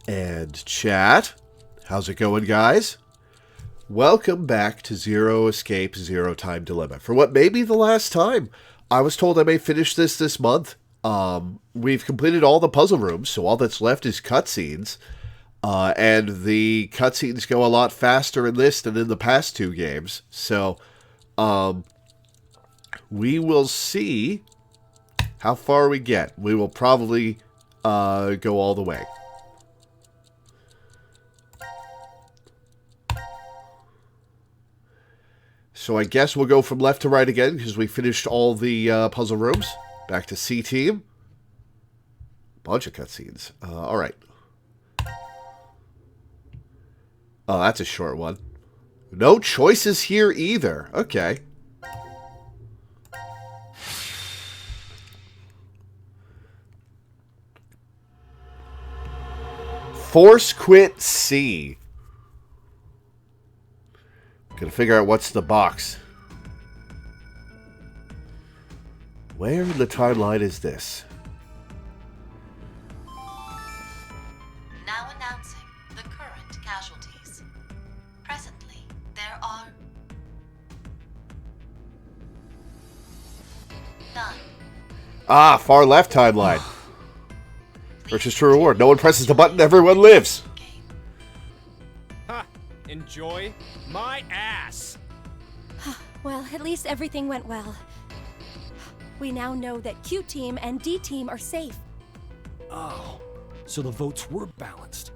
And chat, how's it going, guys? Welcome back to Zero Escape, Zero Time Dilemma. For what may be the last time, I was told I may finish this month. We've completed all the puzzle rooms, so all that's left is cutscenes. And the cutscenes go a lot faster in this than in the past two games. So, we will see how far we get. We will probably go all the way. So I guess we'll go from left to right again, because we finished all the puzzle rooms. Back to C-Team. Bunch of cutscenes. Alright. Oh, that's a short one. No choices here either. Okay. Force quit C. Gotta figure out what's the box. Where in the timeline is this? Now announcing the current casualties. Presently, there are none. Ah, far left timeline. Purchase to reward. No one presses the button, everyone lives. Ha! Enjoy my ass! Well, at least everything went well. We now know that Q Team and D Team are safe. Oh, so the votes were balanced.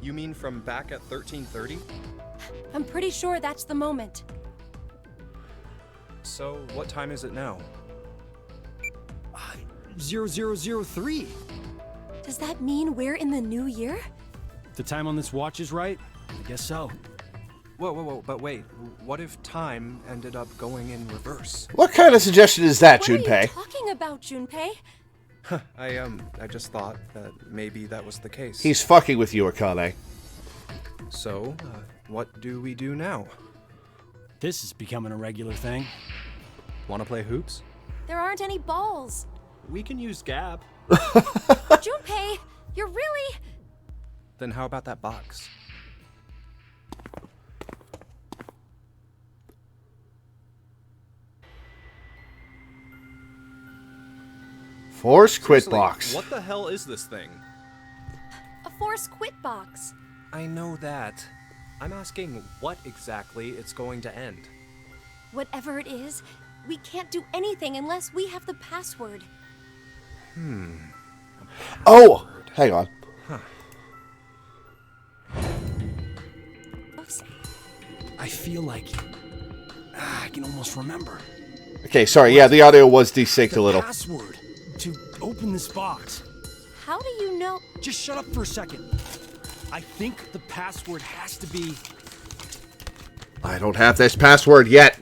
You mean from back at 1330? I'm pretty sure that's the moment. So, what time is it now? 0003. Does that mean we're in the new year? If the time on this watch is right, I guess so. Whoa, but wait. What if time ended up going in reverse? What kind of suggestion is that, What are Junpei? you talking about, Junpei? I just thought that maybe that was the case. He's fucking with you, Akane. So, what do we do now? This is becoming a regular thing. Want to play hoops? There aren't any balls. We can use Gab. Junpei, you're really... Then how about that box? Force quit Seriously, box. What the hell is this thing? a force quit box. I know that. I'm asking what exactly it's going to end. Whatever it is, we can't do anything unless we have the password. Oh! Hang on. Oops. I feel like I can almost remember. Okay, sorry. Yeah, the audio was desynced a little. Password to open this box. How do you know? Just shut up for a second. I think the password has to be... I don't have this password yet.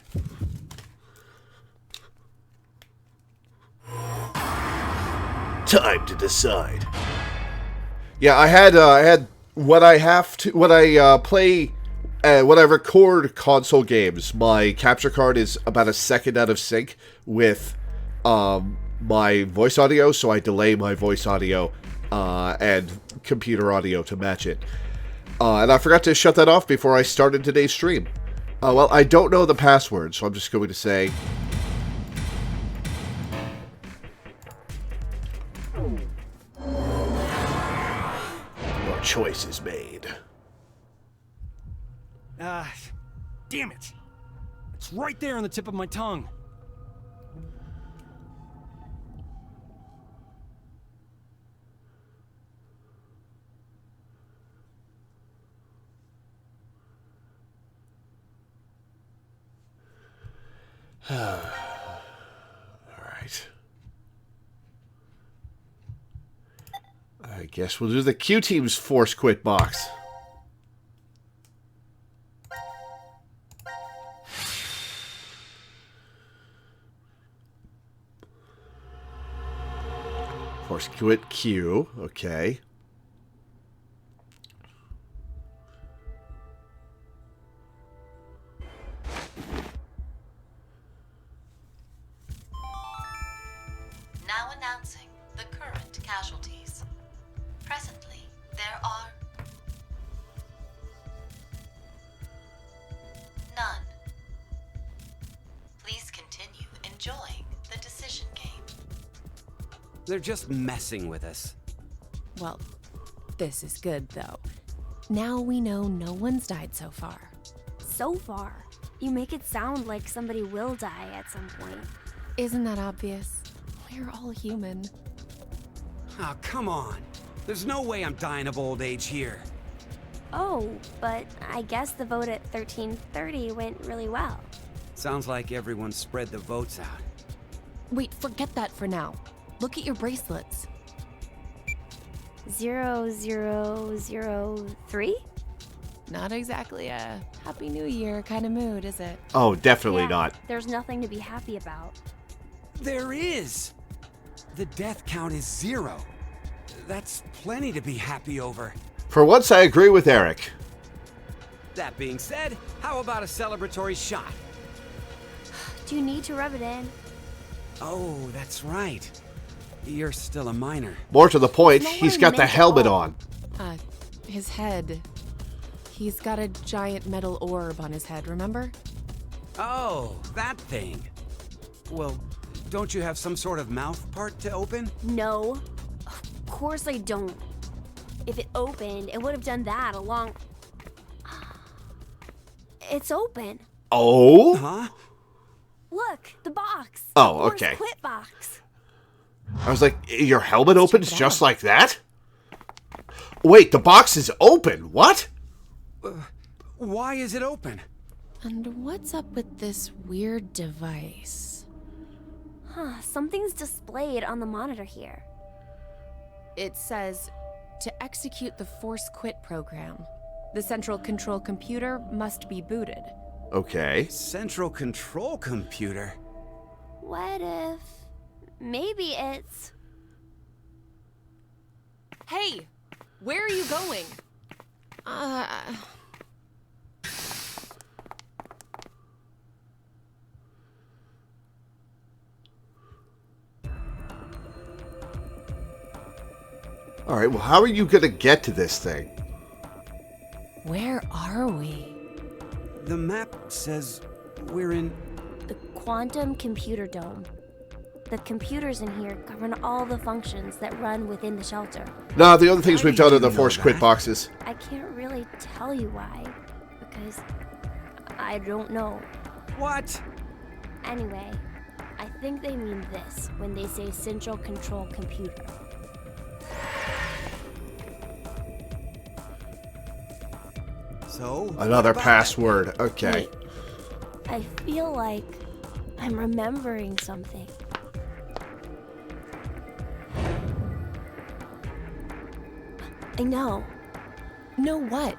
Time to decide. Yeah, I had when I play, when I record console games, my capture card is about a second out of sync with my voice audio, so I delay my voice audio and computer audio to match it. And I forgot to shut that off before I started today's stream. Well, I don't know the password, so I'm just going to say... Your choice is made. Damn it. It's right there on the tip of my tongue. Alright. I guess we'll do the Q Team's force quit box. Force quit Q. Okay. Now announcing the current casualties. Presently, there are They're just messing with us. Well, this is good, though. Now we know no one's died so far. So far. You make it sound like somebody will die at some point. Isn't that obvious? We're all human. Oh, come on. There's no way I'm dying of old age here. Oh, but I guess the vote at 1330 went really well. Sounds like everyone spread the votes out. Wait, forget that for now. Look at your bracelets. 0003? Not exactly a Happy New Year kind of mood, is it? Oh, definitely Yeah, not. There's nothing to be happy about. There is! The death count is 0. That's plenty to be happy over. For once, I agree with Eric. That being said, how about a celebratory shot? Do you need to rub it in? Oh, that's right. You're still a minor. More to the point, No he's one got the meant it helmet all. on. His head. He's got a giant metal orb on his head, remember? Oh, that thing. Well, don't you have some sort of mouth part to open? No. Of course I don't. If it opened, it would have done that along... It's open. Oh? Huh? Look, the box. Oh, Force okay. Quit box. I was like, your helmet opens check it just out. like that? Wait, the box is open. What? Why is it open? And what's up with this weird device? Huh, something's displayed on the monitor here. It says, to execute the Force Quit program, the central control computer must be booted. Okay. Central control computer? What if... Maybe it's... Hey! Where are you going? Alright, well, how are you gonna get to this thing? Where are we? The map says we're in... the quantum computer dome. The computers in here govern all the functions that run within the shelter. Nah, the other things How we've did done are you the know Force Quit that? boxes. I can't really tell you why, because I don't know. What? Anyway, I think they mean this when they say central control computer. So? Another what about password. Okay. Wait, I feel like I'm remembering something. I know. No what?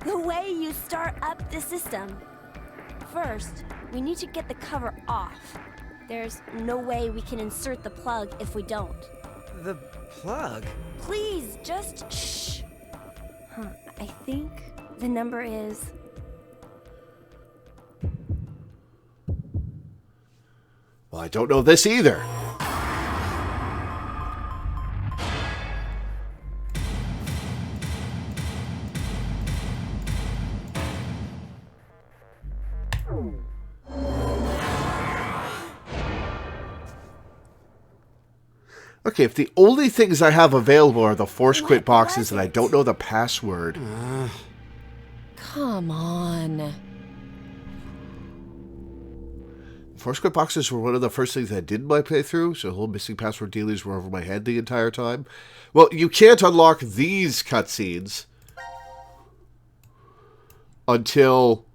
The way you start up the system. First, we need to get the cover off. There's no way we can insert the plug if we don't. that? The plug? Please, just shh. I think the number is... Well, I don't know this either. Okay, if the only things I have available are the Force Quit What boxes was and I it? don't know the password. Come on. Force Quit boxes were one of the first things I did in my playthrough, so the whole missing password dealies were over my head the entire time. Well, you can't unlock these cutscenes until...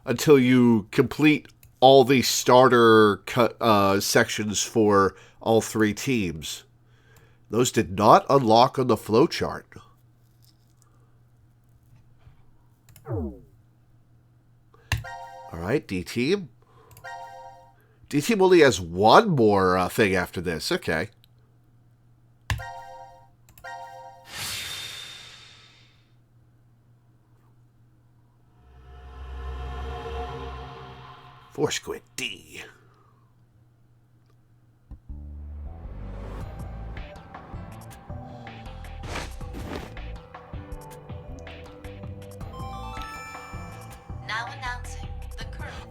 until you complete all the starter sections for all three teams. Those did not unlock on the flowchart. Alright, D-Team. D-Team only has one more thing after this. Okay. Force Quit D.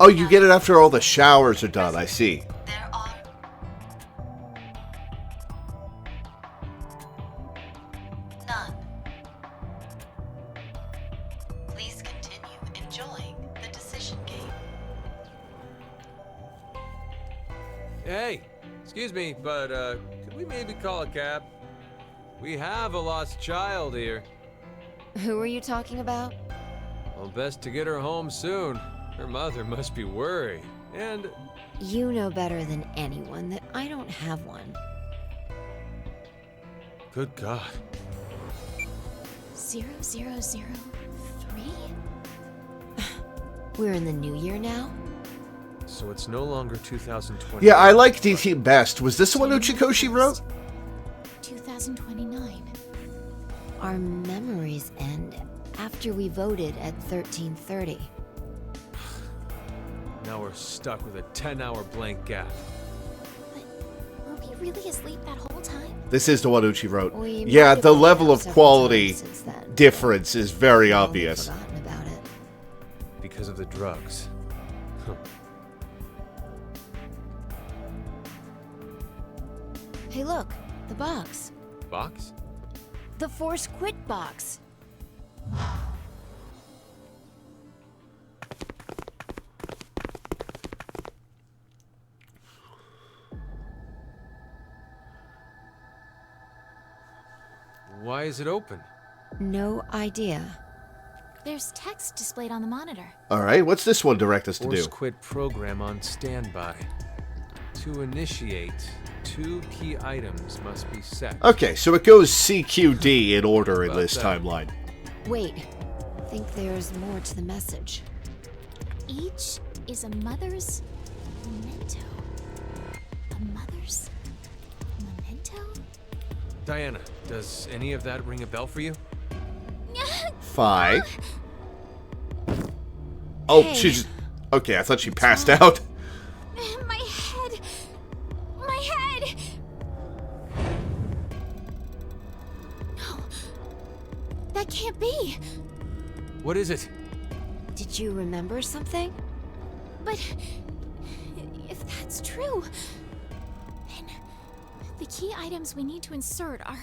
Oh, you get it after all the showers are done, I see. There are none. Please continue enjoying the decision game. Hey, excuse me, but could we maybe call a cab? We have a lost child here. Who are you talking about? Well, best to get her home soon. Her mother must be worried. And You know better than anyone that I don't have one. good God. 0003? We're in the new year now? So it's no longer 2020. Yeah, I like DT best. Was this the one Uchikoshi wrote? 2029. Our memories end after we voted at 1330. Now we're stuck with a 10-hour blank gap. Were we really asleep that whole time? This is the one Uchi wrote. We Yeah, might have the been level out of several quality times since then. difference is very I've obvious. forgotten about it. Because of the drugs. Huh. Hey, look, the box. Box? The Force Quit box. Why is it open? No idea. There's text displayed on the monitor. Alright, what's this one direct us to Force do? quit program on standby. To initiate, 2 key items must be set. Okay, so it goes CQD in order in About this that. timeline. Wait, I think there's more to the message. Each is a mother's memento. A mother's memento? Diana, does any of that ring a bell for you? 5. Oh, Hey. she's... Okay, I thought she passed out. My head! My head! No. That can't be. What is it? Did you remember something? But if that's true, then the key items we need to insert are.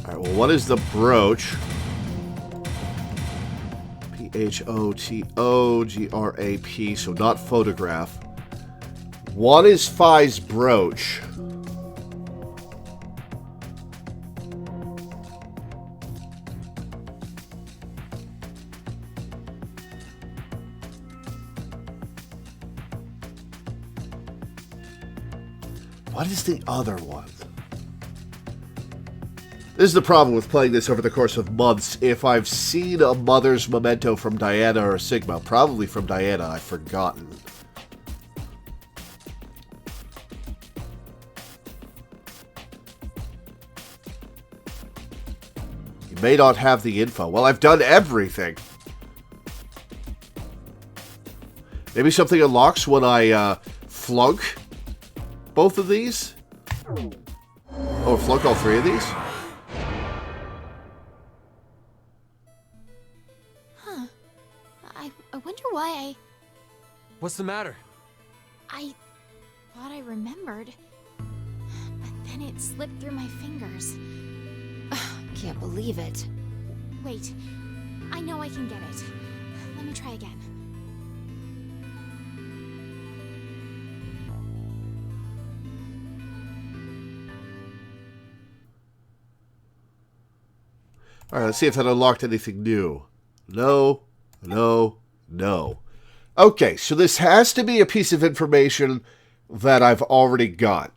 Alright, well, what is the brooch? Photograph, so not photograph. What is Phi's brooch? What is the other one? This is the problem with playing this over the course of months. If I've seen a mother's memento from Diana or Sigma, probably from Diana, I've forgotten. You may not have the info. Well, I've done everything. Maybe something unlocks when I flunk both of these? Oh, flunk all 3 of these? I wonder why What's the matter? I thought I remembered. But then it slipped through my fingers. Can't believe it. Wait, I know I can get it. Let me try again. Alright, let's see if that unlocked anything new. No, no, no. Okay, so this has to be a piece of information that I've already got.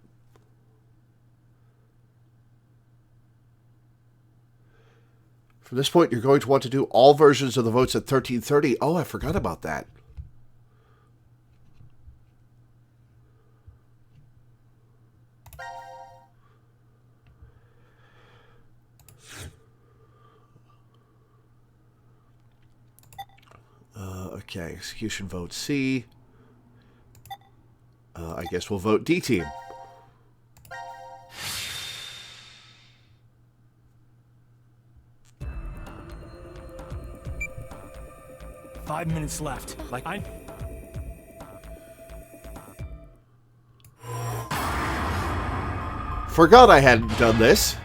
From this point, you're going to want to do all versions of the votes at 1330. Oh, I forgot about that. Okay, execution vote C. I guess we'll vote D team. Five minutes left. Forgot I hadn't done this.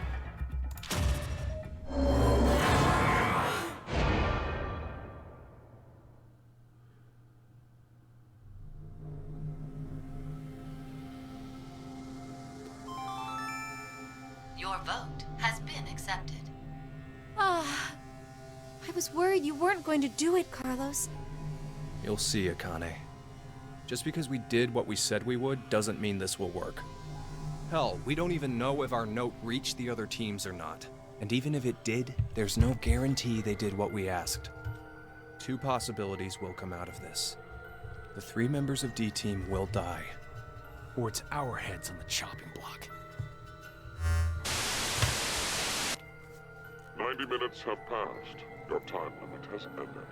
Your vote has been accepted. Ah, I was worried you weren't going to do it, Carlos. You'll see, Akane. Just because we did what we said we would doesn't mean this will work. Hell, we don't even know if our note reached the other teams or not. And even if it did, there's no guarantee they did what we asked. Two possibilities will come out of this. The 3 members of D Team will die. Or it's our heads on the chopping block. 90 minutes have passed. Your time limit has ended.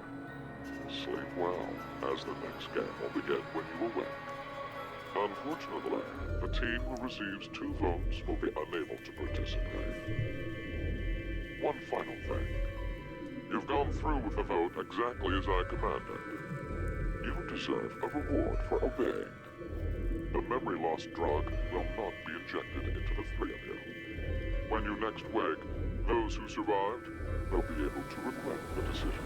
Sleep well, as the next game will begin when you awake. Unfortunately, the team who receives 2 votes will be unable to participate. One final thing. You've gone through with the vote exactly as I commanded. You deserve a reward for obeying. The memory loss drug will not be injected into the 3 of you. When you next wake, those who survived will be able to regret the decision.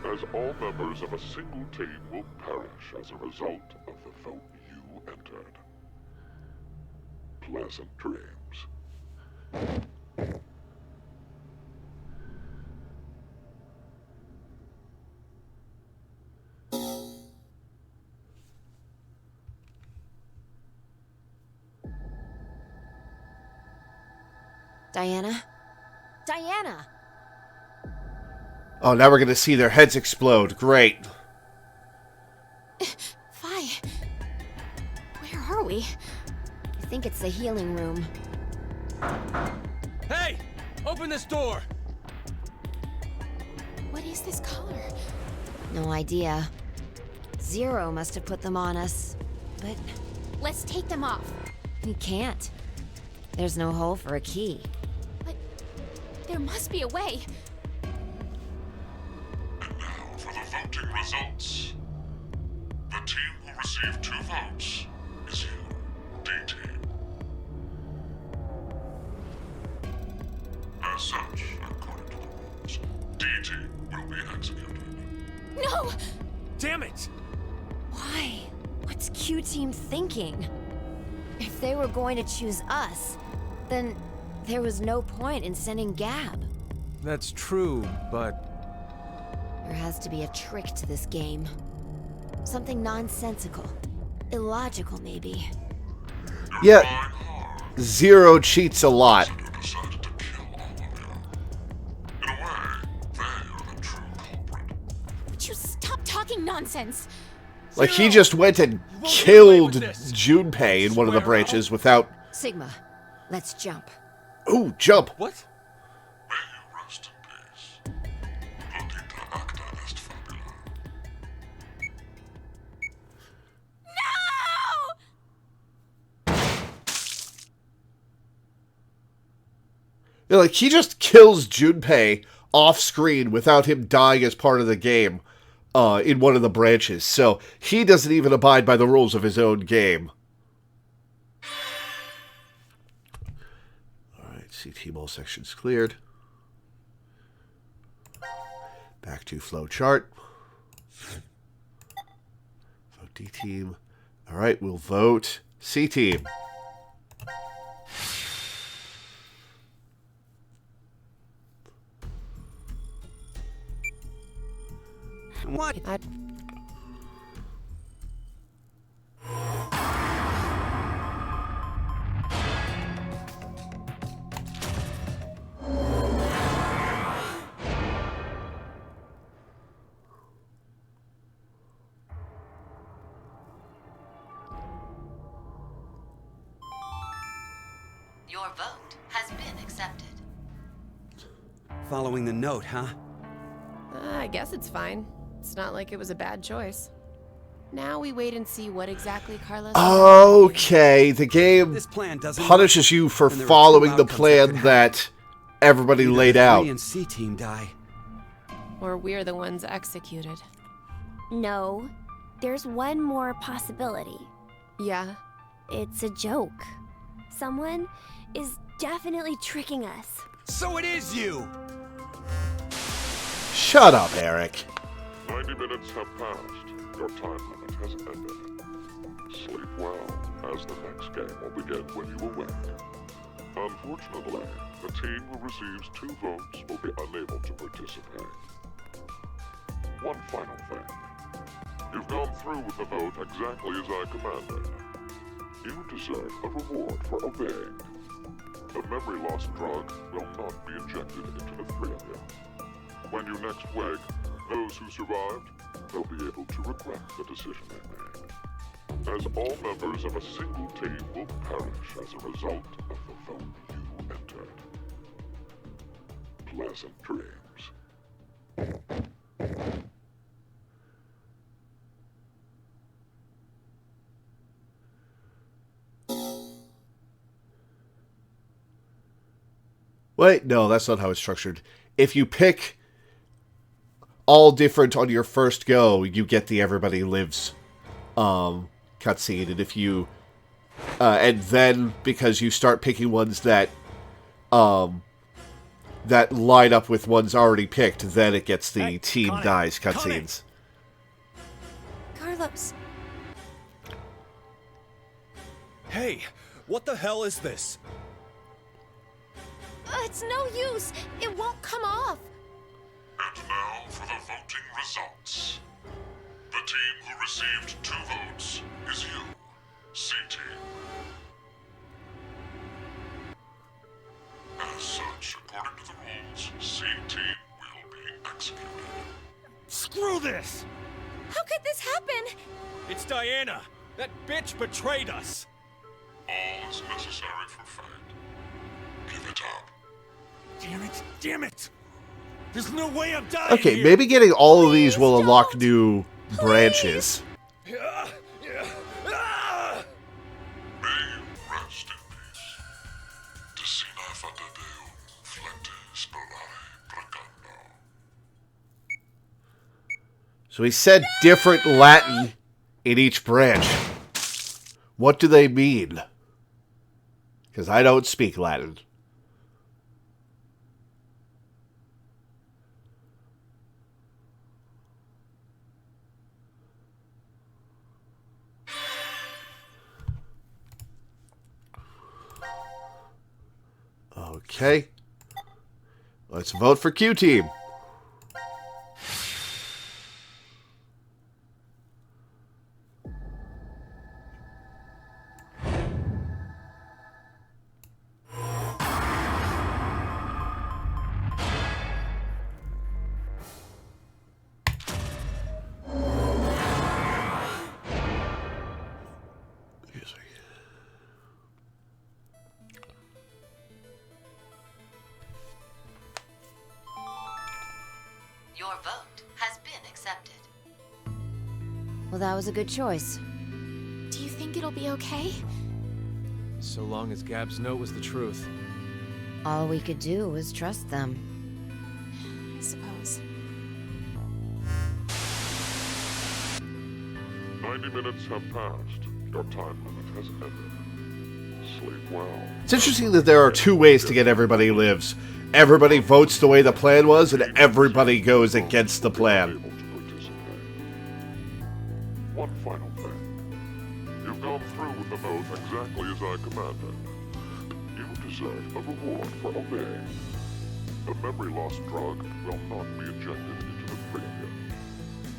As all members of a single team will perish as a result of the vote you entered. Pleasant dreams. Diana? Diana! Oh, now we're gonna see their heads explode. Great. Fi, where are we? I think it's the healing room. Hey! Open this door! What is this color? No idea. Zero must have put them on us. But Let's take them off. we can't. There's no hole for a key. But there must be a way. And now for the voting results. The team who received 2 votes is you, D-Team. As such, according to the rules, D-Team will be executed. No! Damn it! Why? What's Q Team thinking? If they were going to choose us, then there was no point in sending Gab. That's true, but There has to be a trick to this game. Something nonsensical. Illogical, maybe. Yeah, Zero cheats a lot. You decided to kill all of you. In a way, they are the true culprit. Would you stop talking nonsense? Like, he just went and killed Junpei in one of the branches without... Sigma, let's jump. Ooh, jump! What? May you rest in peace. Perdita acta est fabula. Yeah, like, he just kills Junpei off-screen without him dying as part of the game in one of the branches. So, he doesn't even abide by the rules of his own game. Alright, CT mole section's cleared. Back to flow chart. Vote D team. Alright, we'll vote C team. What? Your vote has been accepted. Following the note, huh? I guess it's fine. It's not like it was a bad choice. Now we wait and see what exactly Carlos. Okay, the game This plan doesn't punishes you for and there are two following the outcomes that plan could that everybody Either laid the out. B and C team die. Or we're the ones executed. No, there's one more possibility. Yeah. It's a joke. Someone is definitely tricking us. So it is you! Shut up, Eric. 90 minutes have passed. Your time limit has ended. Sleep well, as the next game will begin when you awake. Unfortunately, the team who receives 2 votes will be unable to participate. One final thing. You've gone through with the vote exactly as I commanded. You deserve a reward for obeying. The memory loss drug will not be injected into the 3 of you. When you next wake, those who survived will be able to regret the decision they made. As all members of a single team will perish as a result of the vote you entered. Pleasant dreams. Wait, no, that's not how it's structured. If you pick all different on your first go, you get the Everybody Lives cutscene, and if you and then because you start picking ones that that line up with ones already picked, then it gets the Team Connie, Dies Connie. cutscenes. Carlos, Hey, what the hell is this? it's no use. It won't come off. And now for the voting results. The team who received 2 votes is you, C-Team. As such, according to the rules, C-Team will be executed. Screw this! How could this happen? It's Diana! That bitch betrayed us! All is necessary for fate. Give it up. Damn it! Damn it! There's no way I'm dying Okay, here. maybe getting all of these will unlock new branches. May you rest in peace. Decina fata deum flente sperae precando. So he said different Latin in each branch. What do they mean? Because I don't speak Latin. Okay. Let's vote for Q Team. Your vote has been accepted. Well, that was a good choice. Do you think it'll be okay? So long as Gab's note was the truth. All we could do was trust them. I suppose. 90 minutes have passed. Your time limit has ended. Sleep well. It's interesting that there are 2 ways to get Everybody Lives. Everybody votes the way the plan was, and everybody goes against the plan. Able to participate. One final thing. You've gone through with the vote exactly as I commanded. You deserve a reward for obeying. The memory loss drug will not be injected into the 3 of you.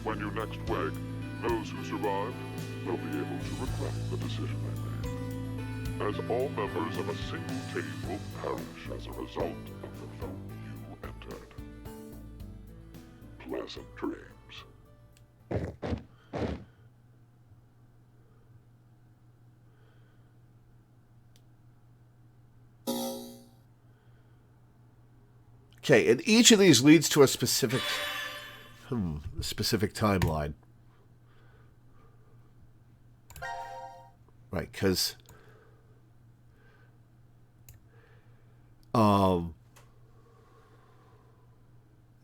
When you next wake, those who survived will be able to regret the decision they made. As all members of a single team will perish as a result of the vote you entered. Pleasant dreams. Okay, and each of these leads to a specific timeline. Right, because...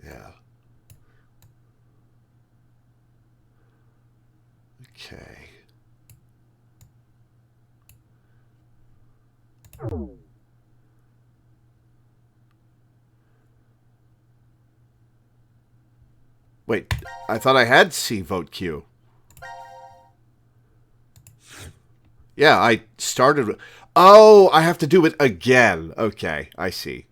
Yeah. Okay. Wait, I thought I had C vote Q. Yeah, I started... Oh, I have to do it again. Okay, I see.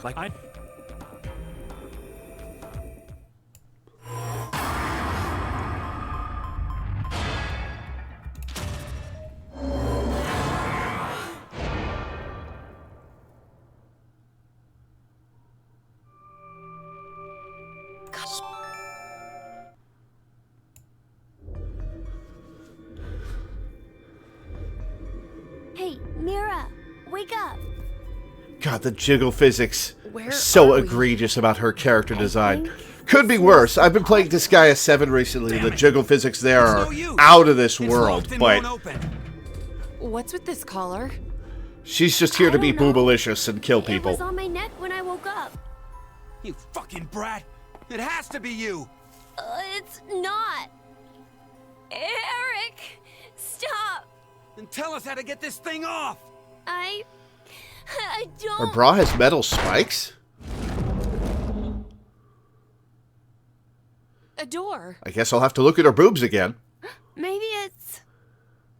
Like I... Hey, Mira, wake up. God, the jiggle physics. Where So are we? egregious about her character design. Could be worse. I've been playing Disgaea 7 recently, and the jiggle physics there It's are no use. out of this It's world. locked and But won't open. What's with this collar? she's just here I to be don't know. boobalicious and kill It people. was on my neck when I woke up. You fucking brat! It has to be you! It's not. Eric, stop. And tell us how to get this thing off! I don't. Her bra has metal spikes? A door. I guess I'll have to look at her boobs again. Maybe it's.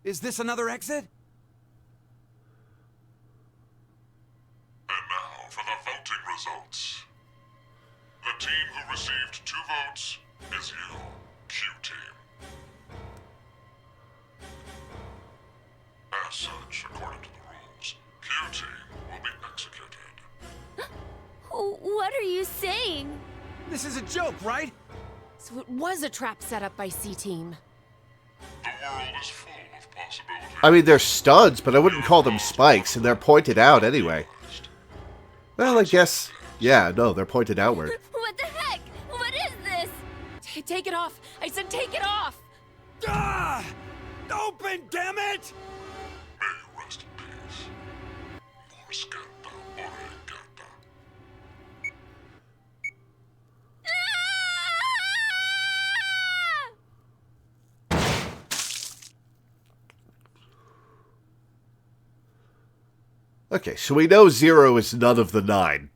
Is this another exit? And now for the voting results. The team who received 2 votes is you, Q-Team. As such, according to the rules, Q-Team will be executed. What are you saying? This is a joke, right? So it was a trap set up by C-Team. The world is full of possibilities. I mean, they're studs, but I wouldn't call them spikes, and they're pointed out anyway. Well, I guess... Yeah, no, they're pointed outward. What the heck? What is this? Take it off! I said take it off! Ah! Open, damn it! May you rest in peace. More scanta, more gata. Okay, so we know 0 is none of the 9.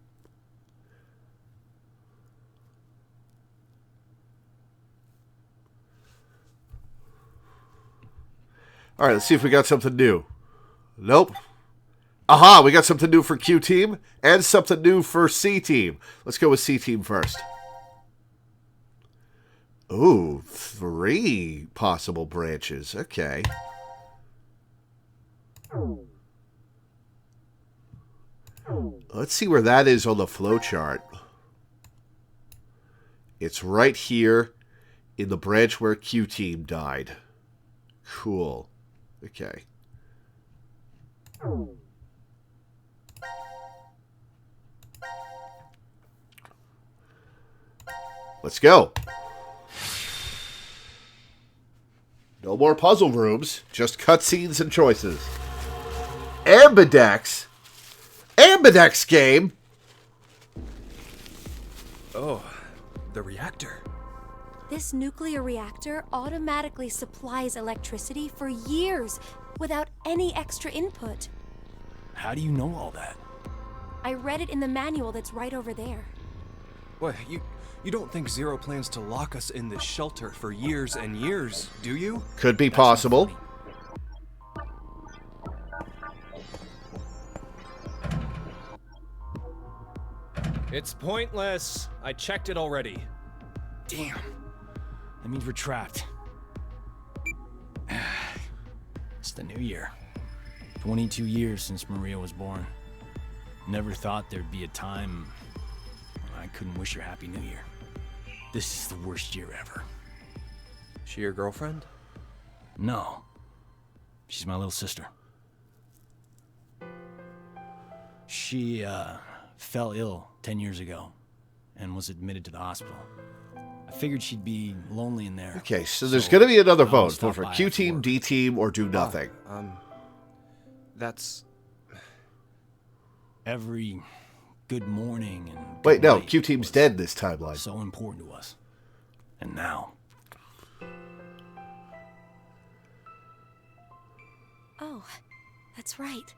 Alright, let's see if we got something new. Nope. Aha, we got something new for Q Team and something new for C Team. Let's go with C Team first. Ooh, 3 possible branches. Okay. Let's see where that is on the flowchart. It's right here in the branch where Q Team died. Cool. Okay. Let's go. No more puzzle rooms, just cutscenes and choices. Ambidex? Ambidex game? Oh, the reactor. This nuclear reactor automatically supplies electricity for years without any extra input. How do you know all that? I read it in the manual that's right over there. What, you don't think Zero plans to lock us in this shelter for years and years, do you? Could be possible. It's pointless. I checked it already. Damn. That means we're trapped. It's the new year. 22 years since Maria was born. Never thought there'd be a time I couldn't wish her Happy New Year. This is the worst year ever. She your girlfriend? No. She's my little sister. She, fell ill 10 years ago and was admitted to the hospital. I figured she'd be lonely in there. Okay, so there's going to be another I vote. always Vote stop for by Q after team, work. D team, or do nothing. That's... Every good morning and Wait, good no, night Q team's was dead in this timeline. so important to us. And now, Oh, that's right.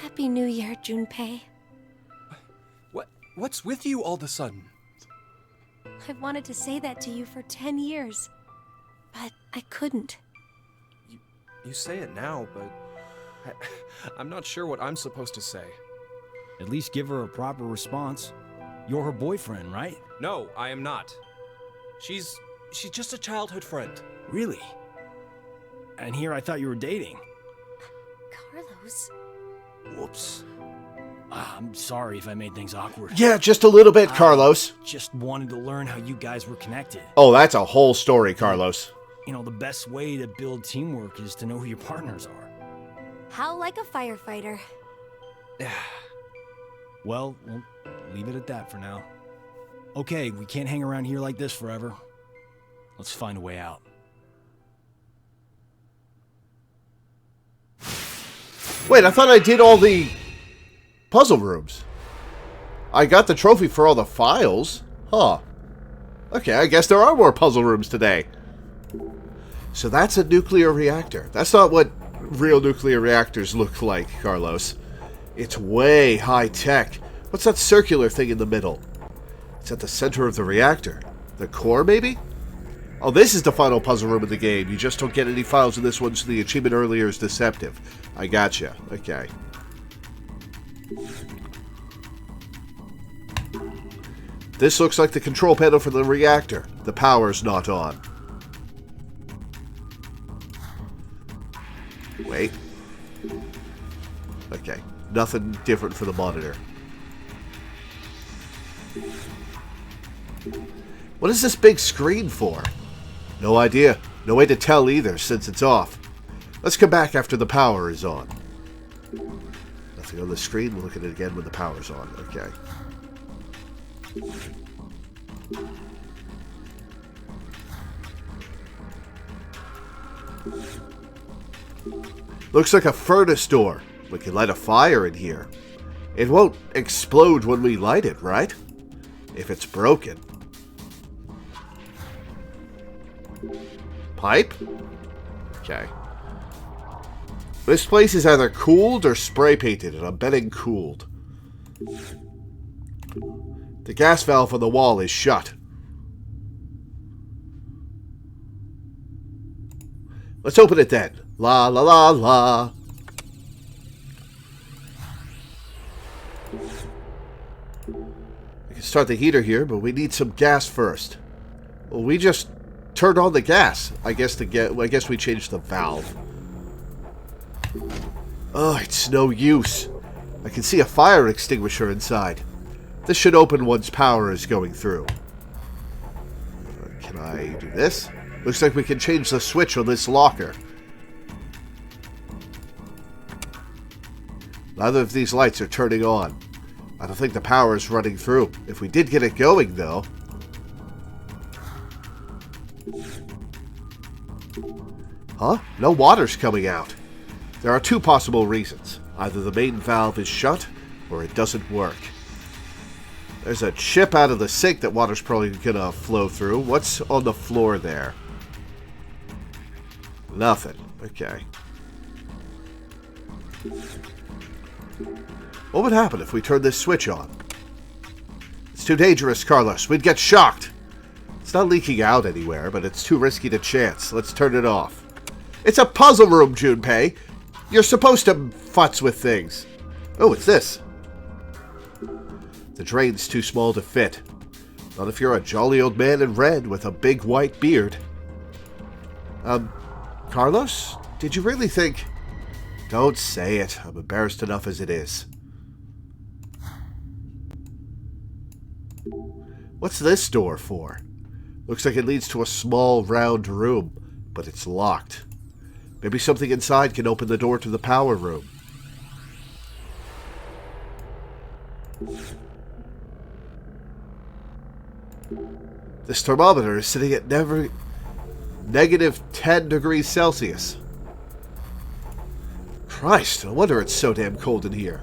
Happy New Year, Junpei. What's with you all of a sudden? I've wanted to say that to you for 10 years, but I couldn't. You say it now, but... I'm not sure what I'm supposed to say. at least give her a proper response. You're her boyfriend, right? No, I am not. She's just a childhood friend. Really? And here I thought you were dating. Carlos? Whoops. I'm sorry if I made things awkward. Yeah, just a little bit, Carlos. Just wanted to learn how you guys were connected. Oh, that's a whole story, Carlos. You know, the best way to build teamwork is to know who your partners are. How like a firefighter. Well, we'll leave it at that for now. Okay, we can't hang around here like this forever. Let's find a way out. Wait, I thought I did all the puzzle rooms. I got the trophy for all the files. Huh. Okay, I guess there are more puzzle rooms today. So that's a nuclear reactor. That's not what real nuclear reactors look like, Carlos. It's way high-tech. What's that circular thing in the middle? It's at the center of the reactor. The core, maybe? Oh, this is the final puzzle room of the game. You just don't get any files in this one, so the achievement earlier is deceptive. I gotcha. Okay. This looks like the control panel for the reactor. The power's not on. Wait. Okay. Nothing different for the monitor. What is this big screen for? No idea. No way to tell either, since it's off. Let's come back after the power is on. Nothing on the screen. We'll look at it again when the power's on. Okay. Looks like a furnace door. We can light a fire in here. It won't explode when we light it, right? If it's broken. Pipe? Okay. This place is either cooled or spray painted, and I'm betting cooled. The gas valve on the wall is shut. Let's open it then. La la la la. We can start the heater here, but we need some gas first. Well, we just turned on the gas. I guess we changed the valve. Oh, it's no use. I can see a fire extinguisher inside. This should open once power is going through. Can I do this? Looks like we can change the switch on this locker. Neither of these lights are turning on. I don't think the power is running through. If we did get it going, though... Huh? No water's coming out. There are two possible reasons. Either the main valve is shut, or it doesn't work. There's a chip out of the sink that water's probably gonna flow through. What's on the floor there? Nothing. Okay. What would happen if we turned this switch on? It's too dangerous, Carlos. We'd get shocked. It's not leaking out anywhere, but it's too risky to chance. Let's turn it off. It's a puzzle room, Junpei. You're supposed to futz with things. Oh, it's this. The drain's too small to fit. Not if you're a jolly old man in red with a big white beard. Carlos? Did you really think... Don't say it. I'm embarrassed enough as it is. What's this door for? Looks like it leads to a small, round room, but it's locked. Maybe something inside can open the door to the power room. This thermometer is sitting at negative 10 degrees Celsius. Christ, no wonder it's so damn cold in here.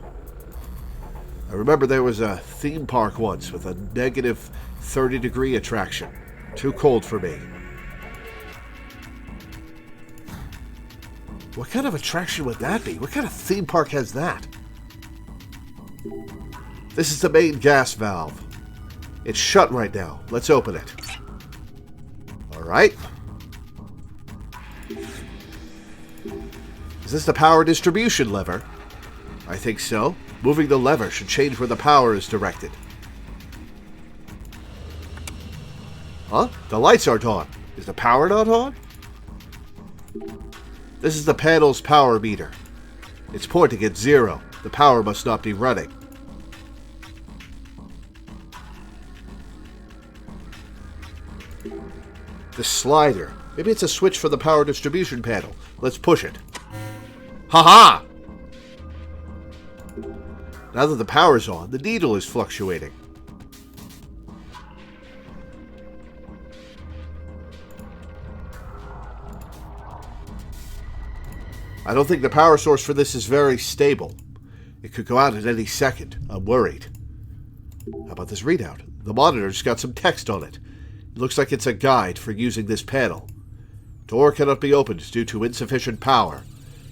I remember there was a theme park once with a negative 30-degree attraction. Too cold for me. What kind of attraction would that be? What kind of theme park has that? This is the main gas valve. It's shut right now. Let's open it. Alright. Is this the power distribution lever? I think so. Moving the lever should change where the power is directed. Huh? The lights aren't on. Is the power not on? This is the panel's power meter. It's pointing at 0. The power must not be running. The slider. Maybe it's a switch for the power distribution panel. Let's push it. Ha-ha! Now that the power's on, the needle is fluctuating. I don't think the power source for this is very stable. It could go out at any second. I'm worried. How about this readout? The monitor's got some text on it. It looks like it's a guide for using this panel. Door cannot be opened due to insufficient power.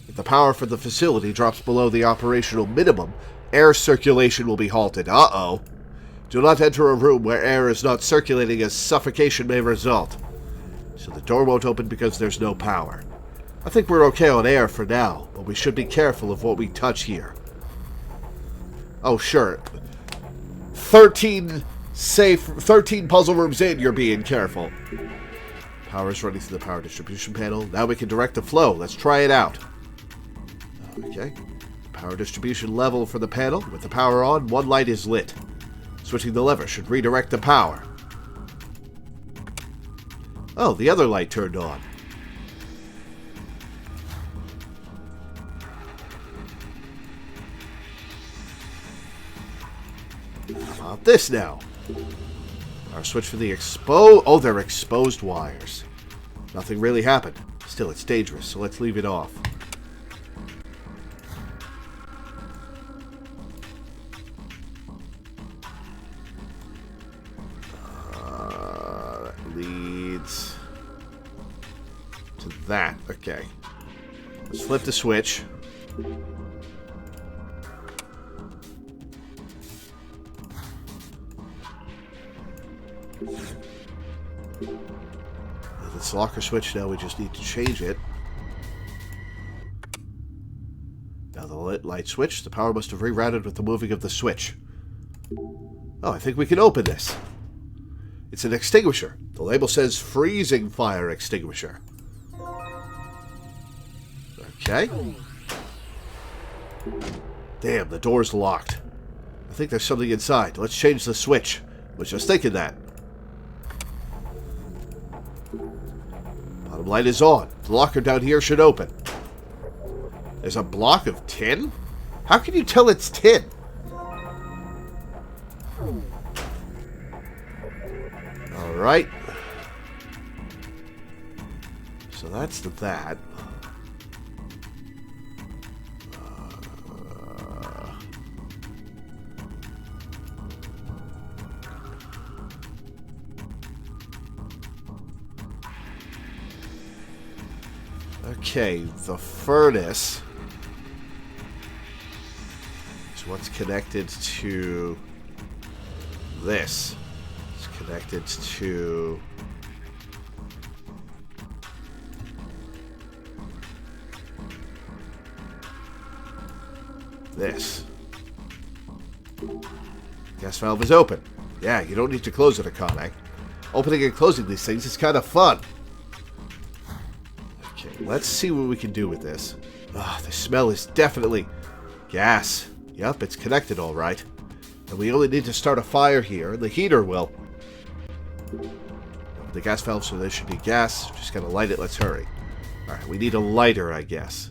If the power for the facility drops below the operational minimum, air circulation will be halted. Uh-oh. Do not enter a room where air is not circulating, as suffocation may result. So the door won't open because there's no power. I think we're okay on air for now, but we should be careful of what we touch here. Oh, sure. 13 puzzle rooms in, you're being careful. Power's running through the power distribution panel. Now we can direct the flow. Let's try it out. Okay. Power distribution level for the panel. With the power on, one light is lit. Switching the lever should redirect the power. Oh, the other light turned on. How about this now? Our switch for the oh, they're exposed wires. Nothing really happened. Still, it's dangerous, so let's leave it off. That leads to that. Okay. Let's flip the switch. This locker switch, now we just need to change it. Now the light switch, the power must have rerouted with the moving of the switch. Oh, I think we can open this. It's an extinguisher. The label says freezing fire extinguisher. Okay. Damn, the door's locked. I think there's something inside. Let's change the switch. I was just thinking that. Bottom light is on. The locker down here should open. There's a block of tin? How can you tell it's tin? Alright. So that's that. Okay, the furnace is what's connected to this. It's connected to this. Gas valve is open. Yeah, you don't need to close it, Akane. Opening and closing these things is kind of fun. Let's see what we can do with this. The smell is definitely gas. Yep, it's connected all right. And we only need to start a fire here, and the heater will. The gas valve, so there should be gas. Just gotta light it. Let's hurry. Alright, we need a lighter, I guess.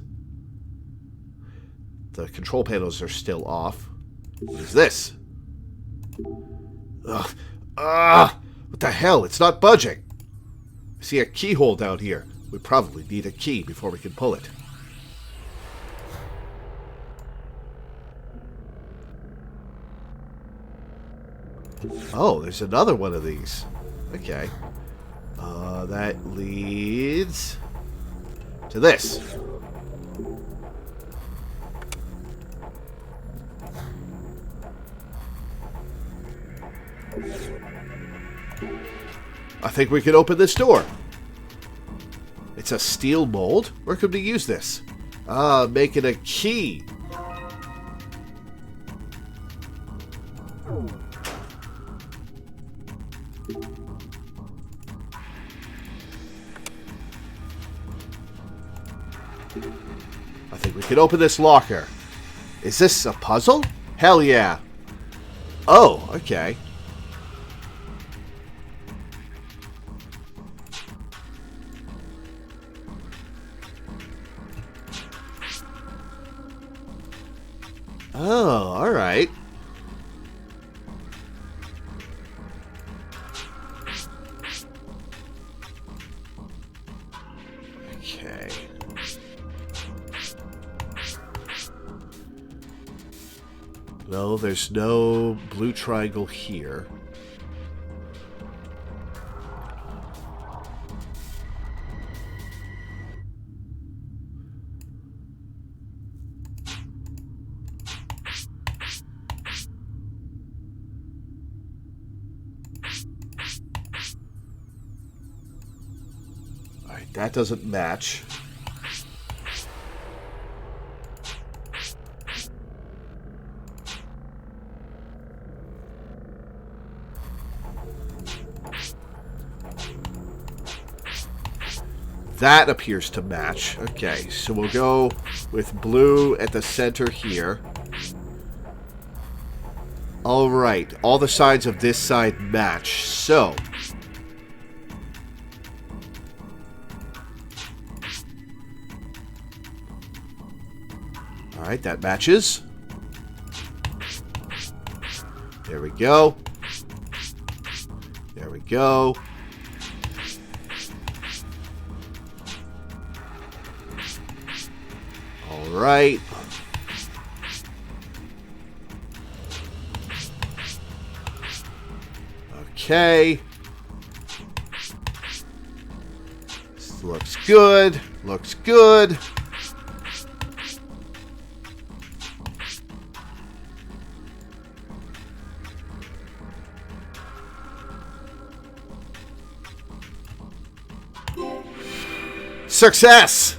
The control panels are still off. What is this? Ugh. What the hell? It's not budging. I see a keyhole down here. We probably need a key before we can pull it. Oh, there's another one of these. Okay. That leads to this. I think we can open this door. It's a steel mold? Where could we use this? Making a key. I think we can open this locker. Is this a puzzle? Hell yeah. Oh, okay. Oh, alright. Okay. No, there's no blue triangle here. Alright, that doesn't match. That appears to match. Okay, so we'll go with blue at the center here. Alright, all the sides of this side match. So, alright, that matches. There we go. There we go. Alright. Okay. This looks good. Looks good. Success!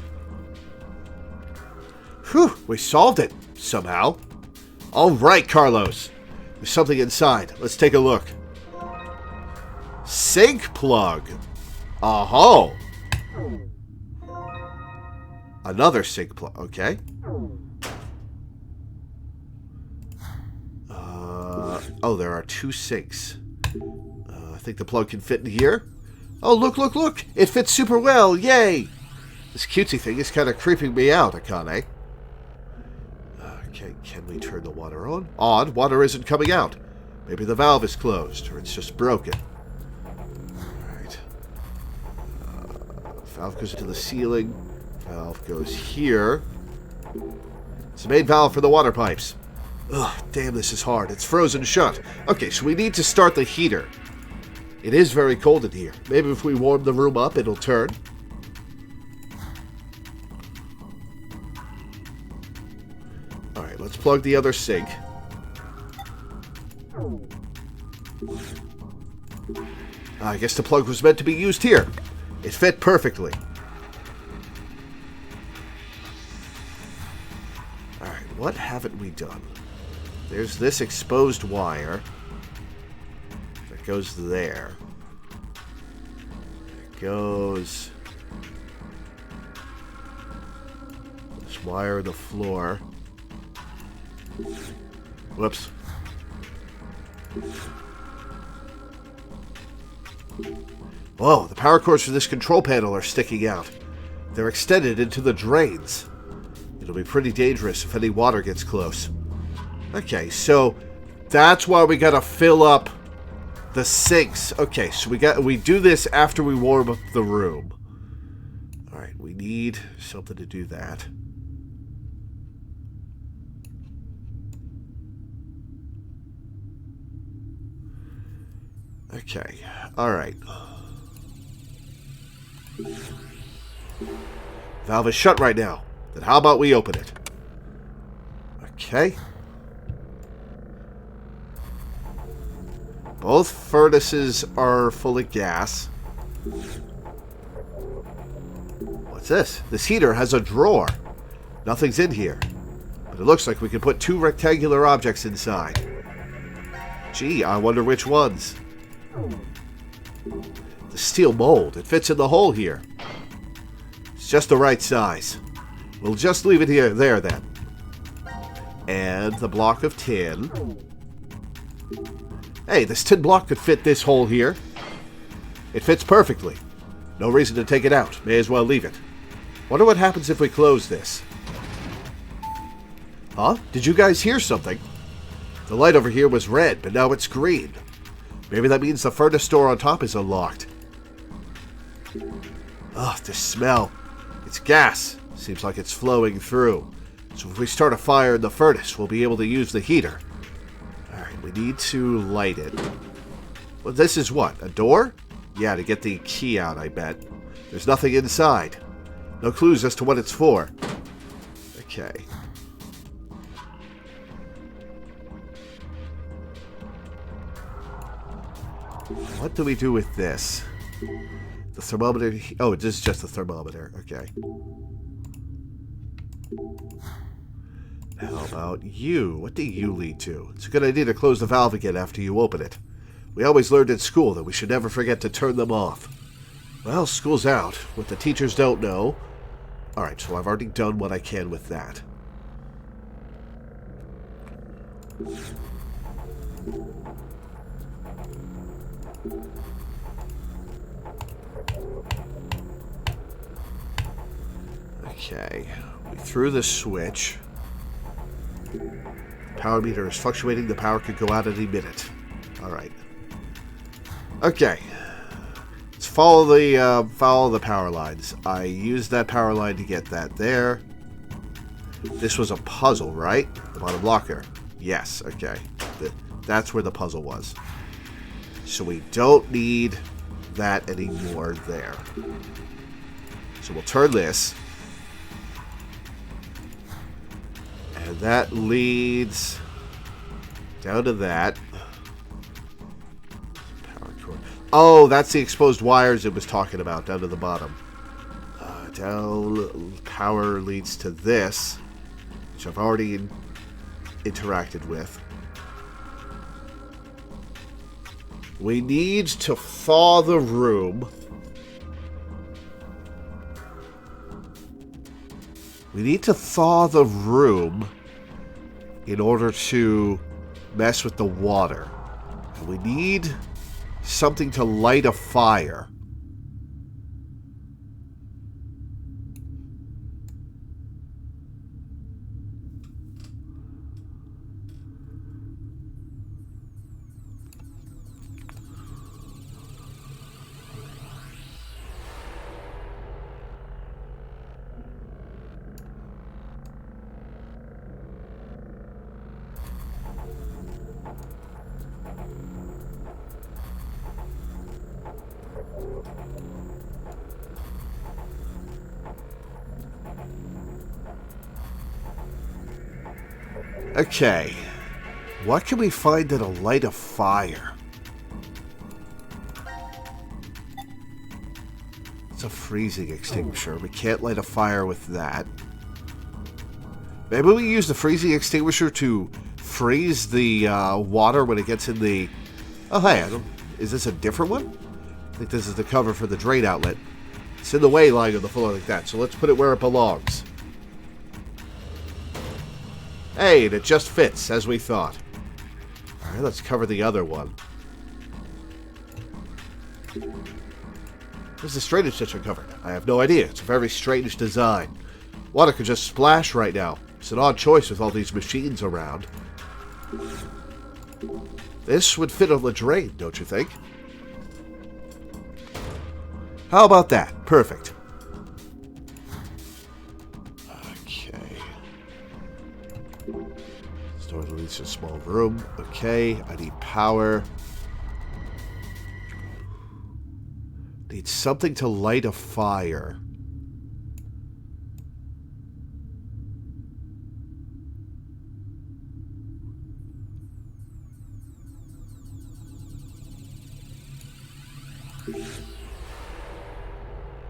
Whew, we solved it, somehow. Alright, Carlos. There's something inside. Let's take a look. Sink plug. Oh. Another sink plug. Okay. Oh, there are two sinks. I think the plug can fit in here. Oh, look, look, look. It fits super well. Yay. This cutesy thing is kind of creeping me out, Akane. Okay, can we turn the water on? On. Water isn't coming out. Maybe the valve is closed, or it's just broken. Alright. Valve goes into the ceiling. Valve goes here. It's the main valve for the water pipes. Ugh, damn, this is hard. It's frozen shut. Okay, so we need to start the heater. It is very cold in here. Maybe if we warm the room up, it'll turn. Alright, let's plug the other sink. I guess the plug was meant to be used here. It fit perfectly. Alright, what haven't we done? There's this exposed wire that goes there. It goes... this wire in the floor. Whoops. Whoa, the power cords for this control panel are sticking out. They're extended into the drains. It'll be pretty dangerous if any water gets close. Okay, so that's why we gotta fill up the sinks. Okay, so we do this after we warm up the room. Alright, we need something to do that. Okay, alright. Valve is shut right now. Then how about we open it? Okay. Both furnaces are full of gas. What's this? This heater has a drawer. Nothing's in here. But it looks like we can put 2 rectangular objects inside. Gee, I wonder which ones. The steel mold. It fits in the hole here. It's just the right size. We'll just leave it there then. And the block of tin. Hey, this tin block could fit this hole here. It fits perfectly. No reason to take it out. May as well leave it. Wonder what happens if we close this. Huh? Did you guys hear something? The light over here was red, but now it's green. Maybe that means the furnace door on top is unlocked. Ugh, this smell. It's gas. Seems like it's flowing through. So if we start a fire in the furnace, we'll be able to use the heater. Alright, we need to light it. Well, this is what? A door? Yeah, to get the key out, I bet. There's nothing inside. No clues as to what it's for. Okay. What do we do with this? The thermometer... Oh, this is just the thermometer. Okay. How about you? What do you lead to? It's a good idea to close the valve again after you open it. We always learned at school that we should never forget to turn them off. Well, school's out. What the teachers don't know. Alright, so I've already done what I can with that. Okay, we threw the switch. Power meter is fluctuating. The power could go out any minute. Alright. Okay. Let's follow the power lines. I used that power line to get that there. This was a puzzle, right? The bottom locker. Yes, okay. That's where the puzzle was. So we don't need that anymore there. So we'll turn this. And that leads down to that. Power cord. Oh, that's the exposed wires it was talking about down to the bottom. Down, power leads to this, which I've already interacted with. We need to thaw the room. We need to thaw the room in order to mess with the water. And we need something to light a fire. Okay, what can we find that'll light a fire? It's a freezing extinguisher. We can't light a fire with that. Maybe we use the freezing extinguisher to freeze the water when it gets in the... Oh, hey, is this a different one? I think this is the cover for the drain outlet. It's in the way lying on the floor like that, so let's put it where it belongs. Hey, and it just fits, as we thought. Alright, let's cover the other one. Where's this drainage ditch uncovered? I have no idea. It's a very strange design. Water could just splash right now. It's an odd choice with all these machines around. This would fit on the drain, don't you think? How about that? Perfect. Okay. This door leads to a small room. Okay, I need power. Need something to light a fire.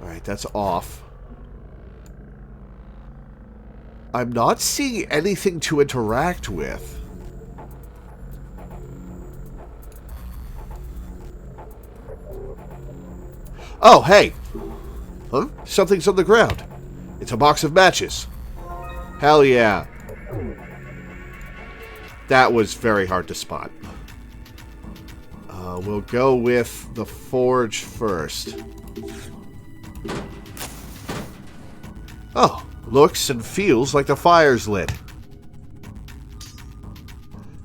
Alright, that's off. I'm not seeing anything to interact with. Oh, hey! Huh? Something's on the ground. It's a box of matches. Hell yeah. That was very hard to spot. We'll go with the forge first. Oh, looks and feels like the fire's lit.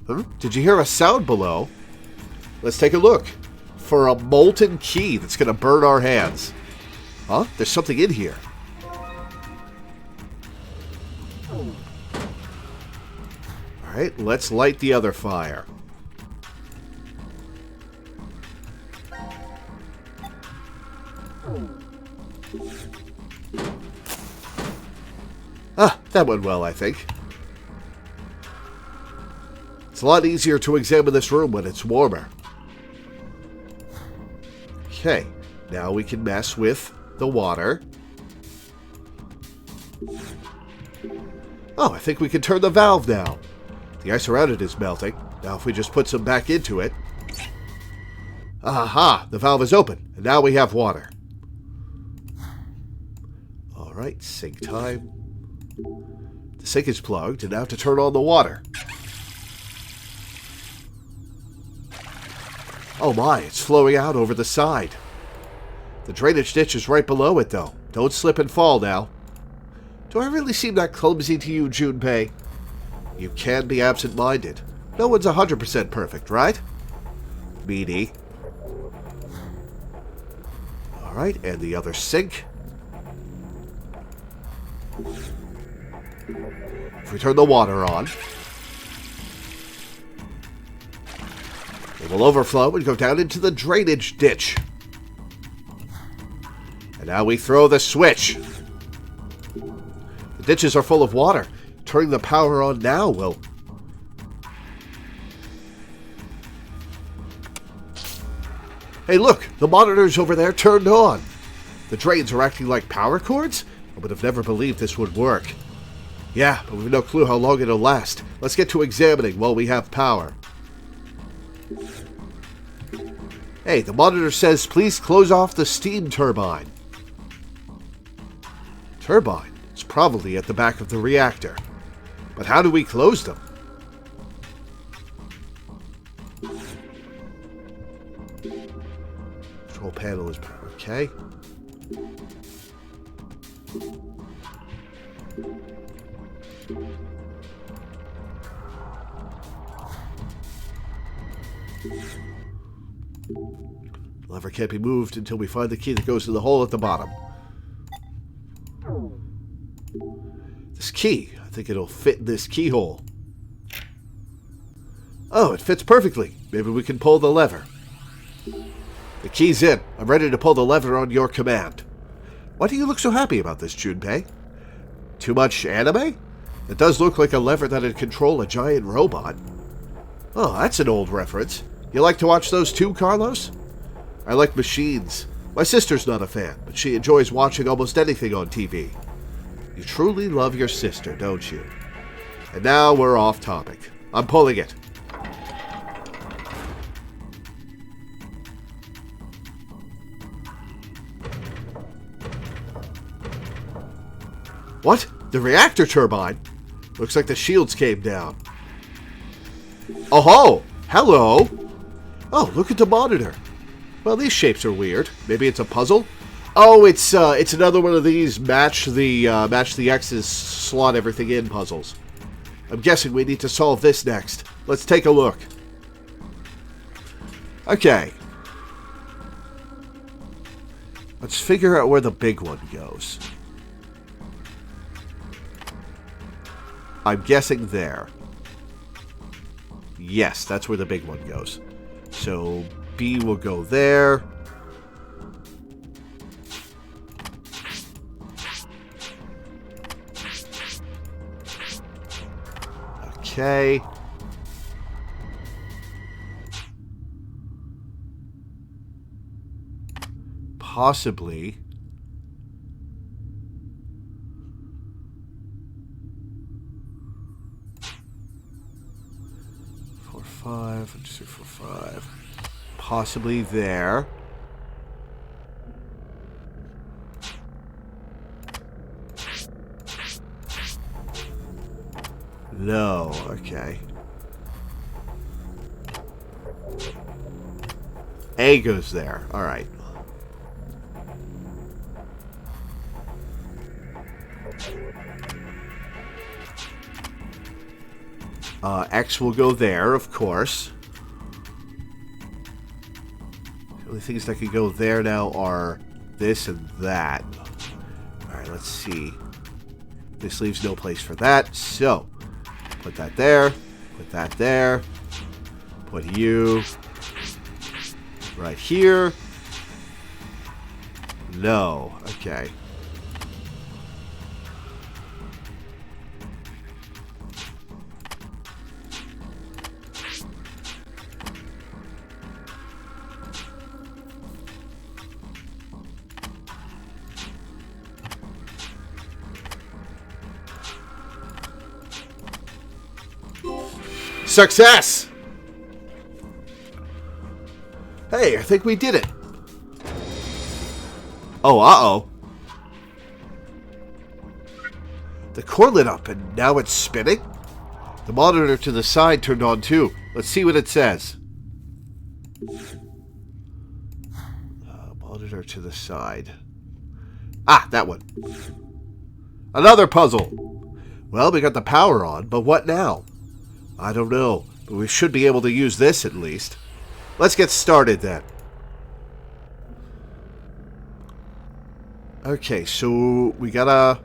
Huh? Did you hear a sound below? Let's take a look. For a molten key that's going to burn our hands. Huh? There's something in here. Alright, let's light the other fire. Ah, that went well, I think. It's a lot easier to examine this room when it's warmer. Okay, now we can mess with the water. Oh, I think we can turn the valve now. The ice around it is melting. Now if we just put some back into it. Aha, the valve is open, and now we have water. Alright, sink time. The sink is plugged, and now to turn on the water. Oh my, it's flowing out over the side. The drainage ditch is right below it, though. Don't slip and fall now. Do I really seem that clumsy to you, Junpei? You can be absent-minded. No one's 100% perfect, right? Meanie. Alright, and the other sink. If we turn the water on, it will overflow and go down into the drainage ditch. And now we throw the switch. The ditches are full of water. Turning the power on now will... Hey look, the monitors over there turned on. The drains are acting like power cords? I would have never believed this would work. Yeah, but we've no clue how long it'll last. Let's get to examining while we have power. Hey, the monitor says please close off the steam turbine. Turbine? It's probably at the back of the reactor. But how do we close them? Control panel is... okay. Lever can't be moved until we find the key that goes to the hole at the bottom. This key, I think it'll fit in this keyhole. Oh, it fits perfectly. Maybe we can pull the lever. The key's in. I'm ready to pull the lever on your command. Why do you look so happy about this, Junpei? Too much anime? It does look like a lever that'd control a giant robot. Oh, that's an old reference. You like to watch those too, Carlos? I like machines. My sister's not a fan, but she enjoys watching almost anything on TV. You truly love your sister, don't you? And now we're off topic. I'm pulling it. What? The reactor turbine? Looks like the shields came down. Oh ho! Hello! Oh, look at the monitor. Well, these shapes are weird. Maybe it's a puzzle? Oh, it's another one of these match the X's, slot everything in puzzles. I'm guessing we need to solve this next. Let's take a look. Okay. Let's figure out where the big one goes. I'm guessing there. Yes, that's where the big one goes. So B will go there. Okay. Possibly. Four, five, 1, 2, 3, 4, 5. Possibly there. No, okay. A goes there. All right. X will go there, of course. The only things that can go there now are this and that. Alright, let's see. This leaves no place for that, so put that there, put that there, put you right here. No, okay. Success! Hey, I think we did it. Oh, uh-oh. The core lit up and now it's spinning? The monitor to the side turned on too. Let's see what it says. Monitor to the side. Ah, that one. Another puzzle. Well, we got the power on, but what now? I don't know, but we should be able to use this at least. Let's get started then. Okay, so we gotta...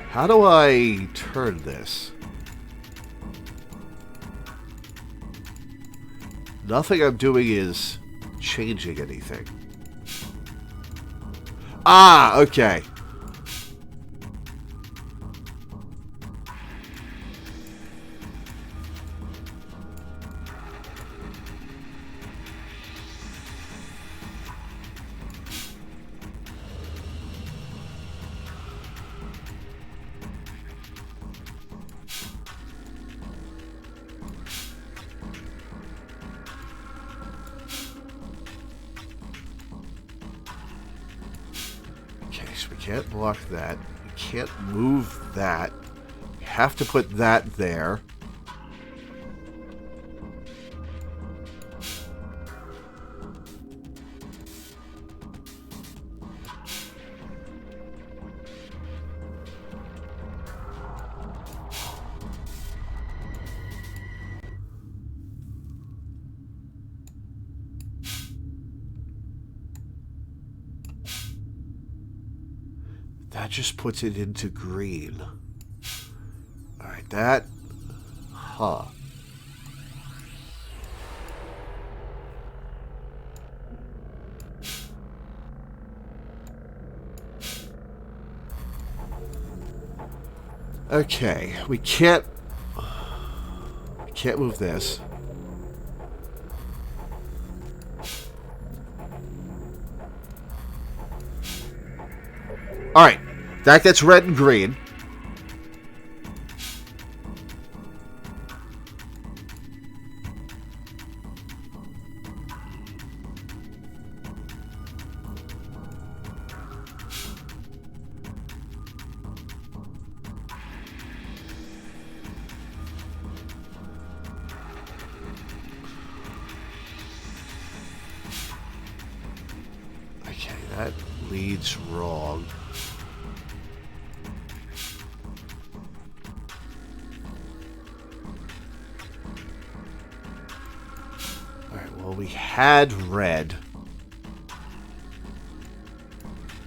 How do I turn this? Nothing I'm doing is changing anything. Ah, okay. Can't block that. You can't move that. You have to put that there. That just puts it into green. Alright, that... Huh. Okay, we can't move this. Alright, that gets red and green. leads wrong. Alright, well, we had red.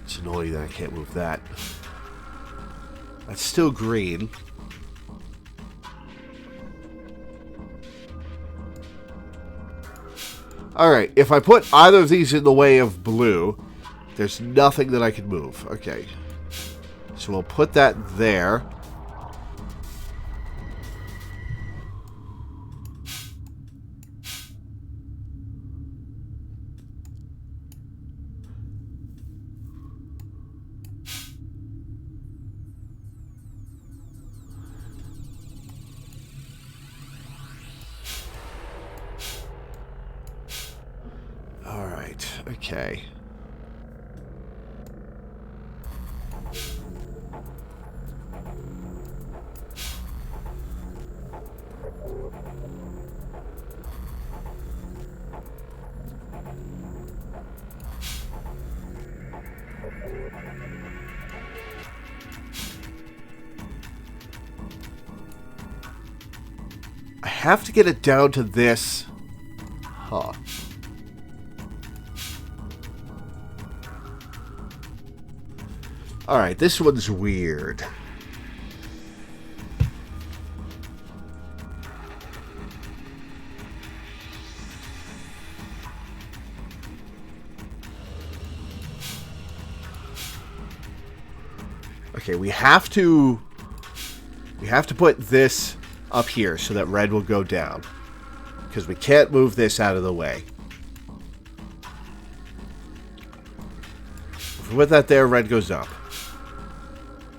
It's annoying that I can't move that. That's still green. Alright, if I put either of these in the way of blue, there's nothing that I can move. Okay. So we'll put that there. Alright, okay. I have to get it down to this. Huh. Alright, this one's weird. Okay, we have to put this up here so that red will go down. Because we can't move this out of the way. If we put that there, red goes up.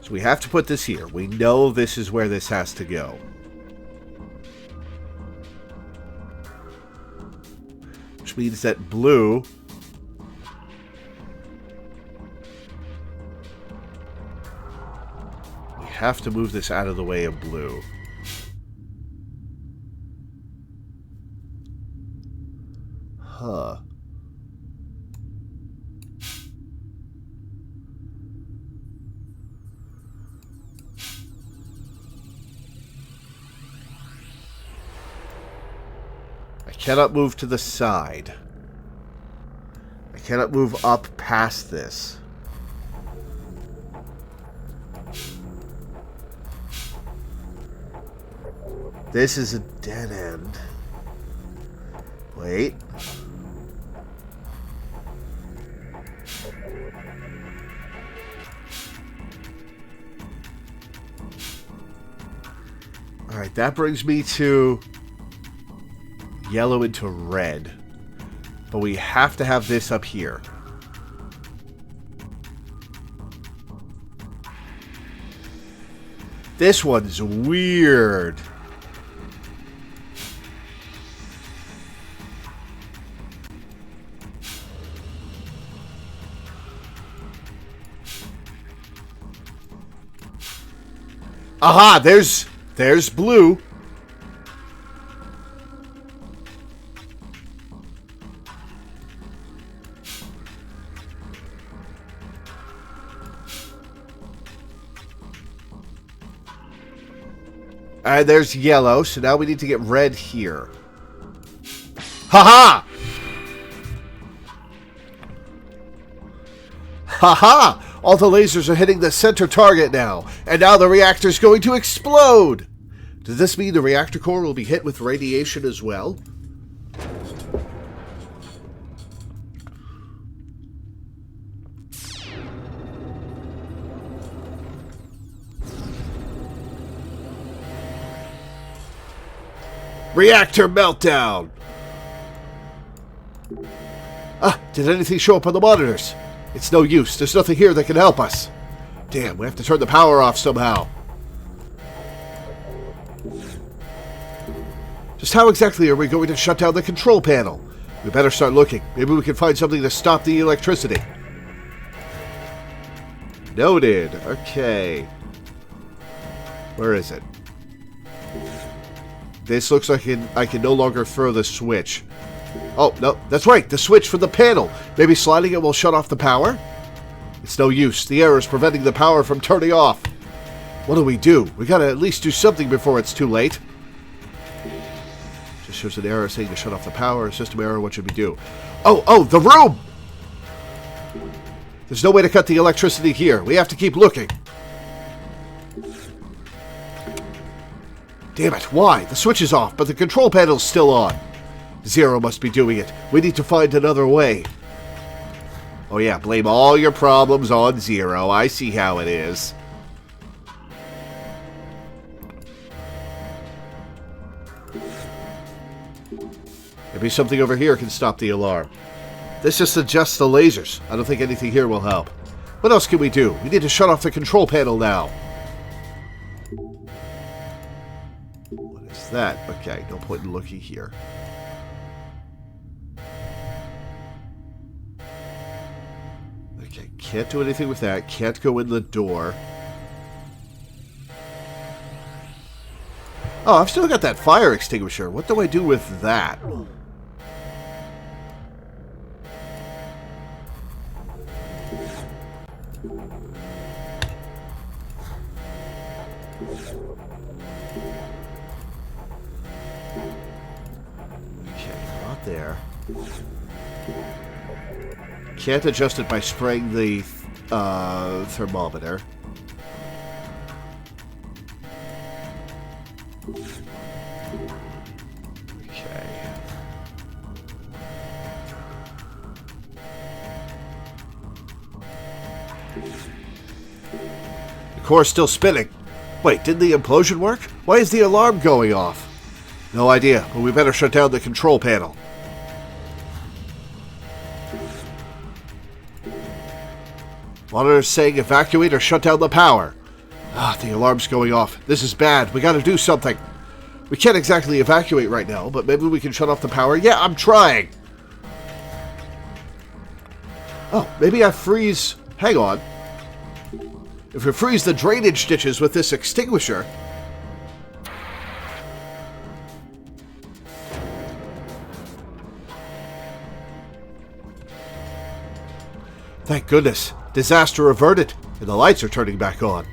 So we have to put this here. We know this is where this has to go. Which means that blue... we have to move this out of the way of blue. Huh. I cannot move to the side. I cannot move up past this. This is a dead end. Wait. Alright, that brings me to yellow into red. But we have to have this up here. This one's weird. Aha, there's blue. And there's yellow, so now we need to get red here. Ha-ha! Ha-ha! All the lasers are hitting the center target now, and now the reactor's going to explode! Does this mean the reactor core will be hit with radiation as well? Reactor meltdown! Ah, did anything show up on the monitors? It's no use. There's nothing here that can help us. Damn, we have to turn the power off somehow. Just how exactly are we going to shut down the control panel? We better start looking. Maybe we can find something to stop the electricity. Noted. Okay. Where is it? This looks like I can no longer throw the switch. Oh, no, that's right, the switch for the panel. Maybe sliding it will shut off the power? It's no use. The error is preventing the power from turning off. What do? We gotta at least do something before it's too late. Just shows an error saying to shut off the power. System error, what should we do? Oh, the room! There's no way to cut the electricity here. We have to keep looking. Damn it, why? The switch is off, but the control panel's still on. Zero must be doing it. We need to find another way. Oh yeah, blame all your problems on Zero. I see how it is. Maybe something over here can stop the alarm. This just adjusts the lasers. I don't think anything here will help. What else can we do? We need to shut off the control panel now. What is that? Okay, no point in looking here. Okay, can't do anything with that. Can't go in the door. Oh, I've still got that fire extinguisher. What do I do with that? There. Can't adjust it by spraying the thermometer. Okay. The core's still spinning. Wait, didn't the implosion work? Why is the alarm going off? No idea, but we better shut down the control panel. Monitor's saying evacuate or shut down the power. Ah, the alarm's going off. This is bad. We gotta do something. We can't exactly evacuate right now, but maybe we can shut off the power. Yeah, I'm trying. Oh, maybe I freeze... Hang on. If we freeze the drainage ditches with this extinguisher... Thank goodness. Disaster averted, and the lights are turning back on.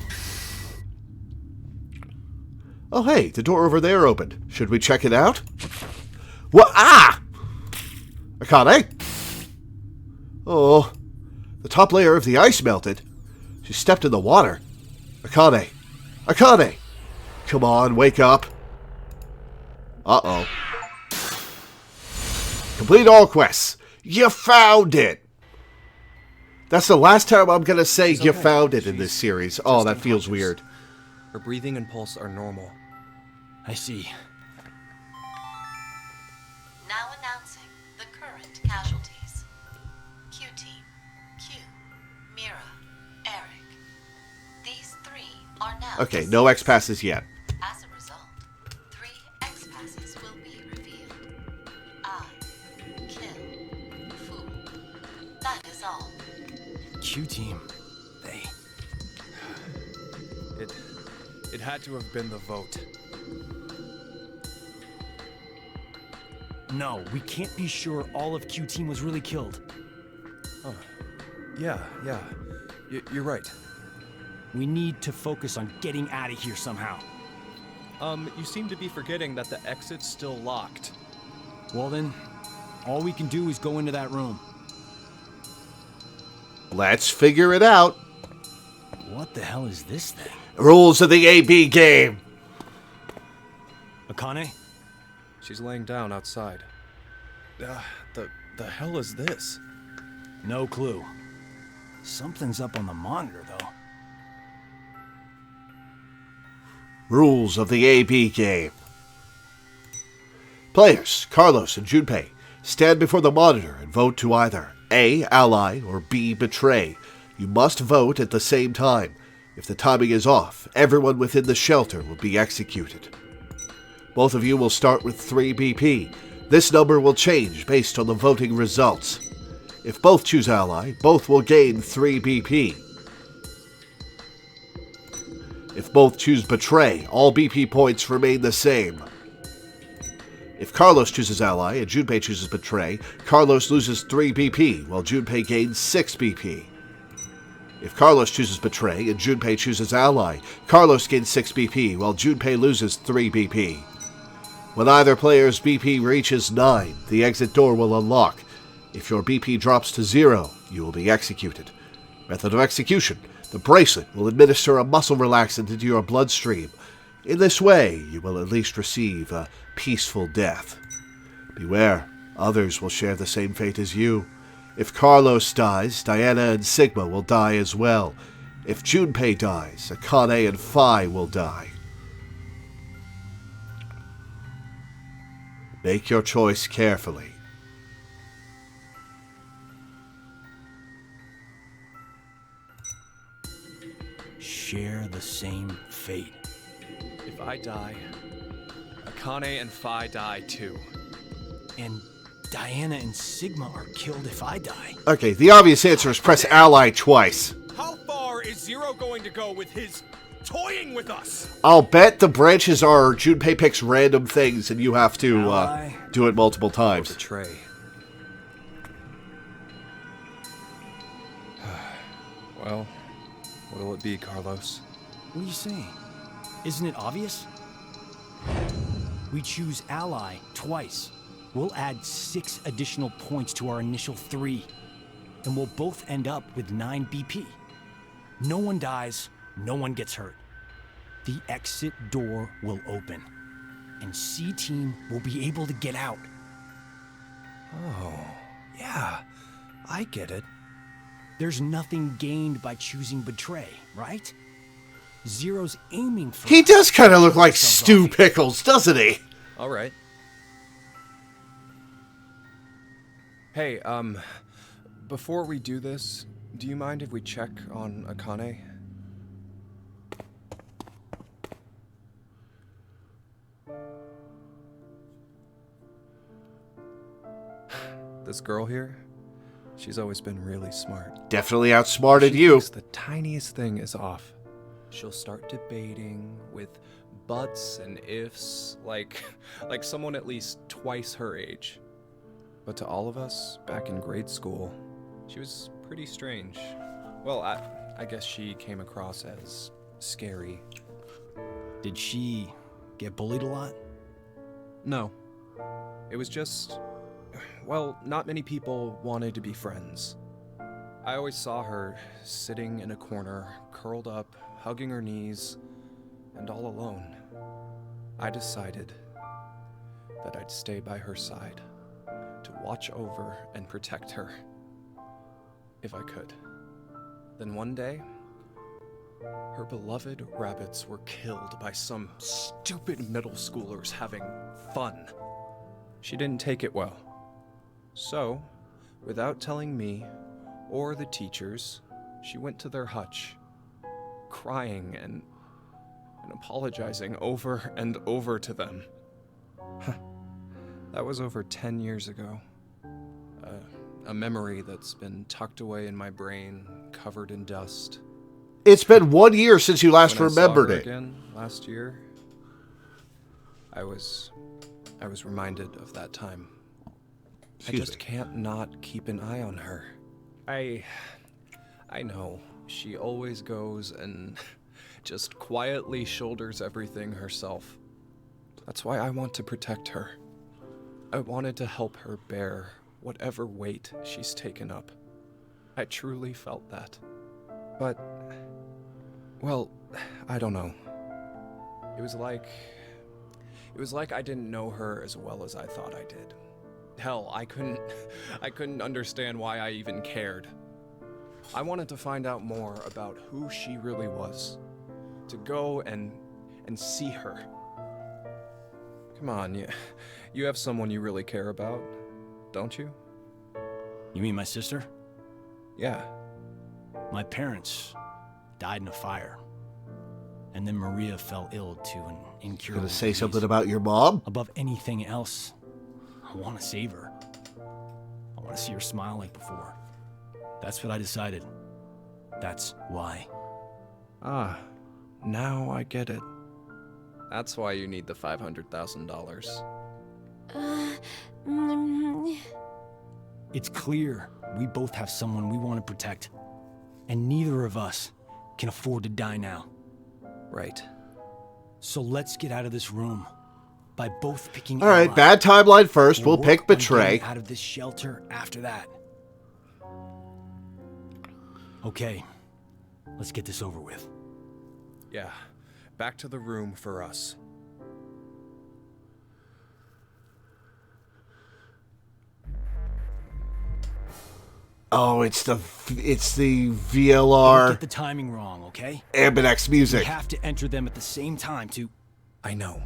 Oh hey, the door over there opened. Should we check it out? What? Ah! Akane? Oh, the top layer of the ice melted. She stepped in the water. Akane. Akane! Come on, wake up. Uh-oh. Complete all quests. You found it! That's the last time I'm gonna say you found it in this series. Oh, that feels weird. Her breathing and pulse are normal. I see. Now announcing the current casualties. Q-Team, Q, Mira, Eric. These three are now... Okay, no X-passes yet. As a result, 3 X-passes will be revealed. I, kill, fool. That is all. Q-Team. They... It had to have been the vote. No, we can't be sure all of Q-Team was really killed. Oh, yeah. You're right. We need to focus on getting out of here somehow. You seem to be forgetting that the exit's still locked. Well then, all we can do is go into that room. Let's figure it out. What the hell is this thing? Rules of the AB game. Akane? She's laying down outside. The hell is this? No clue. Something's up on the monitor, though. Rules of the AB game. Players, Carlos and Junpei, stand before the monitor and vote to either A, ally, or B, betray. You must vote at the same time. If the timing is off, everyone within the shelter will be executed. Both of you will start with 3 BP. This number will change based on the voting results. If both choose ally, both will gain 3 BP. If both choose betray, all BP points remain the same. If Carlos chooses ally and Junpei chooses betray, Carlos loses 3 BP, while Junpei gains 6 BP. If Carlos chooses Betray and Junpei chooses Ally, Carlos gains 6 BP, while Junpei loses 3 BP. When either player's BP reaches 9, the exit door will unlock. If your BP drops to 0, you will be executed. Method of execution: the bracelet will administer a muscle relaxant into your bloodstream. In this way, you will at least receive a peaceful death. Beware, others will share the same fate as you. If Carlos dies, Diana and Sigma will die as well. If Junpei dies, Akane and Phi will die. Make your choice carefully. Share the same fate. If I die, Akane and Phi die too. And Diana and Sigma are killed if I die. Okay, the obvious answer is press Ally twice. How far is Zero going to go with his toying with us? I'll bet the branches are Junpei picks random things and you have to do it multiple times. Betray. Well, what'll it be, Carlos? What are you saying? Isn't it obvious? We choose Ally twice. We'll add 6 additional points to our initial 3. And we'll both end up with 9 BP. No one dies, no one gets hurt. The exit door will open. And C-Team will be able to get out. Oh, yeah. I get it. There's nothing gained by choosing Betray, right? Zero's aiming for... He does kind of look like Stu Pickles, doesn't he? All right. Hey, before we do this, do you mind if we check on Akane? This girl here, she's always been really smart. Definitely outsmarted She you. thinks the tiniest thing is off. She'll start debating with buts and ifs, like someone at least twice her age. But to all of us, back in grade school, she was pretty strange. Well, I guess she came across as scary. Did she get bullied a lot? No. It was just... well, not many people wanted to be friends. I always saw her sitting in a corner, curled up, hugging her knees, and all alone. I decided that I'd stay by her side to watch over and protect her, if I could. Then one day, her beloved rabbits were killed by some stupid middle schoolers having fun. She didn't take it well. So, without telling me or the teachers, she went to their hutch, crying and apologizing over and over to them. That was over 10 years ago. A memory that's been tucked away in my brain, covered in dust. It's been 1 year since you last When remembered I saw her it. again last year, I was reminded of that time. I just can't not keep an eye on her. I know, she always goes and just quietly shoulders everything herself. That's why I want to protect her. I wanted to help her bear whatever weight she's taken up. I truly felt that. But, well, I don't know. It was like I didn't know her as well as I thought I did. Hell, I couldn't understand why I even cared. I wanted to find out more about who she really was. To go and see her. Come on, you have someone you really care about, don't you? You mean my sister? Yeah. My parents died in a fire. And then Maria fell ill to an incurable Gonna say disease. something about your mom? Above anything else, I want to save her. I want to see her smile like before. That's what I decided. That's why. Ah, now I get it. That's why you need the $500,000. It's clear we both have someone we want to protect. And neither of us can afford to die now. Right. So let's get out of this room by both picking. All right, Ally. bad timeline first. We'll work pick on Betray. getting out of this shelter after that. Okay, let's get this over with. Yeah. Back to the room for us. Oh, it's the Don't VLR get the timing wrong, okay? Ambinex We music. have to enter them at the same time to... I know.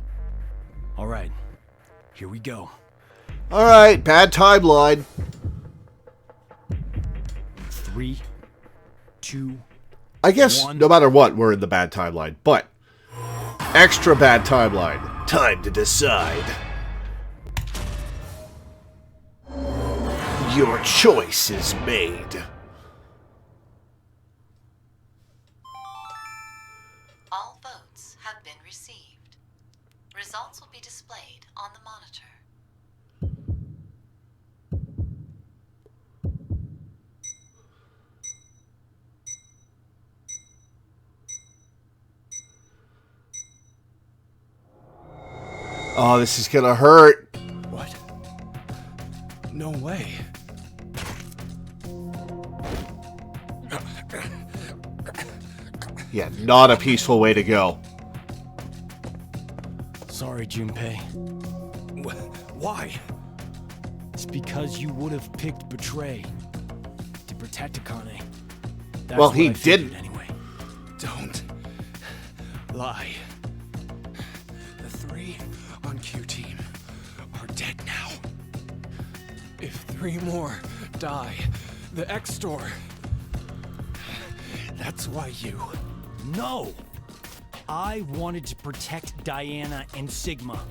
All right, here we go. All right, bad timeline. 3, 2, I guess One. no matter what, we're in the bad timeline, but extra bad timeline. Time to decide. Your choice is made. All votes have been received. Results will be displayed on the monitor. Oh, this is gonna hurt. What? No way. Yeah, not a peaceful way to go. Sorry, Junpei. Why? It's because you would have picked Betray to protect Akane. That's Well, what he I figured didn't. anyway. Don't lie. The 3 on Q team are dead now. If 3 more die, the X store. That's why you. No! I wanted to protect Diana and Sigma.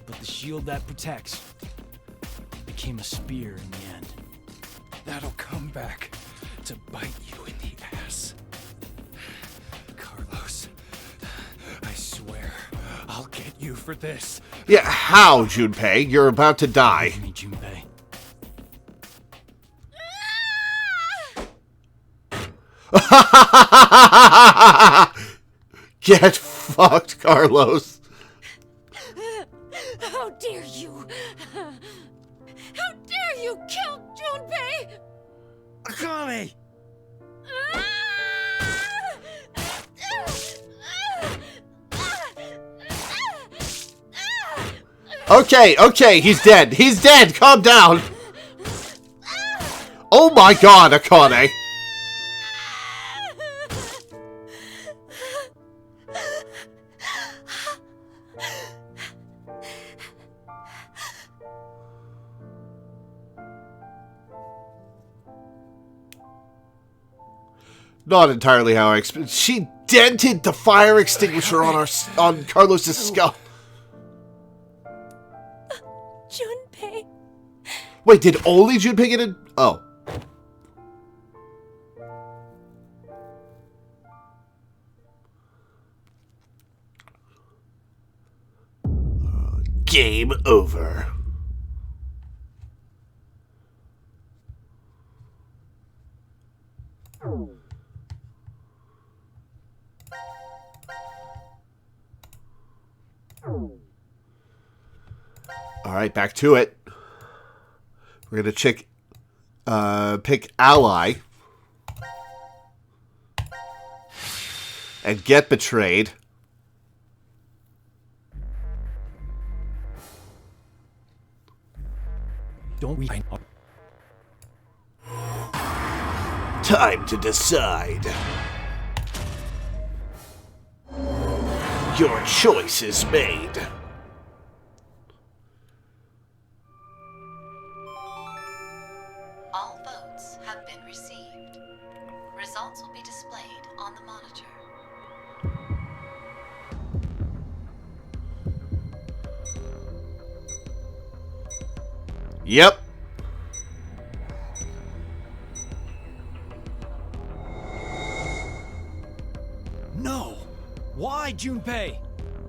But the shield that protects became a spear in the end. That'll come back to bite you in the ass. Carlos, I swear, I'll get you for this. Yeah, how, Junpei? You're about to die. Give me Junpei. Get fucked, Carlos. How dare you! How dare you kill Junpei! Akane! Okay, he's dead. He's dead. Calm down. Oh my god, Akane. Not entirely how I expected. She dented the fire extinguisher on Carlos's skull. Junpei. Wait, did only Junpei get it? Oh. Game over. All right, back to it. We're gonna pick Ally and get betrayed. Don't we? Time to decide. Your choice is made. All votes have been received. Results will be displayed on the monitor. Yep. No! Why, Junpei?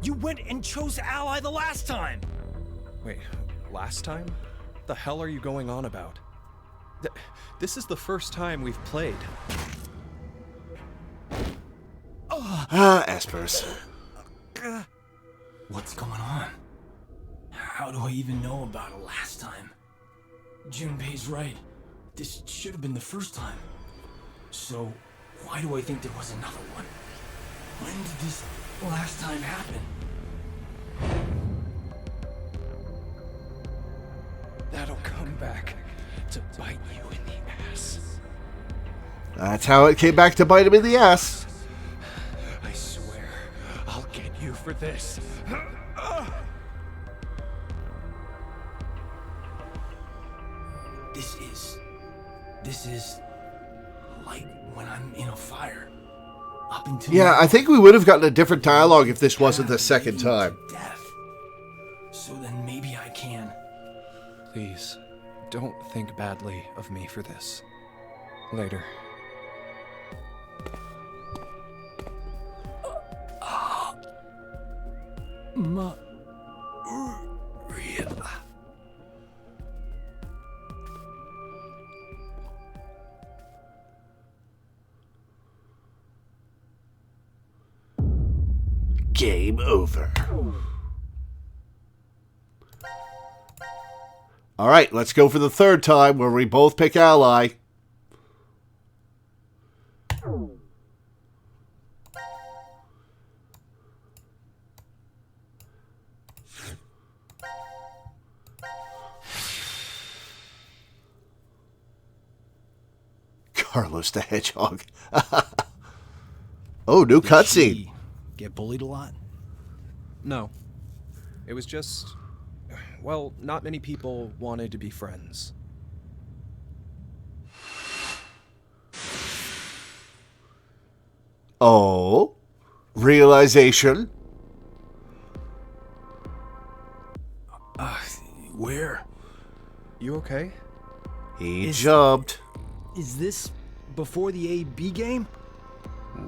You went and chose Ally the last time! Wait, last time? The hell are you going on about? This is the first time we've played. Espers. What's going on? How do I even know about it last time? Junpei's right. This should have been the first time. So, why do I think there was another one? When did this last time happen? That'll come back to bite you in the ass. That's how it came back to bite him in the ass. I swear, I'll get you for this. This is like when I'm in a fire. Up until Yeah, I think we would have gotten a different dialogue if this wasn't the second time. death. So then maybe I can. Please, don't think badly of me for this. Later. Maria. Game over. Alright, let's go for the third time where we both pick ally. Carlos the Hedgehog. Oh, new cutscene. Get bullied a lot? No. It was just... Well, not many people wanted to be friends. Oh? Realization? Where? You okay? He jumped. Is this before the AB game?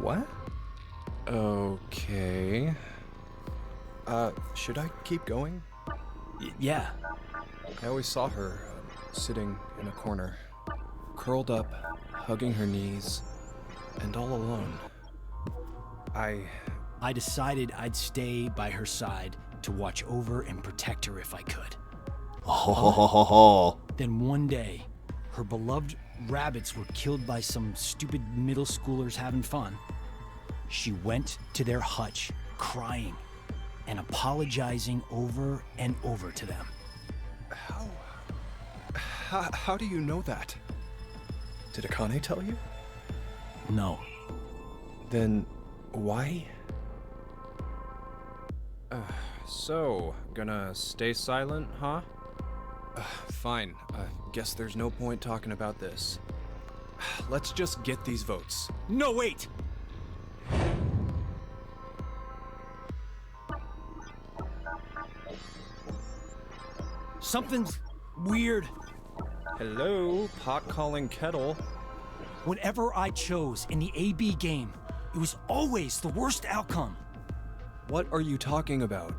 What? Okay. Should I keep going? Yeah. I always saw her sitting in a corner, curled up, hugging her knees, and all alone. I decided I'd stay by her side to watch over and protect her if I could. Oh. Then one day, her beloved rabbits were killed by some stupid middle schoolers having fun. She went to their hutch, crying and apologizing over and over to them. How do you know that? Did Akane tell you? No. Then why? So, gonna stay silent, huh? Fine. Guess there's no point talking about this. Let's just get these votes. No, wait! Something's weird. Hello, pot calling kettle. Whenever I chose in the AB game, it was always the worst outcome. What are you talking about?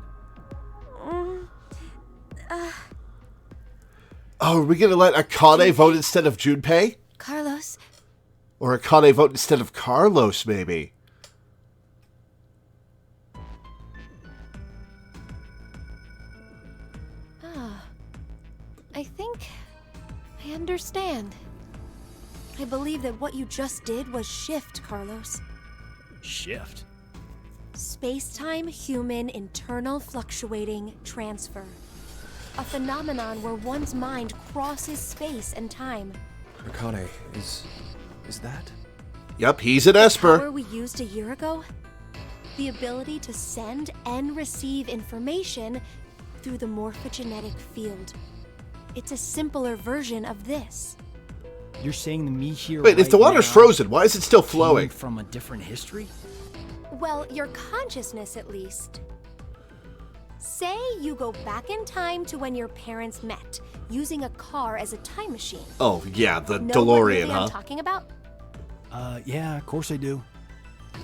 Oh, are we gonna let Akane vote instead of Junpei? Carlos. Or Akane vote instead of Carlos, maybe? I think I understand. I believe that what you just did was shift, Carlos. Shift? Space-time human internal fluctuating transfer. A phenomenon where one's mind crosses space and time. Akane, is that? Yep, he's an The Esper. power we used a year ago? The ability to send and receive information through the morphogenetic field. It's a simpler version of this. You're saying the me here Wait, if right the water's now frozen, why is it still came flowing? from a different history? Well, your consciousness at least. Say you go back in time to when your parents met, using a car as a time machine. Oh, yeah, the Know what DeLorean, movie huh? I'm talking about? Yeah, of course I do.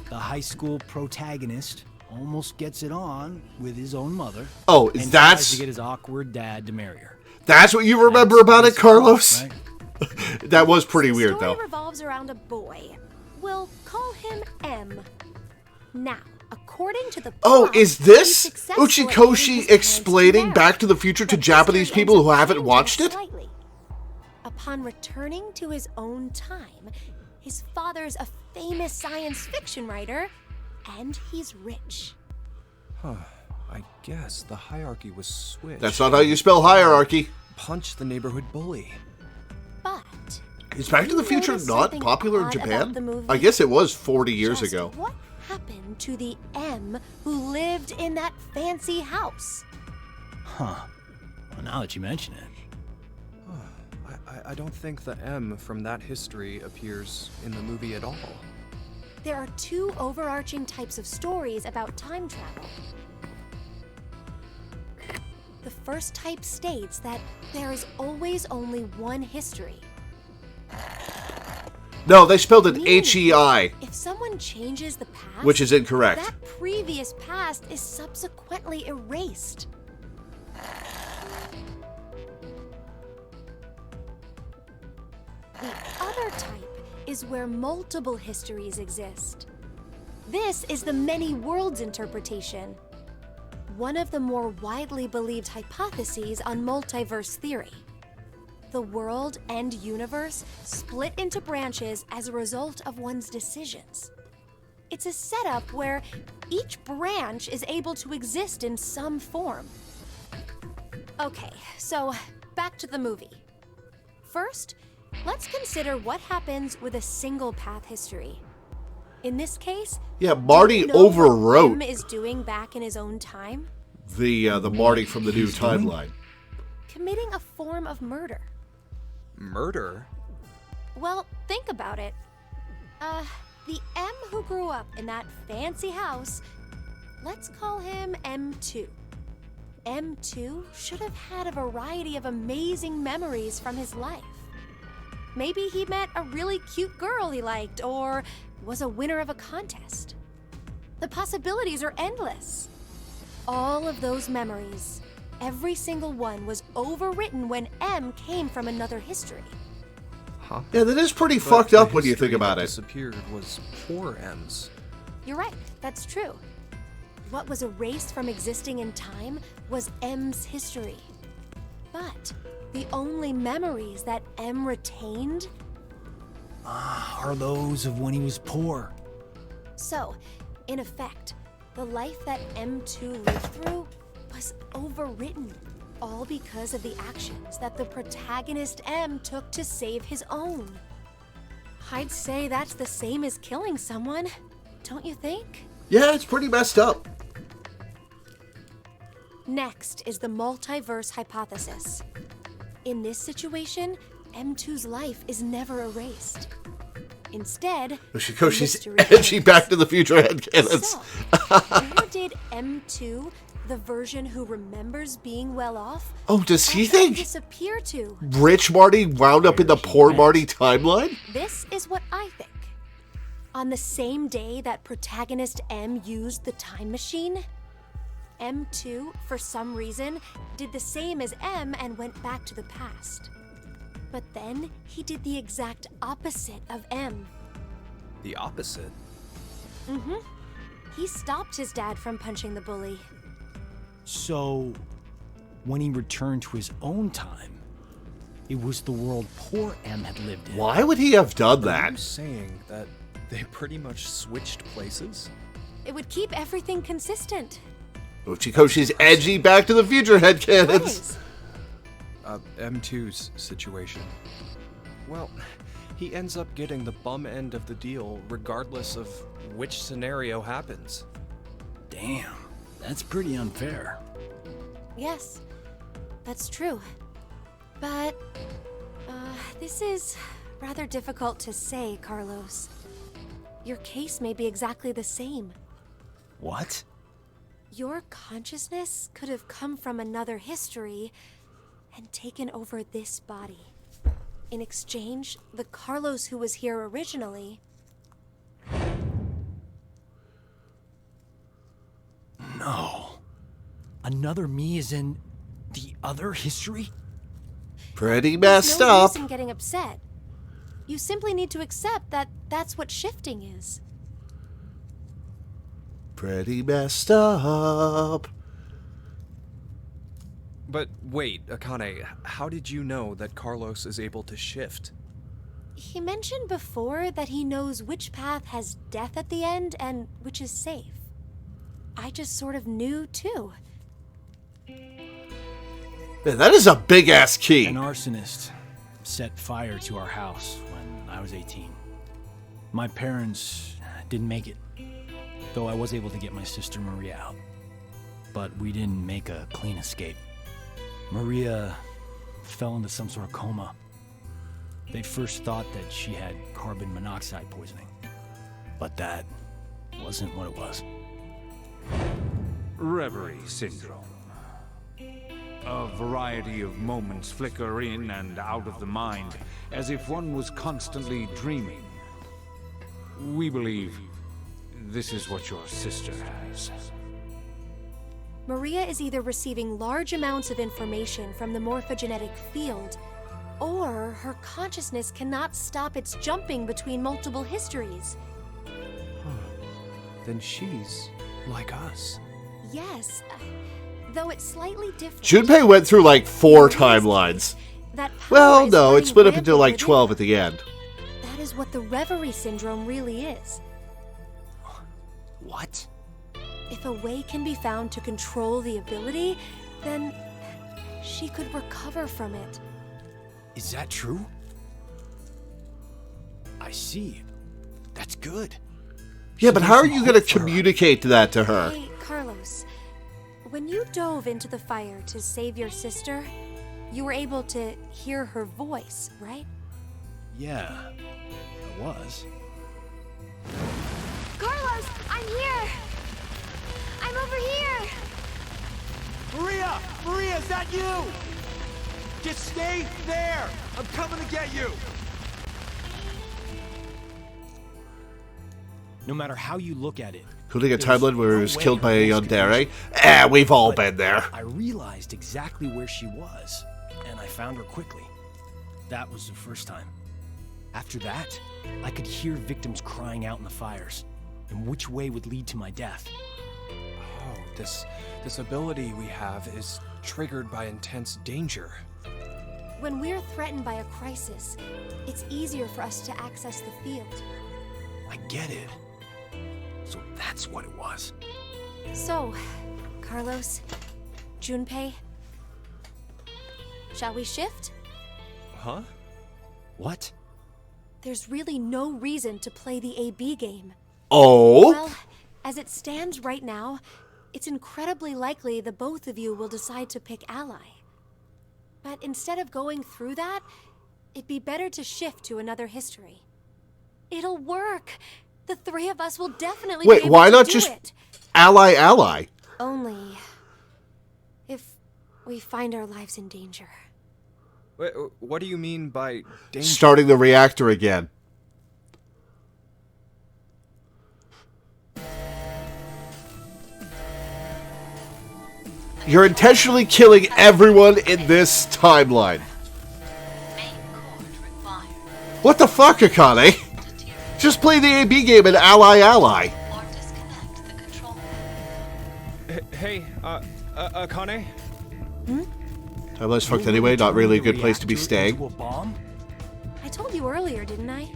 The high school protagonist almost gets it on with his own mother. Oh, and tries that's to get his awkward dad to marry her. that's what you remember about it, Carlos? Right? That was pretty The weird, story though. revolves around a boy. We'll call him M. Now, according to the Oh, plot, is he's this successful at getting his Uchikoshi parents to explaining marry. Back to the Future to But Japanese history people ends who up haven't changing watched it? slightly. Upon returning to his own time, his father's a famous science fiction writer, and he's rich. Huh. I guess the hierarchy was switched. That's not how you spell hierarchy. Punch the neighborhood bully. But Is Back to the you Future notice not something popular in odd about Japan? the movie? I guess it was 40 years Just ago. What happened to the M who lived in that fancy house? Huh. Well, now that you mention it. I don't think the M from that history appears in the movie at all. There are two overarching types of stories about time travel. The first type states that there is always only one history. No, they spelled it Meaning, H-E-I, If someone changes the past, which is incorrect. that previous past is subsequently erased. The other type is where multiple histories exist. This is the many worlds interpretation, one of the more widely believed hypotheses on multiverse theory. The world and universe split into branches as a result of one's decisions. It's a setup where each branch is able to exist in some form. Okay, so back to the movie. First, let's consider what happens with a single path history. In this case, Yeah, do Marty you know what overwrote M is doing back in his own time? the Marty from the new timeline. Committing a form of murder. Murder? Well, think about it. The M who grew up in that fancy house, let's call him M2. M2 should have had a variety of amazing memories from his life. Maybe he met a really cute girl he liked, or was a winner of a contest. The possibilities are endless. All of those memories, every single one was overwritten when M came from another history. Huh? Yeah, that is pretty But fucked the up when you think history about that it. disappeared was poor M's. You're right, that's true. What was erased from existing in time was M's history. But the only memories that M retained. Are those of when he was poor. So, in effect, the life that M2 lived through was overwritten, all because of the actions that the protagonist M took to save his own. I'd say that's the same as killing someone, don't you think? Yeah, it's pretty messed up. Next is the multiverse hypothesis. In this situation, M2's life is never erased. Instead, Ushikoshi's mystery edgy remains. Back to the Future headcanons. So, where did M2, the version who remembers being well off, Oh, does he actually think disappear to? Rich Marty wound up in the poor Marty timeline? This is what I think. On the same day that protagonist M used the time machine, M2, for some reason, did the same as M and went back to the past. But then he did the exact opposite of M. The opposite? Mm-hmm. He stopped his dad from punching the bully. So, when he returned to his own time, it was the world poor M had lived in. Why would he have done Are you that? saying that they pretty much switched places? It would keep everything consistent. Uchikoshi's edgy Back to the Future headcanons. M2's situation. Well, he ends up getting the bum end of the deal regardless of which scenario happens. Damn, that's pretty unfair. Yes, that's true. But, this is rather difficult to say, Carlos. Your case may be exactly the same. What? Your consciousness could have come from another history and taken over this body. In exchange, the Carlos who was here originally... No. Another me is in the other history? Pretty There's messed no up. use in getting upset. You simply need to accept that that's what shifting is. Pretty messed up. But wait, Akane, how did you know that Carlos is able to shift? He mentioned before that he knows which path has death at the end and which is safe. I just sort of knew, too. Man, that is a big-ass key. An arsonist set fire to our house when I was 18. My parents didn't make it, though I was able to get my sister Maria out. But we didn't make a clean escape. Maria fell into some sort of coma. They first thought that she had carbon monoxide poisoning, but that wasn't what it was. Reverie syndrome. A variety of moments flicker in and out of the mind, as if one was constantly dreaming. We believe this is what your sister has. Maria is either receiving large amounts of information from the morphogenetic field, or her consciousness cannot stop its jumping between multiple histories. Then she's like us. Yes, though it's slightly different. Junpei went through like 4 timelines. That power Well, is no, running it's split up rampant into like within 12 her. at the end. That is what the Reverie syndrome really is. What? If a way can be found to control the ability, then she could recover from it. Is that true? I see. That's good. Yeah, So but there's how are some you going to hope for her. communicate that to her? Hey, Carlos. When you dove into the fire to save your sister, you were able to hear her voice, right? Yeah, I was. Carlos, I'm here! I'm over here! Maria! Maria, is that you? Just stay there! I'm coming to get you! No matter how you look at it, Including a there's timeline where he no was way killed by a her voice could yandere? reach We've all But been there. I realized exactly where she was, and I found her quickly. That was the first time. After that, I could hear victims crying out in the fires, and which way would lead to my death. Oh, this ability we have is triggered by intense danger. When we're threatened by a crisis, it's easier for us to access the field. I get it. So that's what it was. So, Carlos, Junpei, shall we shift? Huh? What? There's really no reason to play the AB game. Oh? Well, as it stands right now, it's incredibly likely the both of you will decide to pick ally. But instead of going through that, it'd be better to shift to another history. It'll work! The 3 of us will definitely be Wait, able why to not do just it. ally? Only if we find our lives in danger. Wait, what do you mean by danger? Starting the reactor again. You're intentionally killing everyone in this timeline. Main cord required. What the fuck, Akane? Just play the AB game and ally. Or disconnect the control panel. Hey, Akane? Timeline's fucked anyway, not really a good place to be staying. Into a bomb? I told you earlier, didn't I?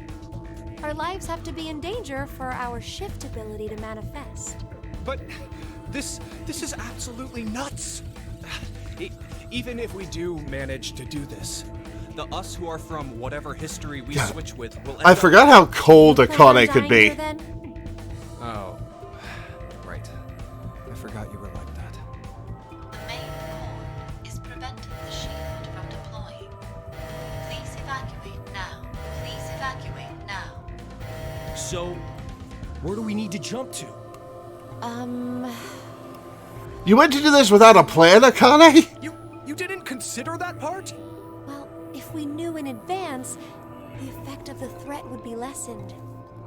Our lives have to be in danger for our shift ability to manifest. But this is absolutely nuts. Even if we do manage to do this, the us who are from whatever history we God, switch with will end I up- forgot how cold Plan on Akane could dying be. here, then? Oh, right. I forgot you were like that. The main core is preventing the shield from deploying. Please evacuate now. Please evacuate now. So, where do we need to jump to? You went into this without a plan, Akane? You didn't consider that part? Well, if we knew in advance, the effect of the threat would be lessened.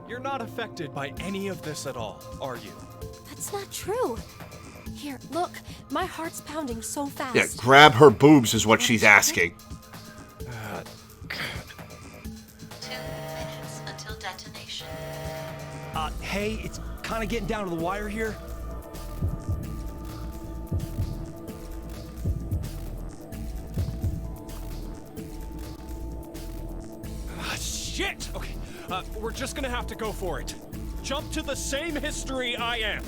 You're not affected by any of this at all, are you? That's not true. Here, look. My heart's pounding so fast. Yeah, grab her boobs is what she's asking. Hey, it's kind of getting down to the wire here. Shit! Okay, we're just gonna have to go for it. Jump to the same history I am.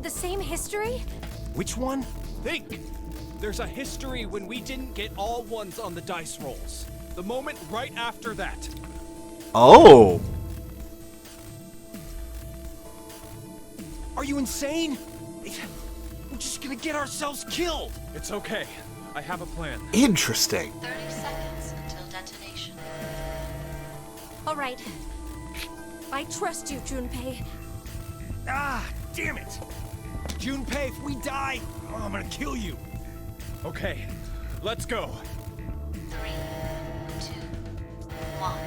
The same history? Which one? Think! There's a history when we didn't get all ones on the dice rolls. The moment right after that. Oh. Are you insane? We're just gonna get ourselves killed. It's okay. I have a plan. Interesting. 30 seconds until detonation. All right. I trust you, Junpei. Ah, damn it! Junpei, if we die, I'm gonna kill you. Okay, let's go. 3, 2, 1.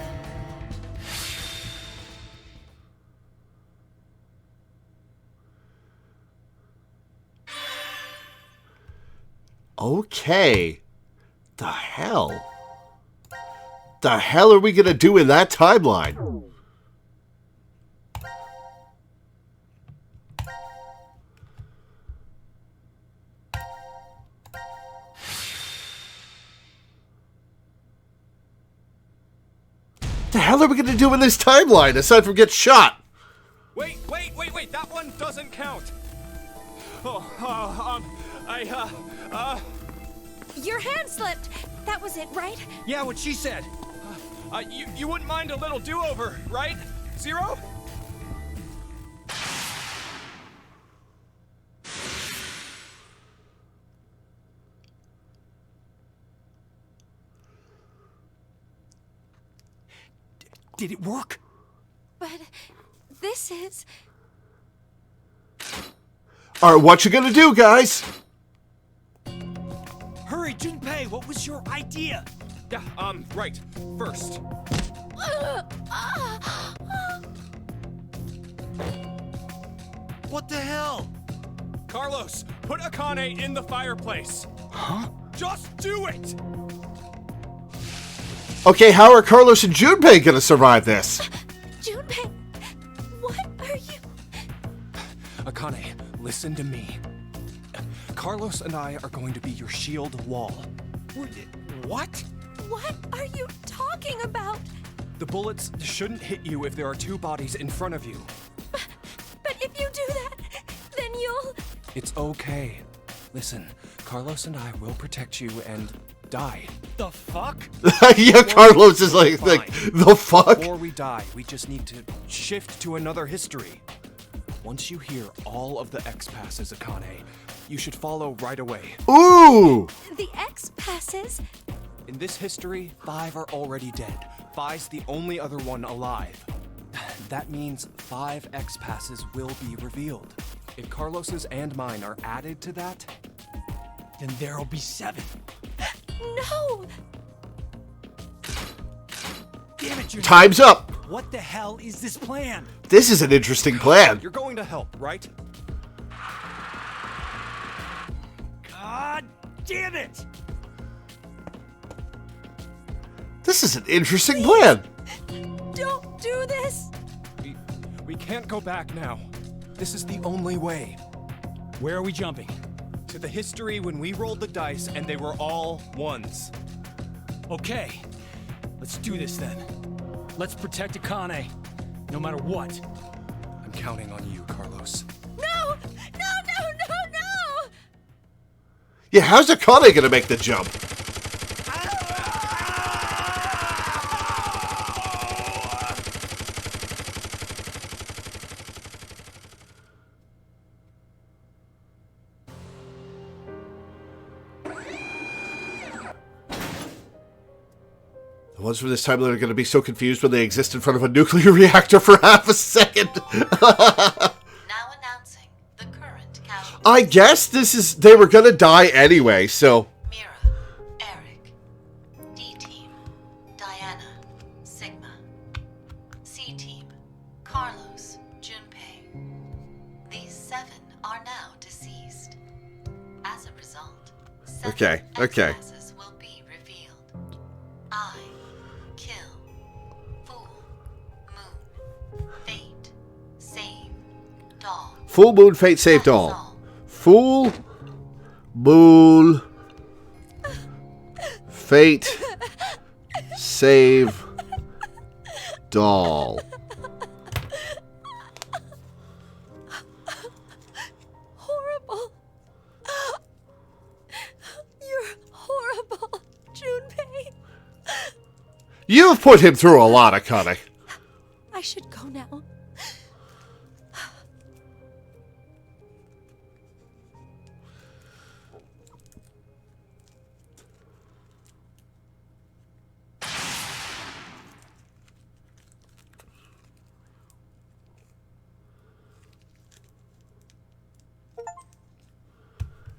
Okay. The hell? The hell are we gonna do in that timeline? The hell are we gonna do in this timeline aside from get shot? Wait, that one doesn't count. Your hand slipped. That was it, right? Yeah, what she said. You wouldn't mind a little do-over, right? Zero? Did it work? But this is... Alright, what you gonna do, guys? Hurry, Junpei, what was your idea? Yeah, right. First. What the hell? Carlos, put Akane in the fireplace. Huh? Just do it! Okay, how are Carlos and Junpei gonna survive this? Junpei, what are you... Akane, listen to me. Carlos and I are going to be your shield wall. What? What are you talking about? The bullets shouldn't hit you if there are two bodies in front of you. But if you do that, then you'll... It's okay. Listen, Carlos and I will protect you and die. The fuck? Yeah, Carlos is like, the fuck? Before we die, we just need to shift to another history. Once you hear all of the X passes, Akane, you should follow right away. Ooh! The X passes? In this history, 5 are already dead. 5's the only other one alive. That means 5 X passes will be revealed. If Carlos's and mine are added to that, then there'll be 7. No! Damn it, Time's up! What the hell is this plan? This is an interesting plan. You're going to help, right? God damn it! This is an interesting plan. Don't do this! We can't go back now. This is the only way. Where are we jumping? To the history when we rolled the dice and they were all ones. Okay, let's do this then. Let's protect Akane, no matter what. I'm counting on you, Carlos. No! Yeah, how's Akane gonna make the jump? The ones from this timeline are going to be so confused when they exist in front of a nuclear reactor for half a second. Now announcing the current casualties. I guess they were going to die anyway, so... Mira, Eric, D-Team, Diana, Sigma, C-Team, Carlos, Junpei. These 7 are now deceased. As a result, 7 Okay. X-passes will be revealed. I kill, fool, moon, fate, save, Full Moon Fate Save Doll. Full Moon Fate Save Doll. Horrible. You're horrible, Junpei. You've put him through a lot, Akane. I should go now.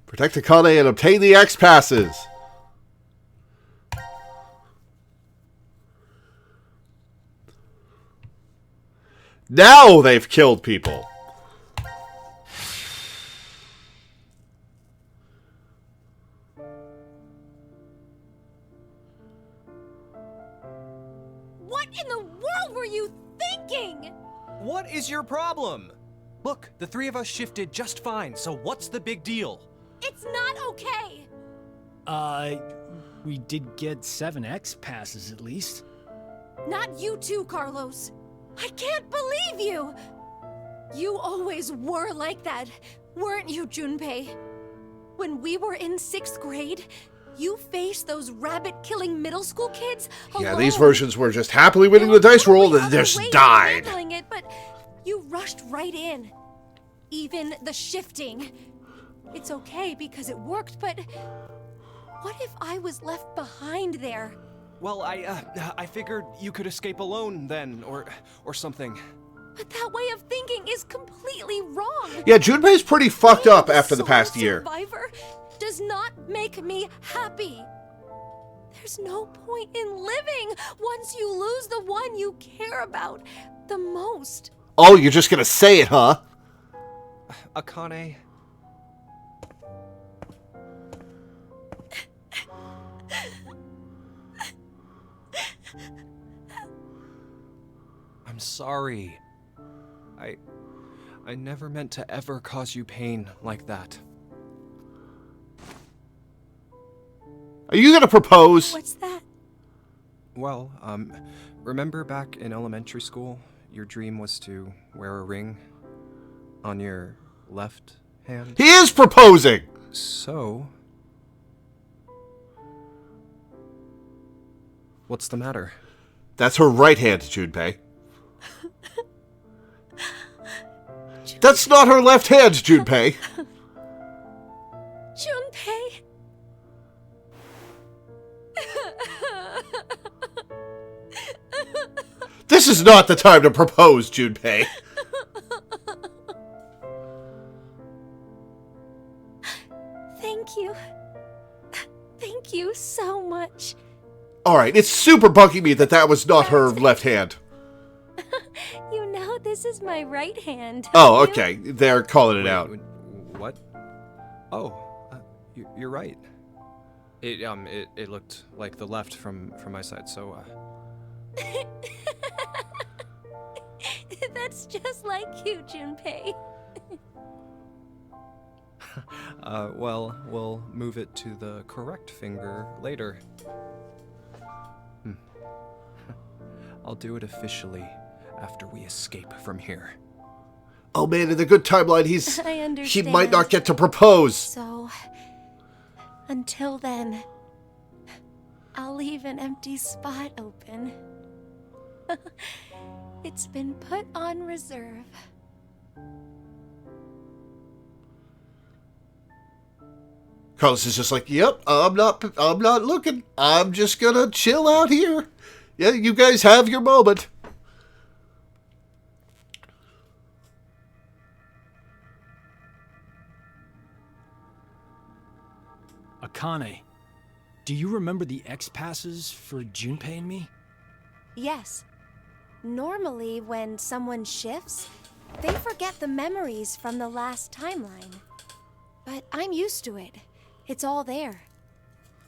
Protect Akane and obtain the X-Passes. Now they've killed people. What in the world were you thinking? What is your problem? Look, the three of us shifted just fine, so what's the big deal? It's not okay. We did get 7 X-Passes at least. Not you too, Carlos. I can't believe you. You always were like that, weren't you, Junpei? When we were in 6th grade, you faced those rabbit-killing middle school kids alone. Yeah, these versions were just happily winning the dice roll and just died. It, but you rushed right in. Even the shifting. It's okay because it worked, but what if I was left behind there? Well, I figured you could escape alone then, or something. But that way of thinking is completely wrong. Yeah, Junpei's pretty fucked up after the past year. Survivor does not make me happy. There's no point in living once you lose the one you care about the most. Oh, you're just gonna say it, huh? Akane. I'm sorry. I never meant to ever cause you pain like that. Are you gonna propose? What's that? Well, remember back in elementary school, your dream was to wear a ring on your left hand? He is proposing! So... what's the matter? That's her right hand, Junpei. That's not her left hand, Junpei. Junpei. This is not the time to propose, Junpei. Thank you. Thank you so much. Alright, it's super bugging me that was not her left hand. You know this is my right hand. Oh, okay. They're calling it out. What? Oh, you're right. It looked like the left from my side, so, That's just like you, Junpei. well, we'll move it to the correct finger later. I'll do it officially after we escape from here. Oh man, in the good timeline, I understand. he might not get to propose. So, until then, I'll leave an empty spot open. It's been put on reserve. Carlos is just like, yep, I'm not looking. I'm just gonna chill out here. Yeah, you guys have your moment. Akane, do you remember the X-Passes for Junpei and me? Yes. Normally, when someone shifts, they forget the memories from the last timeline. But I'm used to it. It's all there.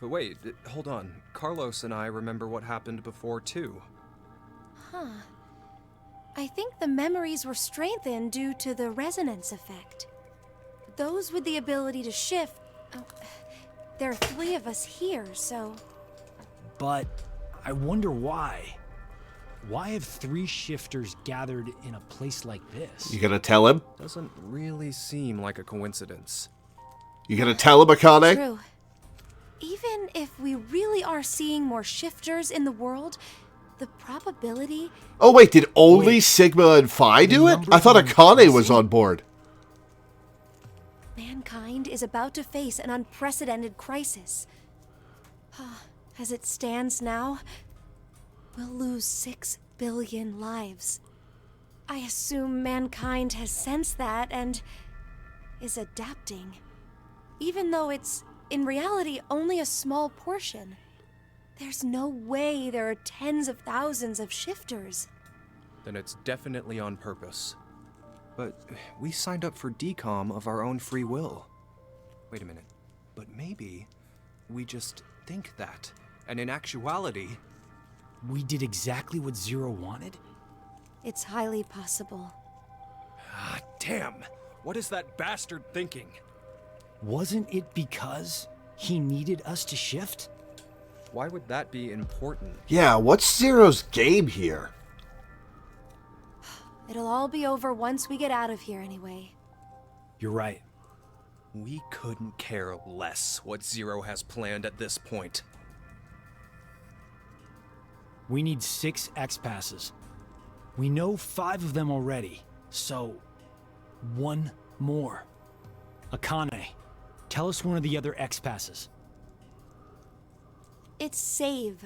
But wait, hold on. Carlos and I remember what happened before, too. Huh. I think the memories were strengthened due to the resonance effect. Those with the ability to shift... Oh, there are 3 of us here, so... But I wonder why. Why have 3 shifters gathered in a place like this? You gonna tell him? Doesn't really seem like a coincidence. You gonna tell him, Akane? True. Even if we really are seeing more shifters in the world, the probability... Oh wait, did only Sigma and Phi do it? I thought Akane was on board. Mankind is about to face an unprecedented crisis. As it stands now, we'll lose 6 billion lives. I assume mankind has sensed that and is adapting. Even though it's, in reality, only a small portion. There's no way there are tens of thousands of shifters. Then it's definitely on purpose. But we signed up for decom of our own free will. Wait a minute. But maybe we just think that. And in actuality... We did exactly what Zero wanted? It's highly possible. Ah, damn! What is that bastard thinking? Wasn't it because he needed us to shift? Why would that be important? Yeah, what's Zero's game here? It'll all be over once we get out of here anyway. You're right. We couldn't care less what Zero has planned at this point. We need 6 X-Passes. We know 5 of them already, so 1 more. Akane, tell us one of the other X-Passes. It's save.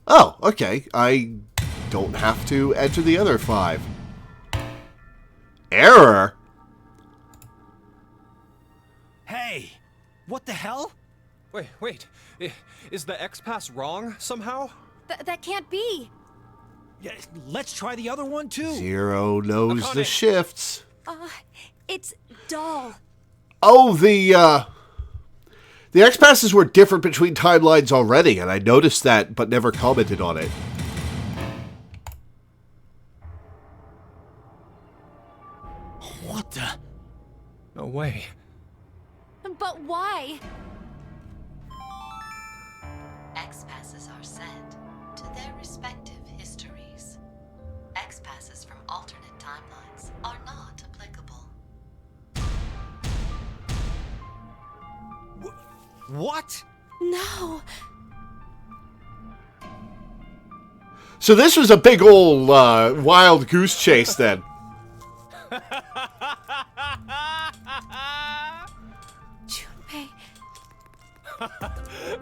Oh, okay. I don't have to enter the other 5. Error? Hey! What the hell? Wait. Is the X-Pass wrong somehow? That can't be. Yeah, let's try the other one too. Zero knows Akane. the shifts. It's dull. Oh, the X-Passes were different between timelines already, and I noticed that, but never commented on it. What the? No way. But why? X-passes are sent to their respective histories. X-passes from alternate timelines are not applicable. What? No. So this was a big old wild goose chase then. Junpei.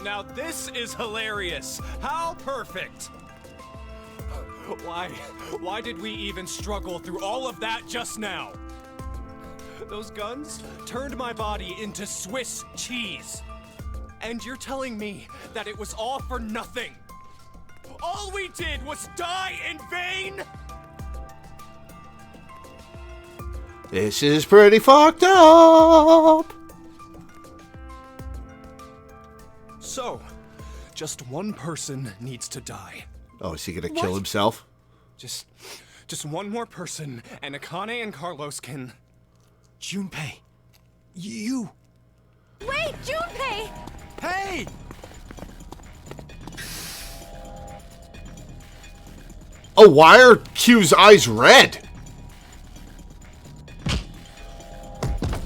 Now this is hilarious. How perfect. Why did we even struggle through all of that just now? Those guns turned my body into Swiss cheese. And you're telling me that it was all for nothing? All we did was die in vain? This is pretty fucked up. So, just one person needs to die. Oh, is he gonna kill himself? Just one more person, and Akane and Carlos can... Junpei, you... Wait, Junpei! Hey! Oh, why are Q's eyes red?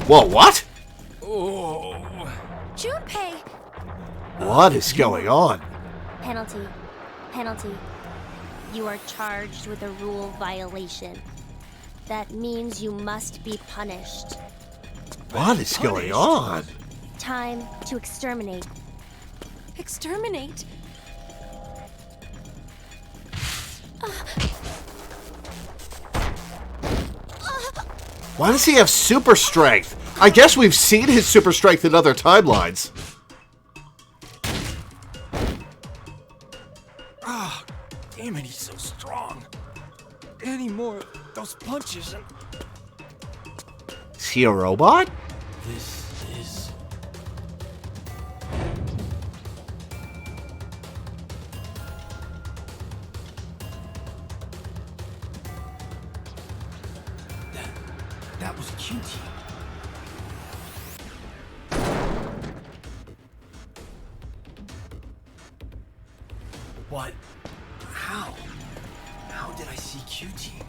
Whoa, what? Oh. Junpei! What is going on? Penalty. Penalty. You are charged with a rule violation. That means you must be punished. What is going on? Time to exterminate. Exterminate? Why does he have super strength? I guess we've seen his super strength in other timelines. Ah, damn it, he's so strong. Any more of those punches and... Is he a robot? This is... That was Q-Team. What? How? How did I see Q-Team?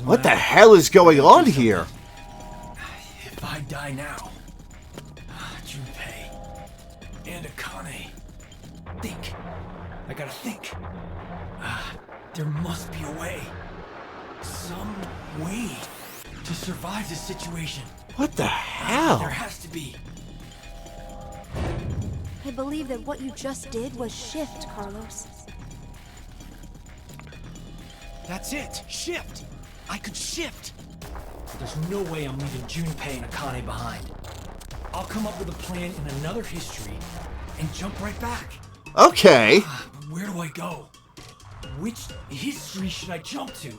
What the hell is going on here? If I die now, Junpei and Akane. Think. I gotta think. There must be a way. Some way to survive this situation. What the hell? There has to be. I believe that what you just did was shift, Carlos. That's it. Shift. I could shift. But there's no way I'm leaving Junpei and Akane behind. I'll come up with a plan in another history and jump right back. Okay. Where do I go? Which history should I jump to?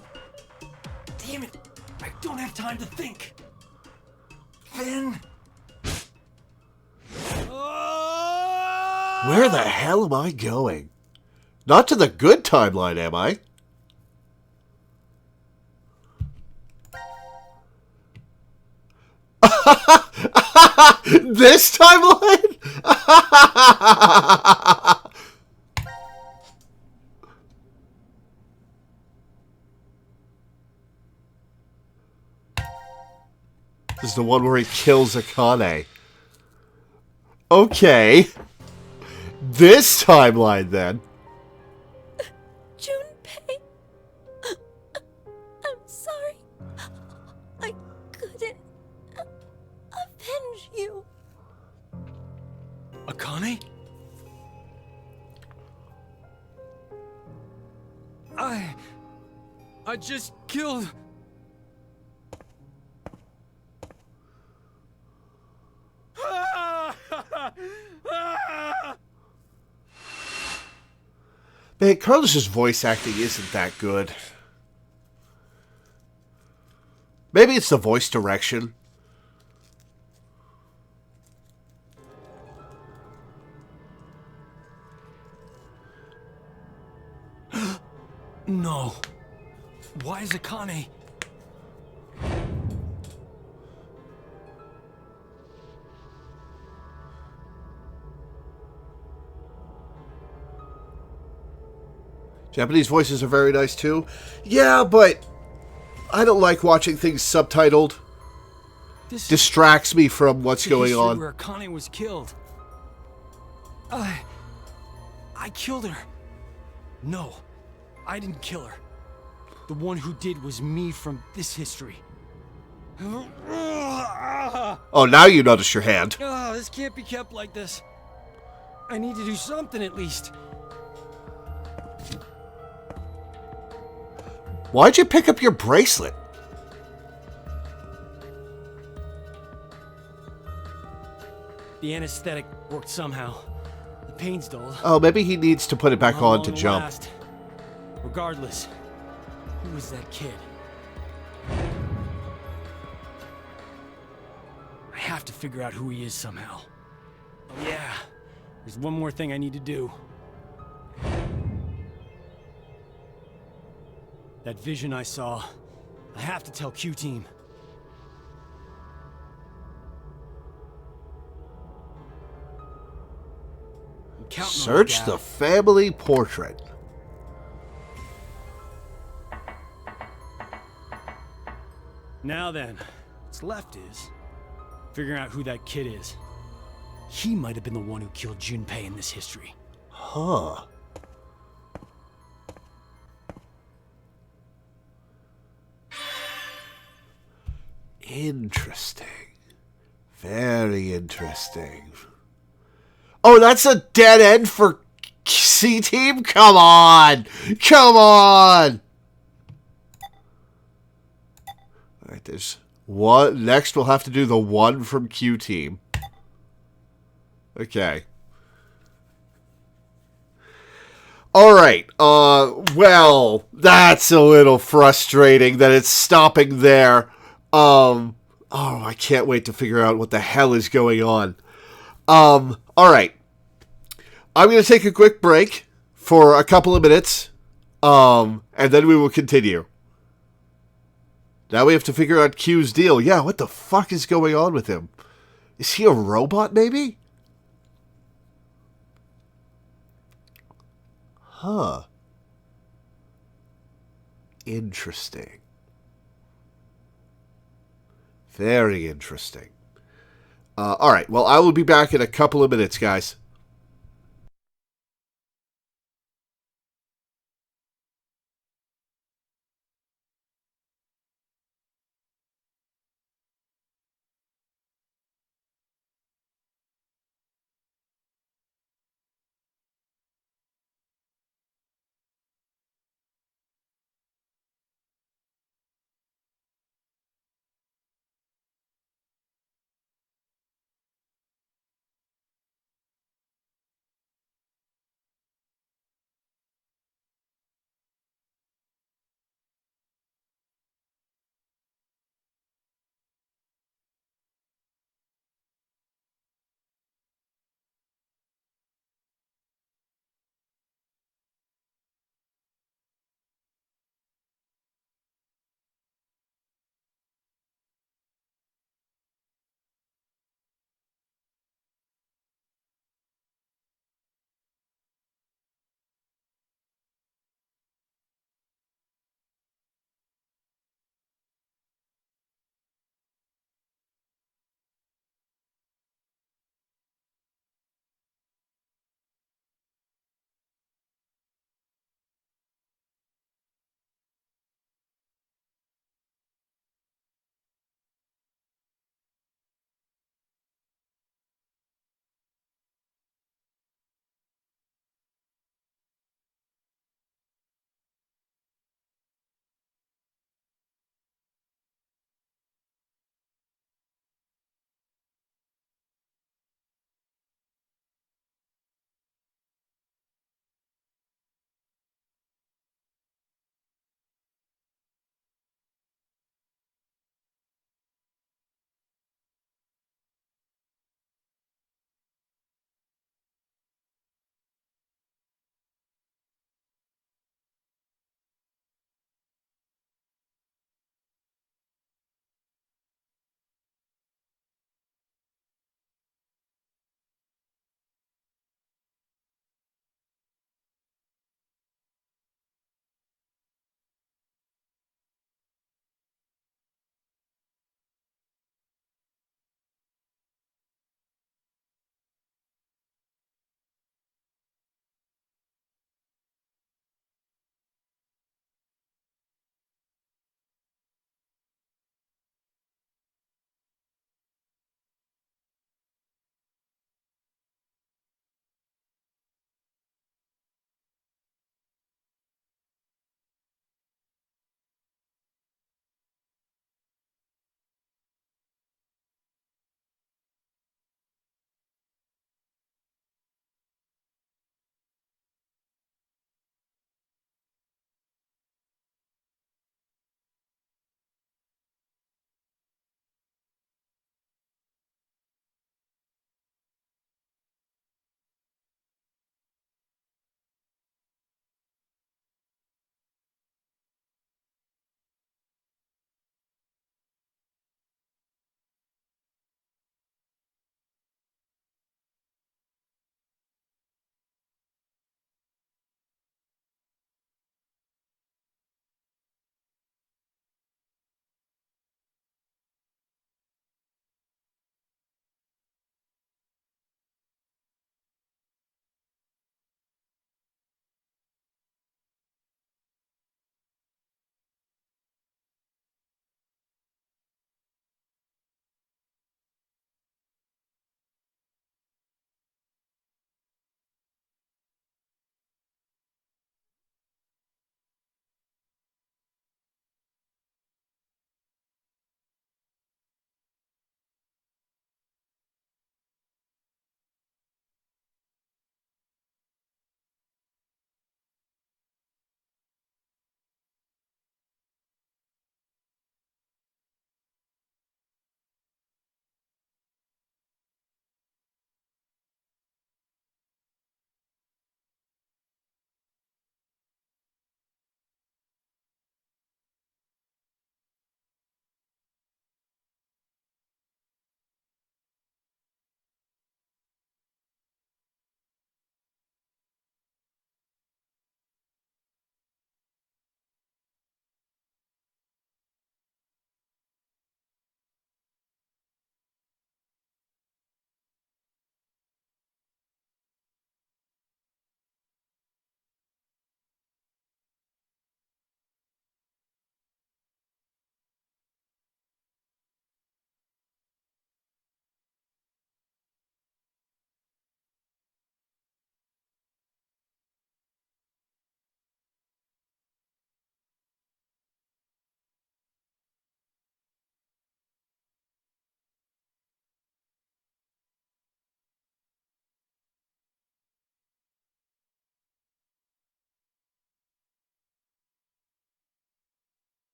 Damn it. I don't have time to think. Then... Where the hell am I going? Not to the good timeline, am I? This timeline? This is the one where he kills Akane. Okay. This timeline, then. Junpei, I'm sorry. I couldn't avenge you. Akane? I just killed... Man, Carlos's voice acting isn't that good. Maybe it's the voice direction. No. Why is Akane... Japanese voices are very nice too. Yeah, but I don't like watching things subtitled. This distracts me from what's going on. Where Akane was killed. I killed her. No, I didn't kill her. The one who did was me from this history. Oh, now you notice your hand. Oh, this can't be kept like this. I need to do something at least. Why'd you pick up your bracelet? The anesthetic worked somehow. The pain's dulled. Oh, maybe he needs to put it back on to jump. Last. Regardless, who is that kid? I have to figure out who he is somehow. Oh yeah, there's one more thing I need to do. That vision I saw, I have to tell Q-Team. Search the family portrait. Now then, what's left is figuring out who that kid is. He might have been the one who killed Junpei in this history. Huh. Interesting. Very interesting. Oh, that's a dead end for C-Team? Come on! Come on! Alright, there's one. Next, we'll have to do the one from Q-Team. Okay. Alright, well, that's a little frustrating that it's stopping there. Oh, I can't wait to figure out what the hell is going on. Alright. I'm going to take a quick break for a couple of minutes, and then we will continue. Now we have to figure out Q's deal. Yeah, what the fuck is going on with him? Is he a robot, maybe? Huh. Interesting. Very interesting. Alright, well, I will be back in a couple of minutes, guys.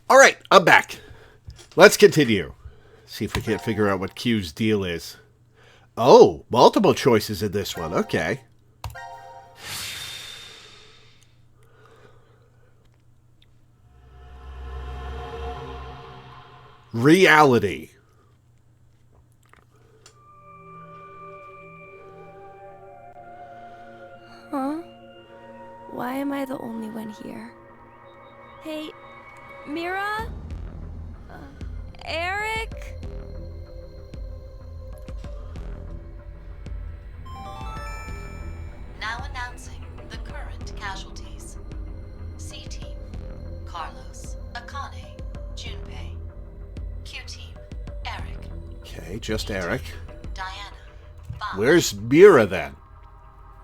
Alright, I'm back. Let's continue. See if we can't figure out what Q's deal is. Oh, multiple choices in this one. Okay. Reality. Huh? Why am I the only one here? Hey, Mira? Eric? Now announcing the current casualties. C-Team, Carlos, Akane, Junpei. Q-Team, Eric. Okay, just Eric. Diana, Bob. Where's Mira then?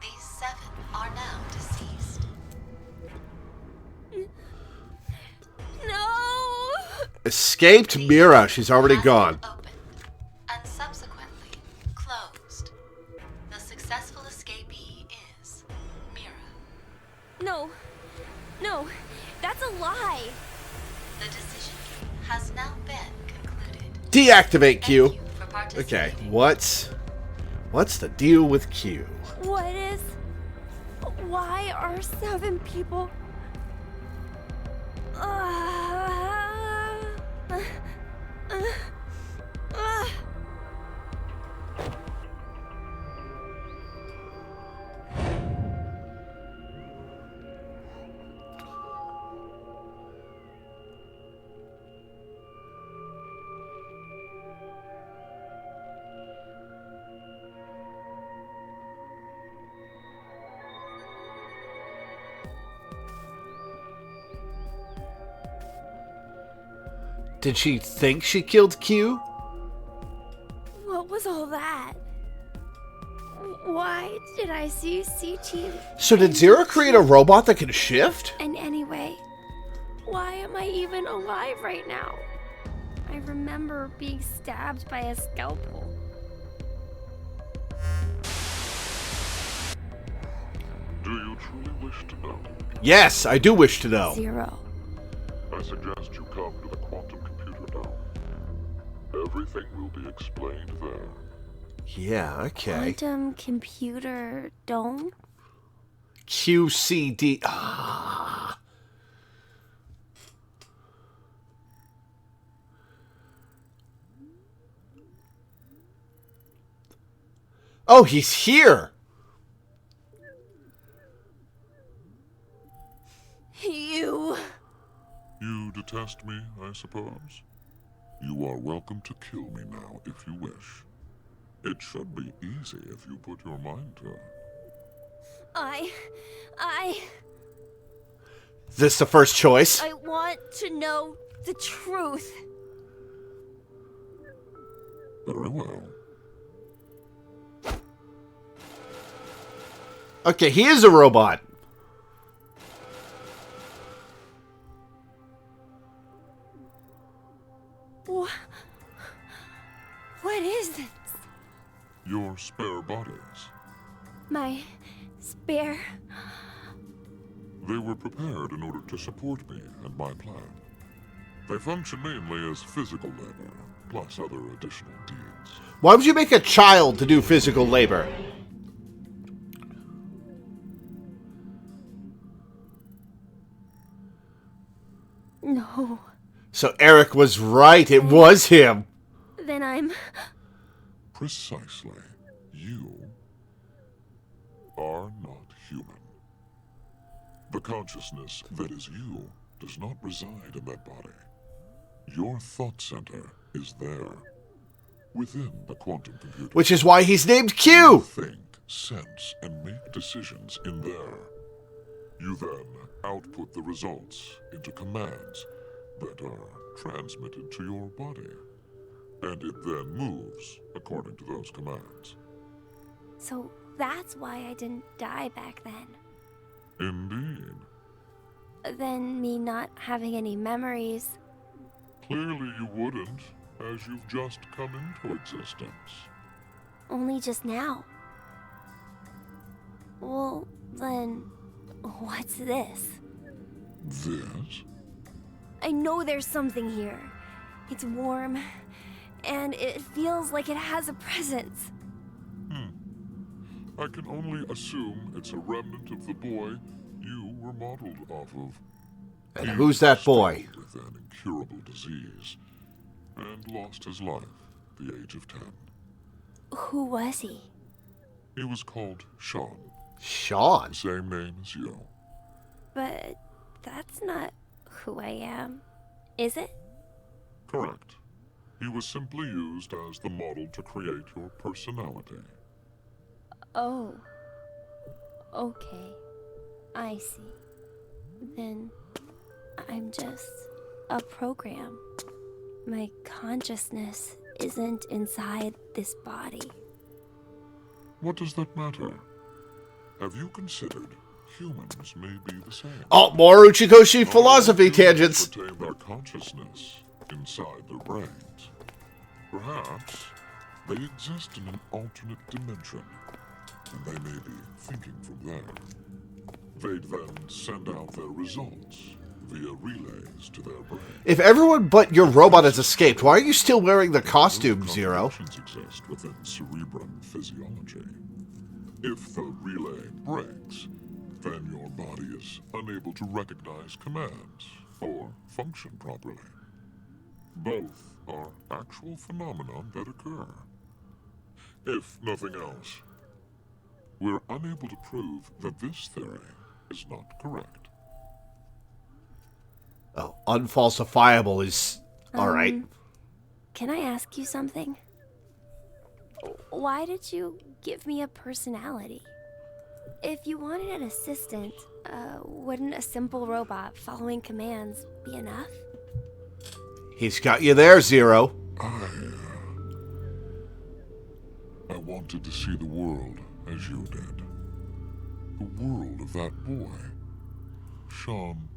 These 7 are now deceased. No! Escaped Mira. She's already gone. Opened and subsequently closed. The successful escapee is Mira. No. No. That's a lie. The decision has now been concluded. Deactivate Q. Thank you for participating. Okay, what's the deal with Q? What is... Why are 7 people... Did she think she killed Q? What was all that? Why did I see C-Team? So did Zero create a robot that can shift? And anyway, why am I even alive right now? I remember being stabbed by a scalpel. Do you truly wish to know? Yes, I do wish to know. Zero. I suggest you come to the quantum computer now. Everything will be explained there. Yeah, okay. Quantum computer dome? QCD. Ah. Oh, he's here. You. You detest me, I suppose? You are welcome to kill me now if you wish. It should be easy if you put your mind to it. This the first choice? I want to know the truth. Very well. Okay, he is a robot. What is this? Your spare bodies. My spare... They were prepared in order to support me and my plan. They function mainly as physical labor, plus other additional deeds. Why would you make a child to do physical labor? No. So Eric was right. It was him. Then I'm... Precisely. You are not human. The consciousness that is you does not reside in that body. Your thought center is there, within the quantum computer. Which is why he's named Q! You think, sense, and make decisions in there. You then output the results into commands that are transmitted to your body. And it then moves according to those commands. So that's why I didn't die back then. Indeed. Then me not having any memories. Clearly you wouldn't, as you've just come into existence. Only just now. Well, then, what's this? This? I know there's something here. It's warm, and it feels like it has a presence. I can only assume it's a remnant of the boy you were modeled off of. And who's that boy? With an incurable disease, and lost his life at the age of 10. Who was he? He was called Sean. Sean? Same name as you. But that's not who I am, is it? Correct. He was simply used as the model to create your personality. Oh. Okay. I see. Then I'm just a program. My consciousness isn't inside this body. What does that matter? Have you considered humans may be the same? Oh, more Uchikoshi philosophy tangents. Retain their consciousness inside their brains. Perhaps they exist in an alternate dimension, and they may be thinking from there. They'd then send out their results via relays to their brain. If everyone but your robot has escaped, why are you still wearing the costume, Zero? Exist within cerebrum physiology. If the relay breaks, then your body is unable to recognize commands or function properly. Both are actual phenomena that occur. If nothing else, we're unable to prove that this theory is not correct. Oh, unfalsifiable is... alright. Can I ask you something? Why did you give me a personality? If you wanted an assistant, wouldn't a simple robot following commands be enough? He's got you there, Zero. I wanted to see the world as you did. The world of that boy, Sean.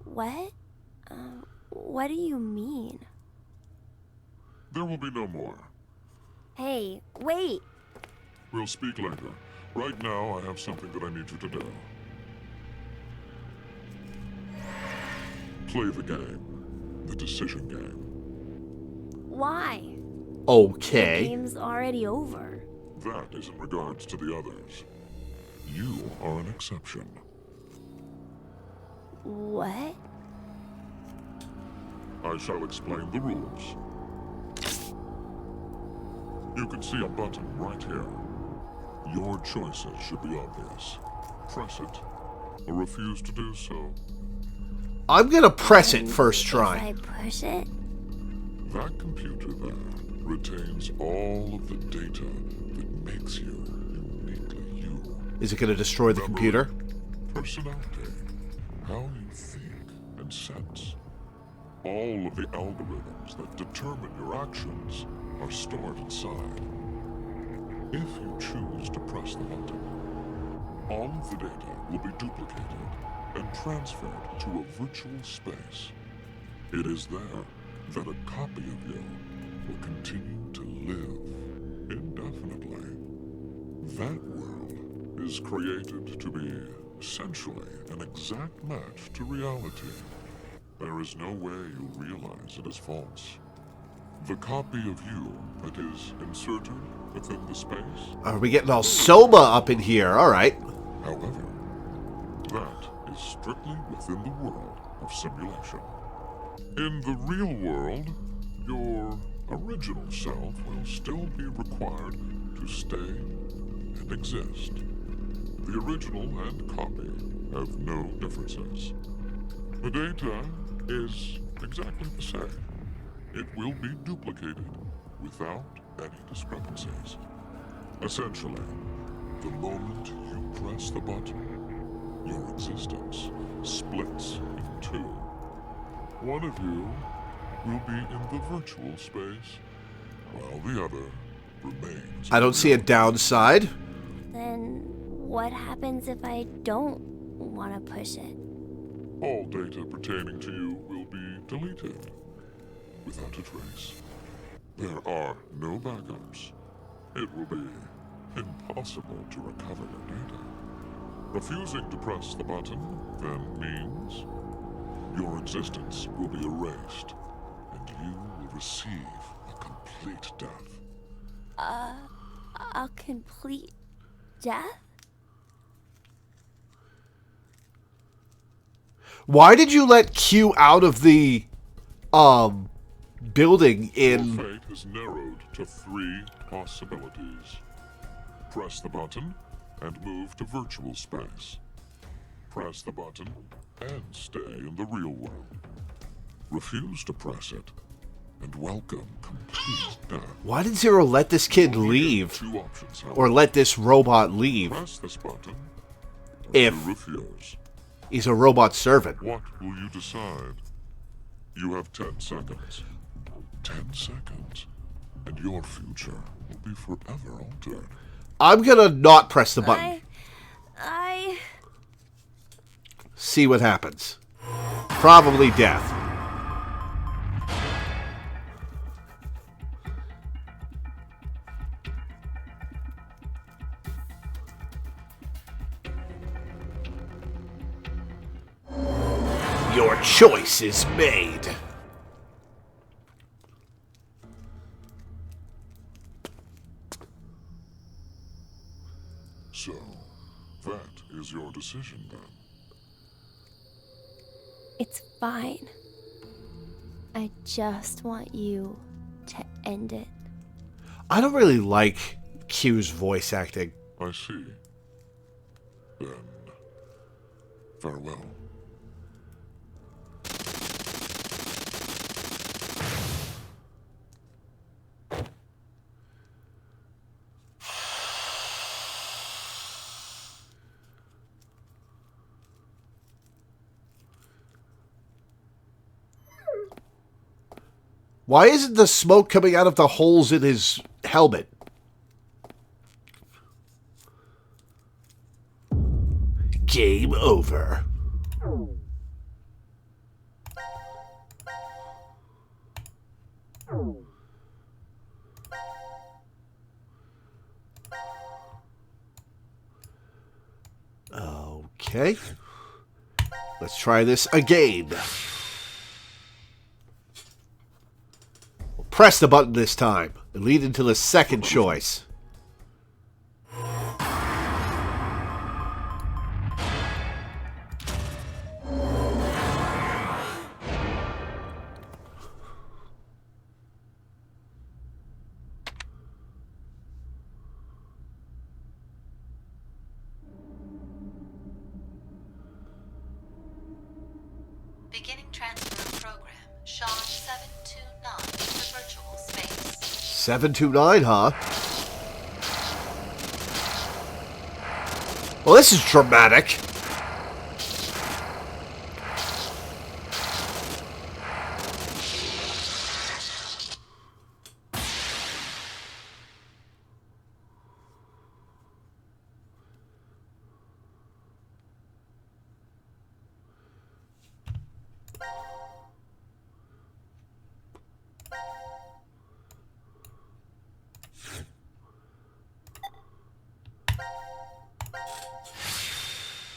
What? What do you mean? There will be no more. Hey, wait! We'll speak later. Right now, I have something that I need you to do. Play the game. The decision game. Why? Okay. The game's already over. That is in regards to the others. You are an exception. What? I shall explain the rules. You can see a button right here. Your choices should be obvious. Press it, or refuse to do so. I'm gonna press it first try. If I push it? That computer there retains all of the data that makes you uniquely you. Is it gonna destroy the computer? Personality, how you think and sense. All of the algorithms that determine your actions are stored inside. If you choose to press the button, all of the data will be duplicated and transferred to a virtual space. It is there that a copy of you will continue to live indefinitely. That world is created to be essentially an exact match to reality. There is no way you'll realize it is false. The copy of you that is inserted within the space... Are we getting all Soma up in here? Alright. However, that is strictly within the world of simulation. In the real world, your original self will still be required to stay and exist. The original and copy have no differences. The data is exactly the same. It will be duplicated without any discrepancies. Essentially, the moment you press the button, your existence splits in two. One of you will be in the virtual space, while the other remains. I don't see a downside. Then what happens if I don't want to push it? All data pertaining to you will be deleted without a trace. There are no backups. It will be impossible to recover your data. Refusing to press the button then means Your existence will be erased, and you will receive a complete death. A complete death? Why did you let Q out of the building in... Your fate is narrowed to 3 possibilities. Press the button and move to virtual space. Press the button and stay in the real world. Refuse to press it, and welcome complete death. Why did Zero let this kid leave? 2 options, Or let this robot leave? Press this button If you refuse. he's a robot servant. What will you decide? You have 10 seconds. 10 seconds, and your future will be forever altered. I'm gonna not press the button. I... See what happens. Probably death. Your choice is made. So, that is your decision then. It's fine. I just want you to end it. I don't really like Q's voice acting. I see. Then, farewell. Why isn't the smoke coming out of the holes in his helmet? Game over. Okay. Let's try this again. Press the button this time and lead into the second choice. Beginning transfer program. Sean 729 to virtual space. 729, huh? Well, this is dramatic.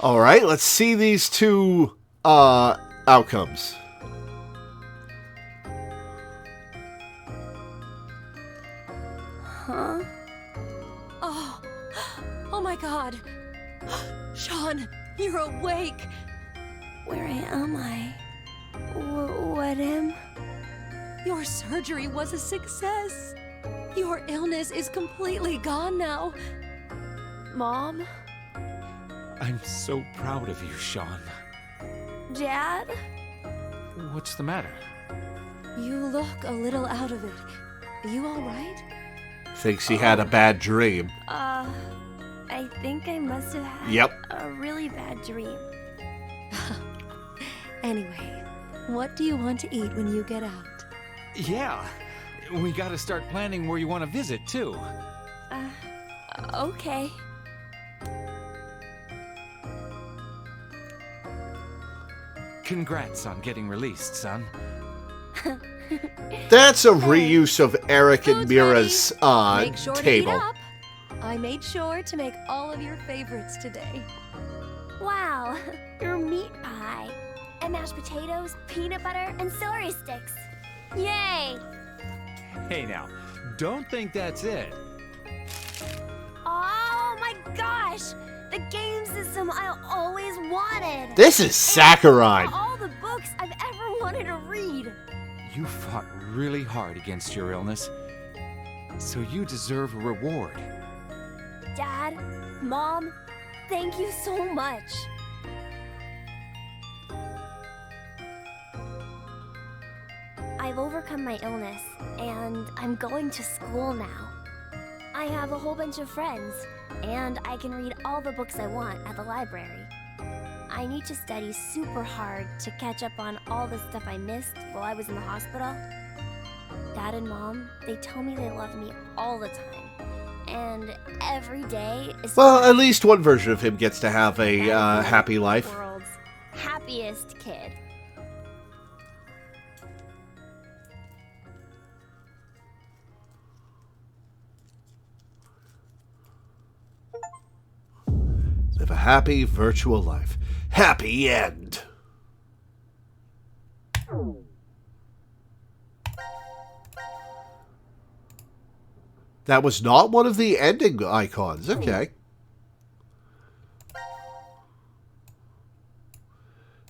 All right, let's see these two outcomes. Huh? Oh my god. Sean, you're awake. Where am I? What am? Your surgery was a success. Your illness is completely gone now. Mom? I'm so proud of you, Sean. Dad? What's the matter? You look a little out of it. Are you all right? Thinks he had a bad dream. I think I must have had Yep. a really bad dream. Anyway, what do you want to eat when you get out? Yeah, we gotta start planning where you want to visit, too. Okay. Congrats on getting released, son. That's a reuse of Eric and Food's Mira's Make sure table. to eat up. I made sure to make all of your favorites today. Wow, your meat pie. and mashed potatoes, peanut butter, and celery sticks. Yay! Hey now, don't think that's it. Oh my gosh! The game system I always wanted! This is saccharine. All the books I've ever wanted to read. You fought really hard against your illness, so you deserve a reward. Dad, Mom, thank you so much. I've overcome my illness, and I'm going to school now. I have a whole bunch of friends, and I can read all the books I want at the library. I need to study super hard to catch up on all the stuff I missed while I was in the hospital. Dad and Mom, they tell me they love me all the time, and every day is Well, at least one version of him gets to have a happy life. world's happiest kid. Live a happy virtual life. Happy end. That was not one of the ending icons. Okay.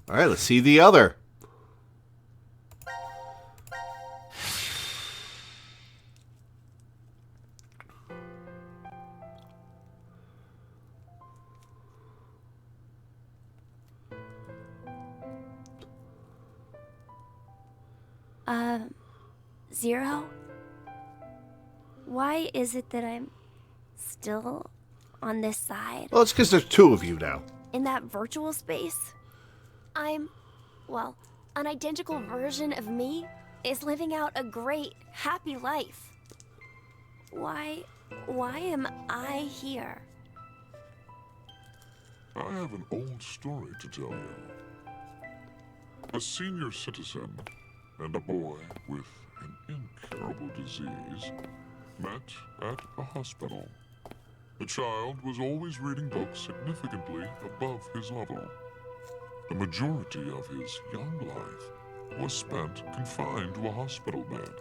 All right, let's see the other. Zero? Why is it that I'm still on this side? Well, it's because there's two of you now. In that virtual space? Well, an identical version of me is living out a great, happy life. Why am I here? I have an old story to tell you. A senior citizen and a boy with an incurable disease met at a hospital. The child was always reading books significantly above his level. The majority of his young life was spent confined to a hospital bed,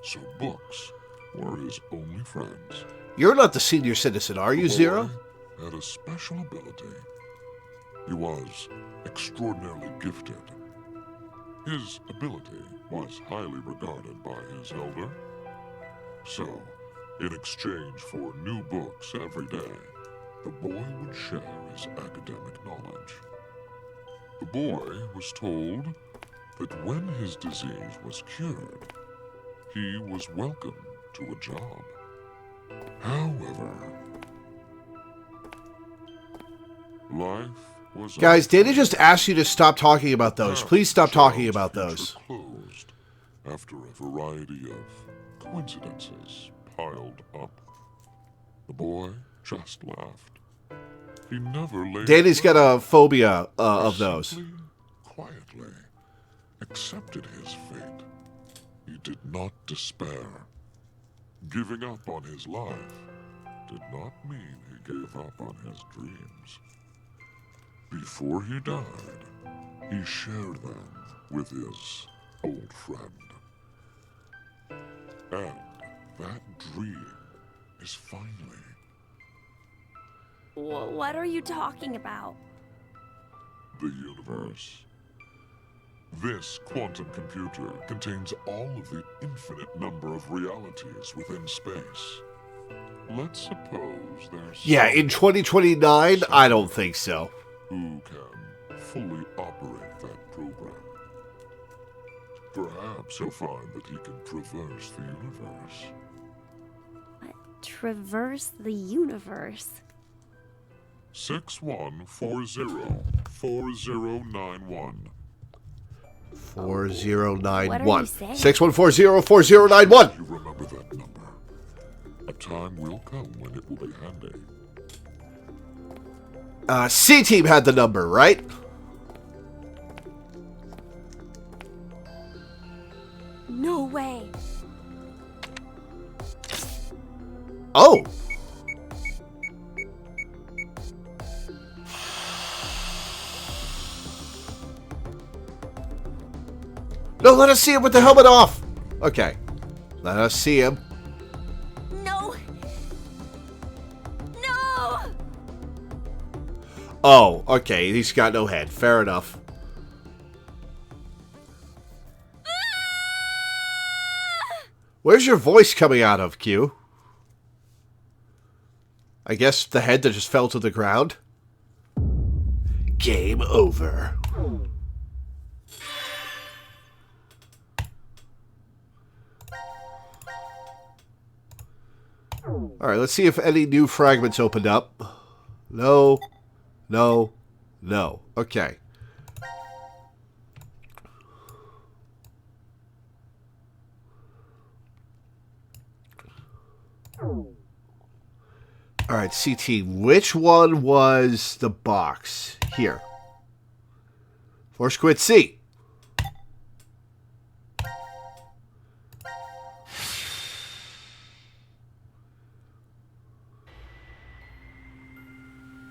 so books were his only friends. You're not the senior citizen, are you, Zero? The boy had a special ability. He was extraordinarily gifted. His ability was highly regarded by his elder. So, in exchange for new books every day, the boy would share his academic knowledge. The boy was told that when his disease was cured, he was welcome to a job. However, life was... Guys, Dana just asked you to stop talking about those. Please stop talking about those. Closed after a variety of coincidences piled up. The boy just laughed. He never laid... Danny's got a phobia of those. Simply, quietly accepted his fate. He did not despair. Giving up on his life did not mean he gave up on his dreams. Before he died, he shared them with his old friend. And that dream is finally... What are you talking about? the universe. This quantum computer contains all of the infinite number of realities within space. Let's suppose there's... Yeah, in 2029, I don't think so. Who can fully operate that program. Perhaps he'll find that he can traverse the universe. What? Traverse the universe? 61404091. 4091. saying? 61404091. You remember that number. A time will come when it will be handy. C-Team had the number, right? No way. Oh. No, let us see him with the helmet off. Okay. Let us see him. No. No. Oh, okay. He's got no head. Fair enough. Where's your voice coming out of, Q? I guess the head that just fell to the ground? Game over. Alright, let's see if any new fragments opened up. No. No. No. Okay. Alright, CT. Which one was the box? Here. Force quit C.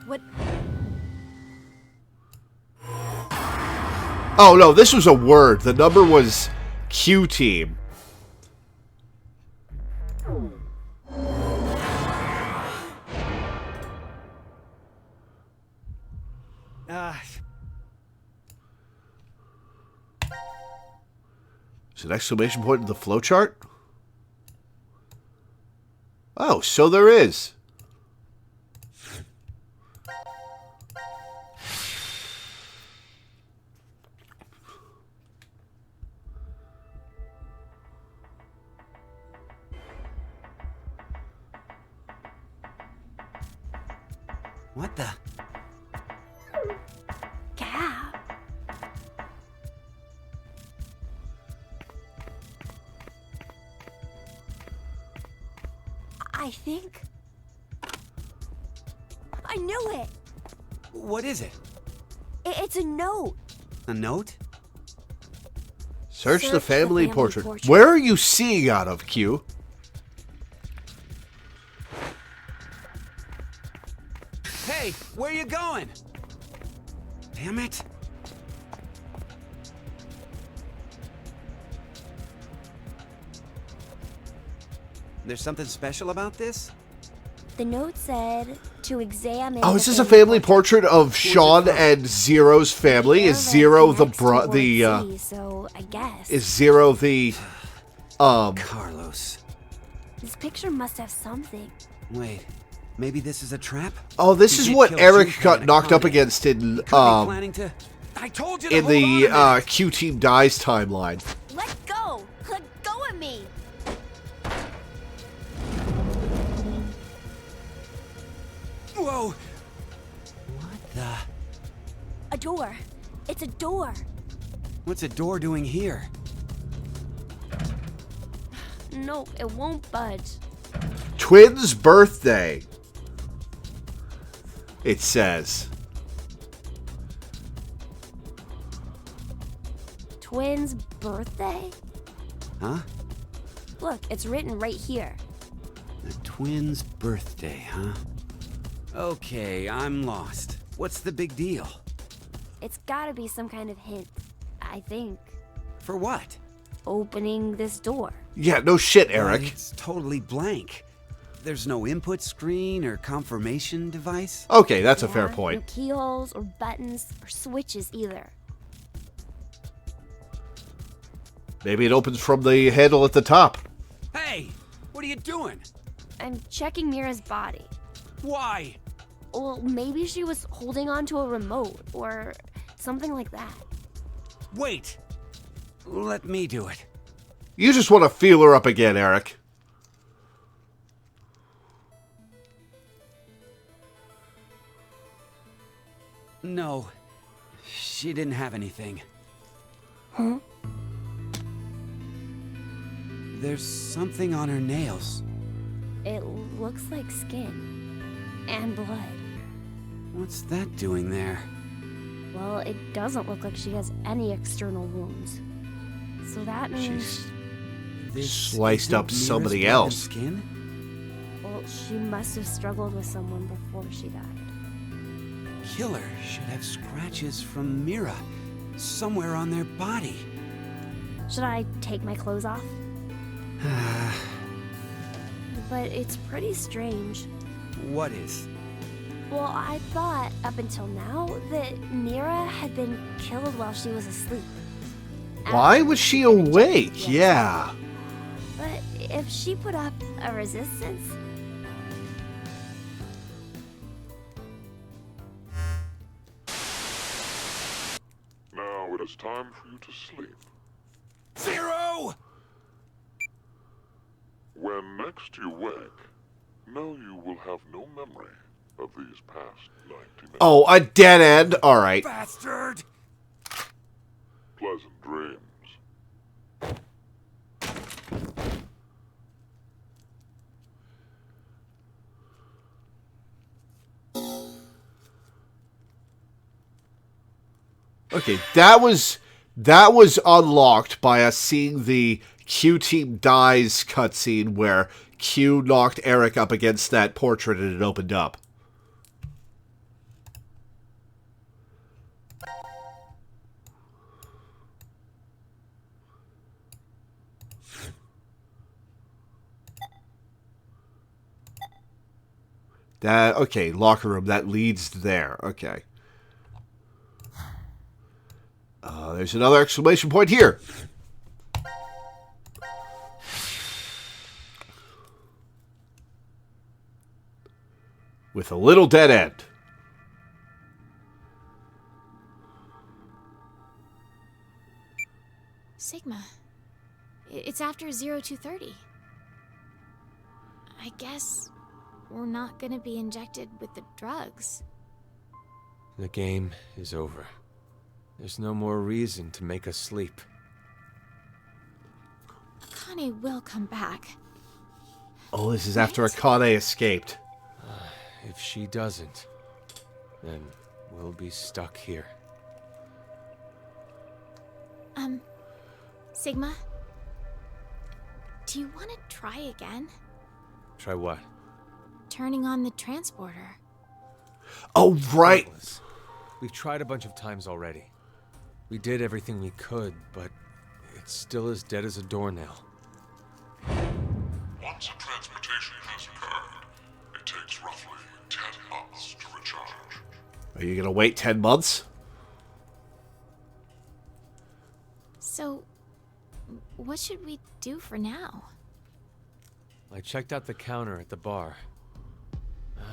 What? Oh, no, this was a word. The number was Q team. Is an exclamation point in the flowchart? Oh, so there is. What the? Cap. I think I knew it. What is it? It's a note. A note? Search the family portrait. Where are you seeing out of, Q? Hey, where you going? Damn it. There's something special about this? The note said to examine. Oh, is this a family portrait of Sean and Zero's family? Is Zero the So I guess. Is Zero the Carlos. This picture must have something. Wait, maybe this is a trap? Oh, this He is did what kill Eric Junpei got and knocked up Akane. against in Planning to... I told you to in hold on a the minute. Q Team Dies timeline. Let go. Let go of me. Whoa! What the? A door. It's a door. What's a door doing here? No, it won't budge. Twins' birthday. It says. Twins' birthday? Huh? Look, it's written right here. The twins' birthday, huh? Okay, I'm lost. What's the big deal? It's gotta be some kind of hint, I think. For what? Opening this door. Yeah, no shit, Well, Eric. it's totally blank. There's no input screen or confirmation device. Okay, that's a fair No point. keyholes or buttons or switches either. Maybe it opens from the handle at the top. Hey, what are you doing? I'm checking Mira's body. Why? Well, maybe she was holding onto a remote or something like that. Wait. Let me do it. You just want to feel her up again, Eric. No, she didn't have anything. Huh? There's something on her nails. It looks like skin and blood. What's that doing there? Well, it doesn't look like she has any external wounds. So that means... This Sliced isn't up Mira's somebody blood and else. Skin? Well, she must have struggled with someone before she died. Killer should have scratches from Mira somewhere on their body. Should I take my clothes off? But it's pretty strange. What is? Well, I thought up until now that Nira had been killed while she was asleep. Why was she awake? Yeah. But if she put up a resistance... Now it is time for you to sleep. Zero! When next you wake, know you will have no memory of these past 90 minutes. Oh, a dead end? Alright. Bastard! Pleasant dreams. Okay, that was unlocked by us seeing the Q Team Dies cutscene where Q knocked Eric up against that portrait and it opened up. Okay, locker room, that leads there. Okay. There's another exclamation point here. With a little dead end. Sigma. It's after 0230. I guess we're not gonna be injected with the drugs. The game is over. There's no more reason to make us sleep. Akane will come back. Oh, this is after Akane escaped. If she doesn't, then we'll be stuck here. Sigma? Do you want to try again? Try what? Turning on the transporter. Oh, right. Pointless. We've tried a bunch of times already. We did everything we could, but it's still as dead as a doornail. Once a transmutation has occurred, it takes roughly 10 months to recharge. Are you going to wait 10 months? So, what should we do for now? I checked out the counter at the bar.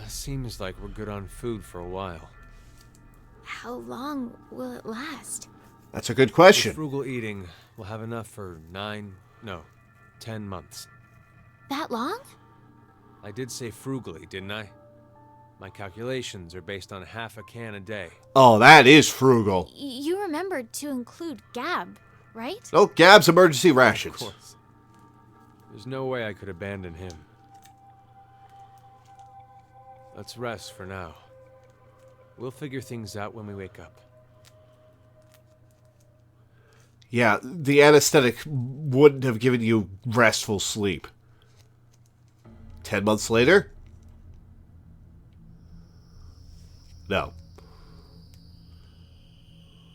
Seems like we're good on food for a while. How long will it last? That's a good question. With frugal eating, we'll have enough for 10 months. That long? I did say frugally, didn't I? My calculations are based on half a can a day. Oh, that is frugal. You remembered to include Gab, right? No, Gab's emergency rations. Of course. There's no way I could abandon him. Let's rest for now. We'll figure things out when we wake up. Yeah, the anesthetic wouldn't have given you restful sleep. 10 months later? No.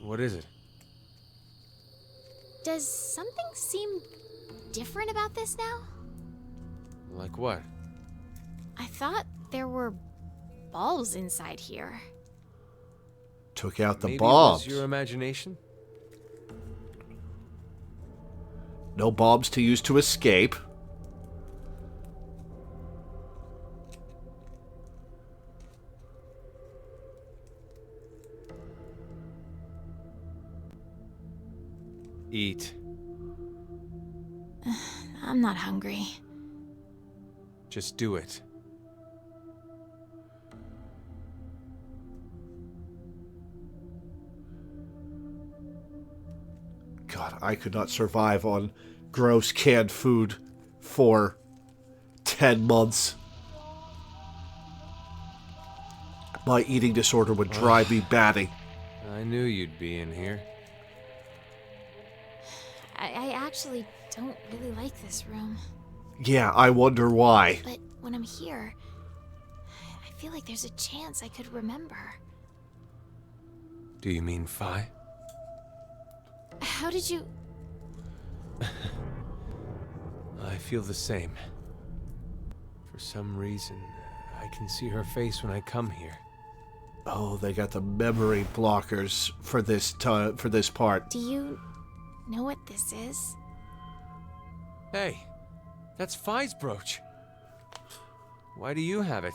What is it? Does something seem different about this now? Like what? I thought there were balls inside here. Took out the Maybe bombs. It was your imagination? No bombs to use to escape. Eat. I'm not hungry. Just do it. God, I could not survive on gross canned food for 10 months. My eating disorder would drive me batty. I knew you'd be in here. I actually don't really like this room. Yeah, I wonder why. But when I'm here, I feel like there's a chance I could remember. Do you mean Phi? How did you... I feel the same. For some reason, I can see her face when I come here. Oh, they got the memory blockers for this part. Do you know what this is? Hey, that's Phi's brooch. Why do you have it?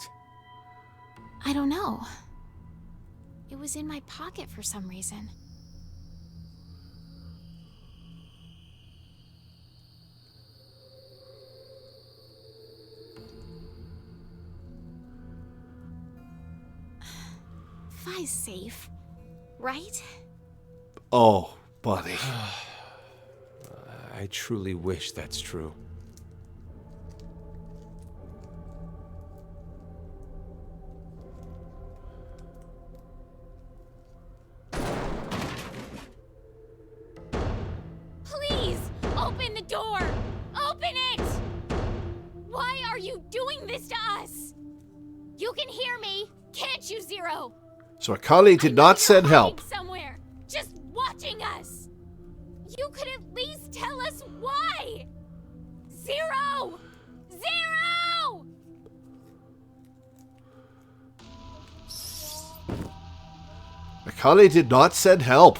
I don't know. It was in my pocket for some reason. Phi's safe, right? Oh, buddy. I truly wish that's true. Please, open the door! Open it! Why are you doing this to us? You can hear me, can't you, Zero? So Akane did not send help. Somewhere, just watching us. You could at least tell us why. Zero! Zero! Akane did not send help.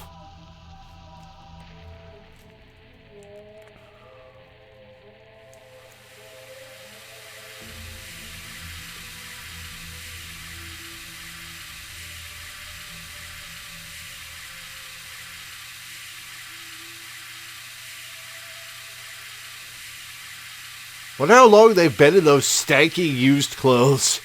Wonder how long they've been in those stanky used clothes.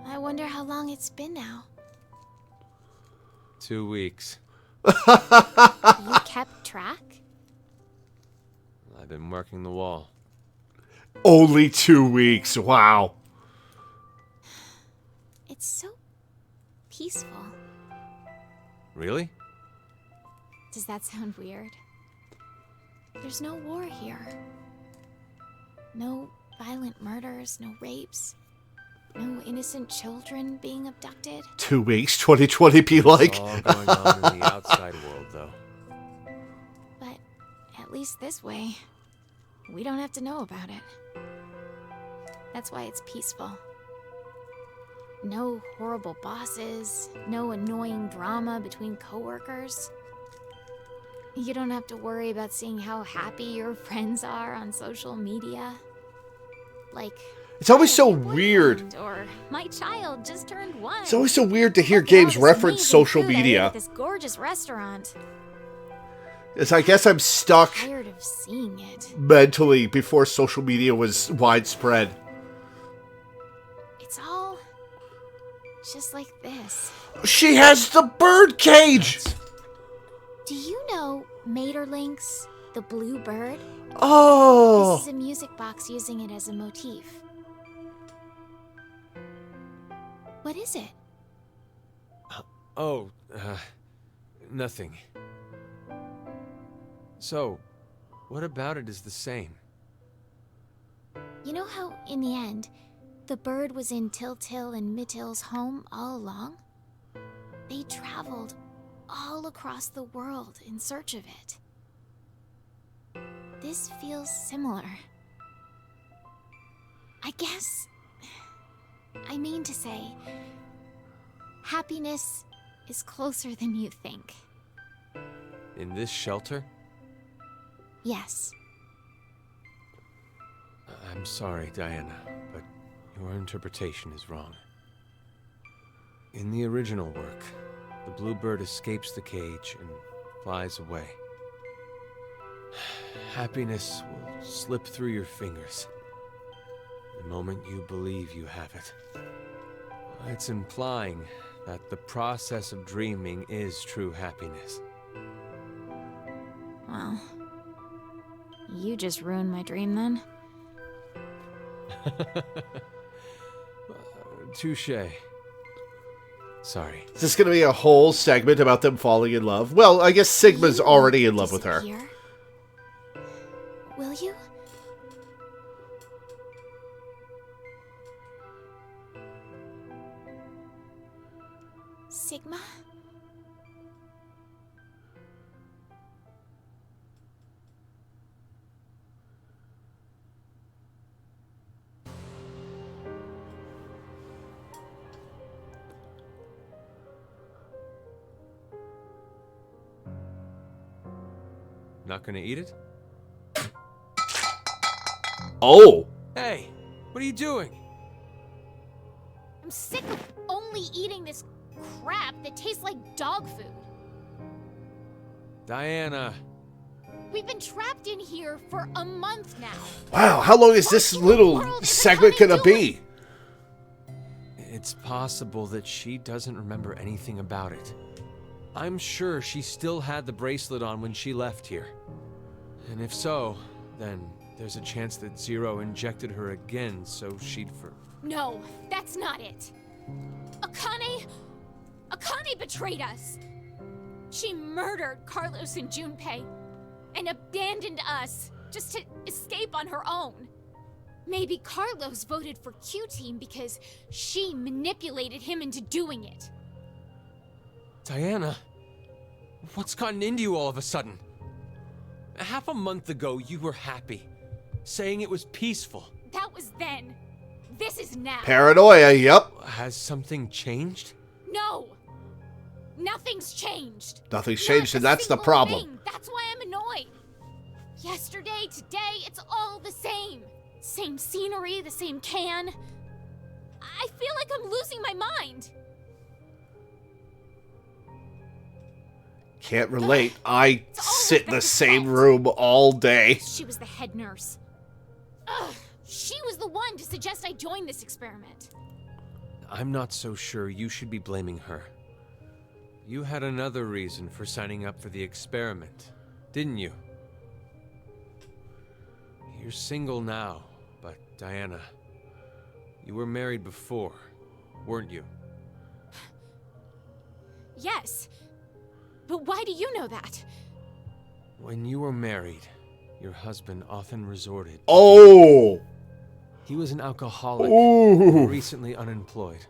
I wonder how long it's been now. 2 weeks. You kept track? I've been working the wall. Only 2 weeks. Wow. It's so peaceful. Really? Does that sound weird? There's no war here. No violent murders, no rapes. No innocent children being abducted. 2 weeks, 2020 be like. It's all going on in the outside world, though. But at least this way, we don't have to know about it. That's why it's peaceful. No horrible bosses, no annoying drama between coworkers. You don't have to worry about seeing how happy your friends are on social media. Like, It's always so weird. or my child just turned 1. It's always so weird to hear Look at all games this reference amazing social food I ate media. at this gorgeous restaurant. It's, I guess I'm stuck Tired of seeing it. mentally before social media was widespread. It's all just like this. She has the bird cage! Do you know Materlinks, the blue bird? Oh! This is a music box using it as a motif. What is it? Oh, nothing. So, what about it is the same? You know how, in the end, the bird was in Tiltil and Mittil's home all along? They traveled all across the world in search of it. This feels similar. I guess... I mean to say, happiness is closer than you think. In this shelter? Yes. I'm sorry, Diana, but your interpretation is wrong. In the original work, the blue bird escapes the cage and flies away. Happiness will slip through your fingers the moment you believe you have it. It's implying that the process of dreaming is true happiness. Well, you just ruined my dream then. Touché. Sorry. Is this going to be a whole segment about them falling in love? Well, I guess Sigma's already in love with her. Will you? Sigma? Not gonna eat it? Oh! Hey, what are you doing? I'm sick of only eating this crap that tastes like dog food. Diana. We've been trapped in here for a month now. Wow, how long is this little segment gonna be? It's possible that she doesn't remember anything about it. I'm sure she still had the bracelet on when she left here. And if so, then there's a chance that Zero injected her again so she'd No, that's not it. Akane betrayed us. She murdered Carlos and Junpei and abandoned us just to escape on her own. Maybe Carlos voted for Q-Team because she manipulated him into doing it. Diana, what's gotten into you all of a sudden? Half a month ago, you were happy, saying it was peaceful. That was then. This is now. Paranoia, yep. Has something changed? No. Nothing's changed. Nothing's changed, and that's the problem. Thing. That's why I'm annoyed. Yesterday, today, it's all the same. Same scenery, the same can. I feel like I'm losing my mind. Can't relate. I sit in the same room all day. She was the head nurse. Ugh, she was the one to suggest I join this experiment. I'm not so sure you should be blaming her. You had another reason for signing up for the experiment, didn't you? You're single now, but Diana, you were married before, weren't you? Yes. But why do you know that? When you were married, your husband often resorted. Oh! He was an alcoholic, Ooh. recently unemployed.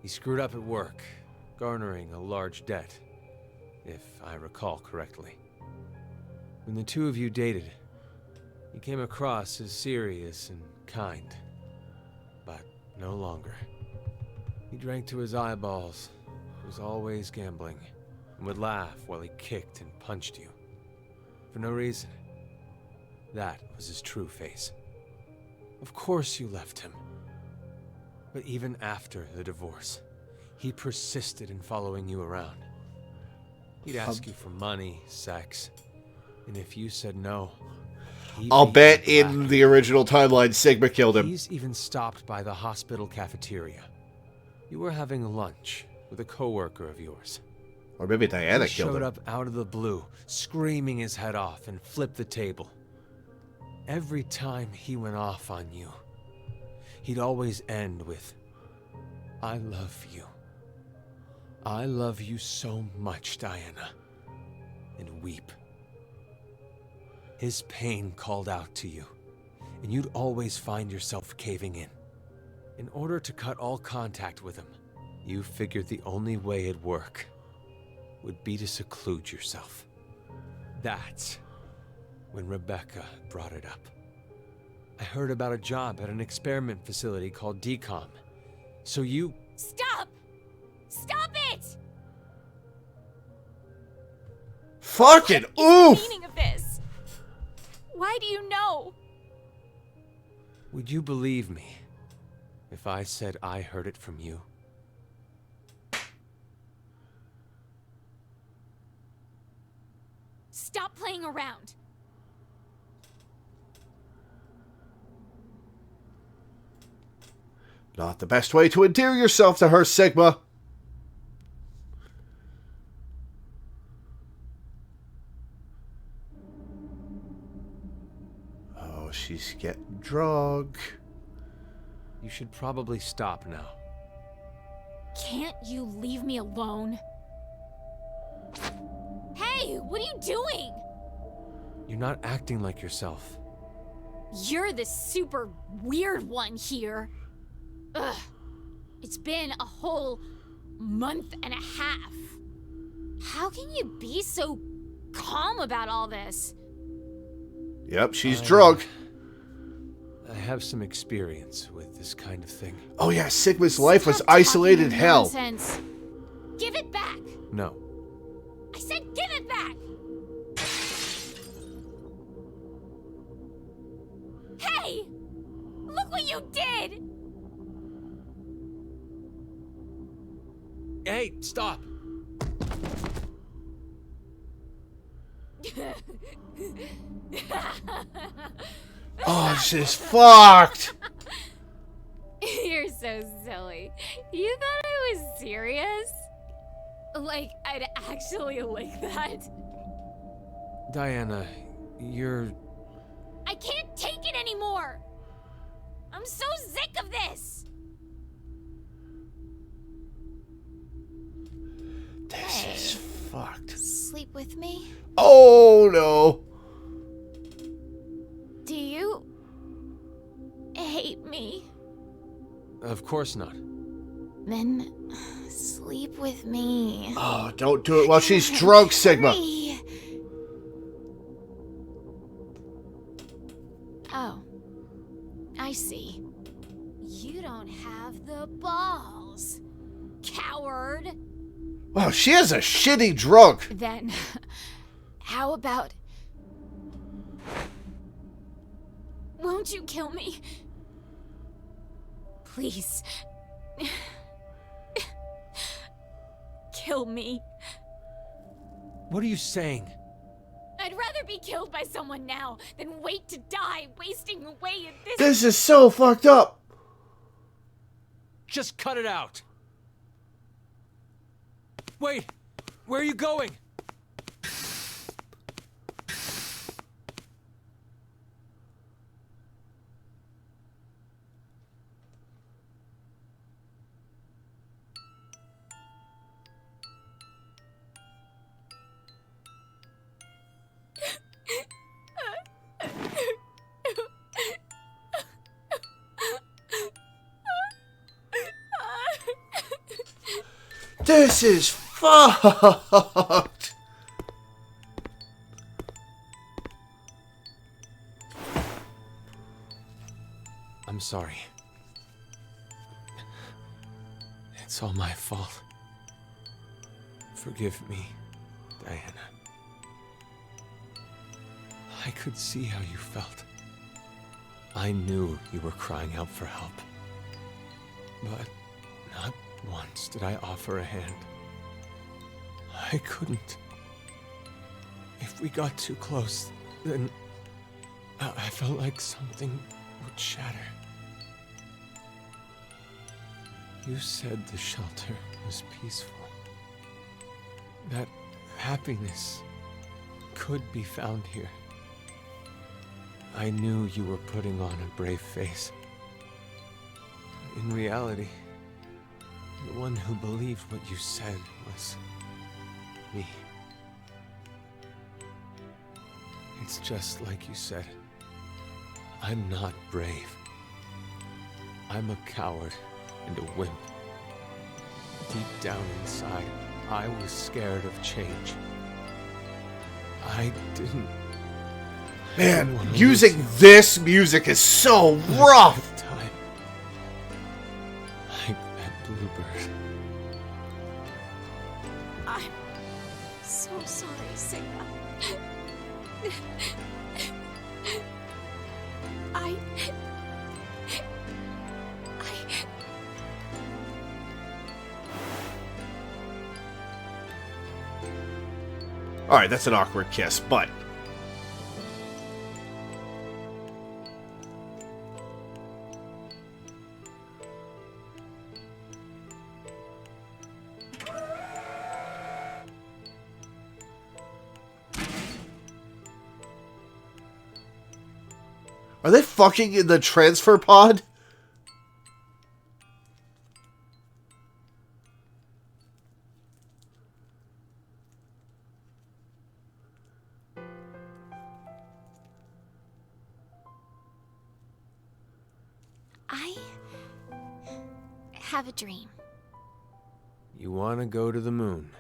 He screwed up at work, garnering a large debt, if I recall correctly. When the two of you dated, he came across as serious and kind, but no longer. He drank to his eyeballs, was always gambling, and would laugh while he kicked and punched you. For no reason. That was his true face. Of course you left him. But even after the divorce, he persisted in following you around. He'd ask you for money, sex, and if you said no, I'll bet in the original timeline, Sigma killed him. He's even stopped by the hospital cafeteria. You were having lunch with a coworker of yours. Or maybe Diana He killed showed him. up out of the blue, screaming his head off, and flipped the table. Every time he went off on you, he'd always end with, "I love you. I love you so much, Diana," and weep. His pain called out to you, and you'd always find yourself caving in. In order to cut all contact with him, you figured the only way it'd work would be to seclude yourself. That's when Rebecca brought it up. I heard about a job at an experiment facility called DCOM. So you... Stop! Stop it! Fucking What is oof! the meaning of this? Why do you know? Would you believe me if I said I heard it from you? Stop playing around. Not the best way to endear yourself to her, Sigma. Oh, she's getting drunk. You should probably stop now. Can't you leave me alone? Hey, what are you doing? You're not acting like yourself. You're the super weird one here. Ugh. It's been a whole month and a half. How can you be so calm about all this? Yep, she's drunk. I have some experience with this kind of thing. Oh yeah, Sigma's life was Stop isolated talking hell. nonsense. Give it back. No. I said give it back. Hey! Look what you did! Hey, stop! Oh, this is fucked. You're so silly. You thought I was serious? Like, I'd actually like that? Diana, you're... I can't take it anymore! I'm so sick of this! This is fucked. Sleep with me? Oh no. Do you hate me? Of course not. Then sleep with me. Oh, don't do it while she's drunk, Sigma. Hurry. Oh, I see. You don't have the balls, coward. Wow, she is a shitty drunk. Then, how about... Won't you kill me? Please. Kill me. What are you saying? I'd rather be killed by someone now than wait to die, wasting away in this... This is so fucked up. Just cut it out. Wait, where are you going? This is fucked. I'm sorry. It's all my fault. Forgive me, Diana. I could see how you felt. I knew you were crying out for help. But not once did I offer a hand. I couldn't. If we got too close, then I felt like something would shatter. You said the shelter was peaceful. That happiness could be found here. I knew you were putting on a brave face. In reality, the one who believed what you said was me. It's just like you said. I'm not brave. I'm a coward and a wimp. Deep down inside, I was scared of change. I didn't... Man, using this music is so rough. Time. Like that bluebird. I'm so sorry, Sigma. Alright, that's an awkward kiss, but... Are they fucking in the transfer pod? I have a dream. You want to go to the moon,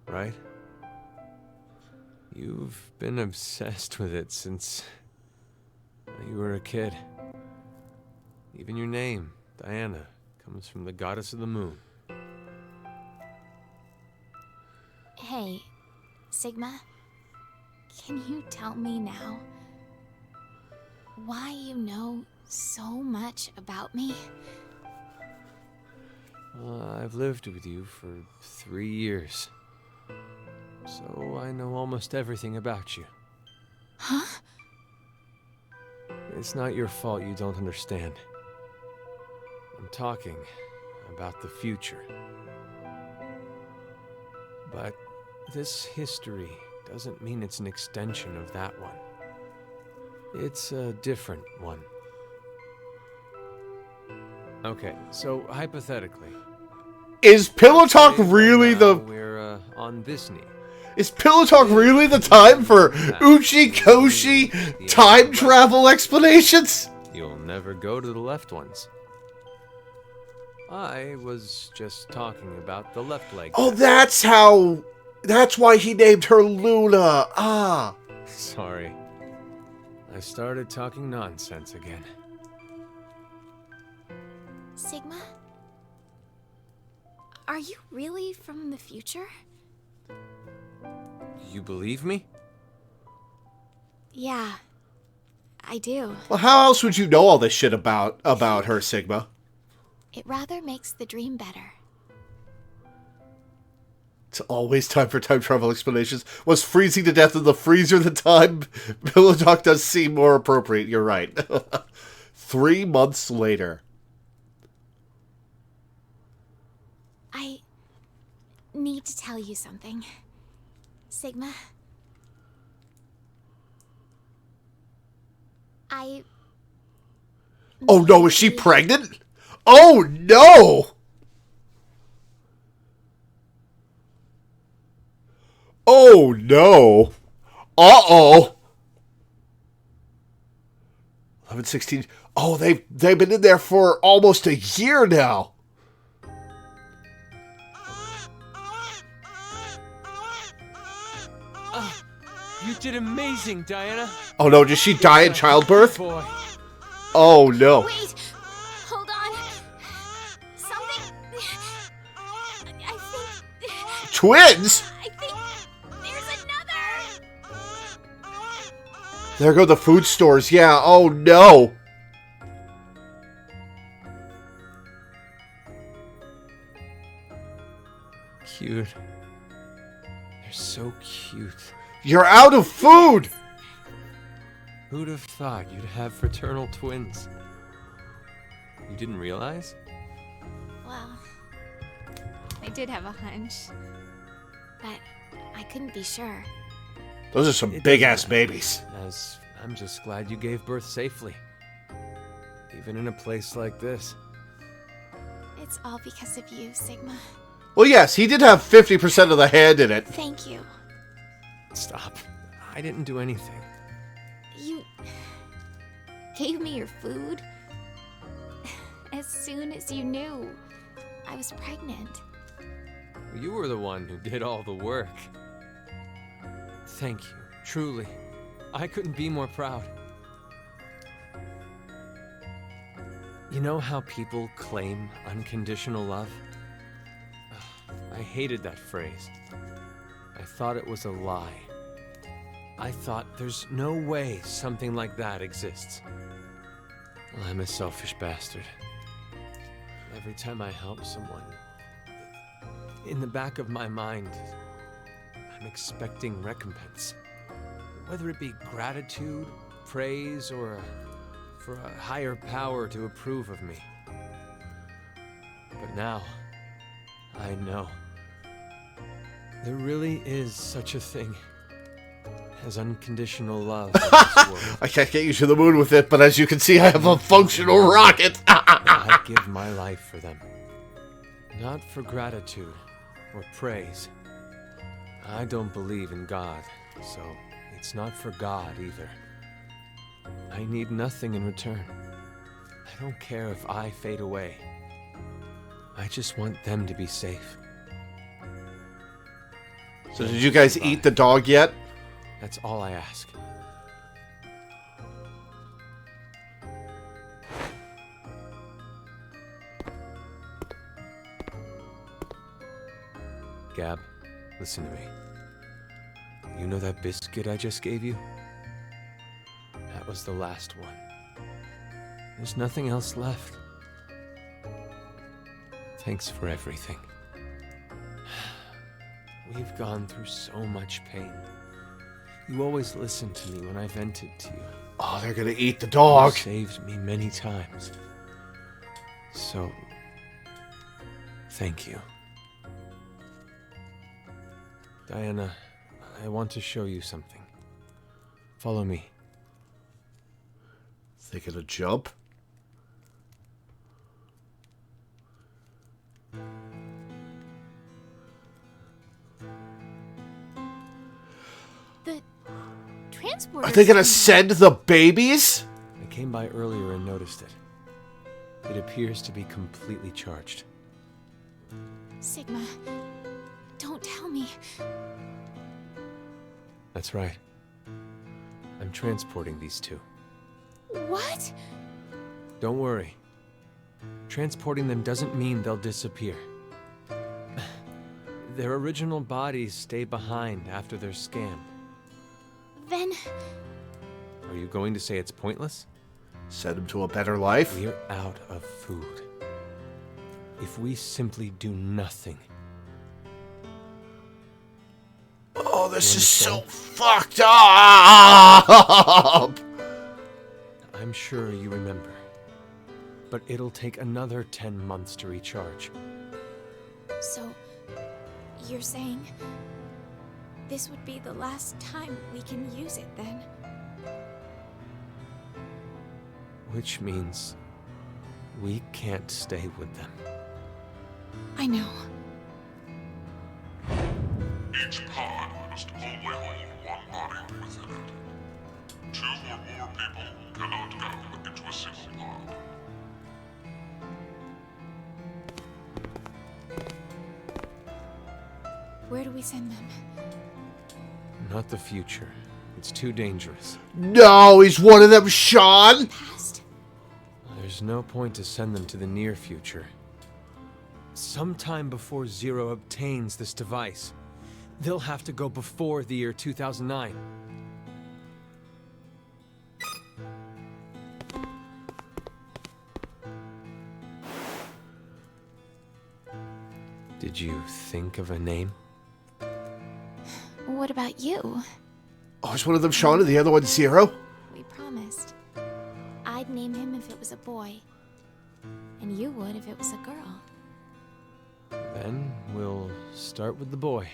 right? You've been obsessed with it since you were a kid. Even your name, Diana, comes from the goddess of the moon. Hey, Sigma, can you tell me now why you know so much about me? I've lived with you for 3 years, so I know almost everything about you. Huh? It's not your fault you don't understand. I'm talking about the future. But this history doesn't mean it's an extension of that one. It's a different one. Okay, so hypothetically, Is Pillow Talk say right really now the... we're on this knee. Is Pillow Talk really the time for Uchi-Koshi time travel explanations? You'll never go to the left ones. I was just talking about the left leg. Oh, that's how... That's why he named her Luna. Ah. Sorry. I started talking nonsense again. Sigma? Are you really from the future? You believe me? Yeah, I do. Well, how else would you know all this shit about her, Sigma? It rather makes the dream better. It's always time for time travel explanations. Was freezing to death in the freezer the time? Pillow Talk does seem more appropriate, you're right. 3 months later. I need to tell you something. Sigma. Oh no, is she pregnant? Oh no! Oh no! Uh-oh! 11/16. Oh, they've been in there for almost a year now. You did amazing, Diana. Oh no, did she die in childbirth? Boy. Oh no. Wait! Hold on! Something... I think... Twins? I think there's another! There go the food stores. Yeah, oh no. Cute. They're so cute. You're out of food! Who'd have thought you'd have fraternal twins? You didn't realize? Well, I did have a hunch. But I couldn't be sure. Those are some big-ass babies. As I'm just glad you gave birth safely. Even in a place like this. It's all because of you, Sigma. Well, yes, he did have 50% of the hand in it. Thank you. Stop. I didn't do anything. You gave me your food as soon as you knew I was pregnant. You were the one who did all the work. Thank you, truly. I couldn't be more proud. You know how people claim unconditional love? I hated that phrase. I thought it was a lie. I thought there's no way something like that exists. Well, I'm a selfish bastard. Every time I help someone, in the back of my mind, I'm expecting recompense. Whether it be gratitude, praise, or for a higher power to approve of me. But now, I know. There really is such a thing as unconditional love in this world. I can't get you to the moon with it, but as you can see, I have a functional rocket. I give my life for them. Not for gratitude or praise. I don't believe in God, so it's not for God either. I need nothing in return. I don't care if I fade away. I just want them to be safe. So did you guys eat the dog yet? That's all I ask. Gab, listen to me. You know that biscuit I just gave you? That was the last one. There's nothing else left. Thanks for everything. We've gone through so much pain. You always listened to me when I vented to you. Oh, they're gonna eat the dog. You saved me many times. So, thank you. Diana, I want to show you something. Follow me. They gonna jump? The transporter. Are they gonna send the babies? I came by earlier and noticed it. It appears to be completely charged. Sigma, don't tell me. That's right. I'm transporting these two. What? Don't worry. Transporting them doesn't mean they'll disappear. Their original bodies stay behind after they're scanned. Then... Are you going to say it's pointless? Send them to a better life? We're out of food. If we simply do nothing... Oh, this is so fucked up! I'm sure you remember. But it'll take another 10 months to recharge. So, you're saying this would be the last time we can use it then? Which means we can't stay with them. I know. Each pod must only hold one body within it. 2 or more people cannot go into a single pod. Where do we send them? Not the future. It's too dangerous. No, he's one of them, Sean! Past? There's no point to send them to the near future. Sometime before Zero obtains this device, they'll have to go before the year 2009. Did you think of a name? What about you? Oh, is one of them Sean and the other one Zero? We promised. I'd name him if it was a boy. And you would if it was a girl. Then we'll start with the boy.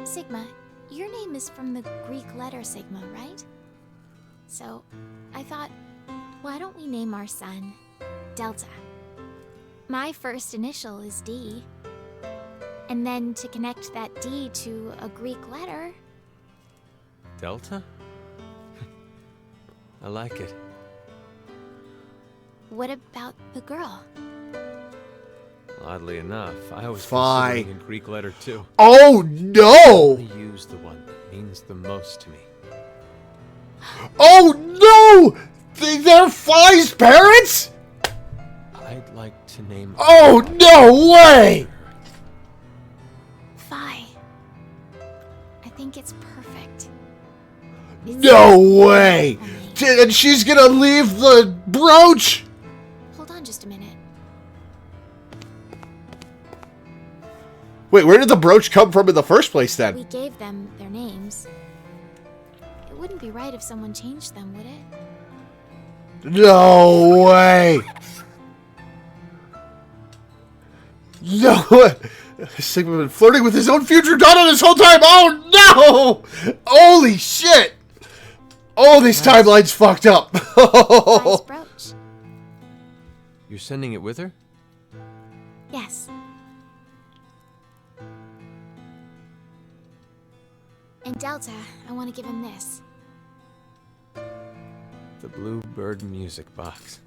Sigma, your name is from the Greek letter Sigma, right? So, I thought, why don't we name our son Delta? My first initial is D. And then to connect that D to a Greek letter... Delta? I like it. What about the girl? Oddly enough, I was Fine. considering a Greek letter too. Oh I no! only use the one that means the most to me. Oh no! They're Phi's parents? I'd like to name... Oh no way! Phi. I think it's perfect. No way! And she's gonna leave the brooch? Hold on just a minute. Wait, where did the brooch come from in the first place then? We gave them their names. It wouldn't be right if someone changed them, would it? No way! No way! Sigma been flirting with his own future daughter this whole time! Oh no! Holy shit! Oh, these timelines fucked up! Phi's brooch. You're sending it with her? Yes. And Delta, I want to give him this. The Bluebird music box.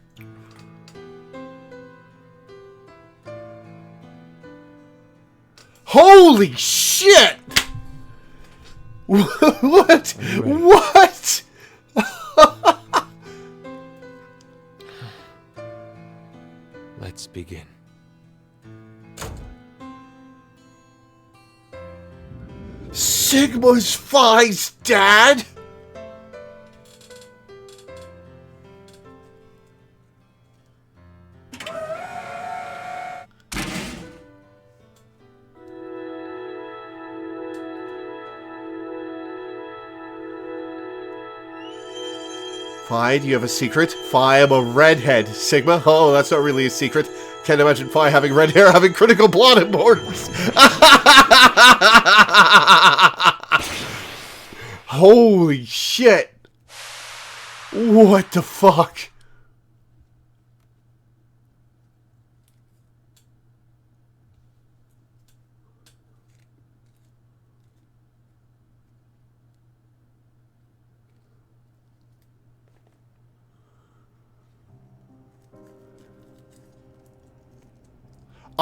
Holy Holy shit! What? What? Let's begin. Sigma's Phi's dad? Phi, do you have a secret? Phi, I'm a redhead. Sigma? Oh, that's not really a secret. Can't imagine Phi having red hair having critical plot importance. Holy shit. What the fuck?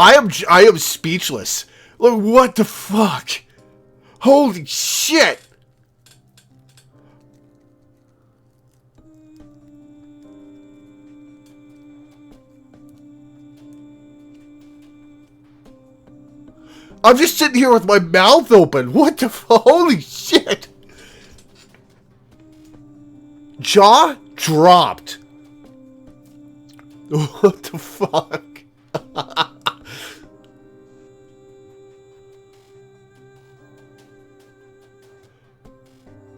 I am speechless. Look, what the fuck? Holy shit. I'm just sitting here with my mouth open. What the holy shit? Jaw dropped. What the fuck?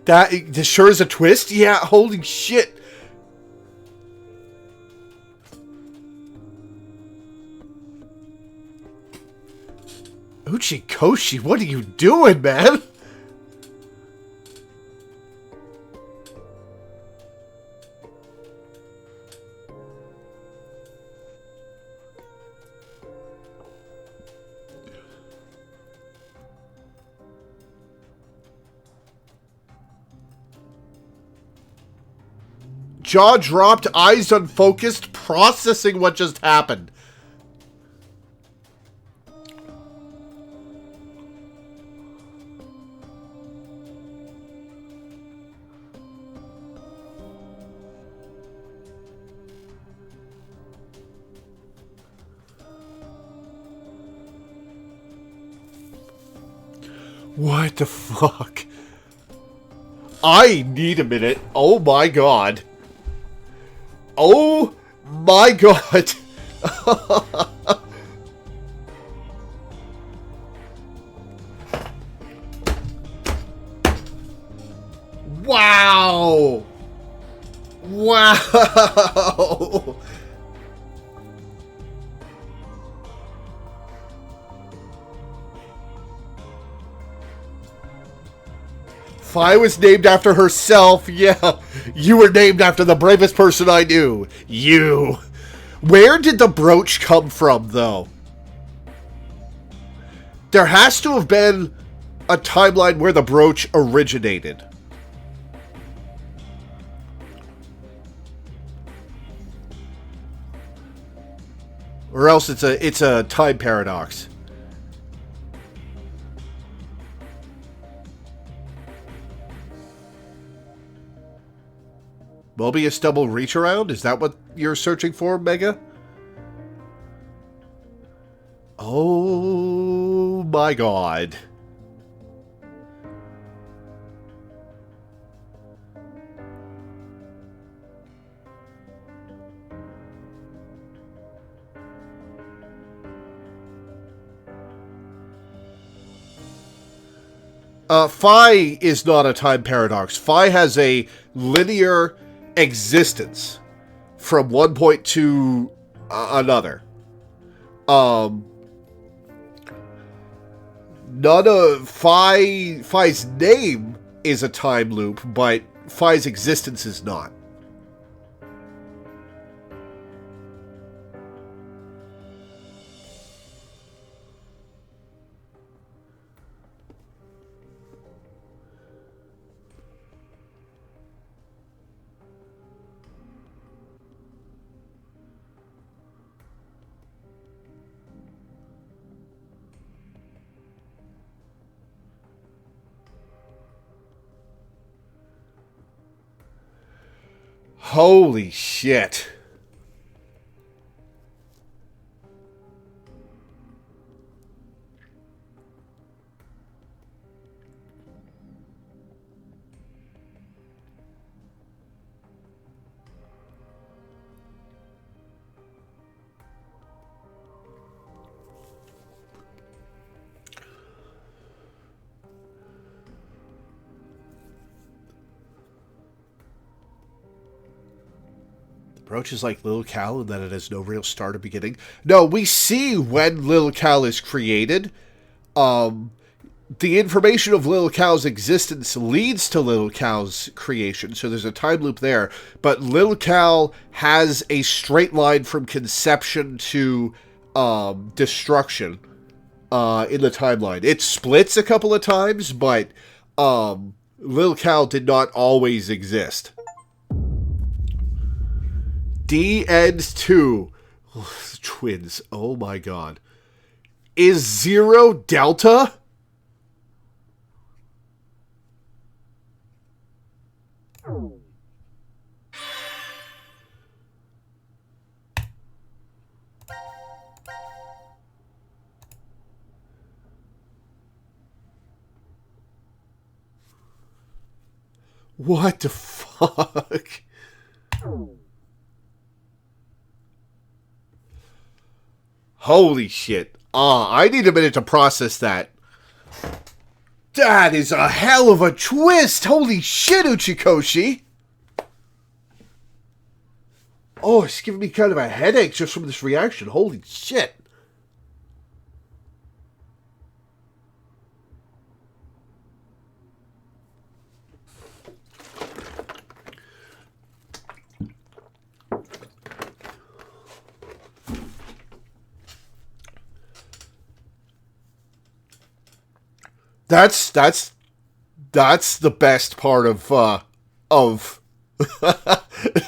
That sure is a twist? Yeah, holy shit. Uchikoshi, what are you doing, man? Jaw dropped, eyes unfocused, processing what just happened. What the fuck? I need a minute. Oh my god. Oh my god. Wow. Wow. Phi was named after herself. Yeah, you were named after the bravest person I knew. You. Where did the brooch come from, though? There has to have been a timeline where the brooch originated. Or else it's a time paradox. Mobius double reach around? Is that what you're searching for, Mega? Oh my god. Phi is not a time paradox. Phi has a linear existence from one point to another. None of Phi's name is a time loop, but Phi's existence is not. Holy shit. Brooch is like Lil Cal in that it has no real start or beginning. No, we see when Lil Cal is created. The information of Lil Cal's existence leads to Lil Cal's creation, so there's a time loop there. But Lil Cal has a straight line from conception to destruction in the timeline. It splits a couple of times, but Lil Cal did not always exist. D and 2. Twins. Oh my god. Is 0 Delta? What the fuck? Holy shit. I need a minute to process that. That is a hell of a twist. Holy shit, Uchikoshi. Oh, it's giving me kind of a headache just from this reaction. Holy shit. That's the best part of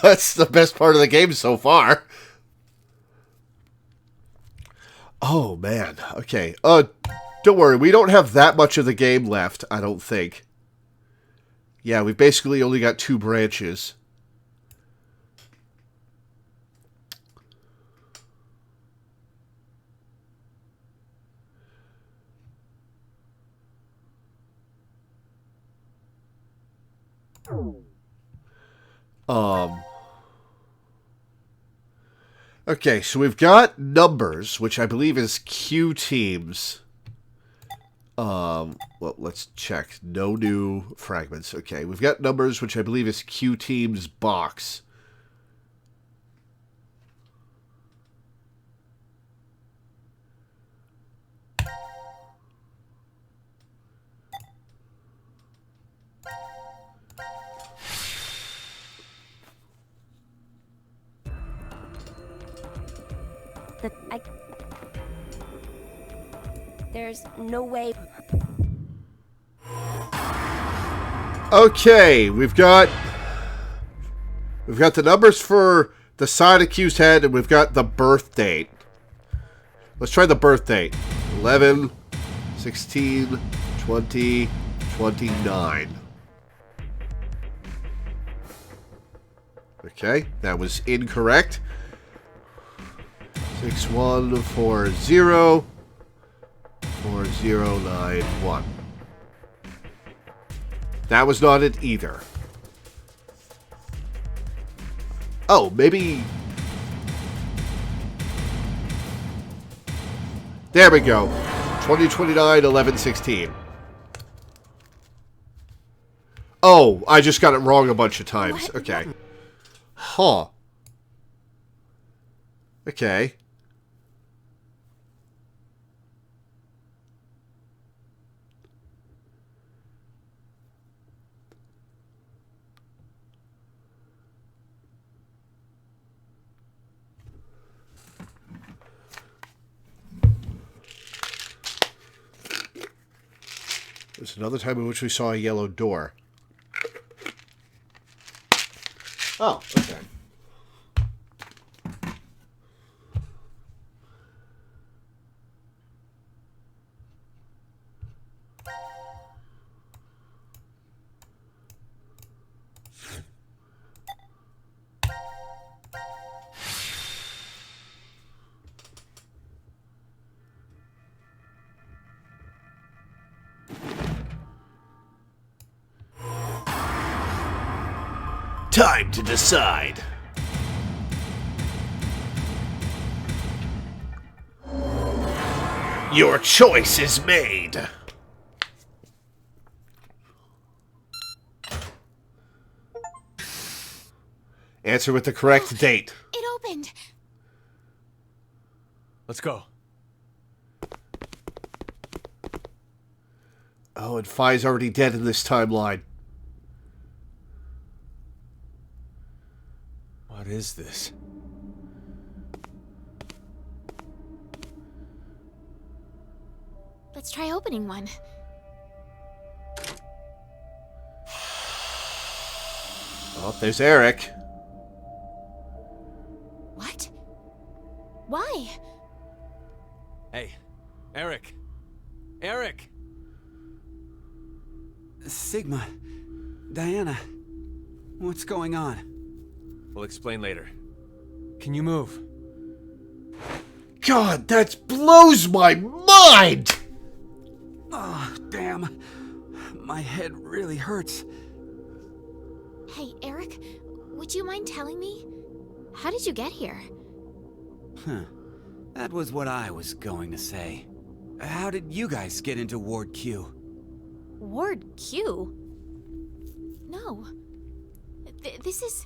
that's the best part of the game so far. Oh man. Okay. Don't worry, we don't have that much of the game left, I don't think. Yeah, we've basically only got 2 branches. Okay, so we've got numbers, which I believe is Q teams. Well, let's check. No new fragments. Okay, we've got numbers, which I believe is Q teams box. There's no way. Okay, we've got the numbers for the side accused head, and we've got the birth date. Let's try the birth date. 11, 16, 20, 29. Okay, that was incorrect. 6140 4091. That was not it either. Oh, maybe... There we go. 2029 1116. Oh, I just got it wrong a bunch of times. Okay. Huh. Okay. There's another time in which we saw a yellow door. Oh, okay. Time to decide. Your choice is made. Answer with the correct date. It opened. Let's go. Oh, and Phi's already dead in this timeline. What is this? Let's try opening one. Oh, there's Eric. What? Why? Hey, Eric. Eric! Sigma. Diana. What's going on? We'll explain later. Can you move? God, that blows my mind! Oh, damn. My head really hurts. Hey, Eric, would you mind telling me? How did you get here? Huh. That was what I was going to say. How did you guys get into Ward Q? Ward Q? No. This is...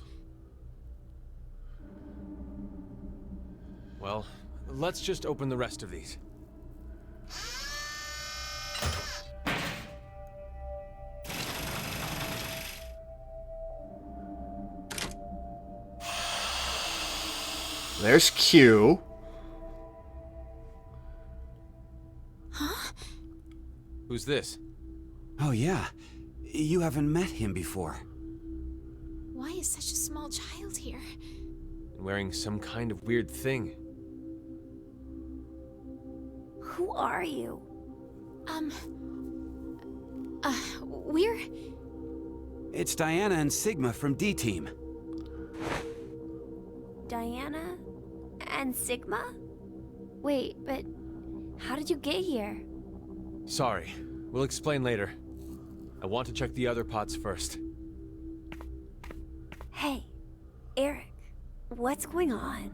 Well, let's just open the rest of these. There's Q. Huh? Who's this? Oh yeah. You haven't met him before. Why is such a small child here? And wearing some kind of weird thing. Who are you? We're... It's Diana and Sigma from D-Team. Diana? And Sigma? Wait, but how did you get here? Sorry. We'll explain later. I want to check the other pods first. Hey, Eric, what's going on?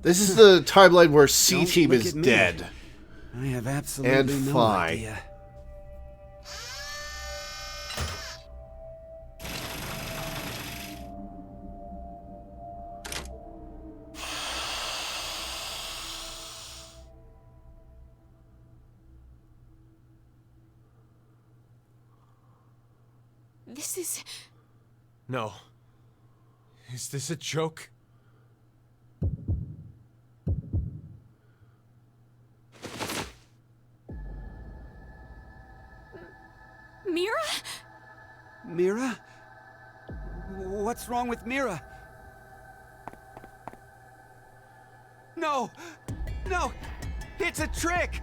This is the timeline where C-Team Don't is look at me. dead. I have absolutely And no Phi. idea. This is... No. Is this a joke? Mira? Mira? What's wrong with Mira? No! No! It's a trick!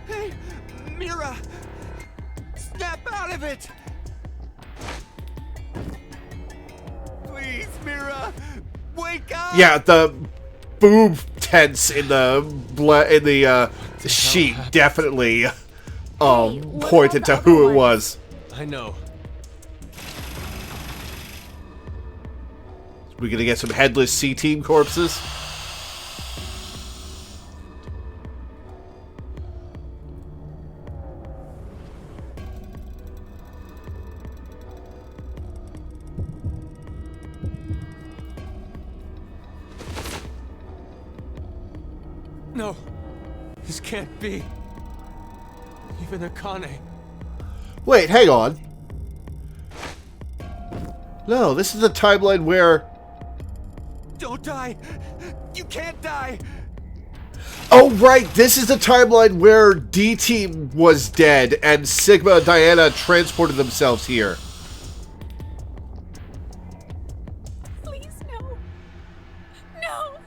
Hey, Mira! Snap out of it! Please, Mira! Wake up! Yeah, the boob tense in the sheet definitely pointed to who it was. I know. We gonna get some headless C-Team corpses? No. This can't be. Even Akane. Wait, hang on. No, this is the timeline where... Don't die! You can't die! Oh, right, this is the timeline where D-Team was dead and Sigma and Diana transported themselves here. Please, no. No!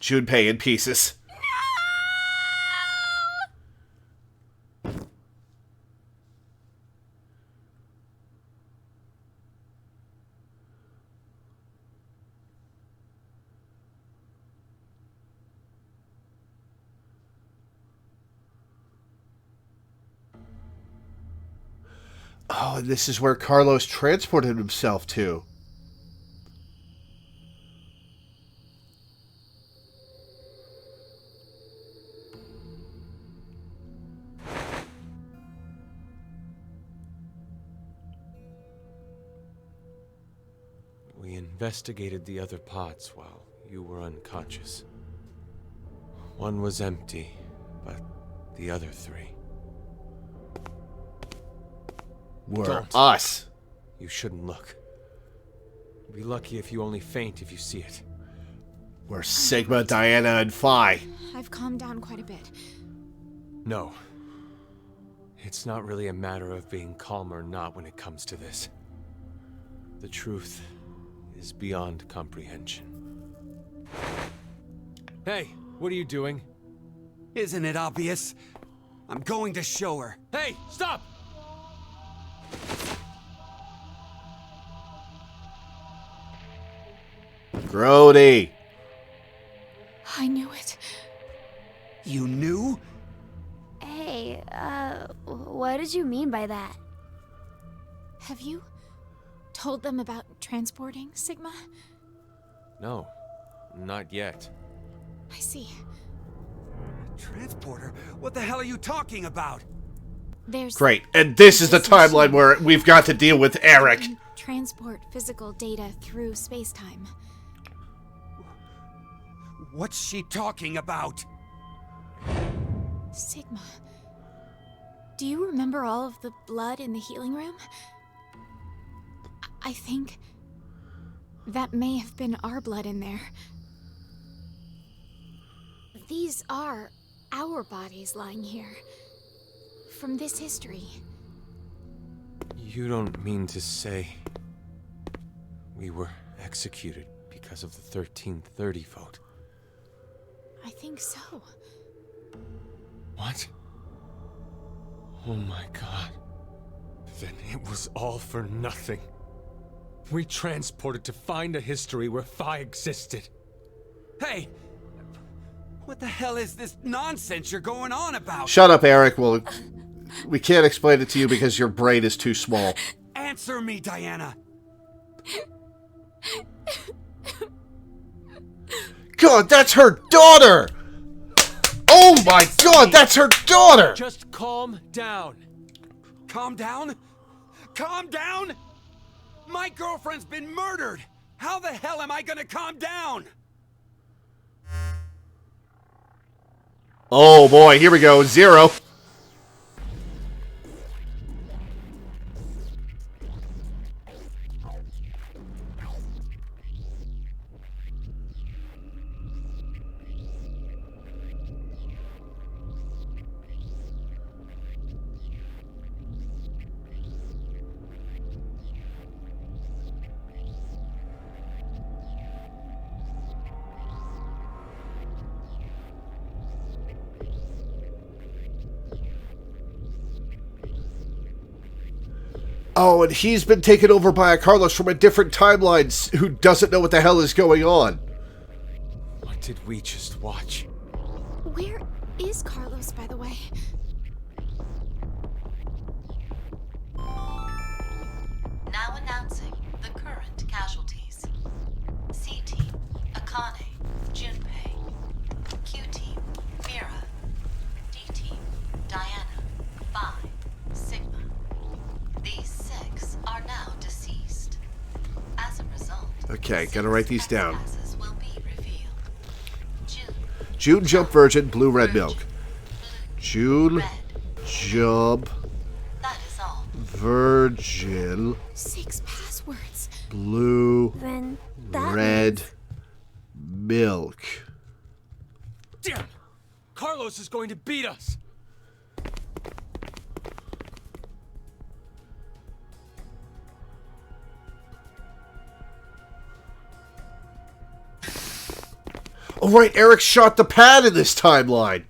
Junpei in pieces. Oh, and this is where Carlos transported himself to. We investigated the other pods while you were unconscious. One was empty, but the other three were us. You shouldn't look. You'll be lucky if you only faint if you see it. We're Sigma, Diana, and Phi. I've calmed down quite a bit. No. It's not really a matter of being calm or not when it comes to this. The truth is beyond comprehension. Hey, what are you doing? Isn't it obvious? I'm going to show her. Hey, stop! Grody. I knew it. You knew? Hey, what did you mean by that? Have you told them about transporting Sigma? No, not yet. I see. Transporter? What the hell are you talking about? There's Great, and this is the timeline where we've got to deal with Eric. Transport physical data through space-time. What's she talking about? Sigma. Do you remember all of the blood in the healing room? I think that may have been our blood in there. These are our bodies lying here. From this history. You don't mean to say we were executed because of the 1330 vote? I think so. What? Oh my god. Then it was all for nothing. We transported to find a history where Phi existed. Hey! What the hell is this nonsense you're going on about? Shut up, Eric. Well, we can't explain it to you because your brain is too small. Answer me, Diana! God, that's her daughter! Oh my god, that's her daughter! Just calm down. Calm down? Calm down? My girlfriend's been murdered! How the hell am I gonna calm down? Oh boy, here we go. Zero. Oh, and he's been taken over by a Carlos from a different timeline who doesn't know what the hell is going on. What did we just watch? Where is Carlos, by the way? Now announcing the current casualties. C-Team, Akane, Junpei. Q-Team, Mira. D-Team, Diana, Phi, Sigma. These 6 are now deceased. As a result, Okay, gotta write these down. passes will be revealed. June Jump Virgin, Blue Red Milk. June Jump That is all. Virgin 6 passwords. Blue Then that Red Milk. Damn! Carlos is going to beat us! Oh right, Eric shot the pad in this timeline.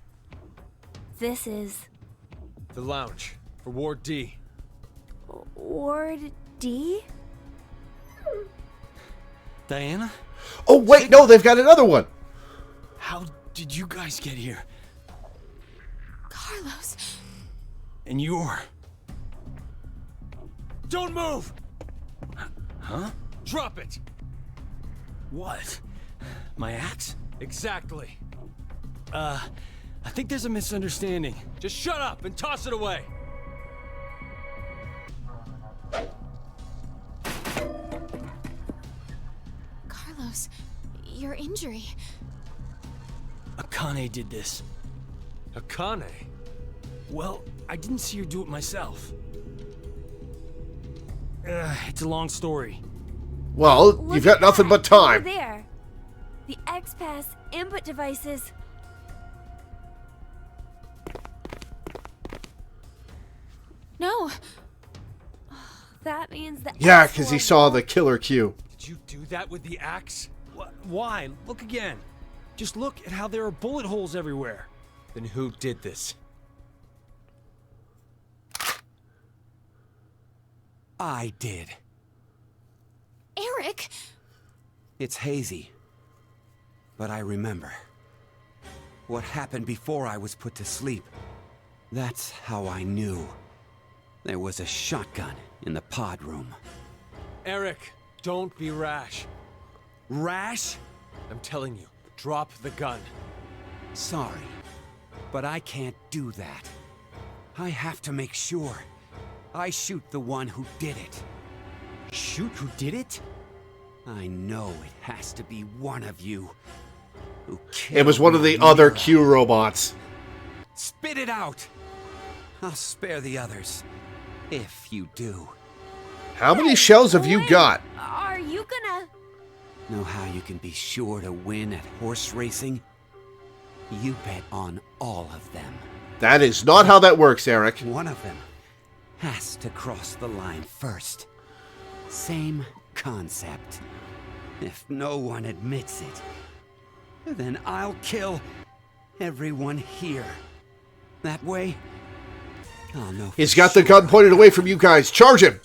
This is The lounge for Ward D. Ward D? Diana? Oh wait, no, they've got another one. How did you guys get here? Carlos. And you're... Don't move! Huh? Drop it! What? My axe? Exactly. I think there's a misunderstanding. Just shut up and toss it away! Carlos, your injury. Akane did this. Akane? Well, I didn't see her do it myself. It's a long story. Well, Look you've got at nothing that, but time. over there. The X-Pass input devices. No. That means the Yeah, X because he will saw work. the killer cue. Did you do that with the axe? Why? Look again. Just look at how there are bullet holes everywhere. Then who did this? I did. Eric! It's hazy. But I remember. What happened before I was put to sleep. That's how I knew. There was a shotgun in the pod room. Eric, don't be rash. Rash? I'm telling you, drop the gun. Sorry, but I can't do that. I have to make sure. I shoot the one who did it. Shoot who did it? I know it has to be one of you who killed It was one of the Mira. other Q robots. Spit it out! I'll spare the others, if you do. How many shells have you Wait, got? Are you gonna... Know how you can be sure to win at horse racing? You bet on all of them. That is not how that works, Eric. One of them has to cross the line first. Same concept. If no one admits it, then I'll kill everyone here. That way, I'll know. He's got the gun pointed away from you guys. Charge him!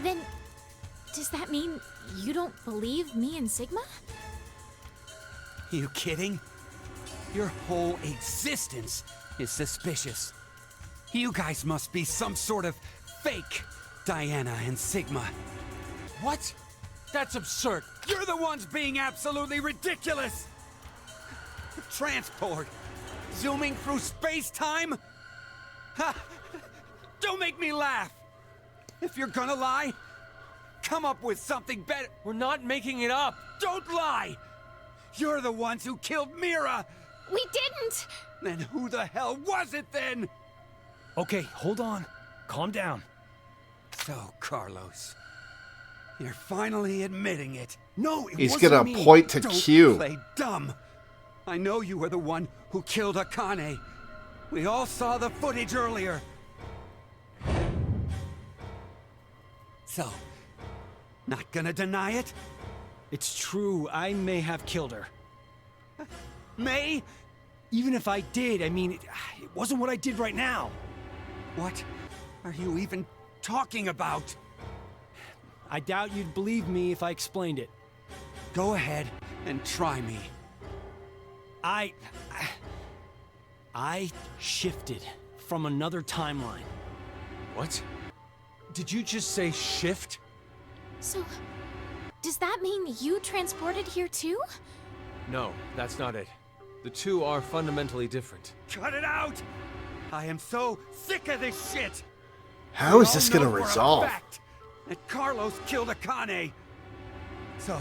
Then does that mean you don't believe me and Sigma? You kidding? Your whole existence is suspicious. You guys must be some sort of fake Diana and Sigma. What? That's absurd. You're the ones being absolutely ridiculous! Transport? Zooming through space-time? Ha! Don't make me laugh! If you're gonna lie, come up with something better. We're not making it up. Don't lie! You're the ones who killed Mira! We didn't! Then who the hell was it then? Okay, hold on. Calm down. So, Carlos, you're finally admitting it. No, it He's wasn't gonna me. point to Don't Q. play dumb. I know you were the one who killed Akane. We all saw the footage earlier. So, not gonna deny it? It's true, I may have killed her. May? Even if I did, I mean, it wasn't what I did right now. What are you even talking about? I doubt you'd believe me if I explained it. Go ahead and try me. I shifted from another timeline. What? Did you just say shift? So does that mean you transported here too? No, that's not it. The two are fundamentally different. Cut it out! I am so sick of this shit! How We is this all gonna know for a resolve? fact that Carlos killed Akane. So,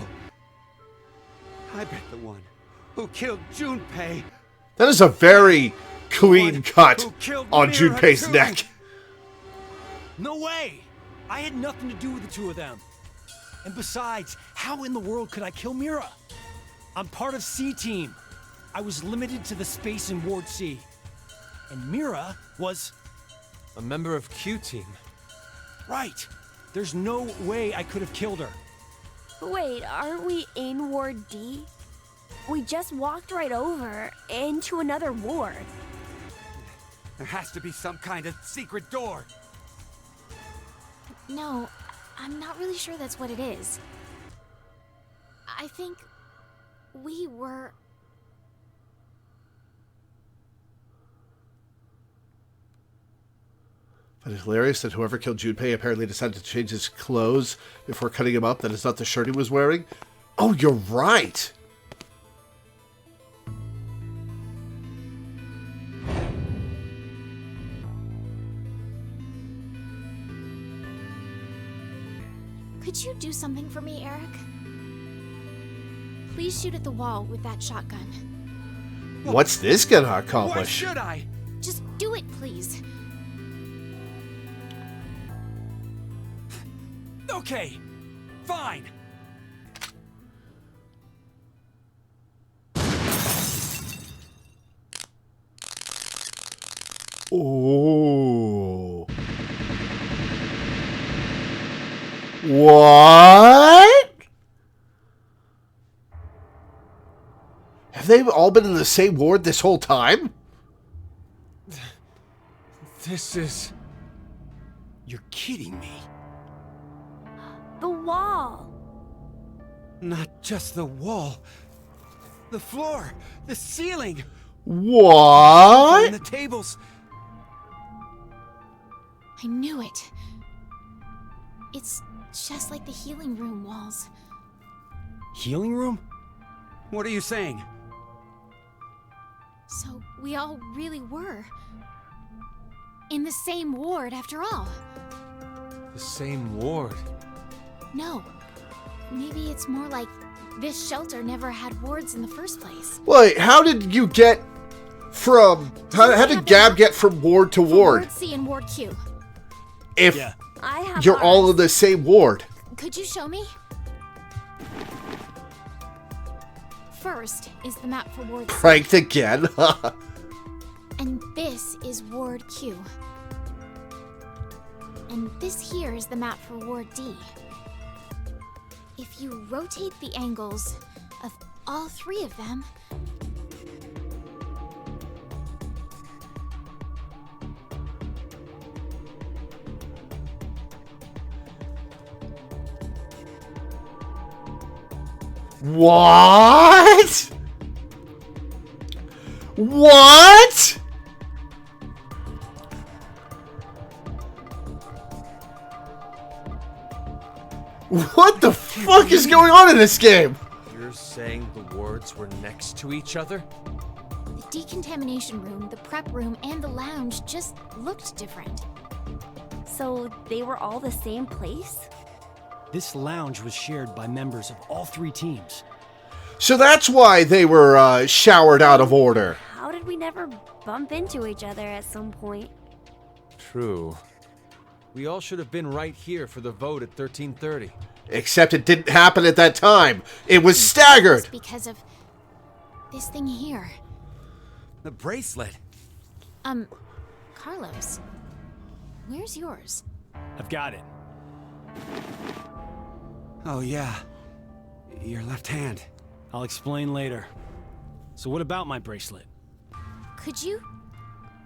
I bet the one who killed Junpei. That is a very clean cut who killed on Mira, Junpei's too. neck. No way! I had nothing to do with the two of them. And besides, how in the world could I kill Mira? I'm part of C-Team. I was limited to the space in Ward C. And Mira was... A member of Q-Team. right. There's no way I could have killed her. Wait, aren't we in Ward D? We just walked right over into another ward. There has to be some kind of secret door. No, I'm not really sure that's what it is. I think we were... But it's hilarious that whoever killed Junpei apparently decided to change his clothes before cutting him up. That is not the shirt he was wearing. Oh, you're right. Could you do something for me, Eric? Please shoot at the wall with that shotgun. What's this gonna Why accomplish? should I? Just do it, please. Okay, fine. Oh. What? Have they all been in the same ward this whole time? This is... You're kidding me. The wall! Not just the wall. The floor, the ceiling, What? and the tables. I knew it. It's just like the healing room walls. Healing room? What are you saying? So we all really were in the same ward after all. The same ward. No, maybe it's more like this shelter never had wards in the first place. Wait, how did you get from... How did Gab get from ward to ward? Ward C and Ward Q. If I have you're all ours. in the same ward. Could you show me? First is the map for Ward C. Pranked again. And this is Ward Q. And this here is the map for Ward D. If you rotate the angles of all three of them, What? What? What the fuck is going on in this game? You're saying the wards were next to each other? the decontamination room, the prep room, and the lounge just looked different. So they were all the same place? This lounge was shared by members of all three teams. So that's why they were showered out of order. How did we never bump into each other at some point? True. We all should have been right here for the vote at 1330. Except it didn't happen at that time. It was staggered. Because of this thing here. The bracelet. Carlos, where's yours? I've got it. Oh, yeah. Your left hand. I'll explain later. So what about my bracelet? Could you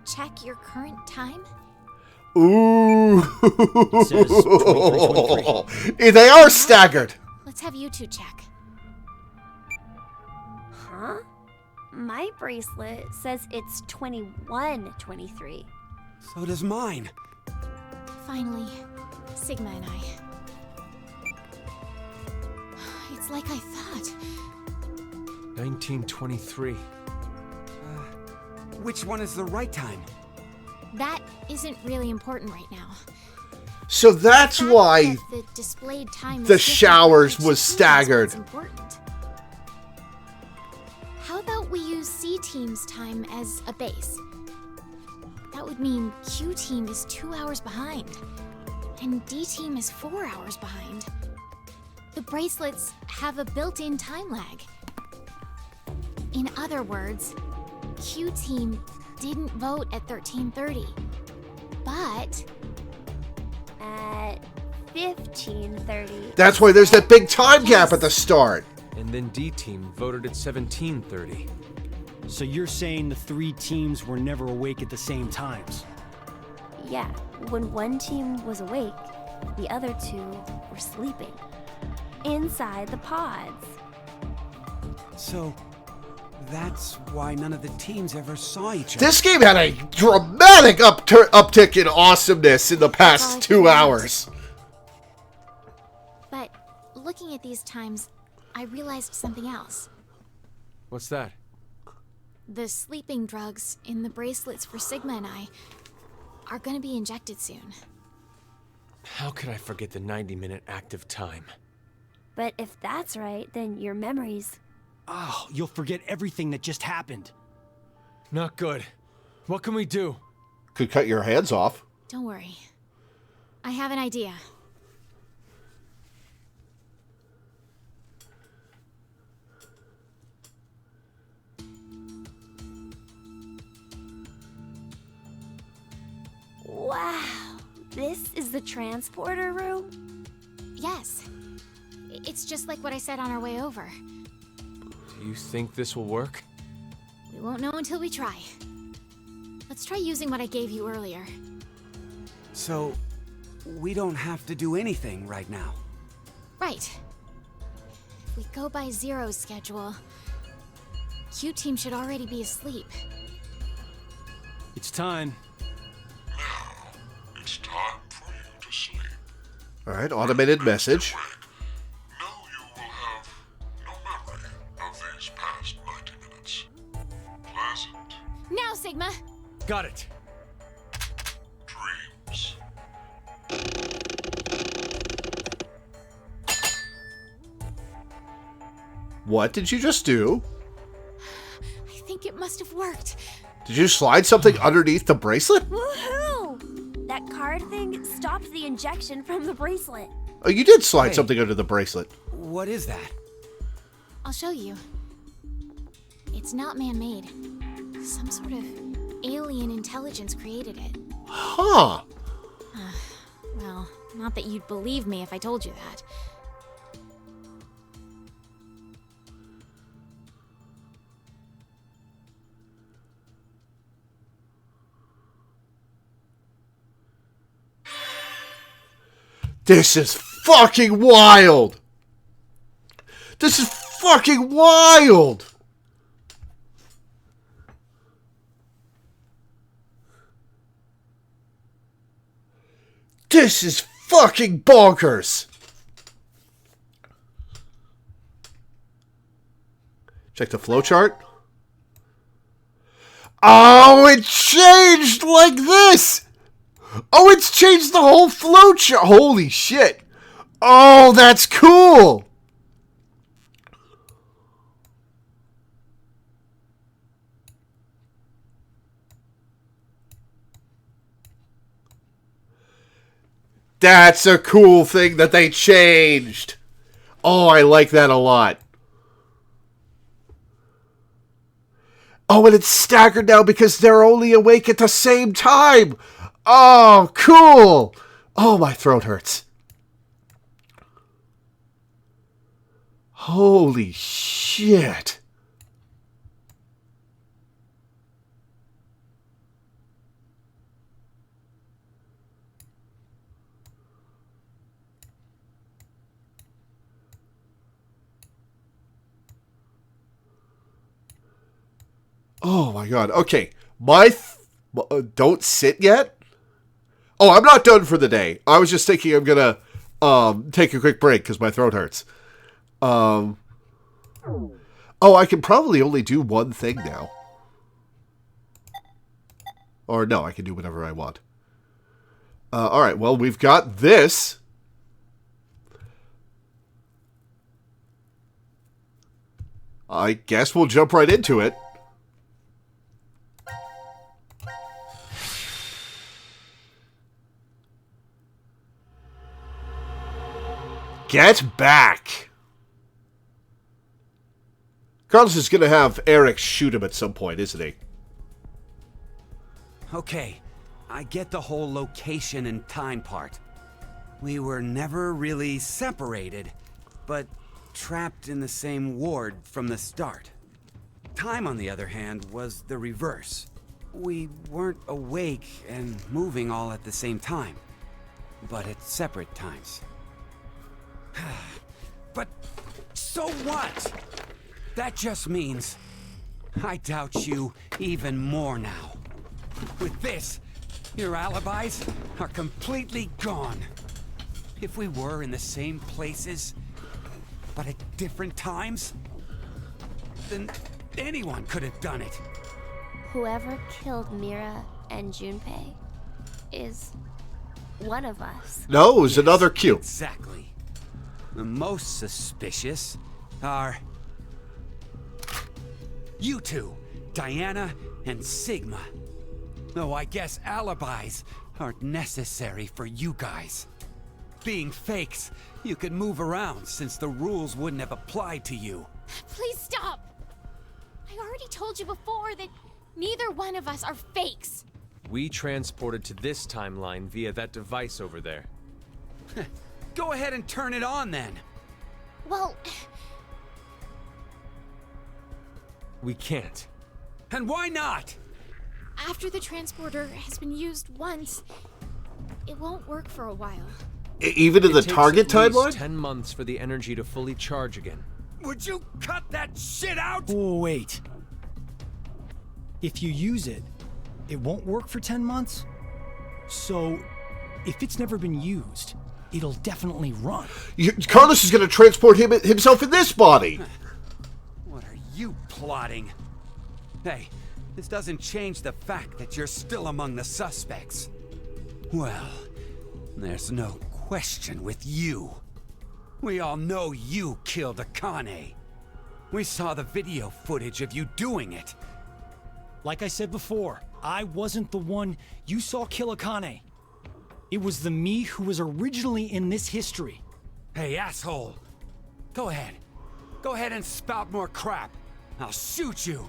check your current time? Ooh. It says 23:23. They are staggered. Let's have you two check. Huh? My bracelet says it's 21:23. So does mine. Finally, Sigma and I. It's like I thought. 1923. Which one is the right time? That isn't really important right now. So that's The fact why that the displayed time is the different showers for each was team is staggered. what's important. How about we use C team's time as a base? That would mean Q team is 2 hours behind, and D team is 4 hours behind. The bracelets have a built-in time lag. In other words, Q team didn't vote at 1330, but At 15:30. that's why there's that big time gap at the start. And then D team voted at 1730. So you're saying the three teams were never awake at the same times? Yeah, when one team was awake, the other two were sleeping. Inside the pods. So, That's why none of the teams ever saw each other. This game had a dramatic uptick in awesomeness in the past 2 hours. But looking at these times, I realized something else. What's that? The sleeping drugs in the bracelets for Sigma and I are gonna be injected soon. How could I forget the 90-minute active time? But if that's right, then your memories... Oh, you'll forget everything that just happened. Not good. What can we do? Could cut your hands off. Don't worry. I have an idea. Wow, this is the transporter room? Yes. It's just like what I said on our way over. Do you think this will work? We won't know until we try. Let's try using what I gave you earlier. So, we don't have to do anything right now. Right. If we go by Zero's schedule, Q-Team should already be asleep. It's time. Now, it's time for you to sleep. Alright, automated message. Know you will have no memory of these past 90 minutes. Pleasant Now, Sigma! Got it. dreams. What did you just do? I think it must have worked. Did you slide something underneath the bracelet? Woohoo! That card thing stopped the injection from the bracelet. Oh, you did slide Hey. something under the bracelet. What is that? I'll show you. It's not man-made. Some sort of alien intelligence created it. Huh. Well, not that you'd believe me if I told you that. This is fucking wild! This is fucking wild! This is fucking bonkers! Check the flowchart. Oh, it changed like this! Oh, it's changed the whole flowchart! Holy shit! Oh, that's cool! That's a cool thing that they changed. Oh, I like that a lot. Oh, and it's staggered now because they're only awake at the same time. Oh, cool. Oh, my throat hurts. Holy shit. Oh my god. Okay. Don't sit yet? Oh, I'm not done for the day. I was just thinking I'm gonna take a quick break because my throat hurts. Oh, I can probably only do one thing now. Or no, I can do whatever I want. Alright, well, we've got this. I guess we'll jump right into it. Get back! Carlos is going to have Eric shoot him at some point, isn't he? Okay, I get the whole location and time part. We were never really separated, but trapped in the same ward from the start. Time, on the other hand, was the reverse. We weren't awake and moving all at the same time, but at separate times. But so what? That just means I doubt you even more now. With this, your alibis are completely gone. If we were in the same places, but at different times, then anyone could have done it. Whoever killed Mira and Junpei is one of us. No, it was another Q. Exactly. The most suspicious are you two, Diana and Sigma. Though I guess alibis aren't necessary for you guys. Being fakes, you could move around since the rules wouldn't have applied to you. Please stop! I already told you before that neither one of us are fakes. We transported to this timeline via that device over there. Go ahead and turn it on then. Well, We can't. And why not? after the transporter has been used once, it won't work for a while. Even in the target It takes at timeline? least 10 months for the energy to fully charge again. Would you cut that shit out? Oh, wait. If you use it, it won't work for 10 months? So, if it's never been used, it'll definitely run. Carlos is going to transport himself in this body. What are you plotting? Hey, this doesn't change the fact that you're still among the suspects. Well, there's no question with you. We all know you killed Akane. We saw the video footage of you doing it. Like I said before, I wasn't the one you saw kill Akane. It was the me who was originally in this history. Hey, asshole. Go ahead. Go ahead and spout more crap. I'll shoot you.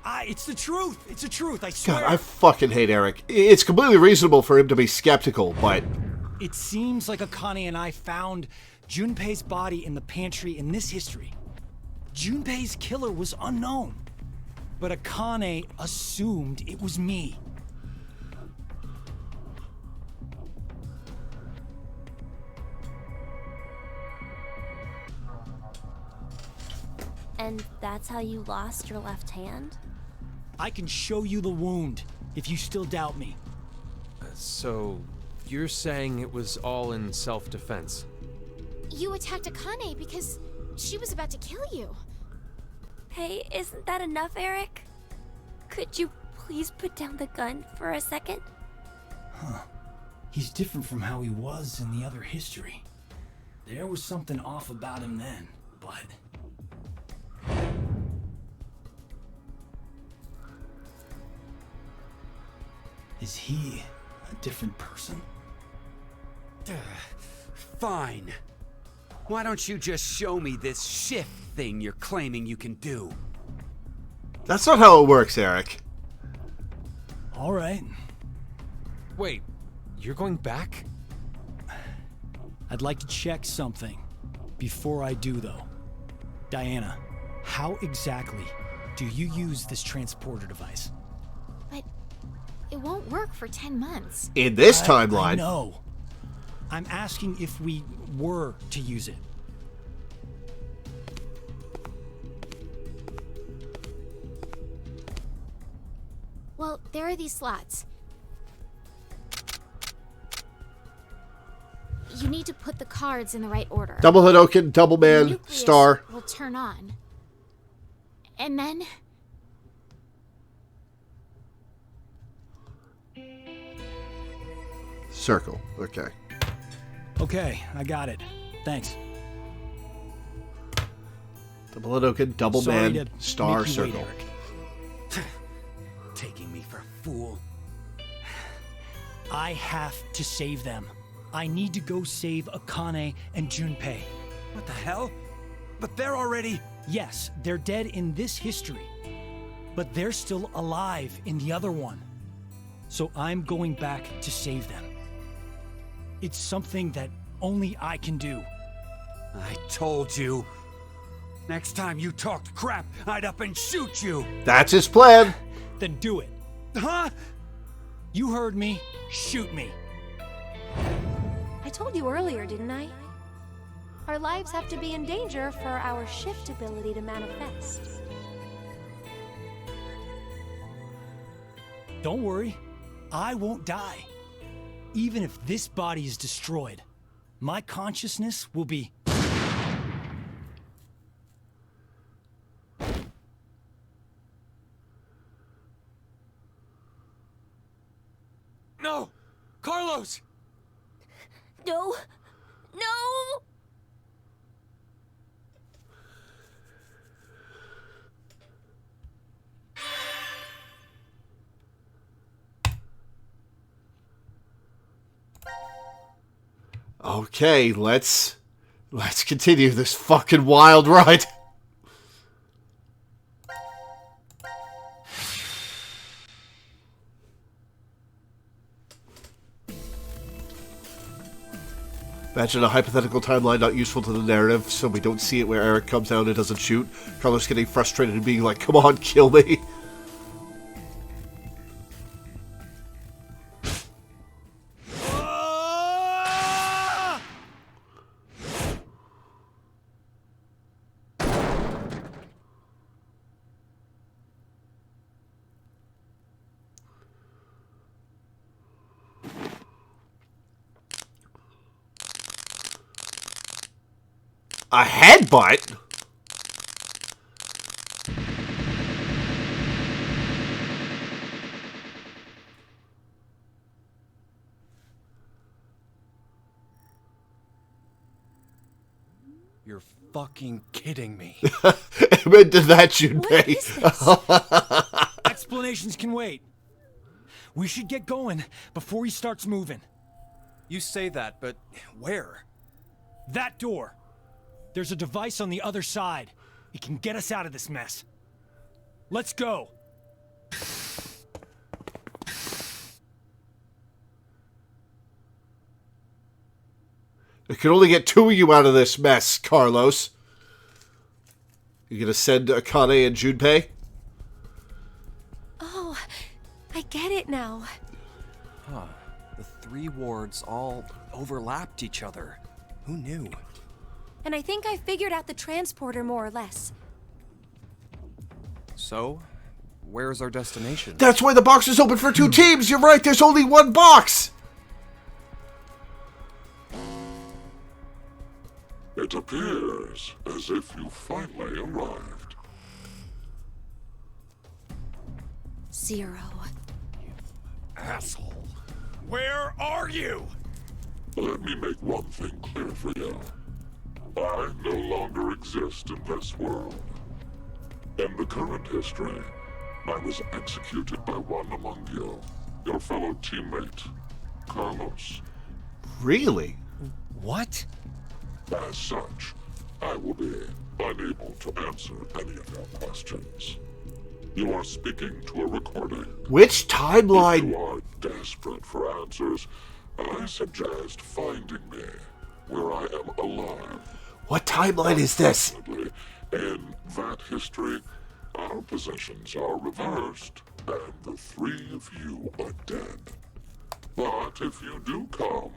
It's the truth. It's the truth, I swear. God, I fucking hate Eric. It's completely reasonable for him to be skeptical, but... It seems like Akane and I found Junpei's body in the pantry in this history. Junpei's killer was unknown, but Akane assumed it was me. And that's how you lost your left hand? I can show you the wound, if you still doubt me. So, you're saying it was all in self-defense? You attacked Akane because she was about to kill you. Hey, isn't that enough, Eric? Could you please put down the gun for a second? Huh. He's different from how he was in the other history. There was something off about him then, but... Is he a different person? Fine. Why don't you just show me this shift thing you're claiming you can do? That's not how it works, Eric. All right. Wait, you're going back? I'd like to check something. Before I do, though. Diana, how exactly do you use this transporter device? But it won't work for 10 months. In this timeline... I know. I'm asking if we were to use it. Well, there are these slots. You need to put the cards in the right order. Double Hadoken, Double The Man, nucleus Star. will turn on. And then... Circle. Okay. Okay, I got it. Thanks. Double Hadoken, Double Sorry Man, to Star, make you wait, Circle. Eric. Taking me for a fool. I have to save them. I need to go save Akane and Junpei. What the hell? But they're already... Yes, they're dead in this history. But they're still alive in the other one. So I'm going back to save them. It's something that only I can do. I told you. Next time you talked crap, I'd up and shoot you. That's his plan. Then do it. Huh? You heard me. Shoot me. I told you earlier, didn't I? Our lives have to be in danger for our shift ability to manifest. Don't worry, I won't die. Even if this body is destroyed, my consciousness will be... No! Carlos! No! No! Okay, let's continue this fucking wild ride. Imagine a hypothetical timeline not useful to the narrative, so we don't see it where Eric comes down and doesn't shoot. Carlos getting frustrated and being like, come on, kill me. A headbutt? You're fucking kidding me. Amen to that, Junpei. Explanations can wait. We should get going before he starts moving. You say that, but where? That door. There's a device on the other side. It can get us out of this mess. Let's go. I can only get two of you out of this mess, Carlos. You gonna send Akane and Junpei? Oh, I get it now. Huh. The three wards all overlapped each other. Who knew? And I think I figured out the transporter more or less. So, where's our destination? That's why the box is open for two teams! You're right, there's only one box! It appears as if you finally arrived. 0. Asshole. Where are you? Let me make one thing clear for you. I no longer exist in this world. In the current history, I was executed by one among you, your fellow teammate, Carlos. Really? What? As such, I will be unable to answer any of your questions. You are speaking to a recording. Which If timeline? you are desperate for answers, I suggest finding me where I am alive. What timeline is this? Unfortunately, in that history, our positions are reversed, and the three of you are dead. But if you do come,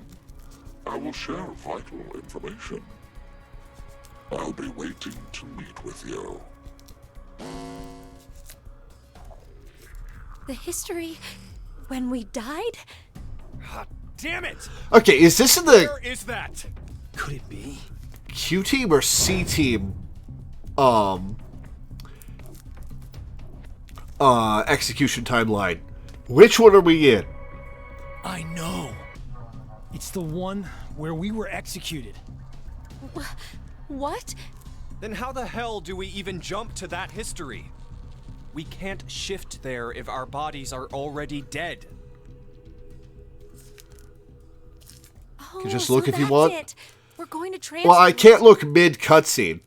I will share vital information. I'll be waiting to meet with you. The history when we died? God damn it! Okay, is this in the Where is that? Could it be? Q team or C team? Execution timeline. Which one are we in? I know. It's the one where we were executed. What? Then how the hell do we even jump to that history? We can't shift there if our bodies are already dead. Oh, can just look so if you that's want. it. We're going to transfer. Well, I can't look mid cutscene.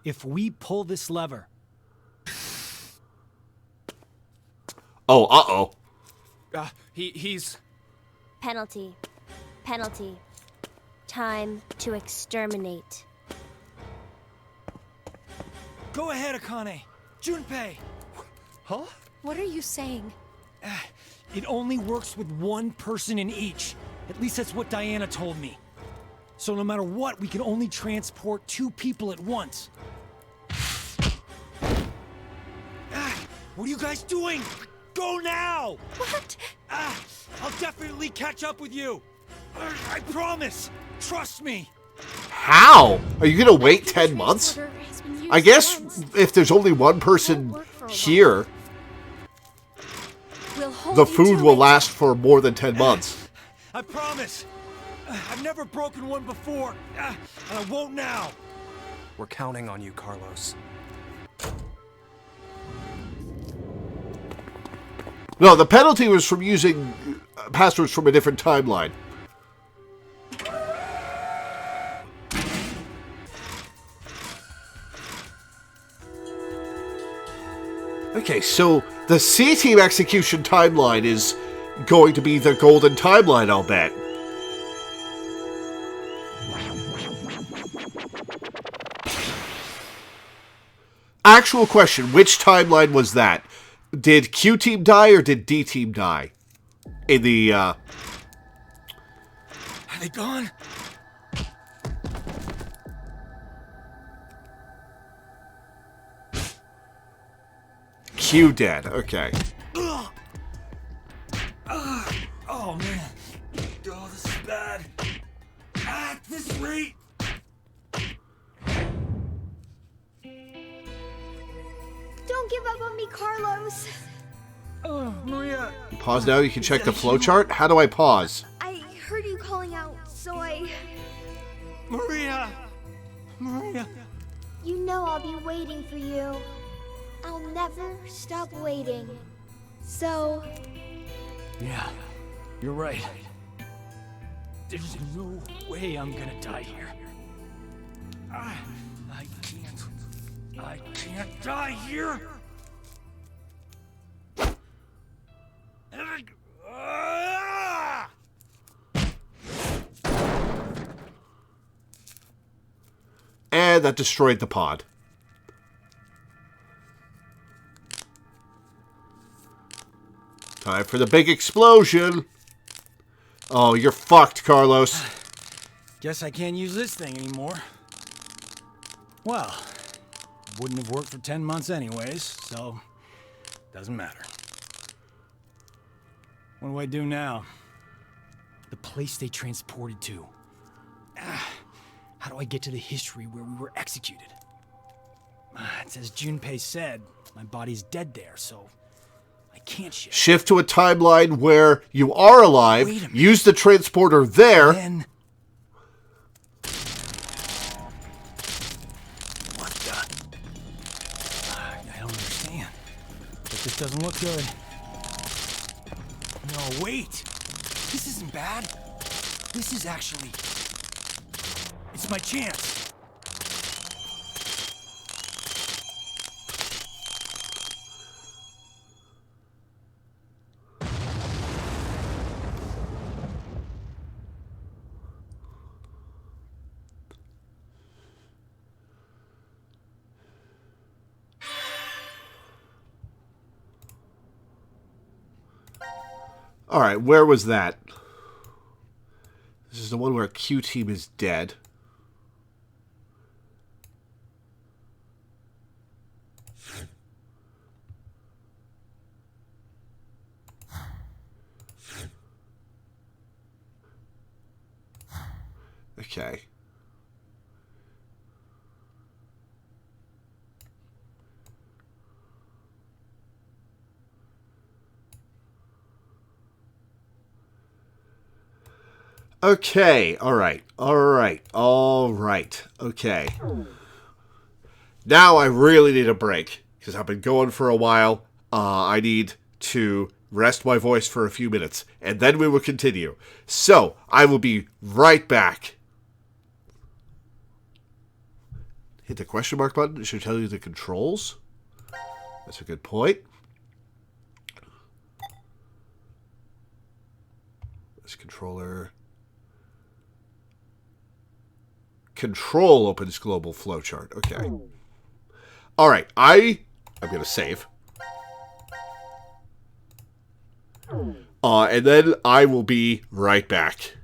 If we pull this lever, Oh, uh-oh. He's... Penalty. Penalty. Time to exterminate. go ahead, Akane. Junpei. Huh? What are you saying? It only works with one person in each. At least that's what Diana told me. So no matter what, we can only transport 2 people at once. What are you guys doing? Go now! What? I'll definitely catch up with you. I promise. Trust me. How? Are you gonna wait 10 months? I guess if there's only one person here, the food will last for more than 10 months. I promise. I've never broken one before, and I won't now. We're counting on you, Carlos. No, the penalty was from using passwords from a different timeline. Okay, so the C-Team execution timeline is going to be the golden timeline, I'll bet. Actual question, which timeline was that? Did Q-Team die or did D-Team die? In the, Are they gone? Q dead, okay. Oh, man. Oh, this is bad. At this rate. Don't give up on me, Carlos. Oh, Maria. Pause now, you can check the flowchart. How do I pause? I heard you calling out, so I... Maria. Maria. You know I'll be waiting for you. I'll never stop waiting. So... Yeah, you're right. There's no way I'm gonna die here. I can't die here! And that destroyed the pod. Time for the big explosion. Oh, you're fucked, Carlos. Guess I can't use this thing anymore. Well, wouldn't have worked for 10 months anyways, so doesn't matter. What do I do now? The place they transported to. How do I get to the history where we were executed? It's as Junpei said, my body's dead there, so I can't shift. Shift to a timeline where you are alive, use the transporter there. Then... What the... I don't understand. But this doesn't look good. No, wait! This isn't bad. This is actually... It's my chance. Alright, where was that? This is the one where Q-Team is dead. Okay. Okay, alright, okay. Now I really need a break, because I've been going for a while. I need to rest my voice for a few minutes, and then we will continue. So, I will be right back. Hit the question mark button, it should tell you the controls. That's a good point. This controller... Control opens global flowchart. Okay. Alright, I'm going to save. And then I will be right back.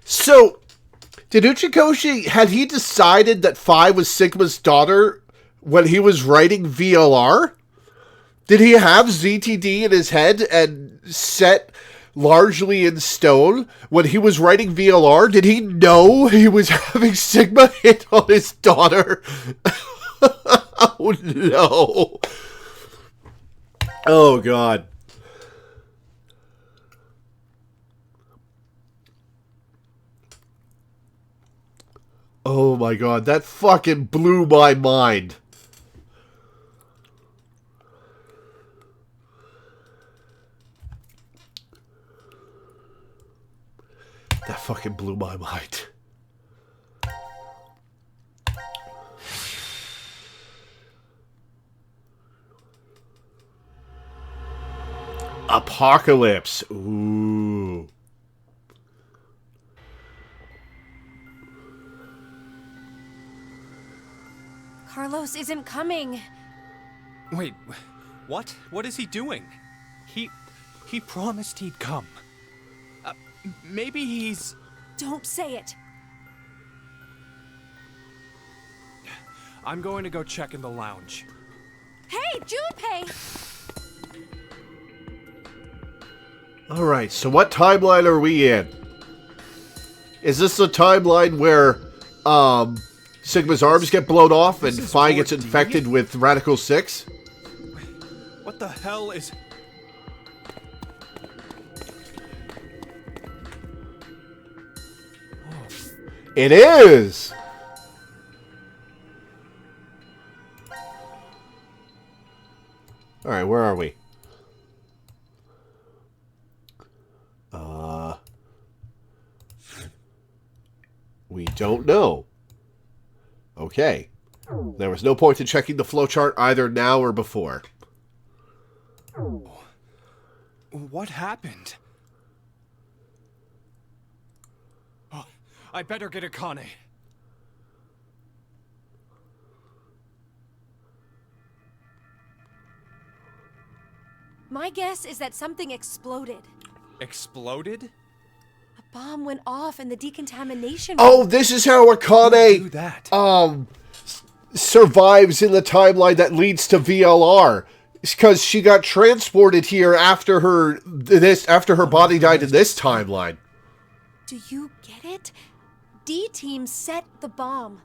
So, did Uchikoshi, had he decided that Phi was Sigma's daughter when he was writing VLR? Did he have ZTD in his head and set largely in stone when he was writing VLR? Did he know he was having Sigma hit on his daughter? Oh no. Oh god. Oh my god, that fucking blew my mind. That fucking blew my mind. Apocalypse. Ooh. Carlos isn't coming. Wait, what? What is he doing? He promised he'd come. Maybe he's... Don't say it. I'm going to go check in the lounge. Hey, Junpei! Alright, so what timeline are we in? Is this the timeline where, Sigma's arms get blown off and Phi gets infected with Radical 6? What the hell is... It is! Alright, where are we? We don't know. Okay. There was no point in checking the flowchart either now or before. What happened? Oh, I better get Akane. My guess is that something exploded. Exploded? A bomb went off in the decontamination room. Oh, this is how Akane survives in the timeline that leads to VLR. It's because she got transported here after her body died in this timeline. Do you get it? D-Team set the bomb.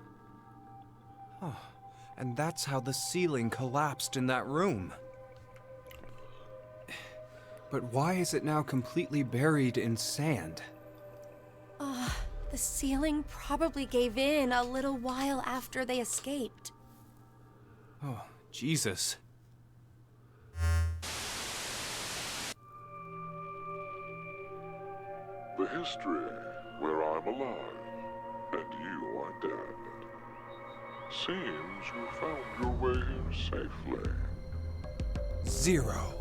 Oh, and that's how the ceiling collapsed in that room. But why is it now completely buried in sand? The ceiling probably gave in a little while after they escaped. Oh, Jesus. The history where I'm alive and you are dead. Seems you found your way here safely. Zero.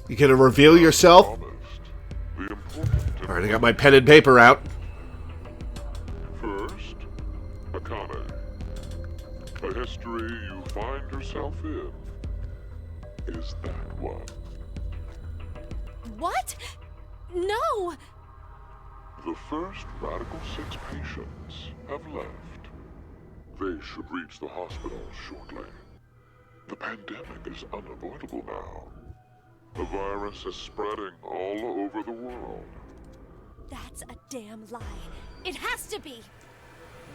You gonna reveal yourself? Alright, I got my pen and paper out. First, Akane. A history you find yourself in. Is that one? What? No! The first Radical 6 patients have left. They should reach the hospital shortly. The pandemic is unavoidable now. The virus is spreading all over the world. That's a damn lie. It has to be!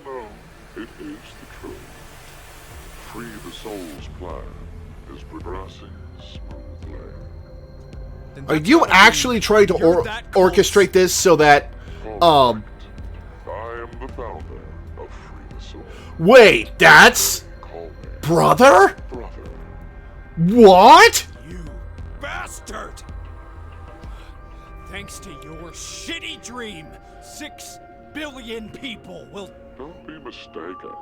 No, it is the truth. Free the Soul's plan is progressing smoothly. Are you actually trying to orchestrate this so that, I am the founder of Free the Soul. Wait, that's... Brother? Brother. What? You bastard! Thanks to your shitty dream, 6 billion people will... Don't be mistaken.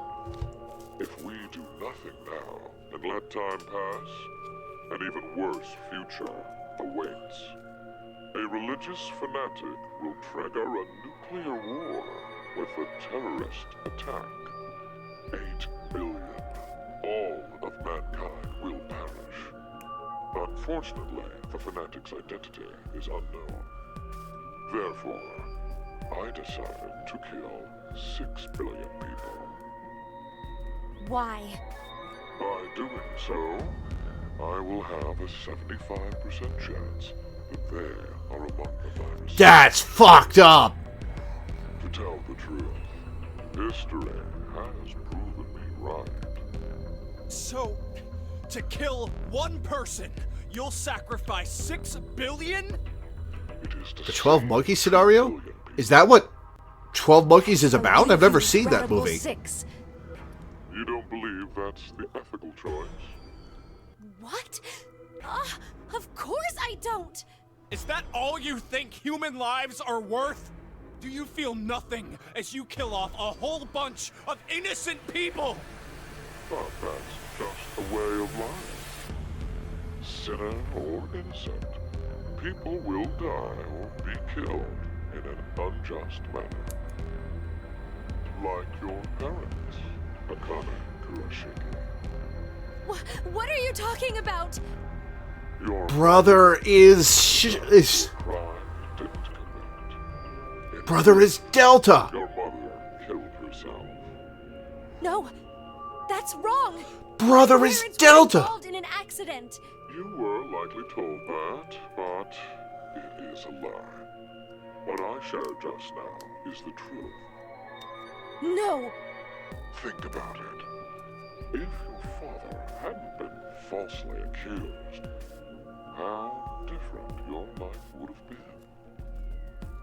If we do nothing now and let time pass, an even worse future awaits. A religious fanatic will trigger a nuclear war with a terrorist attack. 8 billion. All of mankind will perish. Unfortunately, the fanatic's identity is unknown. Therefore, I decided to kill 6 billion people. Why? By doing so, I will have a 75% chance that they are among the virus. That's fucked up! To tell the truth, history has proven me right. So, to kill one person, you'll sacrifice 6 billion? It is to The 12 save Monkeys 2 scenario? billion people. Is that what 12 Monkeys is about? I've never You seen that radical movie. Six. You don't believe that's the ethical choice? What? Of course I don't! Is that all you think human lives are worth? Do you feel nothing as you kill off a whole bunch of innocent people? But that's just a way of life. Sinner or innocent, people will die or be killed in an unjust manner. Like your parents, Akane Kurashiki. What are you talking about? Your Brother is crime didn't commit. Brother is Delta! Your mother killed herself. No, that's wrong. Brother is Parents were Delta! involved in an accident. You were likely told that, but it is a lie. What I shared just now is the truth. No. Think about it. If your father hadn't been falsely accused, how different your life would have been.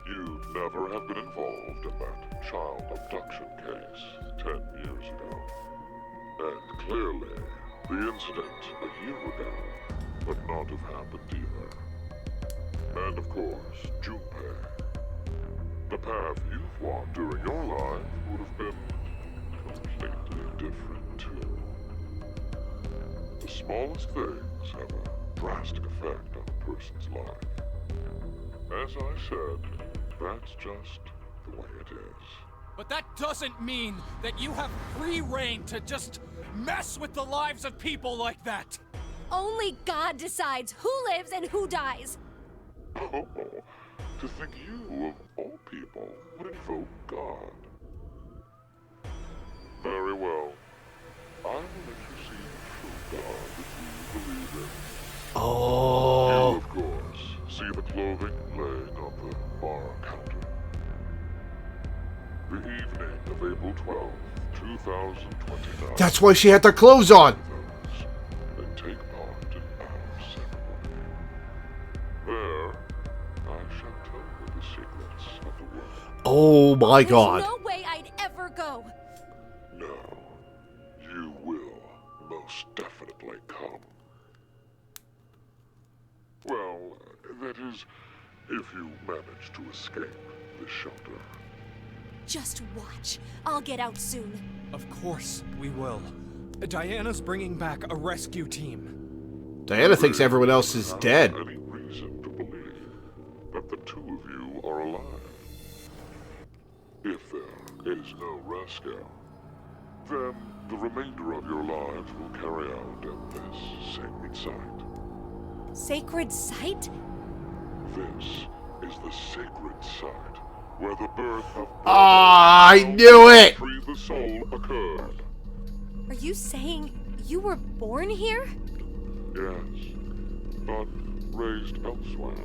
You'd never have been involved in that child abduction case 10 years ago. And clearly, the incident a year ago would not have happened either. And of course, Junpei. The path you've walked during your life would have been completely different too. The smallest things have a drastic effect on a person's life. As I said, that's just the way it is. But that doesn't mean that you have free reign to just mess with the lives of people like that. Only God decides who lives and who dies. Oh, to think you, of all people, would invoke God. Very well. I will let you see the true God that you believe in. Oh. You, of course, see the clothing laying on the bar counter. The evening of April 12th, 2029. That's why she had their clothes on! Those that take part in our ceremony. There, I shall tell you the secrets of the world. Oh my god. There's no way I'd ever go. No, you will most definitely come. Well, that is, if you manage to escape this shelter. Just watch. I'll get out soon. Of course we will. Diana's bringing back a rescue team. Diana thinks everyone else is dead. Any reason to believe that the two of you are alive? If there is no rescue, then the remainder of your lives will carry out at this sacred site. Sacred site? This is the sacred site where the birth of I knew it! free the soul occurred. Are you saying you were born here? Yes, but raised elsewhere.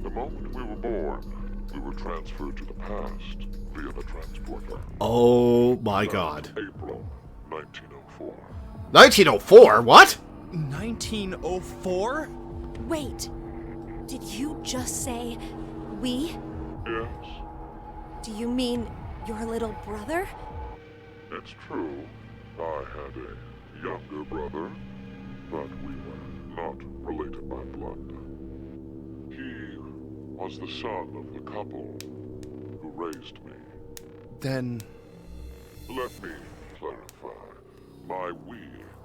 The moment we were born, we were transferred to the past via the transporter. Oh my god. April 1904. 1904? What? 1904? Wait. Did you just say we? Yes, Do you mean your little brother? it's true. I had a younger brother, but we were not related by blood. He was the son of the couple who raised me. Then Let me clarify. My we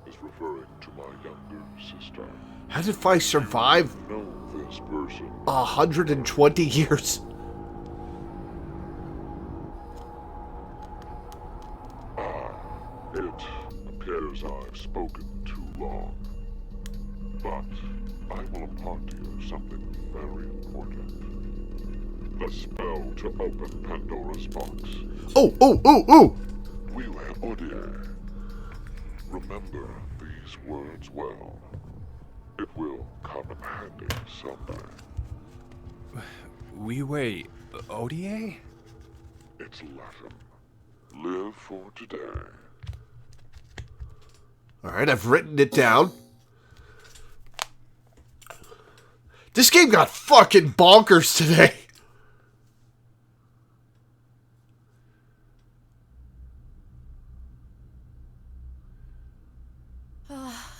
is referring to my younger sister. How did I survive You know this person. 120 years? It appears I've spoken too long. But I will impart to you something very important. the spell to open Pandora's box. Oh, oh, oh, oh! Wile Odie. Remember these words well. It will come in handy someday. Wile Odie? It's Latin. Live for today. Alright, I've written it down. This game got fucking bonkers today.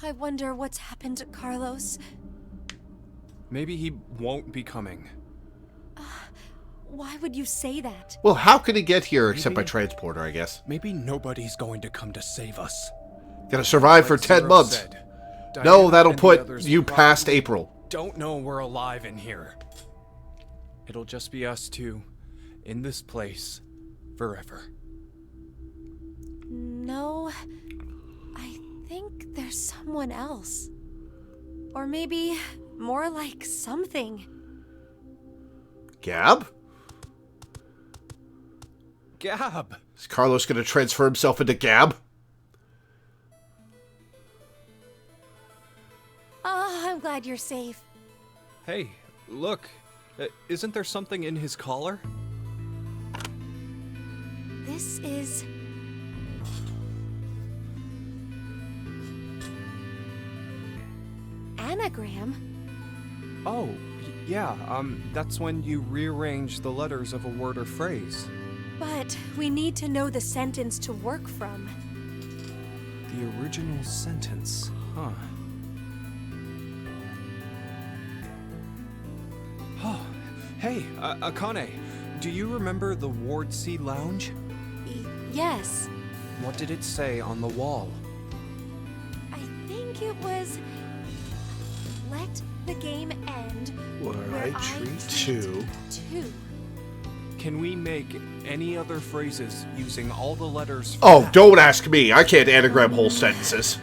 I wonder what's happened to Carlos. Maybe he won't be coming. Why would you say that? Well, how could he get here except by transporter, I guess? Maybe nobody's going to come to save us. Gotta survive for 10 months. No, that'll put you past April. Don't know we're alive in here. It'll just be us two, in this place, forever. No, I think there's someone else. Or maybe more like something. Gab? Gab! Is Carlos gonna transfer himself into Gab? Oh, I'm glad you're safe. Hey, look. Isn't there something in his collar? This is... anagram? Oh, yeah, that's when you rearrange the letters of a word or phrase. But we need to know the sentence to work from. The original sentence, huh? Oh, hey, Akane, do you remember the Ward C Lounge? Yes. What did it say on the wall? I think it was... let the game end where I treat two. Can we make any other phrases using all the letters? Oh, don't ask me. I can't anagram whole sentences.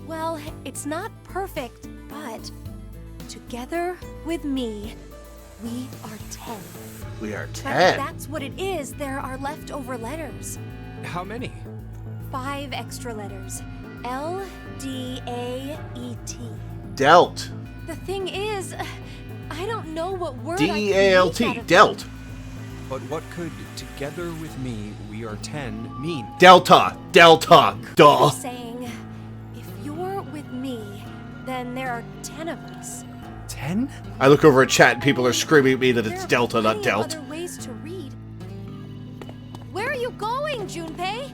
Well, it's not perfect, but together with me, we are 10. We are But 10. if that's what it is, there are leftover letters. How many? 5 extra letters. L-D-A-E-T. Dealt. The thing is, I don't know what word D-E-A-L-T. I could make out of Dealt. But what could "together with me, we are 10" mean? Delta. Delta. Duh. You're saying, if you're with me, then there are 10 of us. 10? I look over at chat and people are screaming at me that There it's are Delta, not plenty of Delt. other ways to read. Where are you going, Junpei?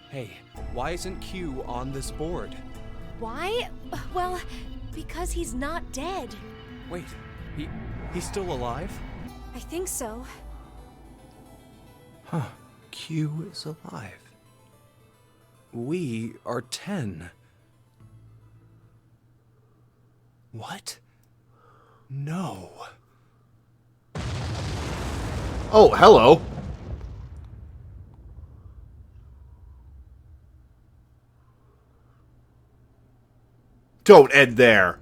Hey, why isn't Q on this board? Why? Well, because he's not dead. Wait, he's still alive? I think so. Huh, Q is alive. We are 10. What? No. Oh, hello. Don't end there.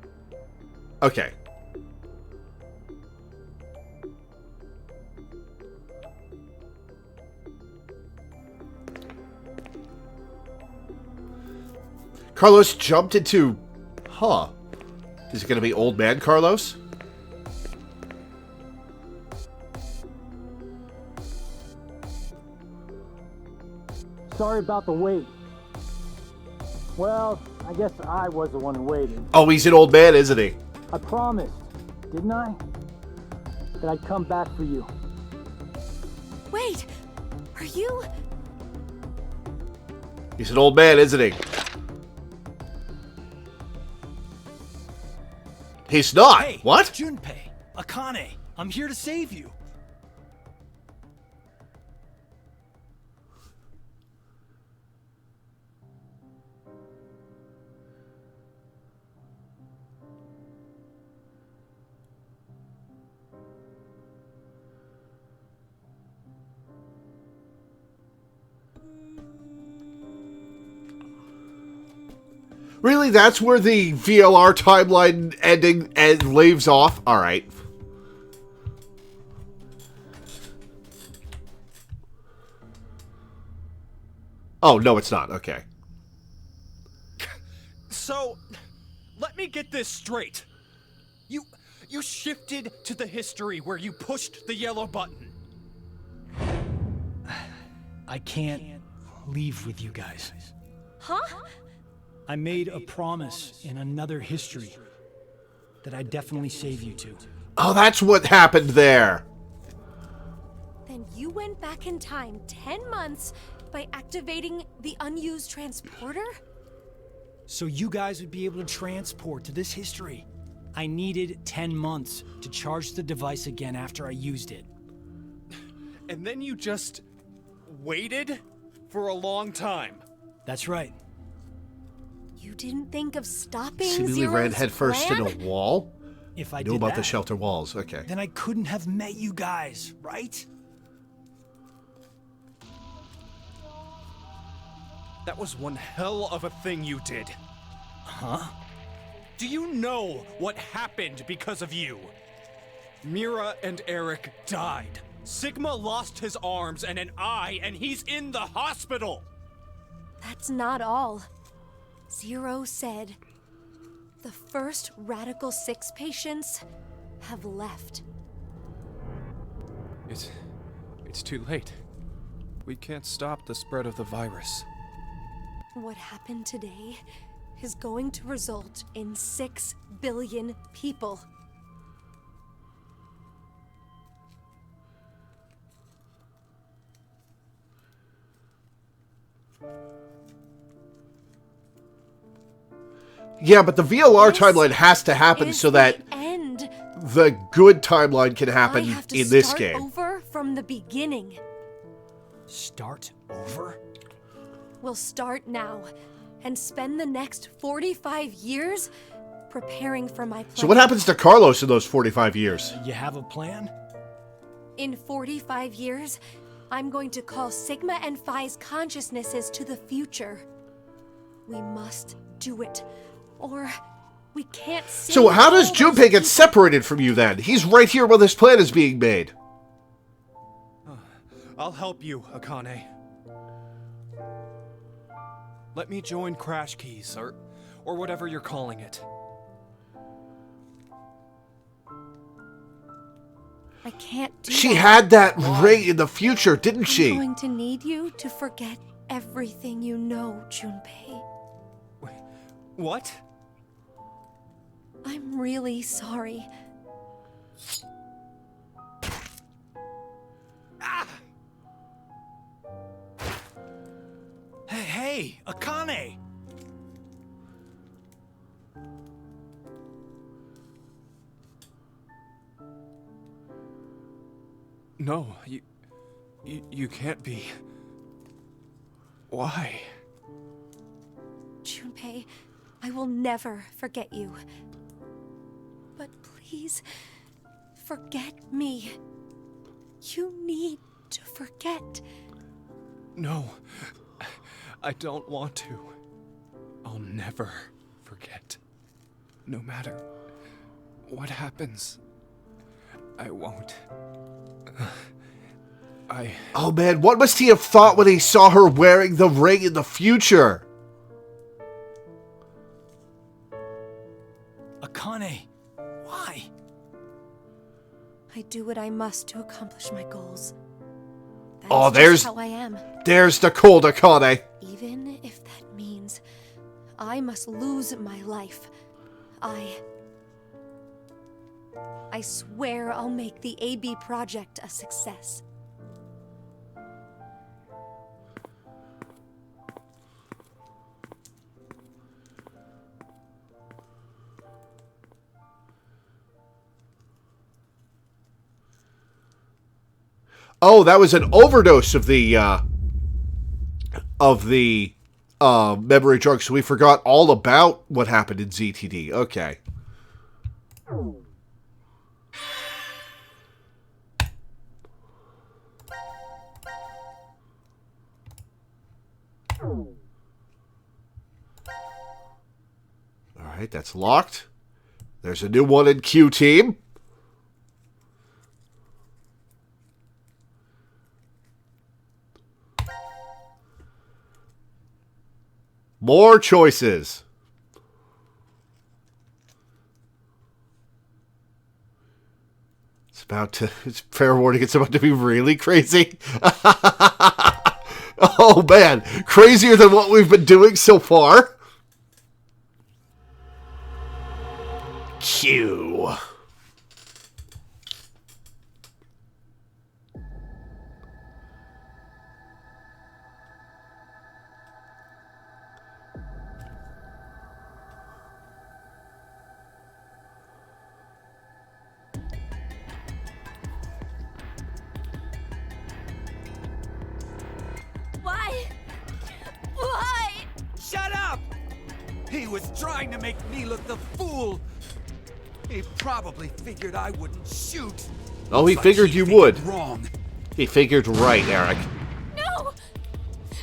Okay. Carlos jumped into... Huh. Is it going to be old man Carlos? Sorry about the wait. Well, I guess I was the one who waited. Oh, he's an old man, isn't he? I promised, didn't I? That I'd come back for you. Wait, are you... He's an old man, isn't he? He's not. Hey, What? Junpei, Akane, I'm here to save you. Really? That's where the VLR timeline ending and leaves off? Alright. Oh, no, it's not. Okay. So, let me get this straight. You shifted to the history where you pushed the yellow button. I can't leave with you guys. Huh? I made a promise in another history that I'd definitely save you two. Oh, that's what happened there. Then you went back in time 10 months by activating the unused transporter? So you guys would be able to transport to this history. I needed 10 months to charge the device again after I used it. And then you just waited for a long time. That's right. You didn't think of stopping Seemingly Zero's ran headfirst plan? in a wall? If I knew did about the that, shelter walls. Okay. then I couldn't have met you guys, right? That was one hell of a thing you did. Huh? Do you know what happened because of you? Mira and Eric died. Sigma lost his arms and an eye, and he's in the hospital! That's not all. Zero said the first Radical 6 patients have left. It's too late. We can't stop the spread of the virus. What happened today is going to result in 6 billion people. Yeah, but the VLR timeline has to happen so that end. the good timeline can happen I have to in this start game. over from the beginning. Start over? We'll start now and spend the next 45 years preparing for my plan. So what happens to Carlos in those 45 years? You have a plan? In 45 years, I'm going to call Sigma and Phi's consciousnesses to the future. We must do it, or we can't see. So how does all those Junpei get people. separated from you then? He's right here while this plan is being made. I'll help you, Akane. Let me join Crash Keys, or whatever you're calling it. I can't do She that. had that ring in the future, didn't I'm she? going to need you to forget everything you know, Junpei. What? I'm really sorry. Hey, Akane! No, you can't be. Why? Junpei, I will never forget you. But please, forget me. You need to forget. No, I don't want to. I'll never forget. No matter what happens, I won't. Oh man, what must he have thought when he saw her wearing the ring in the future? Akane, why? I do what I must to accomplish my goals. That Oh, is just there's how I am. There's the cold Akane. Even if that means I must lose my life, I swear I'll make the AB project a success. Oh, that was an overdose of the memory drug, so we forgot all about what happened in ZTD. Okay. Alright, that's locked. There's a new one in Q team. More choices. It's fair warning, it's about to be really crazy. Oh man, crazier than what we've been doing so far. Q. Why? Shut up! He was trying to make me look the fool. He probably figured I wouldn't shoot. Oh, he figured you would. Wrong. He figured right, Eric. No!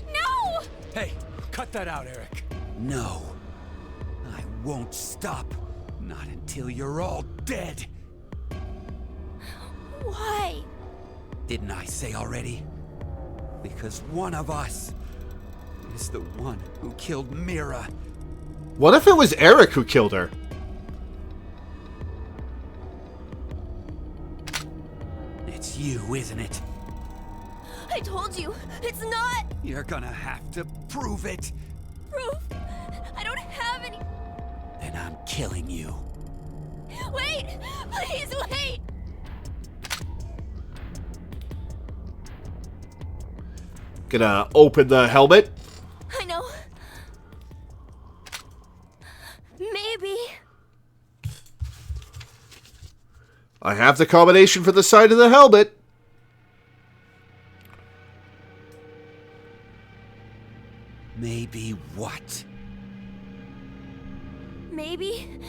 No! Hey, cut that out, Eric. No. I won't stop. Not until you're all dead. Why? Didn't I say already? Because one of us is the one who killed Mira. What if it was Eric who killed her? It's you, isn't it? I told you, it's not You're gonna have to prove it. proof. I don't have any. Then I'm killing you. Wait! Please wait! Gonna open the helmet. I know. Maybe. I have the combination for the side of the helmet. Maybe what? Maybe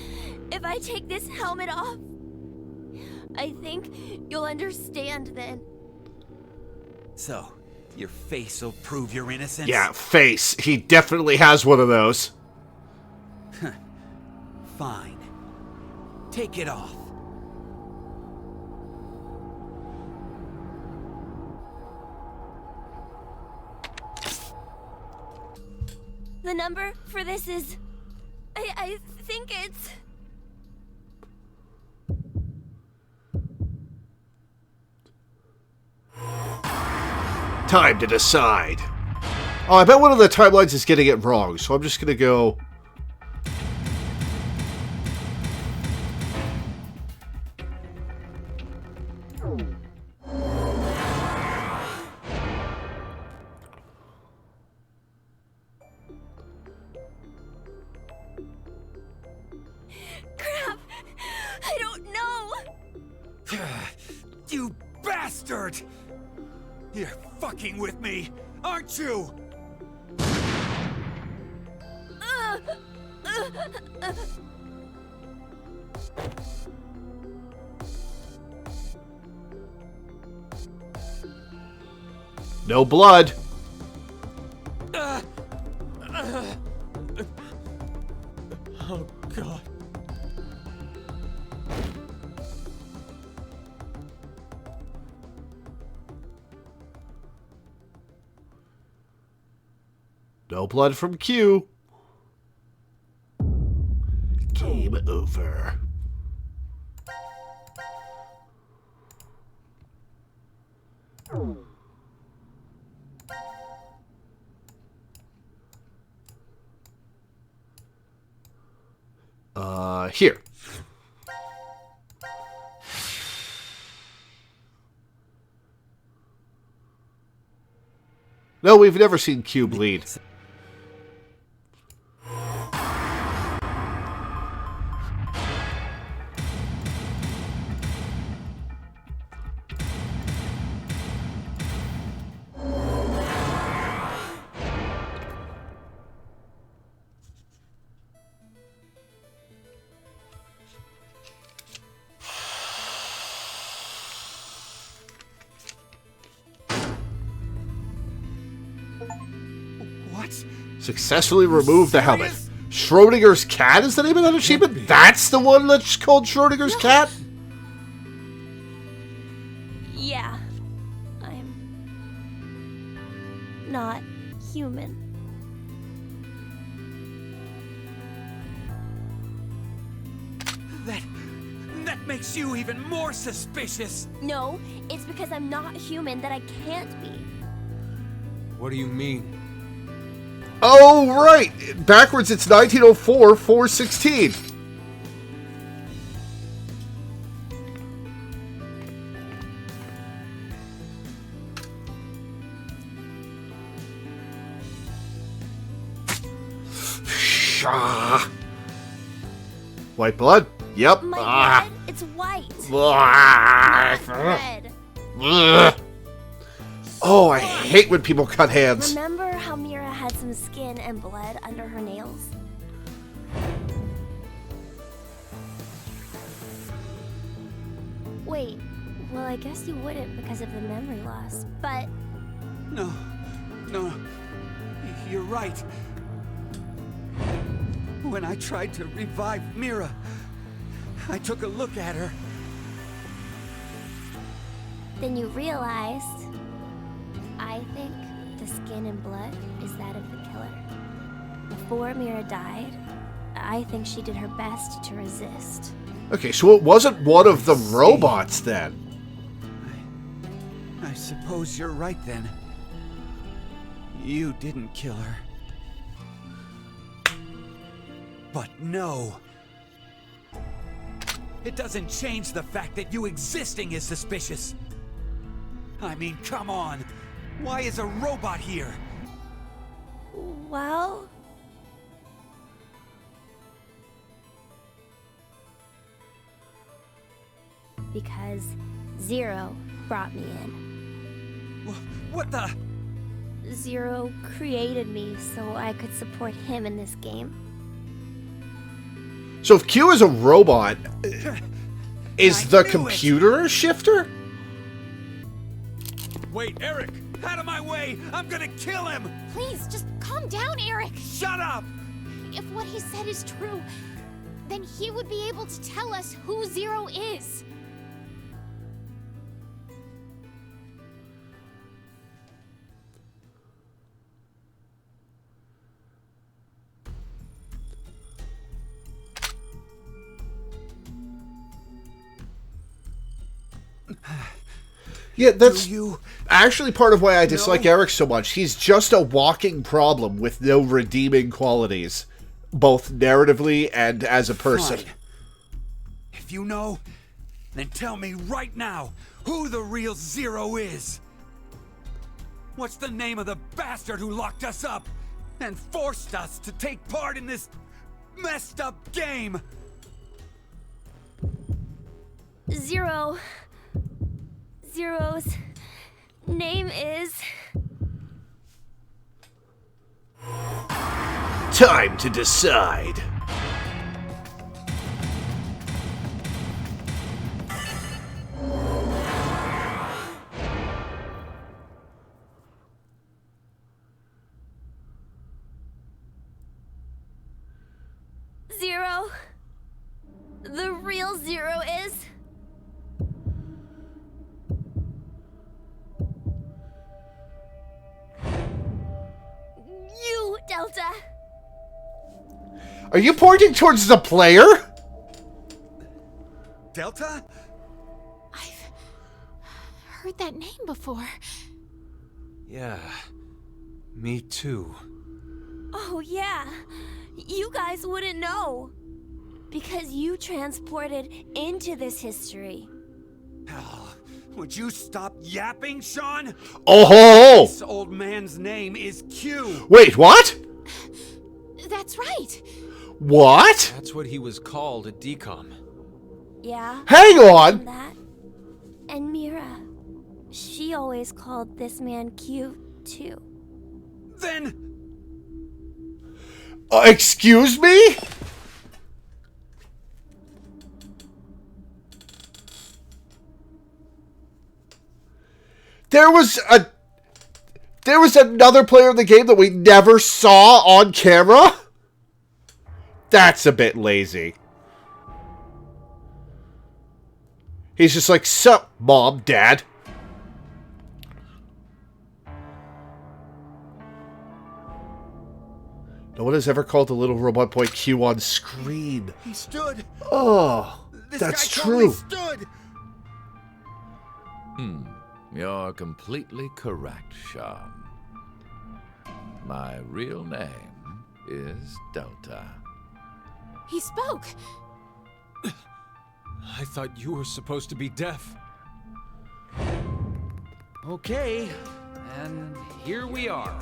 if I take this helmet off, I think you'll understand then. So, your face will prove your innocence? Yeah, face. He definitely has one of those. Fine. Take it off. The number for this is... I think it's... Time to decide. Oh, I bet one of the timelines is getting it wrong, so I'm just gonna go... Crap! I don't know! You bastard! You're fucking with me, aren't you? No blood. Oh, God. No blood from Q. Game over. Here. No, we've never seen Q bleed. What? Successfully remove the helmet. Serious? Schrodinger's cat is the name of that achievement? That's the one that's called Schrodinger's cat? Yeah. I'm not human. That makes you even more suspicious. No, it's because I'm not human that I can't be. What do you mean? Oh, right. Backwards, it's 1904, 416. White blood? Yep. My blood, it's white. Not red. Oh, I hate when people cut hands. Remember how Mira had some skin and blood under her nails? Wait, well, I guess you wouldn't because of the memory loss, but... No. You're right. When I tried to revive Mira, I took a look at her. Then you realized... I think the skin and blood is that of the killer. Before Mira died, I think she did her best to resist. Okay, so it wasn't one of the robots then. I suppose you're right then. You didn't kill her. But no. It doesn't change the fact that you existing is suspicious. I mean, come on. Why is a robot here? Well... because Zero brought me in. What the? Zero created me so I could support him in this game. So if Q is a robot, is the computer a shifter? Wait, Eric! Out of my way! I'm gonna kill him! Please, just calm down, Eric! Shut up! If what he said is true, then he would be able to tell us who Zero is. Yeah, that's actually part of why I dislike Eric so much. He's just a walking problem with no redeeming qualities, both narratively and as a person. Fine. If you know, then tell me right now who the real Zero is. What's the name of the bastard who locked us up and forced us to take part in this messed up game? Zero's name is... Time to decide. Zero? The real Zero is... you, Delta. Are you pointing towards the player? Delta? I've heard that name before. Yeah, me too. Oh yeah, you guys wouldn't know. Because you transported into this history. Hell, would you stop yapping, Sean? Oh! This old man's name is Q. Wait, what? That's right. What? That's what he was called at DCOM. Yeah. Hang on. And that. And Mira. She always called this man Q, too. Then... excuse me? There was another player in the game that we never saw on camera? That's a bit lazy. He's just like, sup, Mom, Dad. No one has ever called the little robot boy Q on screen. He stood. Oh, This that's guy true. Totally stood. You're completely correct, Sean. My real name is Delta. He spoke. I thought you were supposed to be deaf. Okay, and here we are.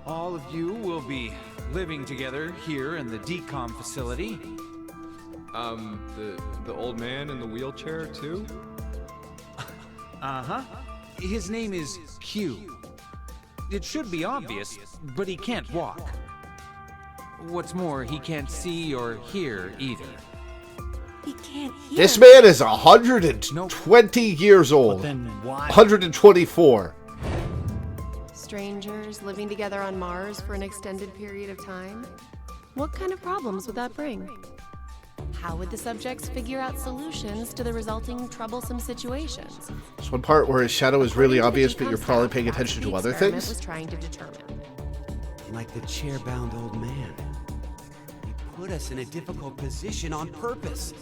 All of you will be living together here in the decom facility. The old man in the wheelchair, too? Uh-huh. His name is Q. It should be obvious, but he can't walk. What's more, he can't see or hear either. He can't hear. This man is 120 years old. But then why? 124. Strangers living together on Mars for an extended period of time? What kind of problems would that bring? How would the subjects figure out solutions to the resulting troublesome situations? There's one part where his shadow is really obvious, but you're probably paying That's attention what to the other experiment things. was trying to determine. Like the chair-bound old man. He put us in a difficult position on purpose.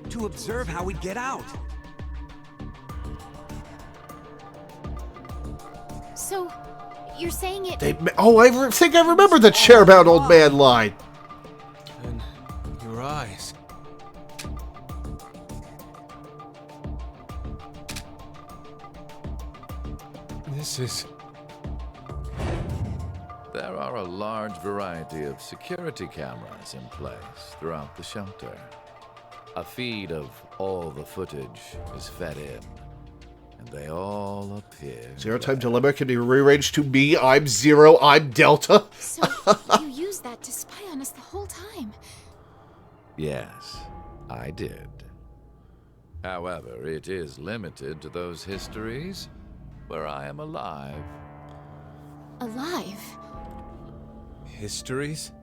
To observe how we'd get out. So, you're saying it... I think I remember the chair-bound old man line. And your eyes. This is... There are a large variety of security cameras in place throughout the shelter. A feed of all the footage is fed in, and they all appear... Zero Time Dilemma can be rearranged to me, I'm Zero, I'm Delta. So, you used that to spy on us the whole time. Yes, I did. However, it is limited to those histories where I am alive. Alive? histories?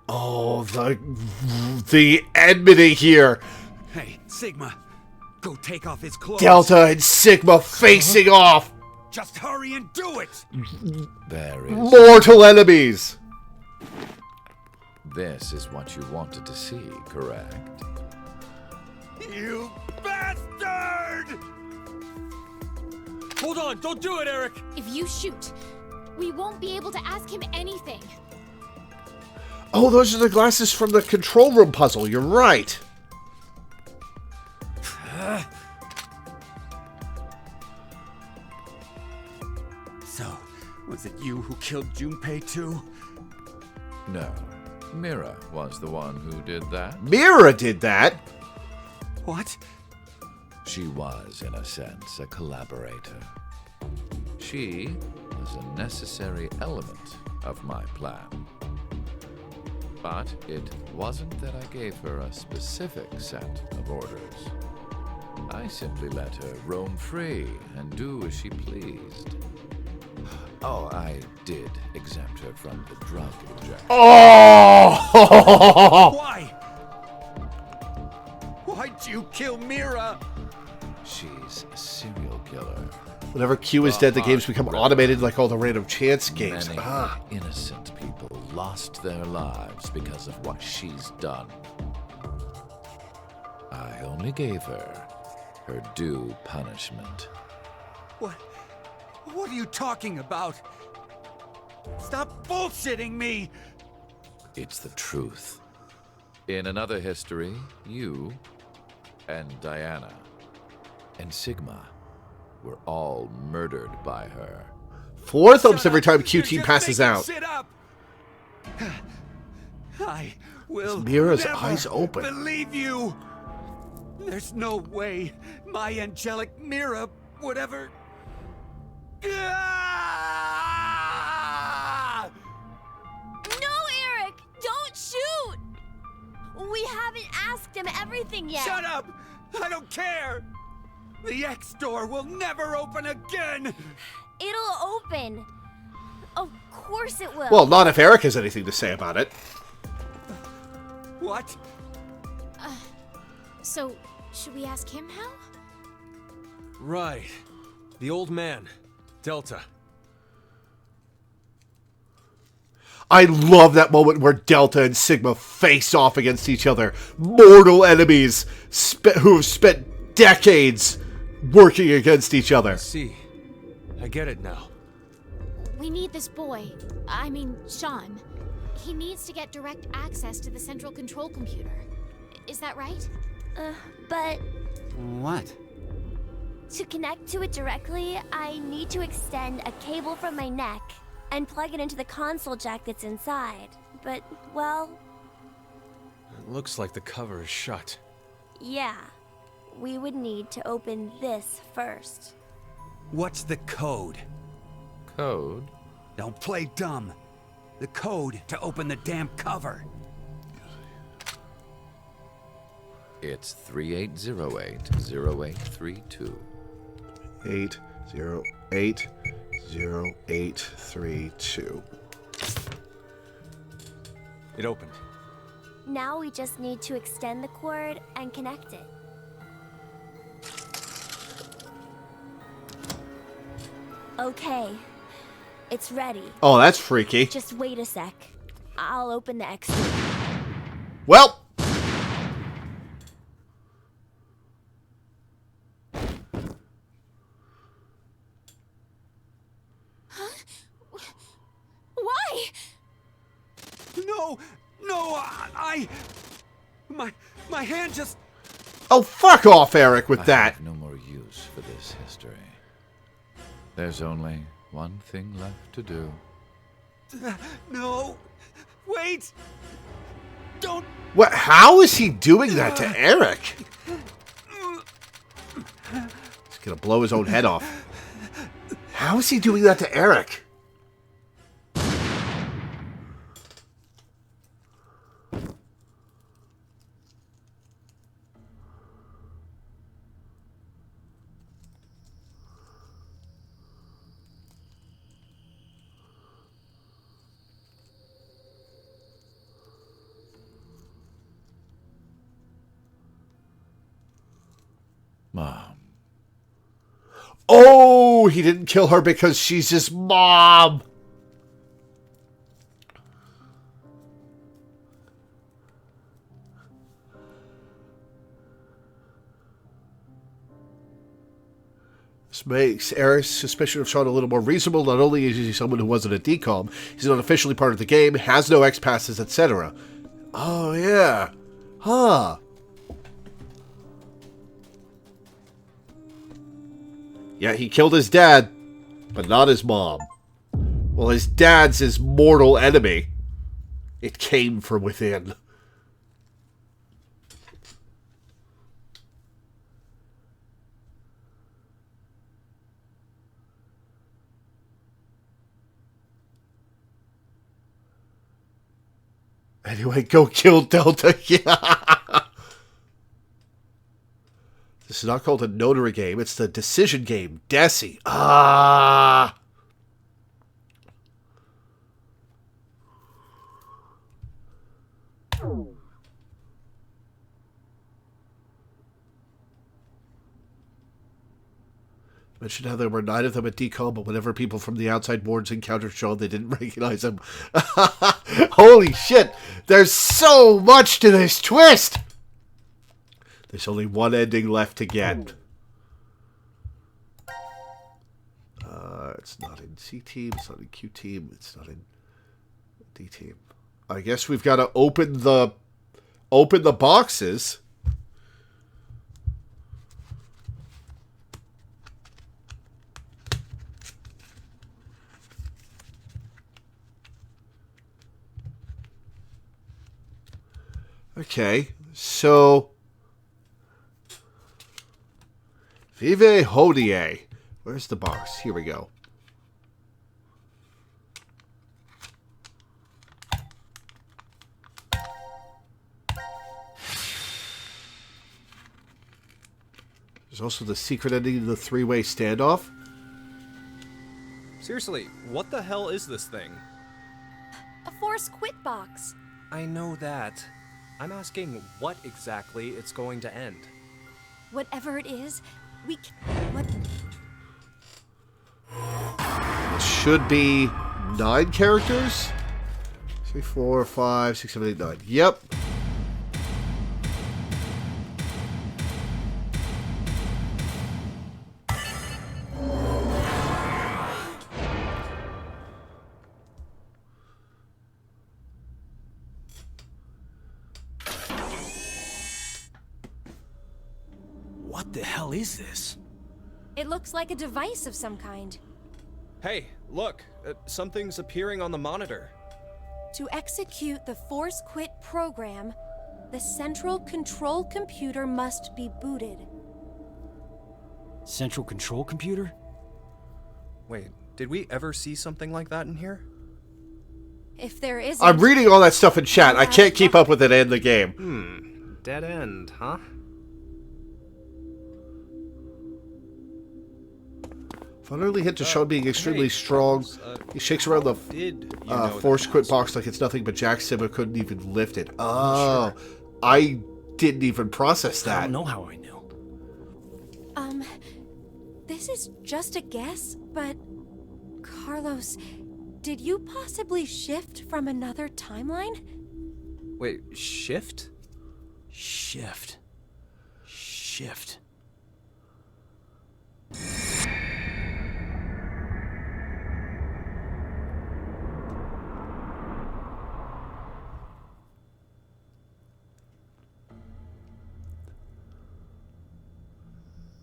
Oh, the enmity here. Hey, Sigma, go take off his clothes. Delta and Sigma facing off. Just hurry and do it. There is... Mortal enemies. This is what you wanted to see, correct? You bastard! Hold on, don't do it, Eric! If you shoot, we won't be able to ask him anything. Oh, those are the glasses from the control room puzzle. You're right. So, was it you who killed Junpei too? No. Mira was the one who did that. Mira did that? What? She was, in a sense, a collaborator. She was a necessary element of my plan. But it wasn't that I gave her a specific set of orders. I simply let her roam free and do as she pleased. Oh, I did exempt her from the drug injection. Oh! Why? Why'd you kill Mira? She's a serial killer. Whenever Q is dead, the games become automated like all the random chance games. Many innocent people lost their lives because of what she's done. I only gave her due punishment. What are you talking about? Stop bullshitting me! It's the truth. In another history, you and Diana and Sigma were all murdered by her. 4 thumbs every time QT passes out. Sit up! I will Mira's never eyes open. believe you! There's no way my angelic Mira would ever... Ah! No, Eric! Don't shoot! We haven't asked him everything yet. Shut up! I don't care! The X door will never open again! It'll open. Of course it will. Well, not if Eric has anything to say about it. What? So, should we ask him how? Right. The old man. Delta. I love that moment where Delta and Sigma face off against each other. Mortal enemies who have spent decades working against each other. See. I get it now. We need this boy. I mean, Sean. He needs to get direct access to the central control computer. Is that right? But What? to connect to it directly, I need to extend a cable from my neck and plug it into the console jack that's inside. But, well, It looks like the cover is shut. yeah. We would need to open this first. What's the code? Code? Don't play dumb. The code to open the damn cover. It's 3808-0832. 808-0832. It opened. Now we just need to extend the cord and connect it. Okay. It's ready. Oh, that's freaky. Just wait a sec. I'll open the X. Well. Why? No! My hand just... Oh, fuck off, Eric, with I that. have no more use for this history. There's only one thing left to do. No! Wait! Don't... What? How is he doing that to Eric? He's gonna blow his own head off. How is he doing that to Eric? Mom. Oh, he didn't kill her because she's his mom. This makes Eric's suspicion of Sean a little more reasonable. Not only is he someone who wasn't a decom, he's not officially part of the game, has no X passes, etc. Oh, yeah. Huh. Yeah, he killed his dad, but not his mom. Well, his dad's his mortal enemy. It came from within. Anyway, go kill Delta. Yeah. This is not called a notary game. It's the decision game. Desi. Ah. Mentioned how there were 9 of them at decom, but whenever people from the outside boards encountered Sean, they didn't recognize him. Holy shit! There's so much to this twist! There's only one ending left to get. It's not in C-Team, it's not in Q-Team, it's not in D-Team. I guess we've got to open the boxes. Okay, so Vive Hodie. Where's the box? Here we go. There's also the secret ending to the three-way standoff. Seriously, what the hell is this thing? A force quit box. I know that. I'm asking what exactly it's going to end. Whatever it is, we can... What? It should be 9 characters? 3, 4, 5, 6, 7, 8, 9. Yep. What the hell is this? It looks like a device of some kind. Hey, look! Something's appearing on the monitor. To execute the force quit program, the central control computer must be booted. Central control computer? Wait, did we ever see something like that in here? If there isn't... I'm reading all that stuff in chat. I can't keep up with it in the game. Dead end, huh? Vulnerably hit to Sean being extremely strong. He shakes around the force quit box like it's nothing, but Jack Simba couldn't even lift it. Oh, I didn't even process that. I don't know how I knew. This is just a guess, but... Carlos, did you possibly shift from another timeline? Wait, shift? Shift. Shift.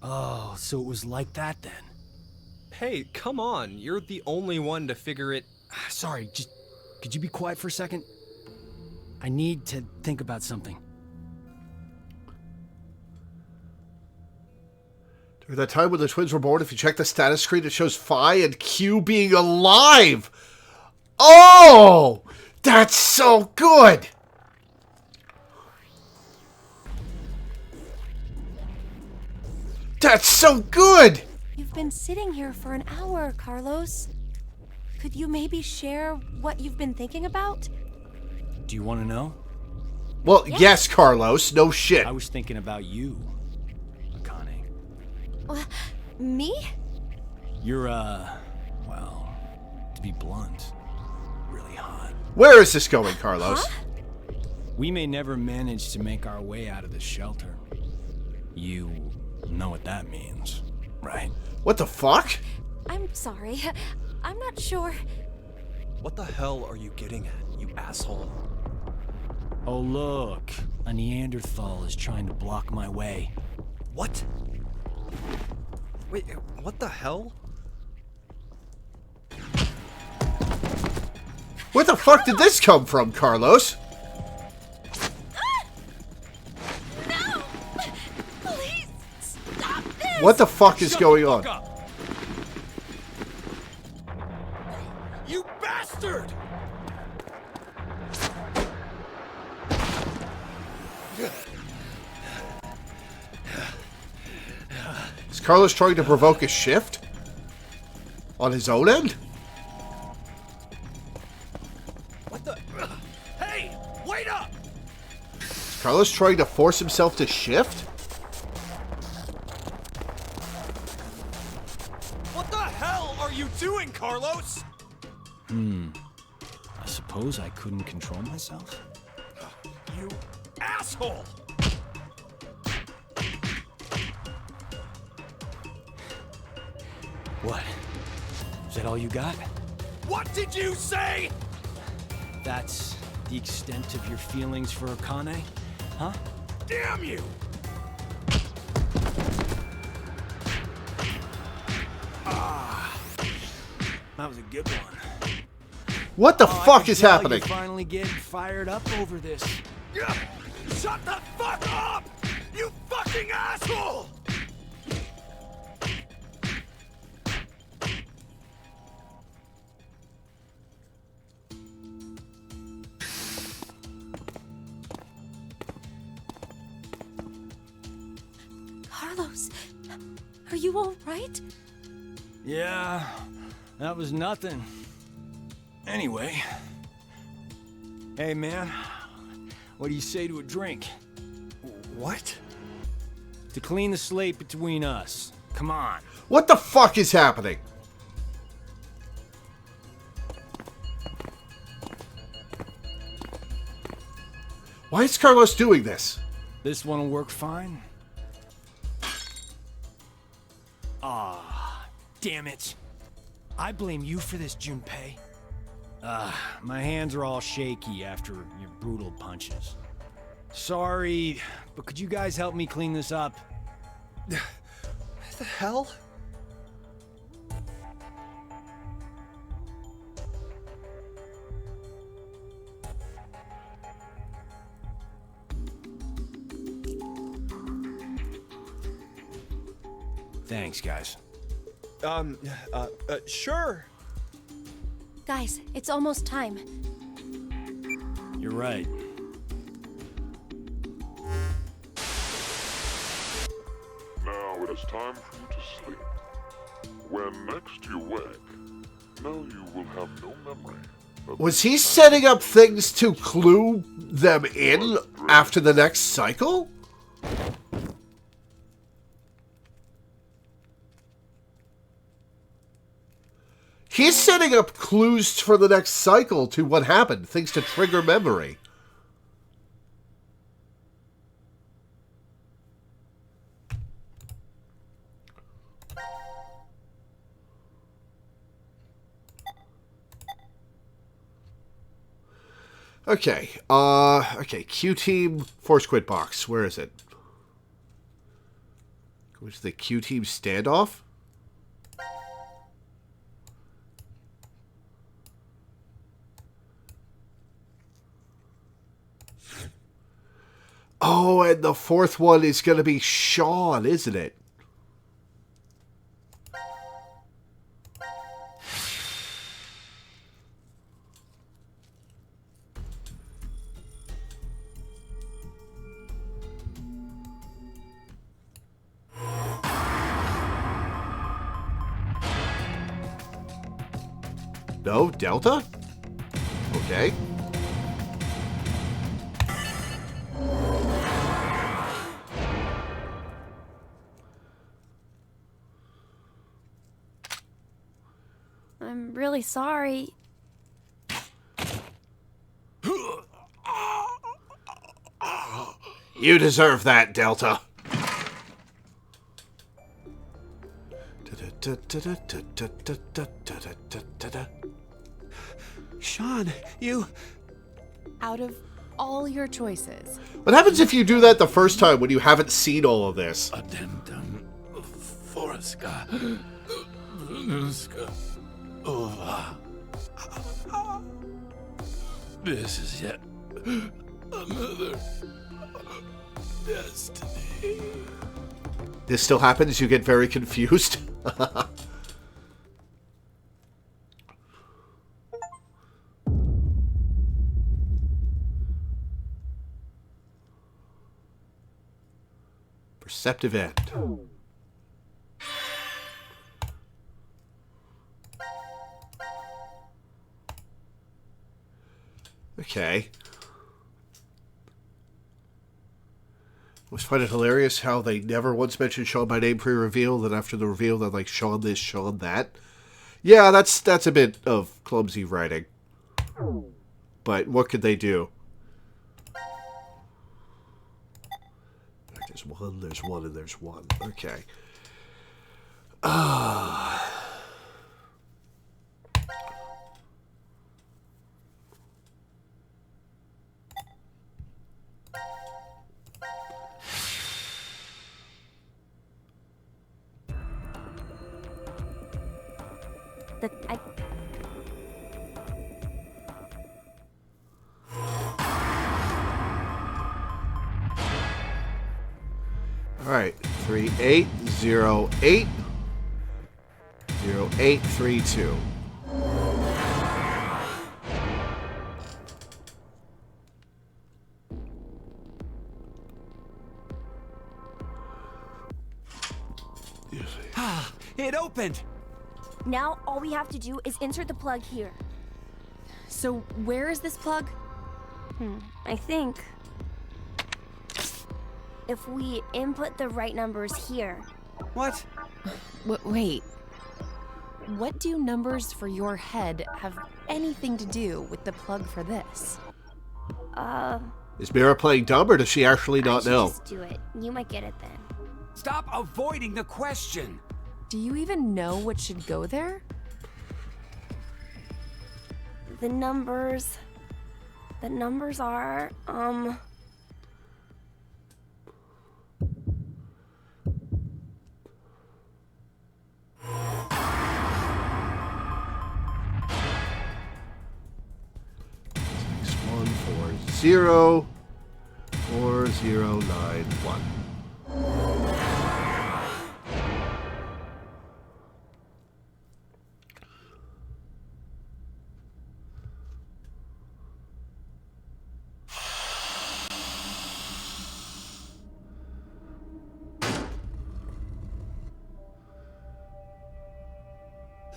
Oh, so it was like that then. Hey, come on. You're the only one to figure it... Sorry, just... Could you be quiet for a second? I need to think about something. During that time when the twins were born, if you check the status screen, it shows Phi and Q being alive! Oh! That's so good! That's so good! You've been sitting here for an hour, Carlos. Could you maybe share what you've been thinking about? Do you want to know? Well, yes, Carlos. No shit. I was thinking about you, Akane. Me? You're, well, to be blunt, really hot. Where is this going, Carlos? Huh? We may never manage to make our way out of the shelter. You know what that means, right? What the fuck? I'm sorry. I'm not sure. What the hell are you getting at, you asshole? Oh, look. A Neanderthal is trying to block my way. What? Wait, what the hell? Where the fuck did this come from, Carlos? No! Please, stop this! What the fuck is going on? You bastard! Is Carlos trying to provoke a shift? On his own end? What the? Hey, wait up! Is Carlos trying to force himself to shift? What the hell are you doing, Carlos? I suppose I couldn't control myself? You asshole! What? Is that all you got? What did you say? That's the extent of your feelings for Akane? Huh? Damn you! That was a good one. What the fuck is happening? You're finally getting fired up over this. Shut the fuck up! You fucking asshole! Carlos, Are you all right? Yeah, that was nothing. Anyway. Hey, man. What do you say to a drink? What? To clean the slate between us. Come on. What the fuck is happening? Why is Carlos doing this? This one will work fine. Ah, damn it. I blame you for this, Junpei. My hands are all shaky after your brutal punches. Sorry, but could you guys help me clean this up? What the hell? Thanks, guys. Sure. Guys, it's almost time. You're right. Now it is time for you to sleep. When next you wake, now you will have no memory. Was he setting up things to clue them in after the next cycle? He's setting up clues for the next cycle to what happened, things to trigger memory. Okay, okay, Q-Team Force Quit box. Where is it? Go to the Q-Team standoff? Oh, and the fourth one is going to be Sean, isn't it? No, Delta? Okay. I'm really sorry. You deserve that, Delta. Sean, you... Out of all your choices. What happens if you do that the first time when you haven't seen all of this? Addendum Forska Nuska Ova. This is yet another destiny. This still happens? You get very confused? Perceptive end. Okay. I always find it hilarious how they never once mentioned Sean by name pre-reveal, then after the reveal they're like, Sean this, Sean that. Yeah, that's a bit of clumsy writing. But what could they do? There's one, there's one, and there's one. Okay. Alright, 3808 0832. Ah, it opened! Now all we have to do is insert the plug here. So where is this plug? I think if we input the right numbers here. What? Wait. What do numbers for your head have anything to do with the plug for this? Is Mira playing dumb, or does she actually not know? Just do it. You might get it then. Stop avoiding the question! Do you even know what should go there? The numbers are, One 4 0 4 0 9 1.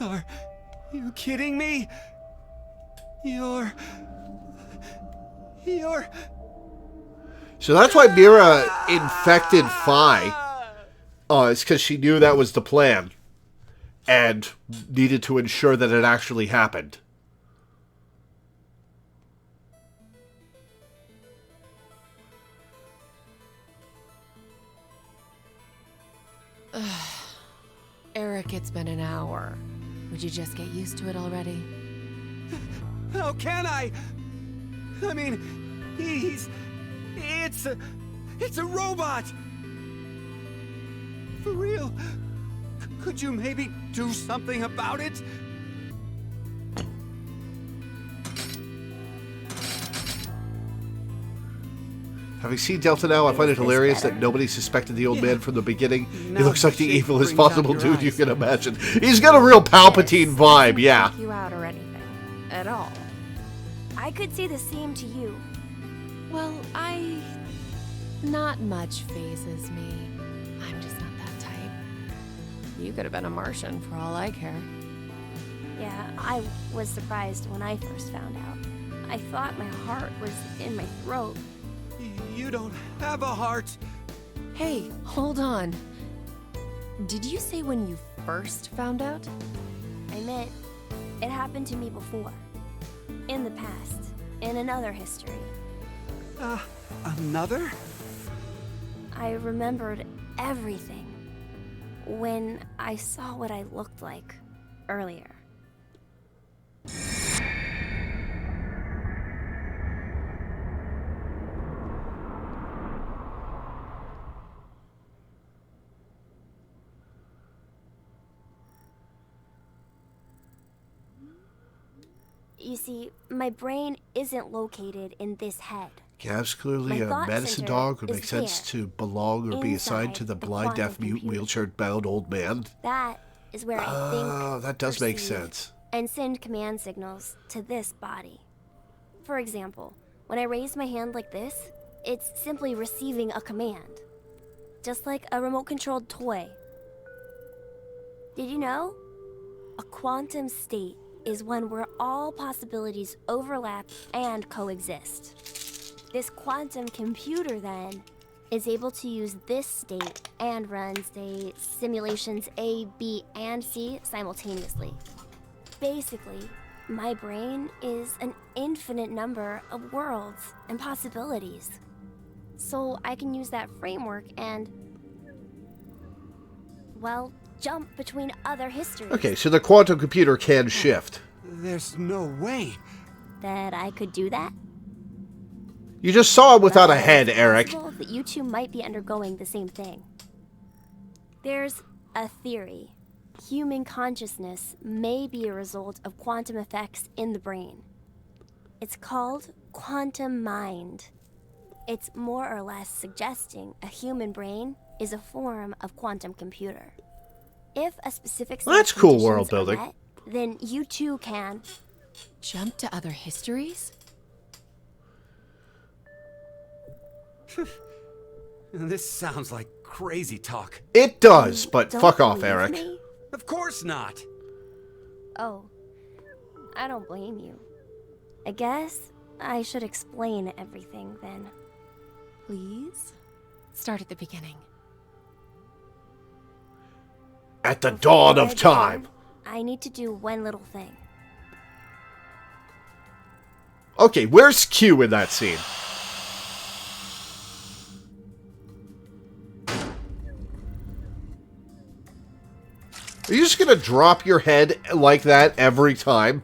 Are you kidding me? You're... So that's why Mira infected Phi. It's because she knew that was the plan. And needed to ensure that it actually happened. Eric, it's been an hour. Would you just get used to it already? How can I? I mean, it's a robot! For real? Could you maybe do something about it? Having seen Delta now, I find it hilarious that nobody suspected the old man from the beginning. He looks like the evilest possible dude you can imagine. He's got a real Palpatine vibe, yeah. you out or anything at all. I could say the same to you. Well, not much phases me. I'm just not that type. You could have been a Martian for all I care. Yeah, I was surprised when I first found out. I thought my heart was in my throat. You don't have a heart. Hey, hold on. Did you say when you first found out? I meant it happened to me before. In the past. In another history. Another? I remembered everything when I saw what I looked like earlier. You see, my brain isn't located in this head. Gav's clearly My a thought medicine center dog who is makes sense there, to belong or be assigned to the inside the blind, deaf, quantum mute, computer. wheelchair-bound old man. That is where I think, Oh, that does make perceive, sense. and send command signals to this body. For example, when I raise my hand like this, it's simply receiving a command. Just like a remote-controlled toy. Did you know? A quantum state is one where all possibilities overlap and coexist. This quantum computer, then, is able to use this state and run, say, simulations A, B, and C simultaneously. Basically, my brain is an infinite number of worlds and possibilities. So I can use that framework and, well, jump between other histories. Okay, so the quantum computer can shift. There's no way that I could do that. You just saw him without a head, Eric. It's possible that you two might be undergoing the same thing. There's a theory. Human consciousness may be a result of quantum effects in the brain. It's called quantum mind. It's more or less suggesting a human brain is a form of quantum computer. If a specific set That's of cool conditions world are building. met, then you too can jump to other histories? This sounds like crazy talk. It does, but Don't fuck off, believe Eric. me? Of course not. Oh, I don't blame you. I guess I should explain everything then. Please? Start at the beginning. At the dawn Before I of time. begin, I need to do one little thing. Okay, where's Q in that scene? Are you just gonna drop your head like that every time?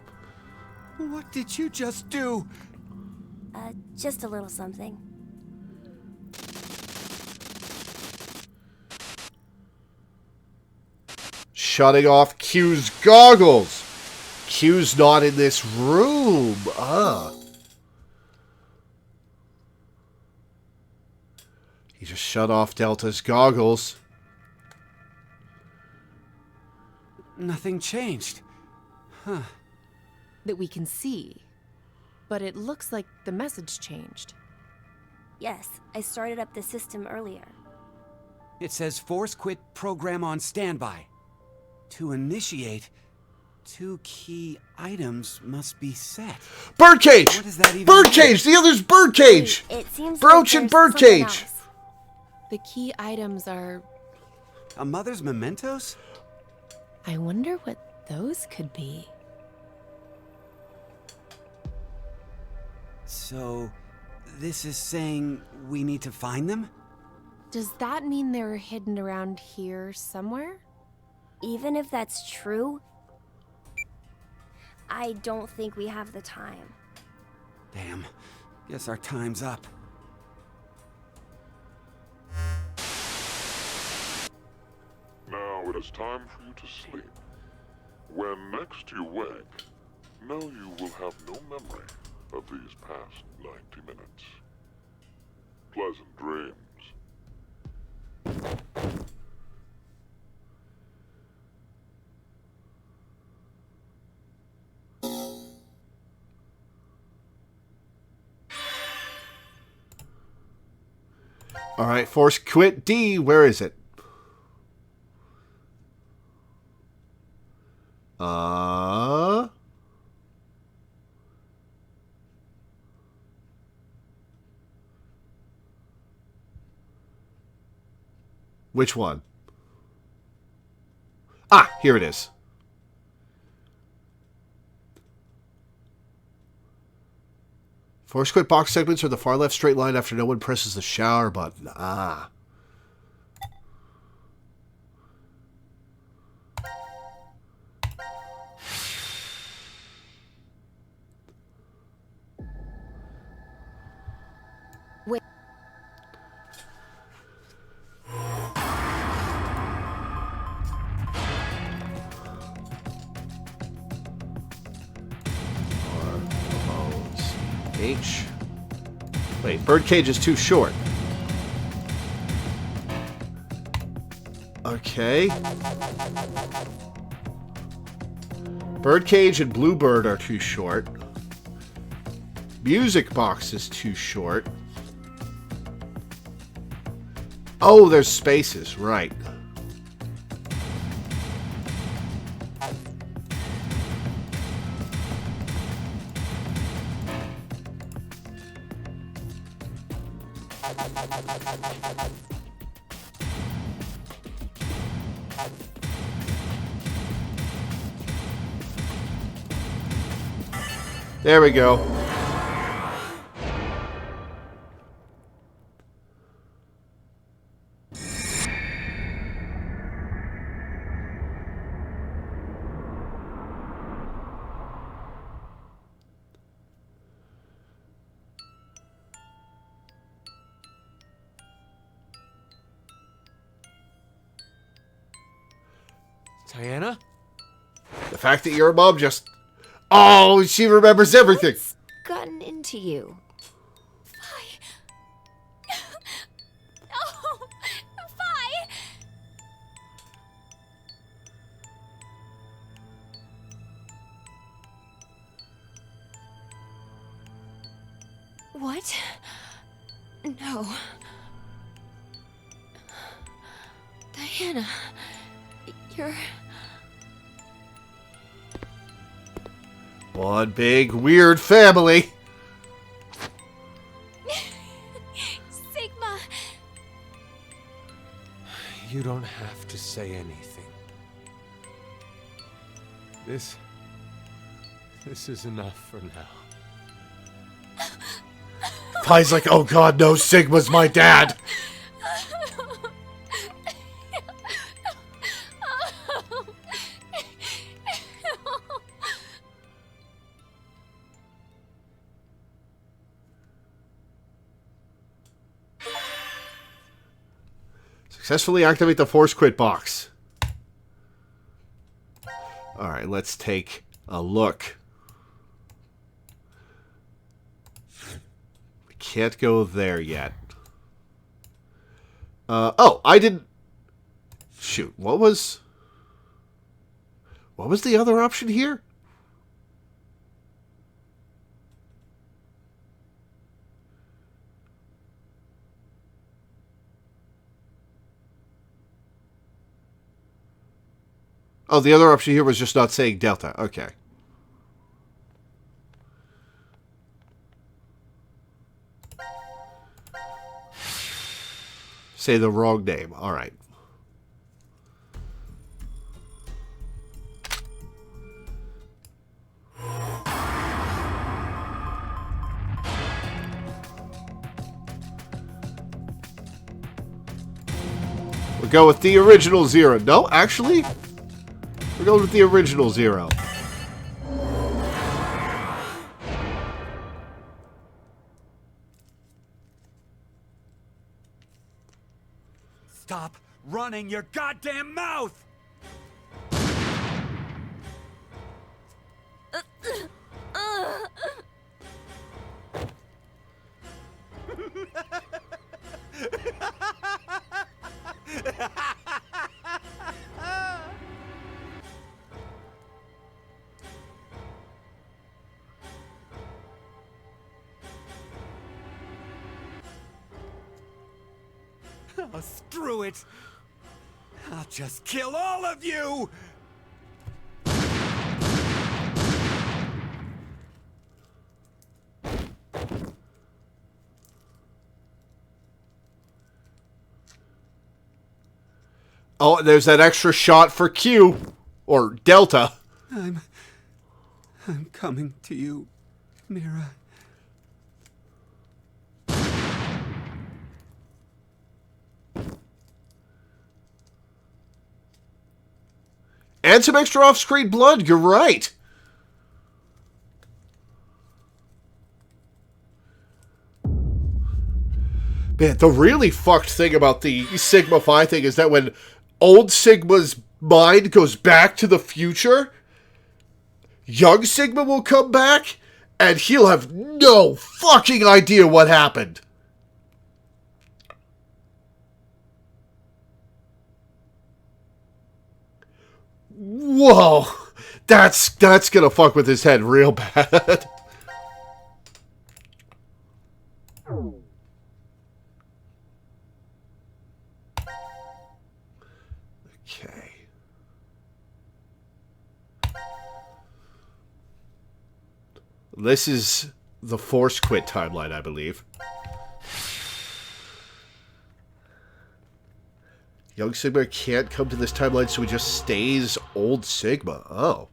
What did you just do? Just a little something. Shutting off Q's goggles. Q's not in this room. He just shut off Delta's goggles. Nothing changed. Huh. That we can see. But it looks like the message changed. Yes, I started up the system earlier. It says force quit program on standby. To initiate, 2 key items must be set. Birdcage! What does that even Birdcage! The other's birdcage! It seems Brooch like and there's something birdcage! else. The key items are... A mother's mementos? I wonder what those could be. So, this is saying we need to find them? Does that mean they're hidden around here somewhere? Even if that's true, I don't think we have the time. Damn. Guess our time's up. Now it is time for you to sleep. When next you wake, know you will have no memory of these past 90 minutes. Pleasant dreams. Alright, force quit D. Where is it? Which one? Ah, here it is. Force quit box segments are the far left straight line after no one presses the shower button. Ah. Wait. H. Wait, birdcage is too short. Okay. Birdcage and bluebird are too short. Music box is too short. Oh, there's spaces, right. There we go. Diana? The fact that your mom just... Oh, she remembers everything. What's gotten into you? Oh, Fi! What? No. Diana, you're... One big weird family. Sigma! You don't have to say anything. This is enough for now. Pi's like, oh god, no, Sigma's my dad. Successfully activate the force quit box. Alright, let's take a look. We can't go there yet. Oh, I didn't... Shoot, what was the other option here? Oh, the other option here was just not saying Delta. Okay. Say the wrong name. All right. We'll go with the original Zero. No, actually... We're going with the original Zero. Stop running your goddamn mouth! Oh, screw it! I'll just kill all of you! Oh, there's that extra shot for Q. Or Delta. I'm coming to you, Mira. And some extra off-screen blood, you're right. Man, the really fucked thing about the Sigma Phi thing is that when old Sigma's mind goes back to the future, young Sigma will come back, and he'll have no fucking idea what happened. Whoa, that's gonna fuck with his head real bad. Okay. This is the Force Quit timeline, I believe. Young Sigma can't come to this timeline, so he just stays old Sigma. Oh.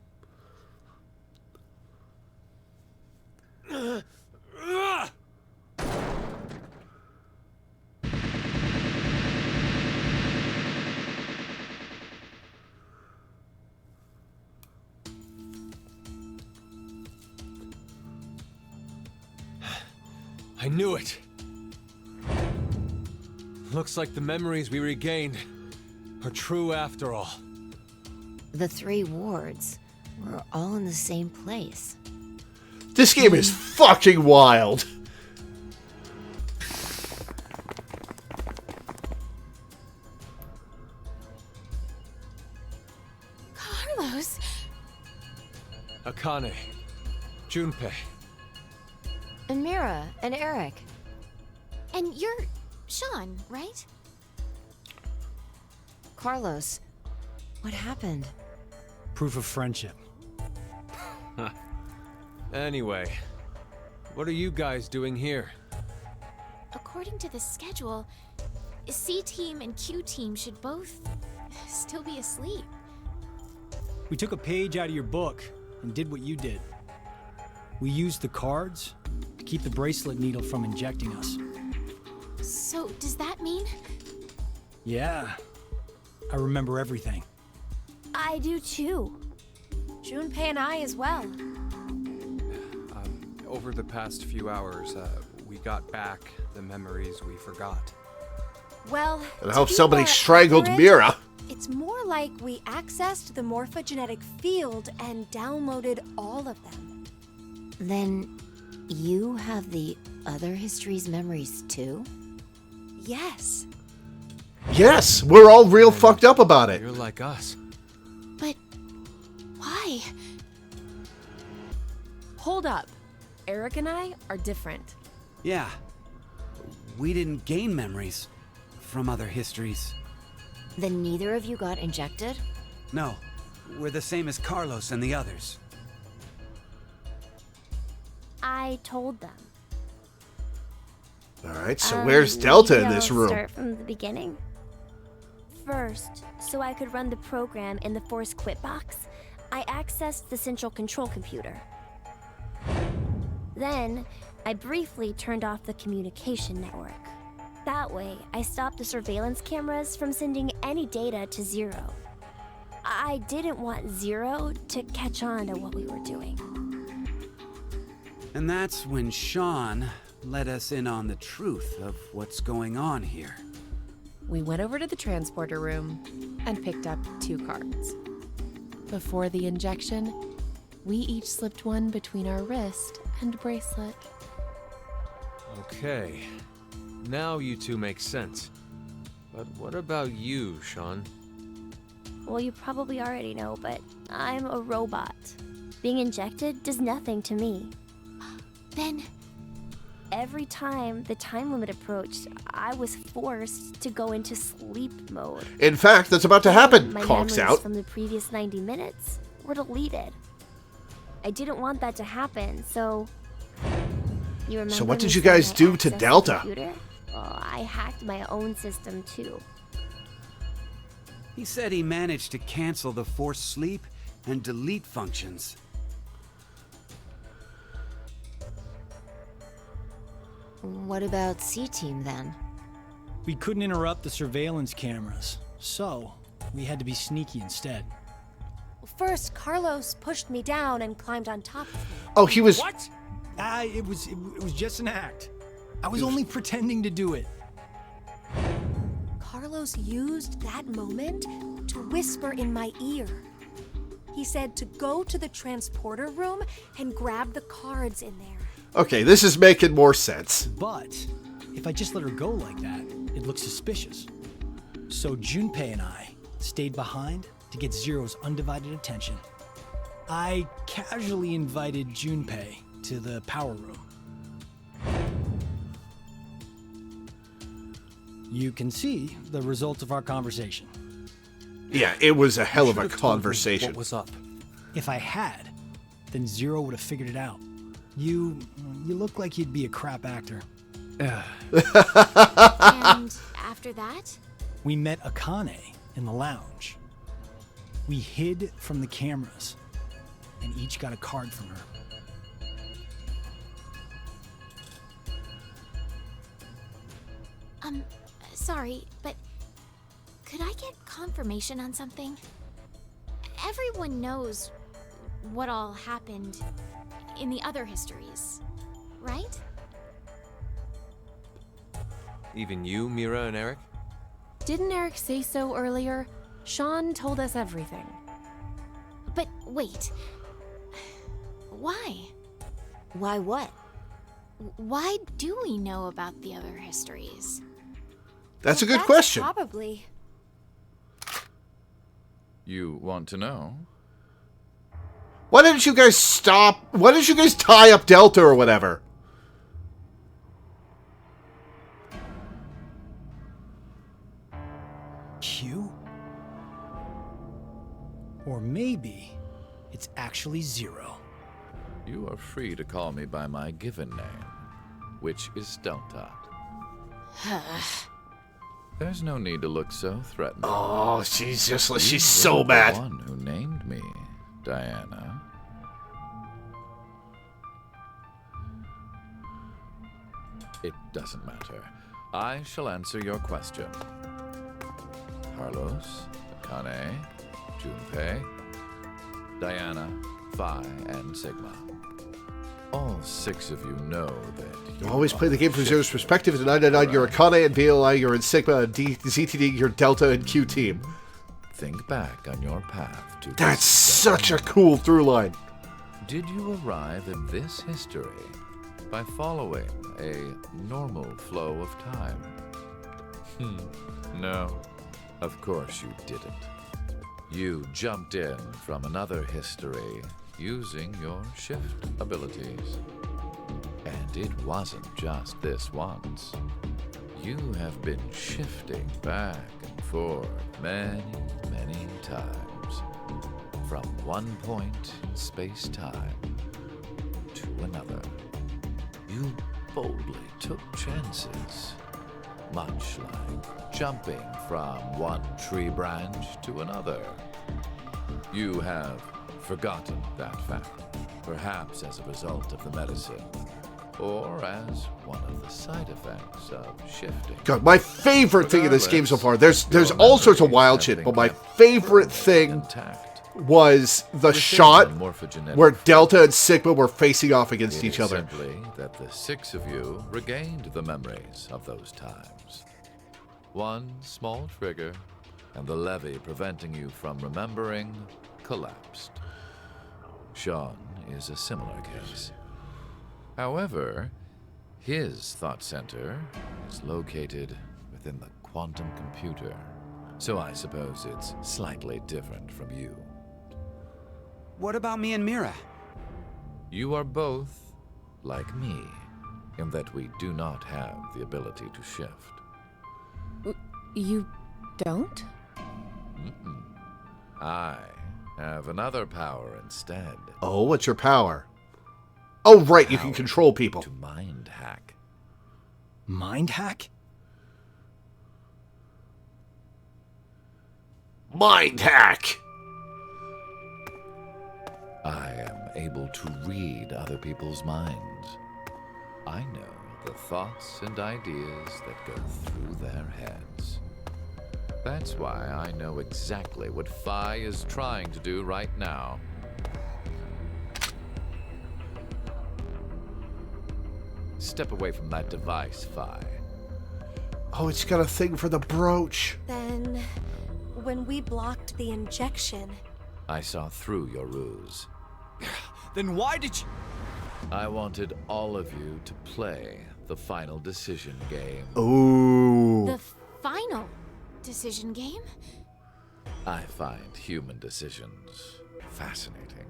I knew it! Looks like the memories we regained are true after all. The three wards were all in the same place. This game is fucking wild. Carlos! Akane. Junpei. And Mira and Eric. And you're Sean, right? Carlos, what happened? Proof of friendship. Anyway, what are you guys doing here? According to the schedule, C team and Q team should both still be asleep. We took a page out of your book and did what you did. We used the cards to keep the bracelet needle from injecting us. So, does that mean? Yeah, I remember everything. I do too. Junpei and I as well. Over the past few hours, we got back the memories we forgot. Well, And I to hope be somebody more strangled accurate, Mira. It's more like we accessed the morphogenetic field and downloaded all of them. Then you have the other history's memories too? Yes. Yes, we're all real fucked up about it. You're like us. But why? Hold up. Eric and I are different. Yeah. We didn't gain memories from other histories. Then neither of you got injected? No, we're the same as Carlos and the others. I told them. Alright, so where's Delta in Maybe this I'll room? Start from the beginning. First, so I could run the program in the Force Quit box, I accessed the central control computer. Then, I briefly turned off the communication network. That way, I stopped the surveillance cameras from sending any data to Zero. I didn't want Zero to catch on to what we were doing. And that's when Sean let us in on the truth of what's going on here. We went over to the transporter room and picked up 2 cards. Before the injection, we each slipped one between our wrist and bracelet. Okay. Now you two make sense. But what about you, Sean? Well, you probably already know, but I'm a robot. Being injected does nothing to me. Then Every time the time limit approached, I was forced to go into sleep mode. In fact, that's about to happen. My Conks memories out. from the previous 90 minutes were deleted. I didn't want that to happen, so... You remember So what did me you saying guys I do to accessed the Delta? computer? Well, I hacked my own system too. He said he managed to cancel the force sleep and delete functions. What about C-Team then? We couldn't interrupt the surveillance cameras, so we had to be sneaky instead. First, Carlos pushed me down and climbed on top of me. Oh, he was... What? It was just an act. I was only pretending to do it. Carlos used that moment to whisper in my ear. He said to go to the transporter room and grab the cards in there. Okay, this is making more sense. But if I just let her go like that, it looks suspicious. So Junpei and I stayed behind to get Zero's undivided attention. I casually invited Junpei to the power room. You can see the result of our conversation. Yeah, it was a hell of a Should've told me conversation. What was up? If I had, then Zero would have figured it out. You look like you'd be a crap actor. and after that? We met Akane in the lounge. We hid from the cameras and each got a card from her. Sorry, but could I get confirmation on something? Everyone knows what all happened in the other histories, right? Even you, Mira and Eric? Didn't Eric say so earlier? Sean told us everything. But wait. Why? Why what? Why do we know about the other histories? That's a good question. Probably. You want to know? Why didn't you guys stop? Why didn't you guys tie up Delta or whatever? Q? Or maybe it's actually 0. You are free to call me by my given name, which is Delta. There's no need to look so threatening. Oh, she's You so were mad. The one who named me, Diana. It doesn't matter. I shall answer your question. Carlos, Akane, Junpei, Diana, Phi, and Sigma. All 6 of you know that You always play the game from Zero's perspective. In 999, you're Akane, and VLI, you're in Sigma, and ZTD, you're Delta and Q Team. Think back on your path to That's this such a cool through line. Did you arrive in this history by following a normal flow of time? No, of course you didn't. You jumped in from another history using your shift abilities. And it wasn't just this once. You have been shifting back and forth many, many times. From one point in space-time to another. You boldly took chances. Much like jumping from one tree branch to another. You have forgotten that fact, perhaps as a result of the medicine, or as one of the side effects of shifting. God, my favorite thing in this game so far, there's all sorts of wild shit, but my favorite thing was the shot where Delta and Sigma were facing off against each other. Simply that the 6 of you regained the memories of those times. One small trigger, and the levee preventing you from remembering collapsed. Sean is a similar case. However, his thought center is located within the quantum computer, so I suppose it's slightly different from you. What about me and Mira? You are both like me, in that we do not have the ability to shift. You don't? I have another power instead. Oh, what's your power? Oh, right, you can control people. To mind hack. Mind hack? Mind hack! I am able to read other people's minds. I know the thoughts and ideas that go through their heads. That's why I know exactly what Phi is trying to do right now. Step away from that device, Phi. Oh, it's got a thing for the brooch. Then, when we blocked the injection... I saw through your ruse. Then why did you... I wanted all of you to play the final decision game. Ooh. The final decision game? I find human decisions fascinating.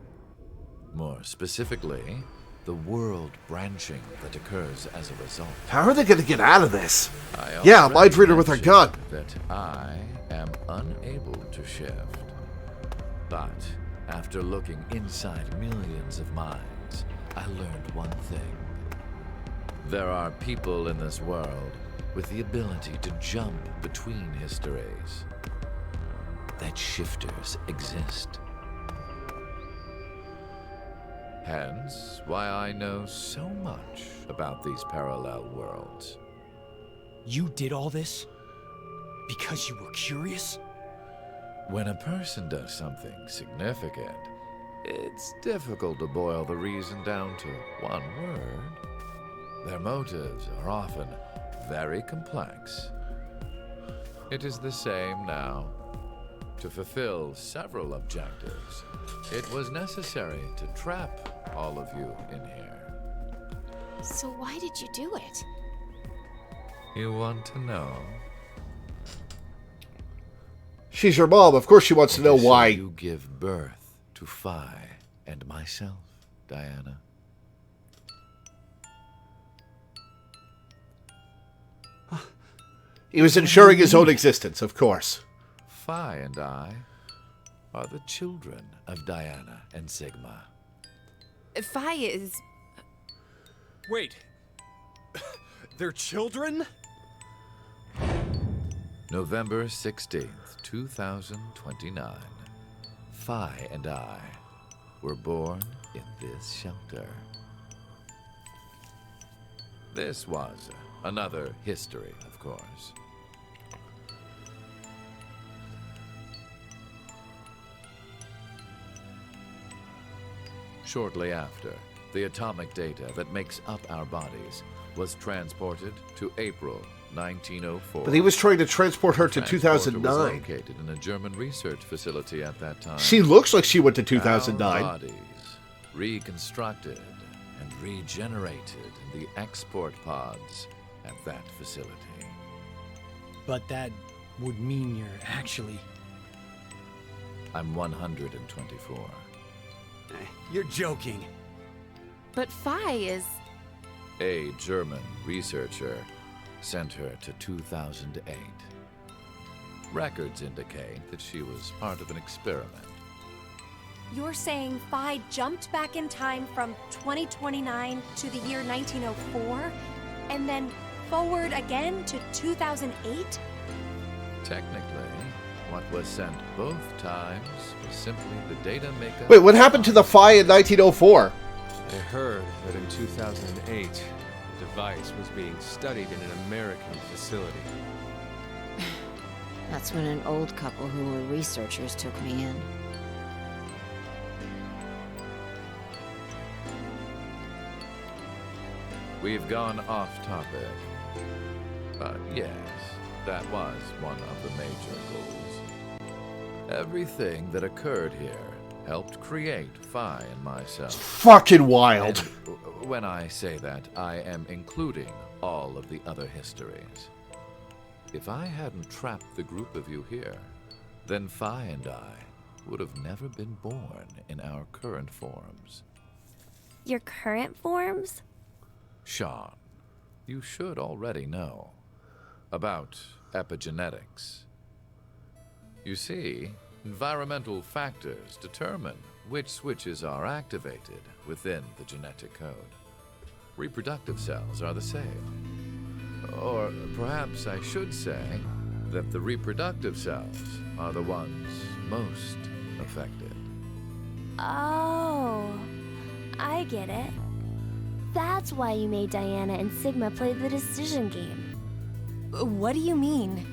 More specifically, the world branching that occurs as a result. How are they going to get out of this? Yeah, mind reader with a gun. That I am unable to shift. But after looking inside millions of minds, I learned one thing. There are people in this world with the ability to jump between histories. That shifters exist. Hence, why I know so much about these parallel worlds. You did all this? Because you were curious? When a person does something significant, it's difficult to boil the reason down to one word. Their motives are often very complex. It is the same now. To fulfill several objectives, it was necessary to trap all of you in here. So why did you do it? You want to know? She's your mom. Of course she wants to know why. You give birth to Phi and myself, Diana. He was ensuring his own existence, of course. Phi and I are the children of Diana and Sigma. Phi is... Wait. They're children? November 16th, 2029. Phi and I were born in this shelter. This was another history, of course. Shortly after, the atomic data that makes up our bodies was transported to April 1904. But he was trying to transport her to Transporter 2009. was located in a German research facility at that time. She looks like she went to 2009. Our bodies reconstructed and regenerated in the export pods at that facility. But that would mean you're actually... I'm 124. You're joking. But Phi is... A German researcher sent her to 2008. Records indicate that she was part of an experiment. You're saying Phi jumped back in time from 2029 to the year 1904, and then forward again to 2008? Technically, what was sent both times was simply the data makeup. Wait, what happened to the Phi in 1904? I heard that in 2008, the device was being studied in an American facility. That's when an old couple who were researchers took me in. We've gone off topic. But yes, that was one of the major goals. Everything that occurred here helped create Phi and myself. Fucking wild. And when I say that, I am including all of the other histories. If I hadn't trapped the group of you here, then Phi and I would have never been born in our current forms. Your current forms? Sean, you should already know about epigenetics. You see, environmental factors determine which switches are activated within the genetic code. Reproductive cells are the same. Or perhaps I should say that the reproductive cells are the ones most affected. Oh, I get it. That's why you made Diana and Sigma play the decision game. What do you mean?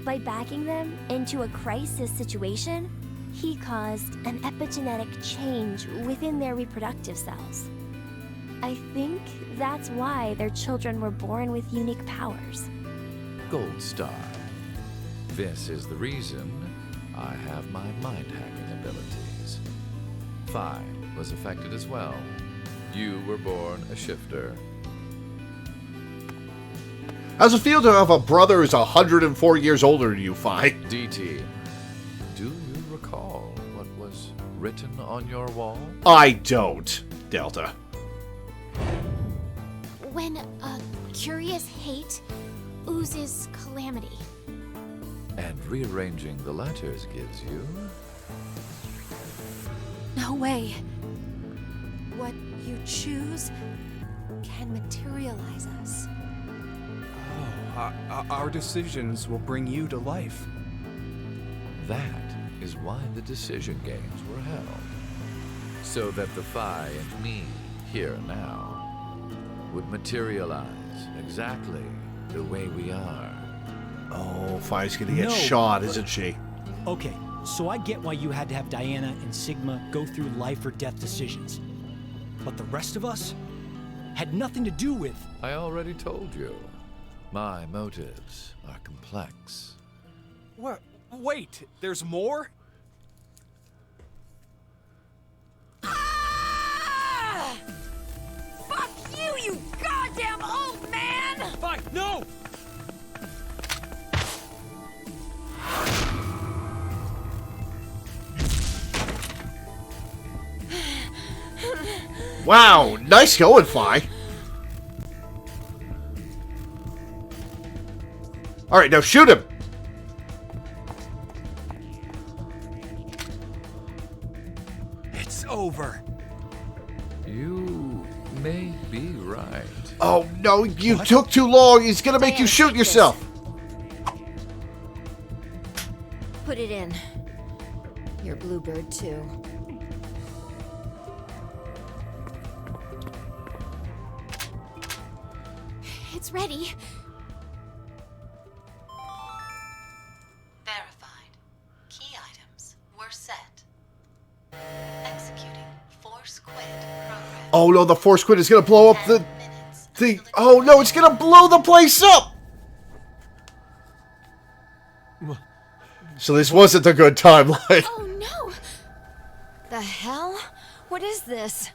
By backing them into a crisis situation, he caused an epigenetic change within their reproductive cells. I think that's why their children were born with unique powers. Gold Star. This is the reason I have my mind-hacking abilities. Phi was affected as well. You were born a shifter. How's it feel to have a brother who's 104 years older than you, Phi? DT, do you recall what was written on your wall? I don't, Delta. When a curious hate oozes calamity. And rearranging the letters gives you... No way. What you choose can materialize us. Our decisions will bring you to life. That is why the decision games were held. So that the Phi and me, here now, would materialize exactly the way we are. Oh, Phi's gonna get No. shot, isn't she? Okay, so I get why you had to have Diana and Sigma go through life or death decisions. But the rest of us had nothing to do with... I already told you. My motives are complex. What? Wait, there's more? Ah! Fuck you, you goddamn old man! Phi, no! Wow, nice going, Phi. Alright, now shoot him! over. You may be right. Oh, no, you took too long. He's gonna make you shoot yourself. Put it in. You're Bluebird, too. It's ready. Verified. Key items were set. Executing Force Quit program. Oh, no, the Force Quit is gonna blow up the... Oh, no, it's gonna blow the place up! So this wasn't a good timeline. Oh no! The hell? What is this?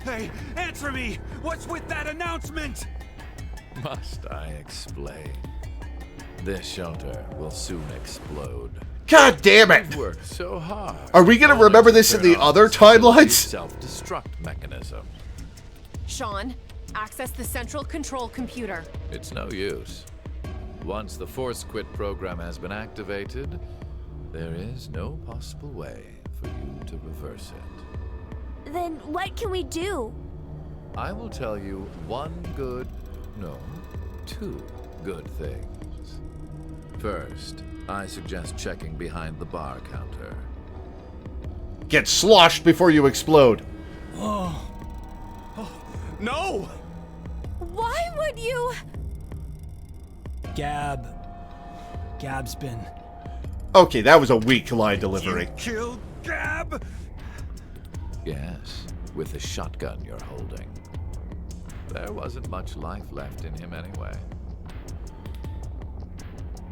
Hey, answer me! What's with that announcement? Must I explain? This shelter will soon explode. God damn it! You've worked so hard. Are we gonna remember this in the other timelines? Self-destruct mechanism. Sean, access the central control computer. It's no use. Once the Force Quit program has been activated, there is no possible way for you to reverse it. Then what can we do? I will tell you two good things. First, I suggest checking behind the bar counter. Get sloshed before you explode. No! Why would you? Gab's been... Okay, that was a weak line delivery. Killed Gab? Yes, with the shotgun you're holding. There wasn't much life left in him anyway.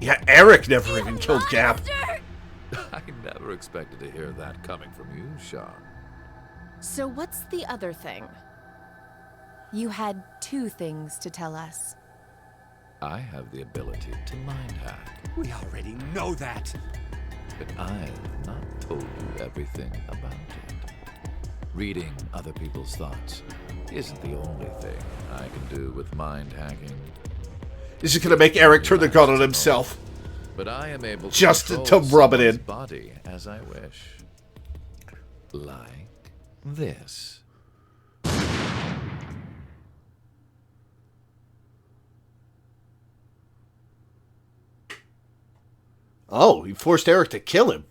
Yeah, Eric never even killed Gab. I never expected to hear that coming from you, Sean. So what's the other thing? You had two things to tell us. I have the ability to mind hack. We already know that. But I've not told you everything about it. Reading other people's thoughts isn't the only thing I can do with mind hacking. This is gonna make Eric turn the gun on himself. But I am able just to to rub it in. Body as I wish. Like this. Oh, he forced Eric to kill him.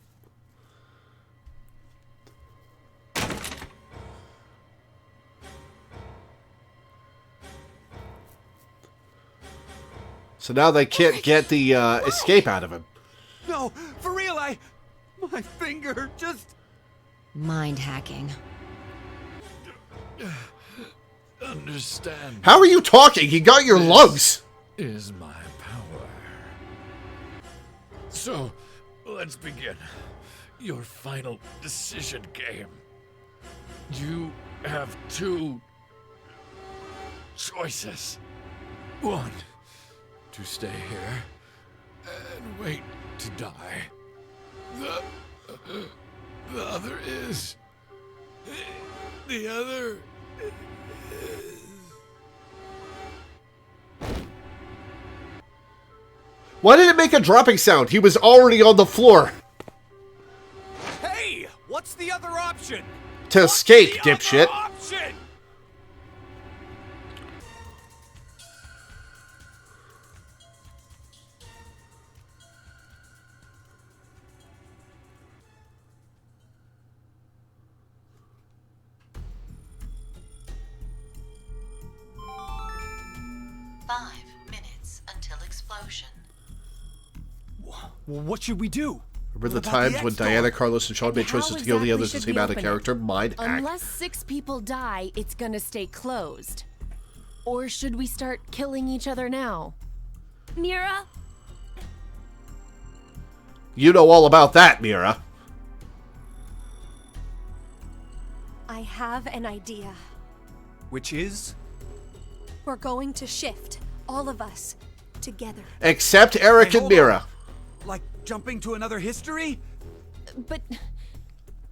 So now they can't get the escape out of him. No, for real, my finger just... Mind hacking. Understand. How are you talking? He got your lungs. Is my power. So, let's begin. Your final decision game. You have two choices. One, to stay here and wait to die. The other is... The other is... Why did it make a dropping sound? He was already on the floor. Hey! What's the other option? To escape, dipshit. Option? What should we do? Remember the times when Diana, Carlos, and Sean made choices to kill the others and seem out of character? Mind hack. Unless 6 people die, it's gonna stay closed. Or should we start killing each other now? Mira? You know all about that, Mira. I have an idea. Which is? We're going to shift, all of us, together. Except Eric and Mira. Like jumping to another history? But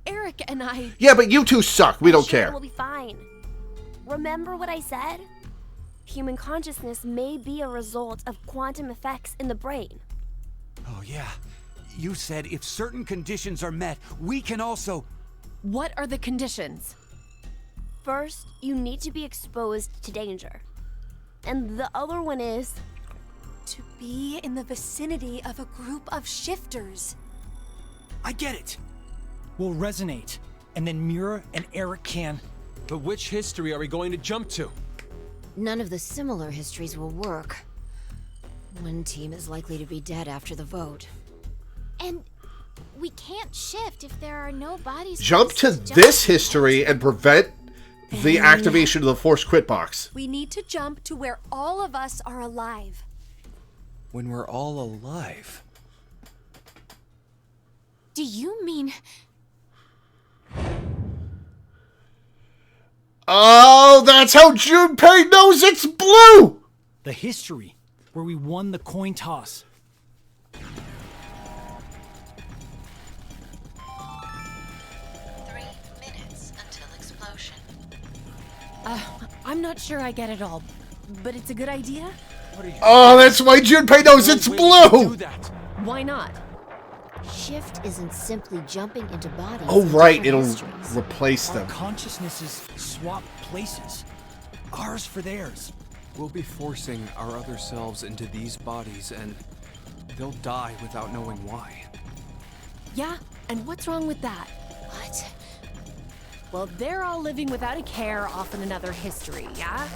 Eric and I... Yeah, but you two suck. We don't care. We'll be fine. Remember what I said? Human consciousness may be a result of quantum effects in the brain. Oh yeah, You said if certain conditions are met, we can also... What are the conditions? First, you need to be exposed to danger. And the other one is... to be in the vicinity of a group of shifters. I get it. We'll resonate, and then Mira and Eric can... But which history are we going to jump to? None of the similar histories will work. One team is likely to be dead after the vote. And we can't shift if there are no bodies. Jump to this history and prevent the activation of the force quit box. We need to jump to where all of us are alive. When we're all alive? Do you mean... Oh, that's how Junpei knows it's blue! The history, where we won the coin toss. 3 minutes until explosion. I'm not sure I get it all, but it's a good idea. Oh, that's why Junpei knows it's blue! Why not? Shift isn't simply jumping into bodies. Oh, in right, different it'll histories. replace Our them. consciousnesses swap places. Ours for theirs. We'll be forcing our other selves into these bodies, and they'll die without knowing why. Yeah, and what's wrong with that? What? Well, they're all living without a care off in another history, yeah?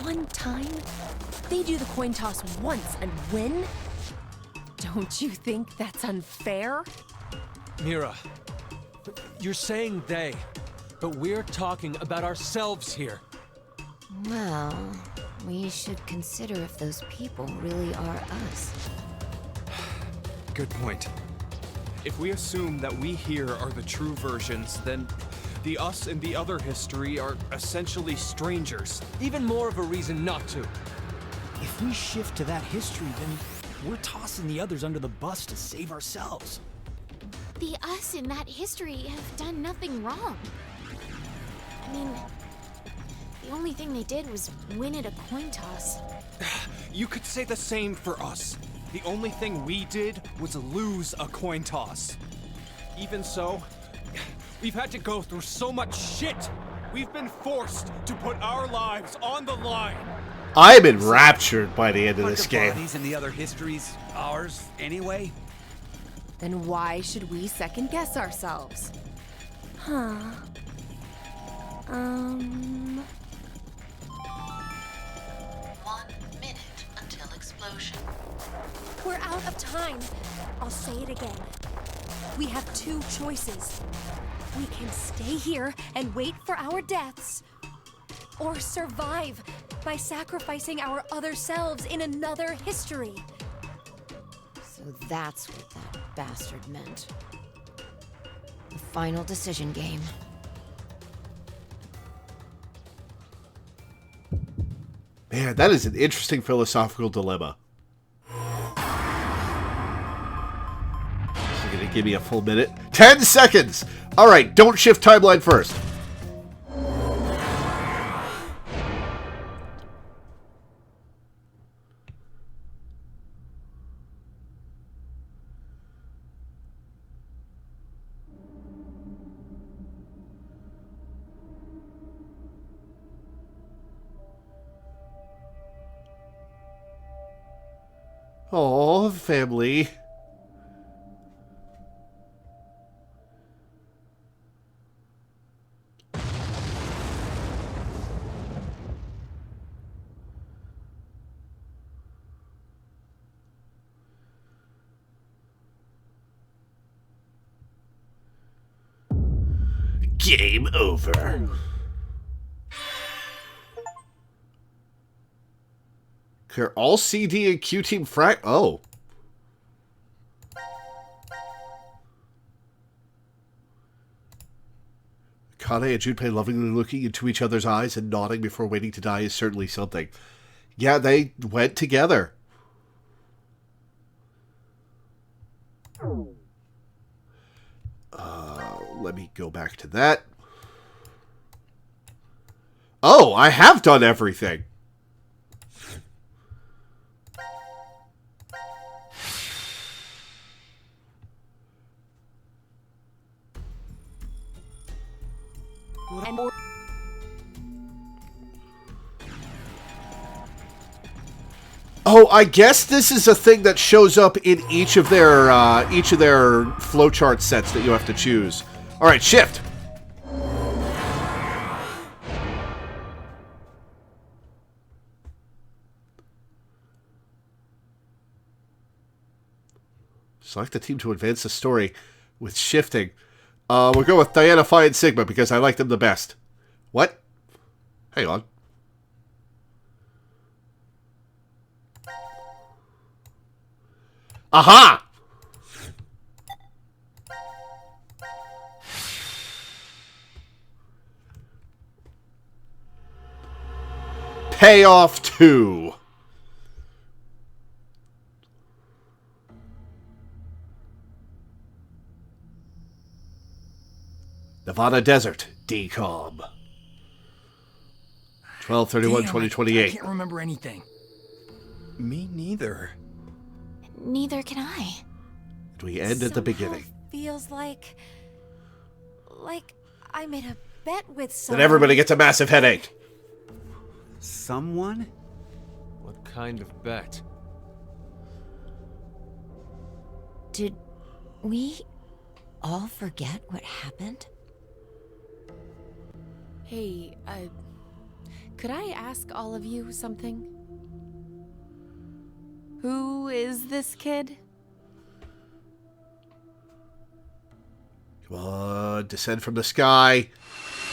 One time, they do the coin toss once and win? Don't you think that's unfair? Mira, you're saying they, but we're talking about ourselves here. Well, we should consider if those people really are us. Good point. If we assume that we here are the true versions, then the us in the other history are essentially strangers. Even more of a reason not to. If we shift to that history, then we're tossing the others under the bus to save ourselves. The us in that history have done nothing wrong. I mean, the only thing they did was win at a coin toss. You could say the same for us. The only thing we did was lose a coin toss. Even so, we've had to go through so much shit. We've been forced to put our lives on the line. I'm enraptured by the end of this the game. bodies in the other histories ours anyway? Then why should we second guess ourselves? Huh. 1 minute until explosion. We're out of time. I'll say it again. We have 2 choices. We can stay here and wait for our deaths, or survive by sacrificing our other selves in another history. So that's what that bastard meant. The final decision game. Man, that is an interesting philosophical dilemma. You're gonna give me a full minute? 10 seconds! Alright, don't shift timeline first. Oh, family. Game over. Clear all CD and Q team frac. Oh. Kane and Junpei lovingly looking into each other's eyes and nodding before waiting to die is certainly something. Yeah, they went together. Let me go back to that. Oh, I have done everything. and more. Oh, I guess this is a thing that shows up in each of their flowchart sets that you have to choose. All right, shift. Select the team to advance the story with shifting. We'll go with Diana, Phi, and Sigma because I like them the best. What? Hang on. Aha! Payoff 2. Nevada Desert, DCOM. 12/31/2028. I can't remember anything. Me neither. Neither can I. We end at the beginning. Feels like I made a bet with someone. Then everybody gets a massive headache. Someone? What kind of bet? Did we all forget what happened? Hey, could I ask all of you something? Who is this kid? Come on, descend from the sky.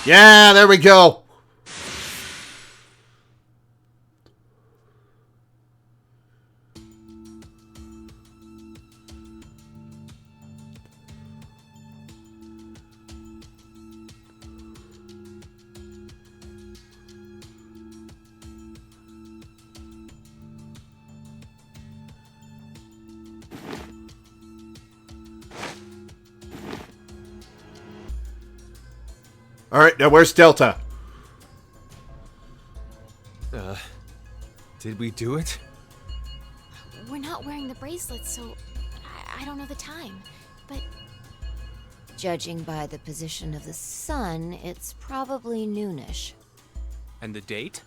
Yeah, there we go. All right, now where's Delta? Did we do it? We're not wearing the bracelets, so I don't know the time. But Judging by the position of the sun, it's probably noonish. And the date?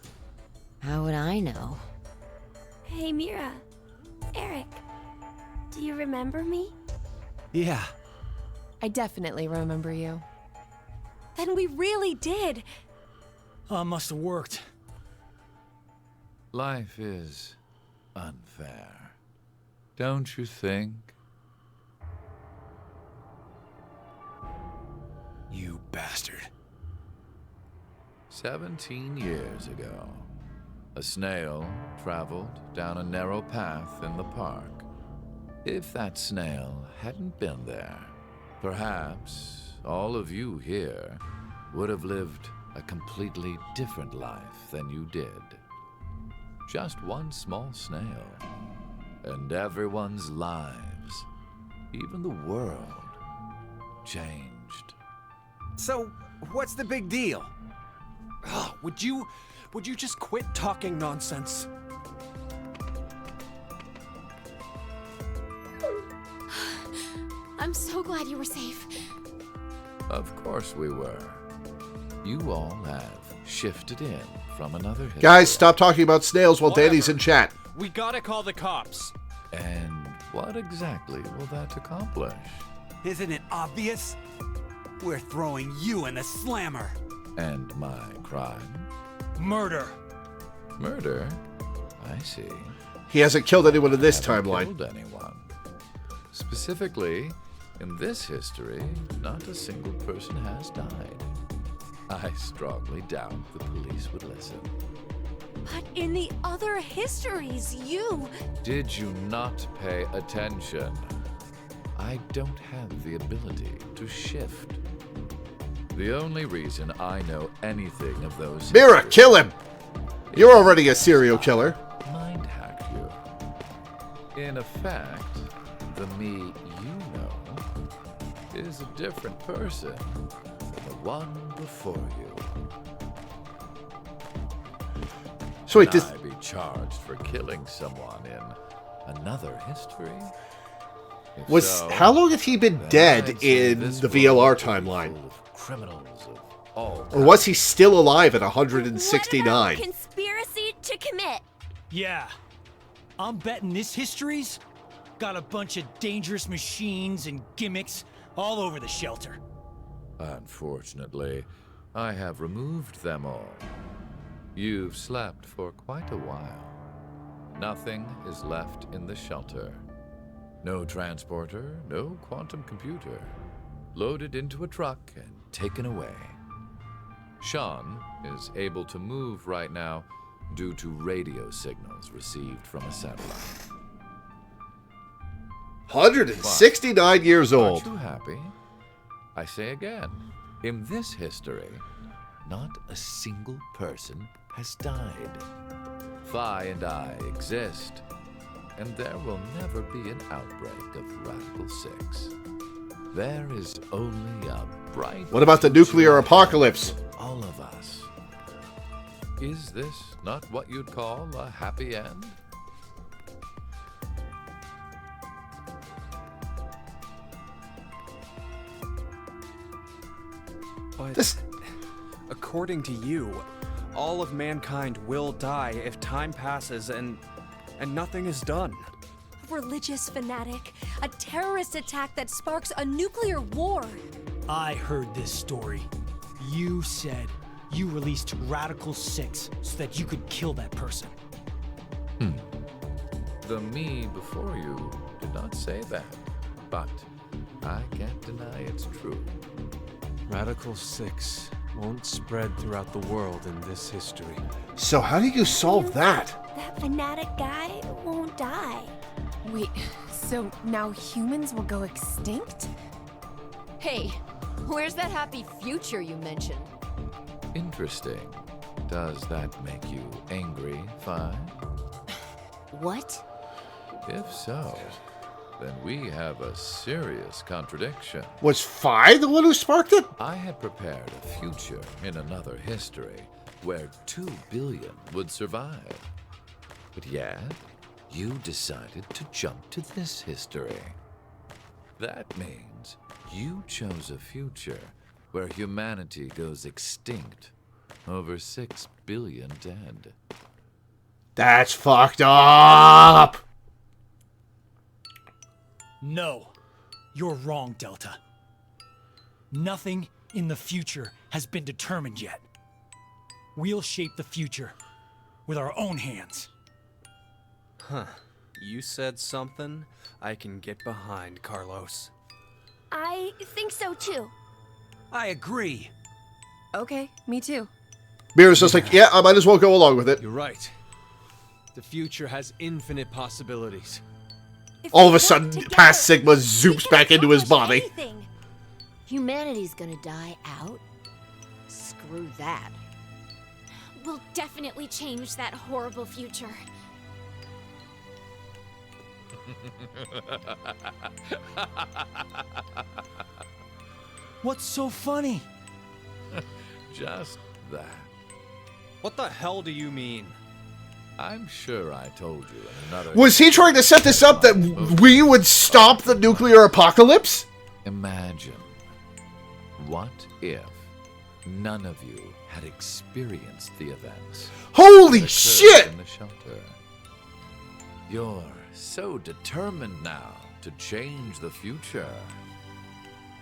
How would I know? Hey, Mira. Eric. Do you remember me? Yeah. I definitely remember you. Then we really did. Oh, must have worked. Life is unfair. Don't you think? You bastard. 17 years ago, a snail traveled down a narrow path in the park. If that snail hadn't been there, perhaps all of you here would have lived a completely different life than you did. Just one small snail, and everyone's lives, even the world, changed. So, what's the big deal? Would you just quit talking nonsense? I'm so glad you were safe. Of course we were. You all have shifted in from another history. Guys, stop talking about snails while Danny's in chat. We gotta call the cops. And what exactly will that accomplish? Isn't it obvious? We're throwing you in the slammer. And my crime? Murder. Murder? I see. He hasn't killed anyone in this Haven't timeline. Killed anyone. Specifically, in this history, not a single person has died. I strongly doubt the police would listen. But in the other histories, you... Did you not pay attention? I don't have the ability to shift. The only reason I know anything of those... Mira, kill him! You're already a serial killer. Mind hacked you. In effect, the me you know is a different person than the one before you. So wait, Can I be charged for killing someone in another history? If so, how long have he been then dead I'd say in this the world VLR is full timeline? of criminals of all. Or was he still alive at 169? What about conspiracy to commit? Yeah. I'm betting this history's got a bunch of dangerous machines and gimmicks all over the shelter. Unfortunately, I have removed them all. You've slept for quite a while. Nothing is left in the shelter. No transporter, no quantum computer. Loaded into a truck and taken away. Sean is able to move right now due to radio signals received from a satellite. 169 years old. Aren't you happy? I say again, in this history, not a single person has died. Phi and I exist, and there will never be an outbreak of Radical 6. There is only a bright... What about the nuclear apocalypse? All of us. Is this not what you'd call a happy end? But according to you, all of mankind will die if time passes and nothing is done. A religious fanatic, a terrorist attack that sparks a nuclear war. I heard this story. You said you released Radical 6 so that you could kill that person. The me before you did not say that, but I can't deny it's true. Radical 6 won't spread throughout the world in this history. So how do you solve that? That fanatic guy won't die. Wait, so now humans will go extinct? Hey, where's that happy future you mentioned? Interesting. Does that make you angry, Phi? What? If so, then we have a serious contradiction. Was Phi the one who sparked it? I had prepared a future in another history where 2 billion would survive. But yet, you decided to jump to this history. That means you chose a future where humanity goes extinct, over 6 billion dead. That's fucked up! No, you're wrong, Delta. Nothing in the future has been determined yet. We'll shape the future with our own hands. Huh. You said something I can get behind, Carlos. I think so too. I agree. Okay, me too. Mira's just like, yeah, I might as well go along with it. You're right. The future has infinite possibilities. All of a sudden, past Sigma zoops back into his body. Anything. Humanity's gonna die out? Screw that. We'll definitely change that horrible future. What's so funny? Just that. What the hell do you mean? I'm sure I told you in another... Was he trying to set this up that we would stop the nuclear apocalypse? Imagine, what if none of you had experienced the events? Holy shit! In the shelter. You're so determined now to change the future.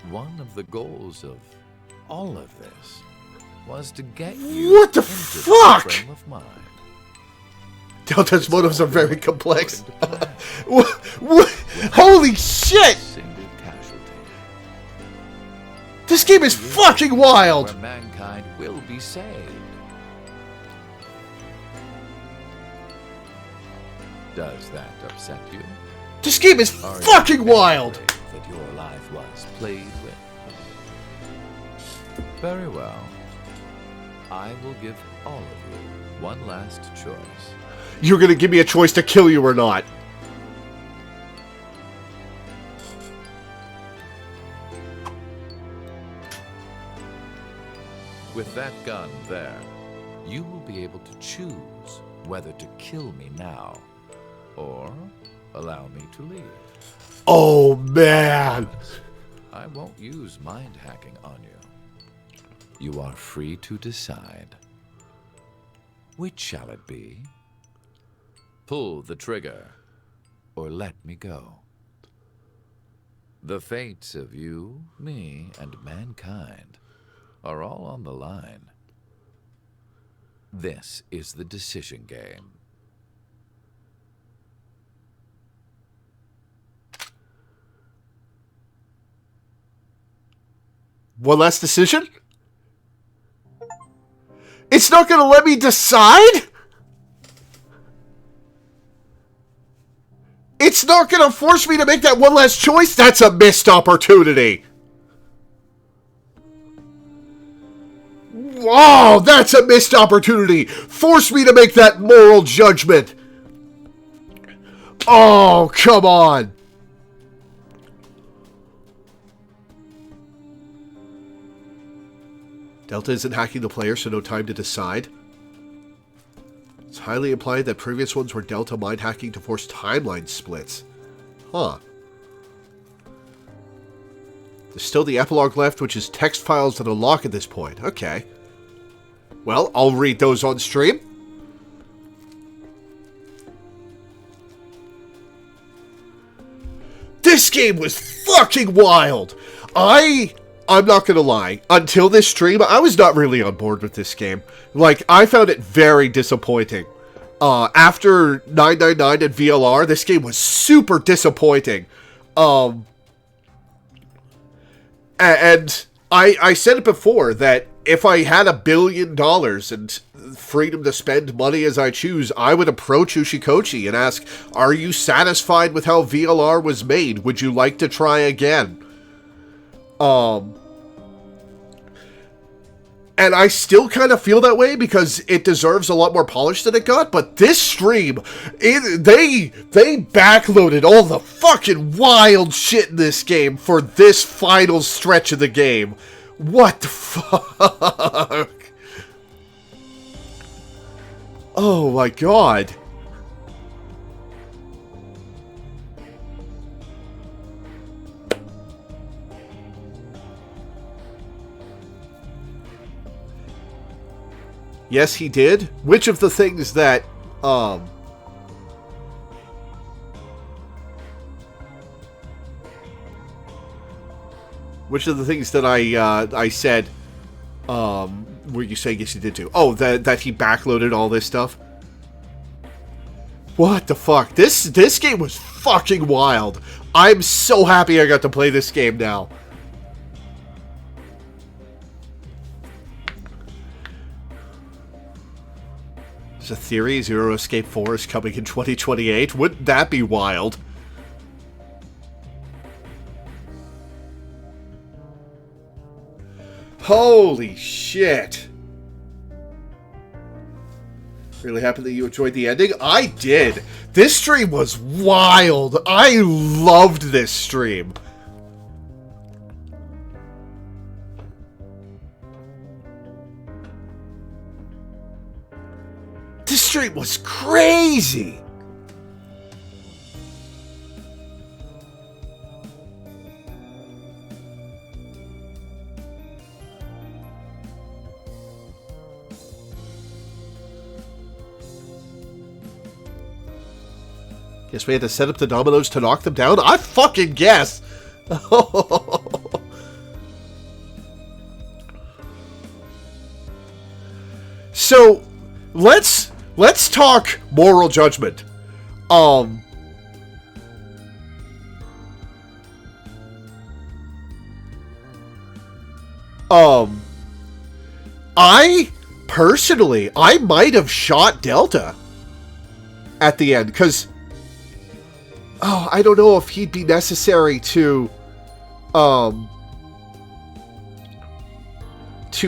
One of the goals of all of this was to get you What the into fuck? the frame of mind. Delta's motives are very complex. Holy shit! Single casualty. This game is fucking wild! Where mankind will be saved. Does that upset you? This game is Are you fucking wild! angry that your life was played with? Very well. I will give all of you one last choice. You're gonna give me a choice to kill you or not. With that gun there, you will be able to choose whether to kill me now or allow me to leave. Oh man! I won't use mind hacking on you. You are free to decide. Which shall it be? Pull the trigger, or let me go. The fates of you, me, and mankind are all on the line. This is the decision game. One last decision? It's not going to let me decide? It's not going to force me to make that one last choice? That's a missed opportunity. Wow, that's a missed opportunity. Force me to make that moral judgment. Oh, come on. Delta isn't hacking the player, so no time to decide. It's highly implied that previous ones were Delta mind hacking to force timeline splits. Huh. There's still the epilogue left, which is text files that unlock at this point. Okay. Well, I'll read those on stream. This game was fucking wild! I'm not gonna lie, until this stream, I was not really on board with this game. Like, I found it very disappointing. After 999 and VLR, this game was super disappointing. And I said it before, that if I had $1 billion and freedom to spend money as I choose, I would approach Ushikochi and ask, are you satisfied with how VLR was made? Would you like to try again? And I still kind of feel that way because it deserves a lot more polish than it got, but this stream, they backloaded all the fucking wild shit in this game for this final stretch of the game. What the fuck? Oh my god. Yes, he did. Which of the things that, which of the things that I said, were you saying yes he did too? Oh, that he backloaded all this stuff? What the fuck? This game was fucking wild. I'm so happy I got to play this game now. There's a theory Zero Escape 4 is coming in 2028. Wouldn't that be wild? Holy shit. Really happy that you enjoyed the ending? I did. This stream was wild. I loved this stream. This stream was crazy. Guess we had to set up the dominoes to knock them down? I fucking guess! So, let's talk moral judgment. I personally, I might have shot Delta at the end, because I don't know if he'd be necessary to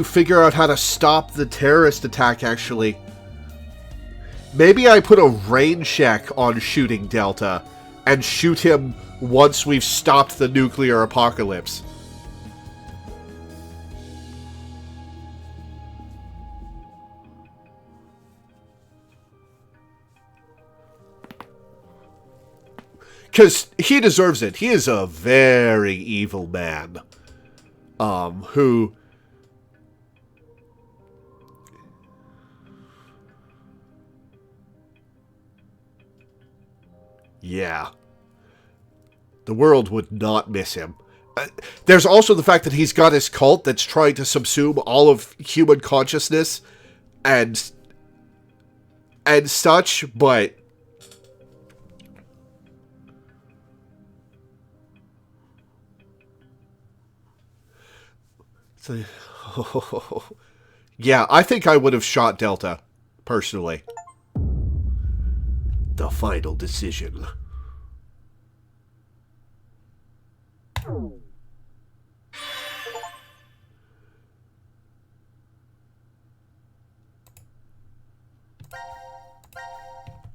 figure out how to stop the terrorist attack, actually. Maybe I put a rain check on shooting Delta and shoot him once we've stopped the nuclear apocalypse. Because he deserves it. He is a very evil man. Who Yeah. The world would not miss him. There's also the fact that he's got his cult that's trying to subsume all of human consciousness and such, but yeah, I think I would have shot Delta, personally. The final decision.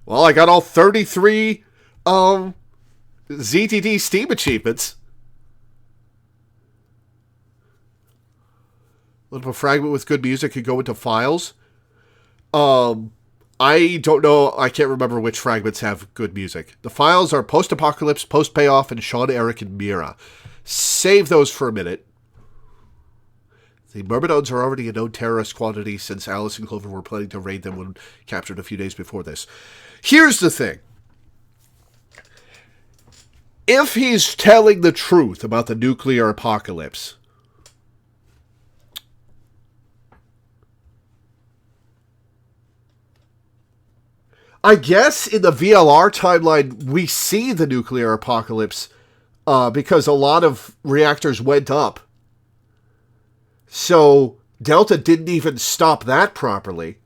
Well, I got all 33 ZTD Steam achievements. A little fragment with good music could go into files. I don't know. I can't remember which fragments have good music. The files are Post-Apocalypse, Post-Payoff, and Sean, Eric, and Mira. Save those for a minute. The Myrmidons are already a known terrorist quantity since Alice and Clover were planning to raid them when captured a few days before this. Here's the thing. If he's telling the truth about the nuclear apocalypse, I guess in the VLR timeline, we see the nuclear apocalypse because a lot of reactors went up. So Delta didn't even stop that properly.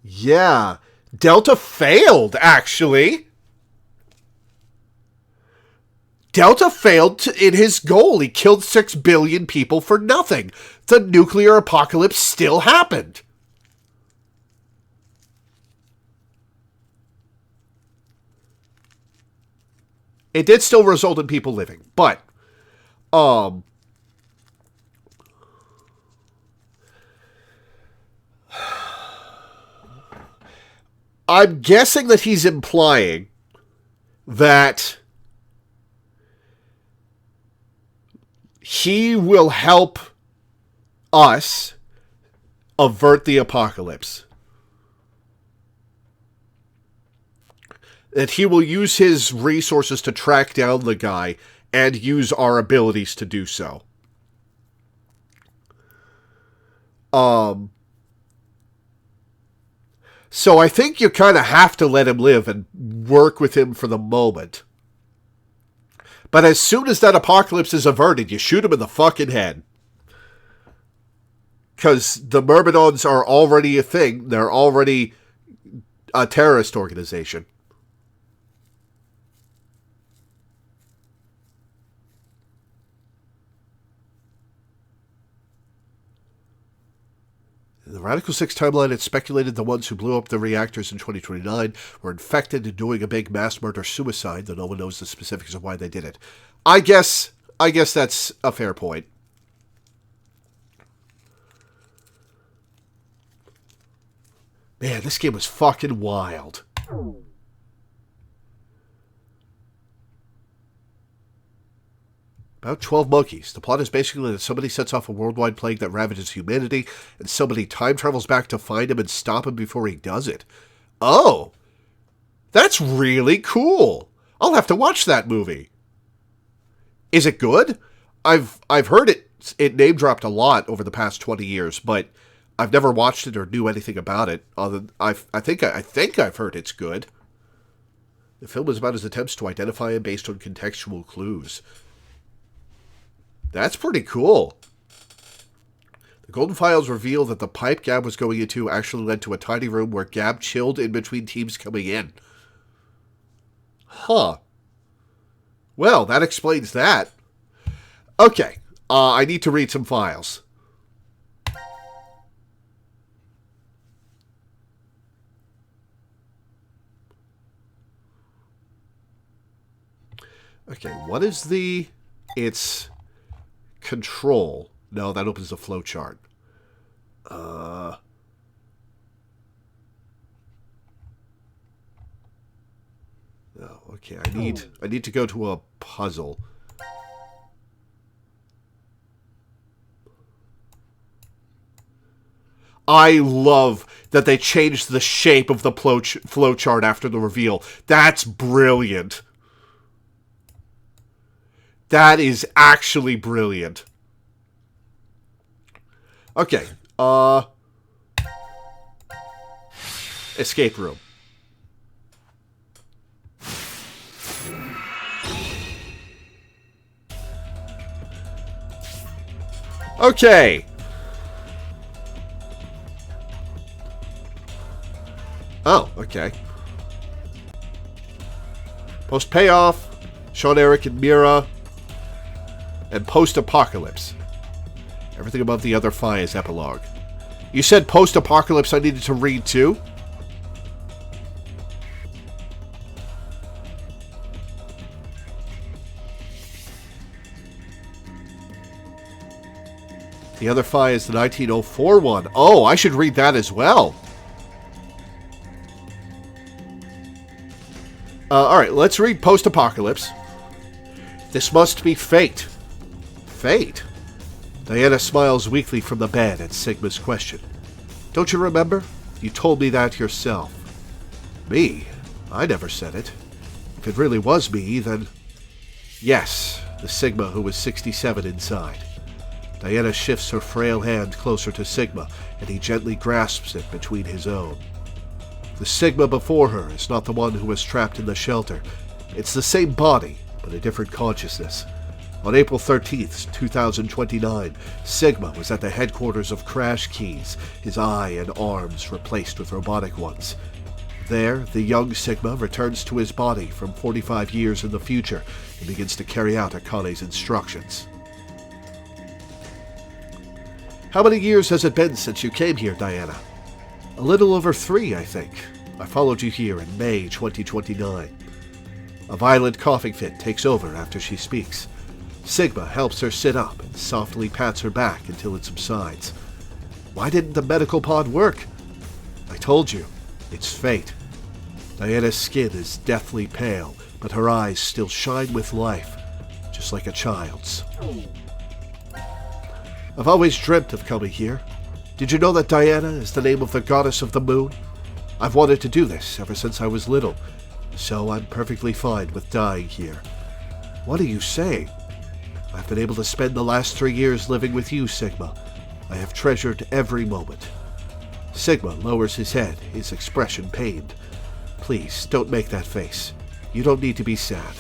Yeah. Delta failed, actually. Delta failed in his goal. He killed 6 billion people for nothing. The nuclear apocalypse still happened. It did still result in people living, but I'm guessing that he's implying that he will help us avert the apocalypse. That he will use his resources to track down the guy and use our abilities to do so. So I think you kind of have to let him live and work with him for the moment. But as soon as that apocalypse is averted, you shoot him in the fucking head. Because the Myrmidons are already a thing. They're already a terrorist organization. In the Radical 6 timeline, it's speculated the ones who blew up the reactors in 2029 were infected and doing a big mass murder suicide, though no one knows the specifics of why they did it. I guess that's a fair point. Man, this game was fucking wild. About 12 monkeys. The plot is basically that somebody sets off a worldwide plague that ravages humanity, and somebody time travels back to find him and stop him before he does it. Oh! That's really cool! I'll have to watch that movie. Is it good? I've heard it name-dropped a lot over the past 20 years, but I've never watched it or knew anything about it. I think I've heard it's good. The film is about his attempts to identify him based on contextual clues. That's pretty cool. The Golden Files reveal that the pipe Gab was going into actually led to a tiny room where Gab chilled in between teams coming in. Huh. Well, that explains that. Okay, I need to read some files. Okay, what is the... It's... Control. No, that opens the flowchart. Oh, okay. I need to go to a puzzle. I love that they changed the shape of the flowchart after the reveal. That's brilliant. That is actually brilliant. Okay, escape room. Okay. Oh, okay. Post payoff, Sean, Eric, and Mira, and post apocalypse. Everything above the other Phi is epilogue. You said post apocalypse I needed to read too? The other Phi is the 1904 one. Oh, I should read that as well. Alright, let's read Post-Apocalypse. This must be fate. Fate? Diana smiles weakly from the bed at Sigma's question. Don't you remember? You told me that yourself. Me? I never said it. If it really was me, then... Yes, the Sigma who was 67 inside. Diana shifts her frail hand closer to Sigma, and he gently grasps it between his own. The Sigma before her is not the one who was trapped in the shelter. It's the same body, but a different consciousness. On April 13th, 2029, Sigma was at the headquarters of Crash Keys, his eye and arms replaced with robotic ones. There, the young Sigma returns to his body from 45 years in the future and begins to carry out Akane's instructions. How many years has it been since you came here, Diana? A little over 3, I think. I followed you here in May 2029. A violent coughing fit takes over after she speaks. Sigma helps her sit up and softly pats her back until it subsides. Why didn't the medical pod work? I told you, it's fate. Diana's skin is deathly pale, but her eyes still shine with life, just like a child's. I've always dreamt of coming here. Did you know that Diana is the name of the goddess of the moon? I've wanted to do this ever since I was little, so I'm perfectly fine with dying here. What are you saying? I've been able to spend the last 3 years living with you, Sigma. I have treasured every moment. Sigma lowers his head, his expression pained. Please, don't make that face. You don't need to be sad.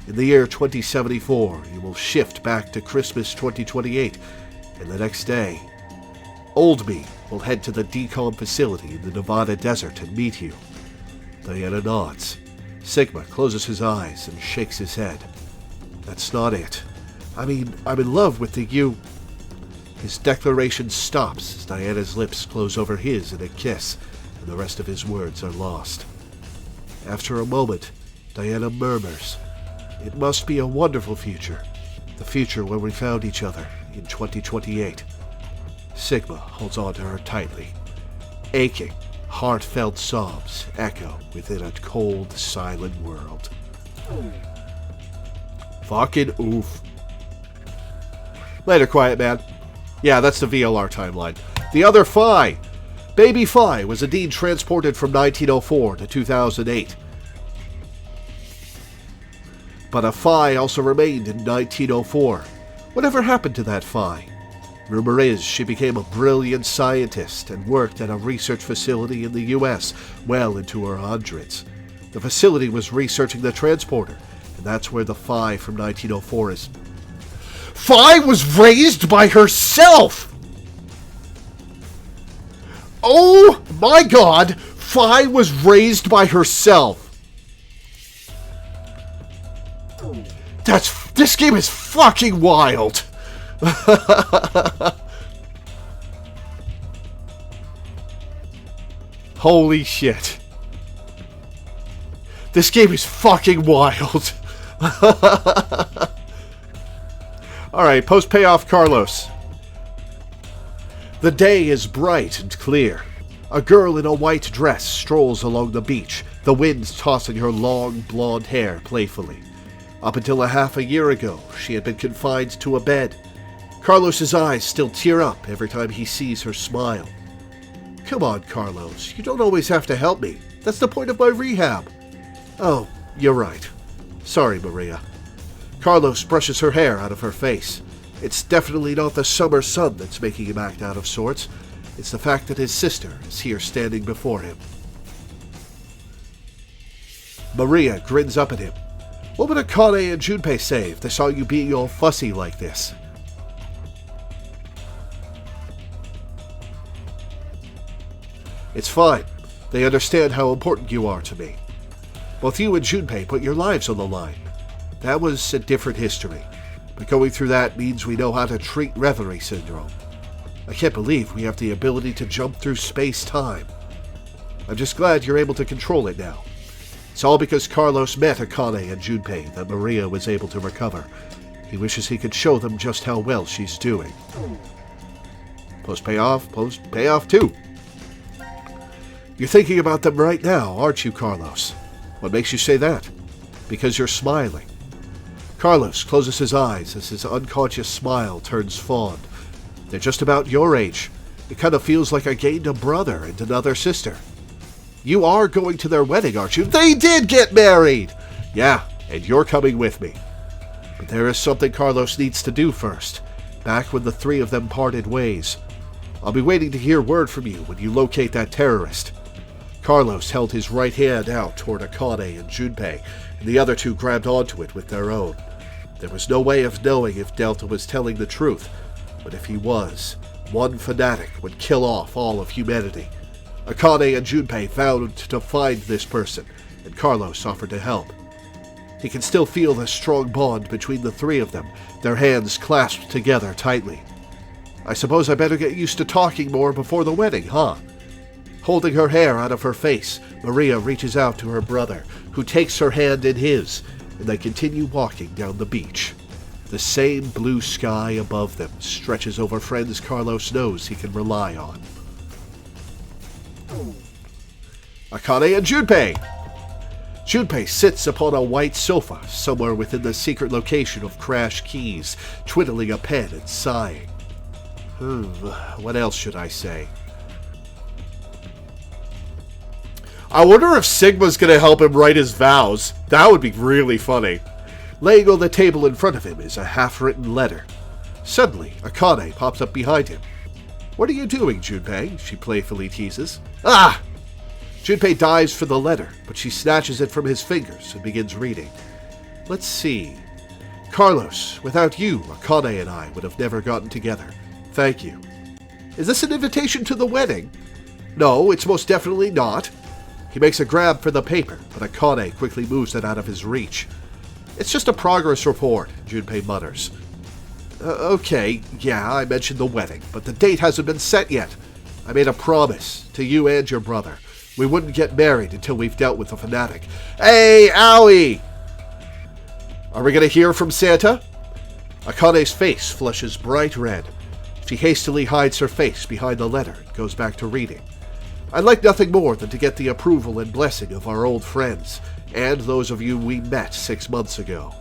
In the year 2074, you will shift back to Christmas 2028, and the next day, Old Me will head to the decom facility in the Nevada desert and meet you. Diana nods. Sigma closes his eyes and shakes his head. That's not it. I mean, I'm in love with the you. His declaration stops as Diana's lips close over his in a kiss, and the rest of his words are lost. After a moment, Diana murmurs, It must be a wonderful future. The future when we found each other in 2028. Sigma holds on to her tightly. Aching, heartfelt sobs echo within a cold, silent world. Fucking oof. Later, Quiet Man. Yeah, that's the VLR timeline. The other Phi. Baby Phi was indeed transported from 1904 to 2008. But a Phi also remained in 1904. Whatever happened to that Phi? Rumor is she became a brilliant scientist and worked at a research facility in the US well into her hundreds. The facility was researching the transporter, and that's where the Phi from 1904 is. Phi was raised by herself! Oh my god! Phi was raised by herself! This game is fucking wild! Holy shit. This game is fucking wild. Alright, post-payoff Carlos. The day is bright and clear. A girl in a white dress strolls along the beach, the wind tossing her long blonde hair playfully. Up until a half a year ago, she had been confined to a bed. Carlos's eyes still tear up every time he sees her smile. Come on, Carlos. You don't always have to help me. That's the point of my rehab. Oh, you're right. Sorry, Maria. Carlos brushes her hair out of her face. It's definitely not the summer sun that's making him act out of sorts. It's the fact that his sister is here standing before him. Maria grins up at him. What would Akane and Junpei say if they saw you being all fussy like this? It's fine. They understand how important you are to me. Both you and Junpei put your lives on the line. That was a different history, but going through that means we know how to treat revelry syndrome. I can't believe we have the ability to jump through space-time. I'm just glad you're able to control it now. It's all because Carlos met Akane and Junpei that Maria was able to recover. He wishes he could show them just how well she's doing. Post-payoff too. You're thinking about them right now, aren't you, Carlos? What makes you say that? Because you're smiling. Carlos closes his eyes as his unconscious smile turns fond. They're just about your age. It kind of feels like I gained a brother and another sister. You are going to their wedding, aren't you? They did get married! Yeah, and you're coming with me. But there is something Carlos needs to do first, back when the three of them parted ways. I'll be waiting to hear word from you when you locate that terrorist. Carlos held his right hand out toward Akane and Junpei, and the other two grabbed onto it with their own. There was no way of knowing if Delta was telling the truth, but if he was, one fanatic would kill off all of humanity. Akane and Junpei vowed to find this person, and Carlos offered to help. He can still feel the strong bond between the three of them, their hands clasped together tightly. I suppose I better get used to talking more before the wedding, huh? Holding her hair out of her face, Maria reaches out to her brother, who takes her hand in his, and they continue walking down the beach. The same blue sky above them stretches over friends Carlos knows he can rely on. Akane and Junpei! Junpei sits upon a white sofa somewhere within the secret location of Crash Keys, twiddling a pen and sighing. What else should I say? I wonder if Sigma's gonna help him write his vows. That would be really funny. Laying on the table in front of him is a half-written letter. Suddenly, Akane pops up behind him. What are you doing, Junpei? She playfully teases. Ah! Junpei dives for the letter, but she snatches it from his fingers and begins reading. Let's see. Carlos, without you, Akane and I would have never gotten together. Thank you. Is this an invitation to the wedding? No, it's most definitely not. He makes a grab for the paper, but Akane quickly moves it out of his reach. It's just a progress report, Junpei mutters. Okay, yeah, I mentioned the wedding, but the date hasn't been set yet. I made a promise, to you and your brother. We wouldn't get married until we've dealt with the fanatic. Hey, owie! Are we going to hear from Santa? Akane's face flushes bright red. She hastily hides her face behind the letter and goes back to reading. I'd like nothing more than to get the approval and blessing of our old friends, and those of you we met 6 months ago.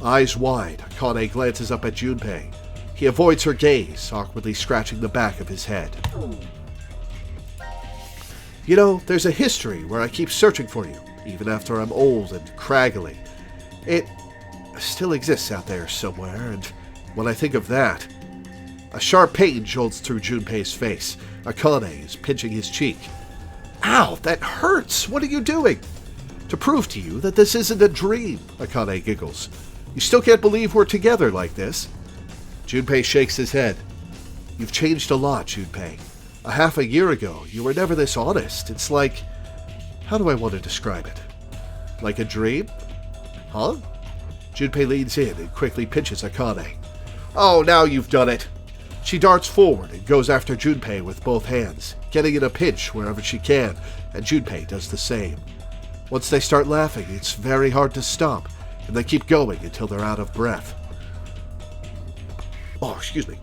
Eyes wide, Akane glances up at Junpei. He avoids her gaze, awkwardly scratching the back of his head. You know, there's a history where I keep searching for you, even after I'm old and craggly. It still exists out there somewhere, and when I think of that... A sharp pain jolts through Junpei's face. Akane is pinching his cheek. Ow, that hurts! What are you doing? To prove to you that this isn't a dream, Akane giggles. You still can't believe we're together like this? Junpei shakes his head. You've changed a lot, Junpei. A half a year ago, you were never this honest. It's like... How do I want to describe it? Like a dream? Huh? Junpei leans in and quickly pinches Akane. Oh, now you've done it! She darts forward and goes after Junpei with both hands, getting in a pinch wherever she can, and Junpei does the same. Once they start laughing, it's very hard to stop, and they keep going until they're out of breath. Oh, excuse me.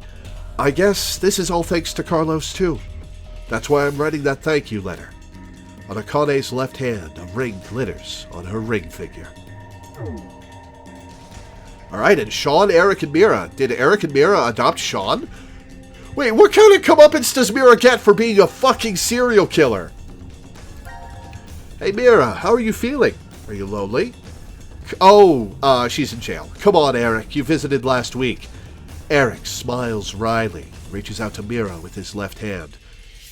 I guess this is all thanks to Carlos, too. That's why I'm writing that thank you letter. On Akane's left hand, a ring glitters on her ring figure. Alright, and Sean, Eric, and Mira. Did Eric and Mira adopt Sean? Wait, what kind of comeuppance does Mira get for being a fucking serial killer? Hey, Mira, how are you feeling? Are you lonely? Oh, she's in jail. Come on, Eric. You visited last week. Eric smiles wryly, reaches out to Mira with his left hand.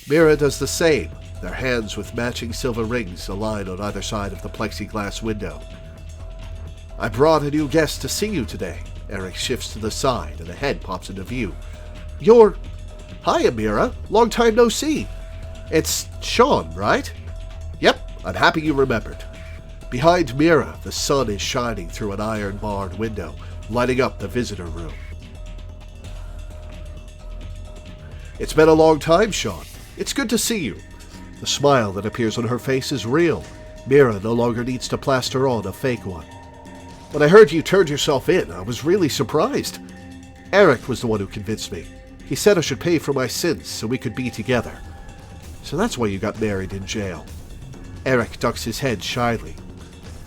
Mira does the same. Their hands with matching silver rings align on either side of the plexiglass window. I brought a new guest to see you today. Eric shifts to the side and a head pops into view. You're... Hiya, Mira. Long time no see. It's Sean, right? Yep, I'm happy you remembered. Behind Mira, the sun is shining through an iron-barred window, lighting up the visitor room. It's been a long time, Sean. It's good to see you. The smile that appears on her face is real. Mira no longer needs to plaster on a fake one. When I heard you turned yourself in, I was really surprised. Eric was the one who convinced me. He said I should pay for my sins so we could be together. So that's why you got married in jail. Eric ducks his head shyly.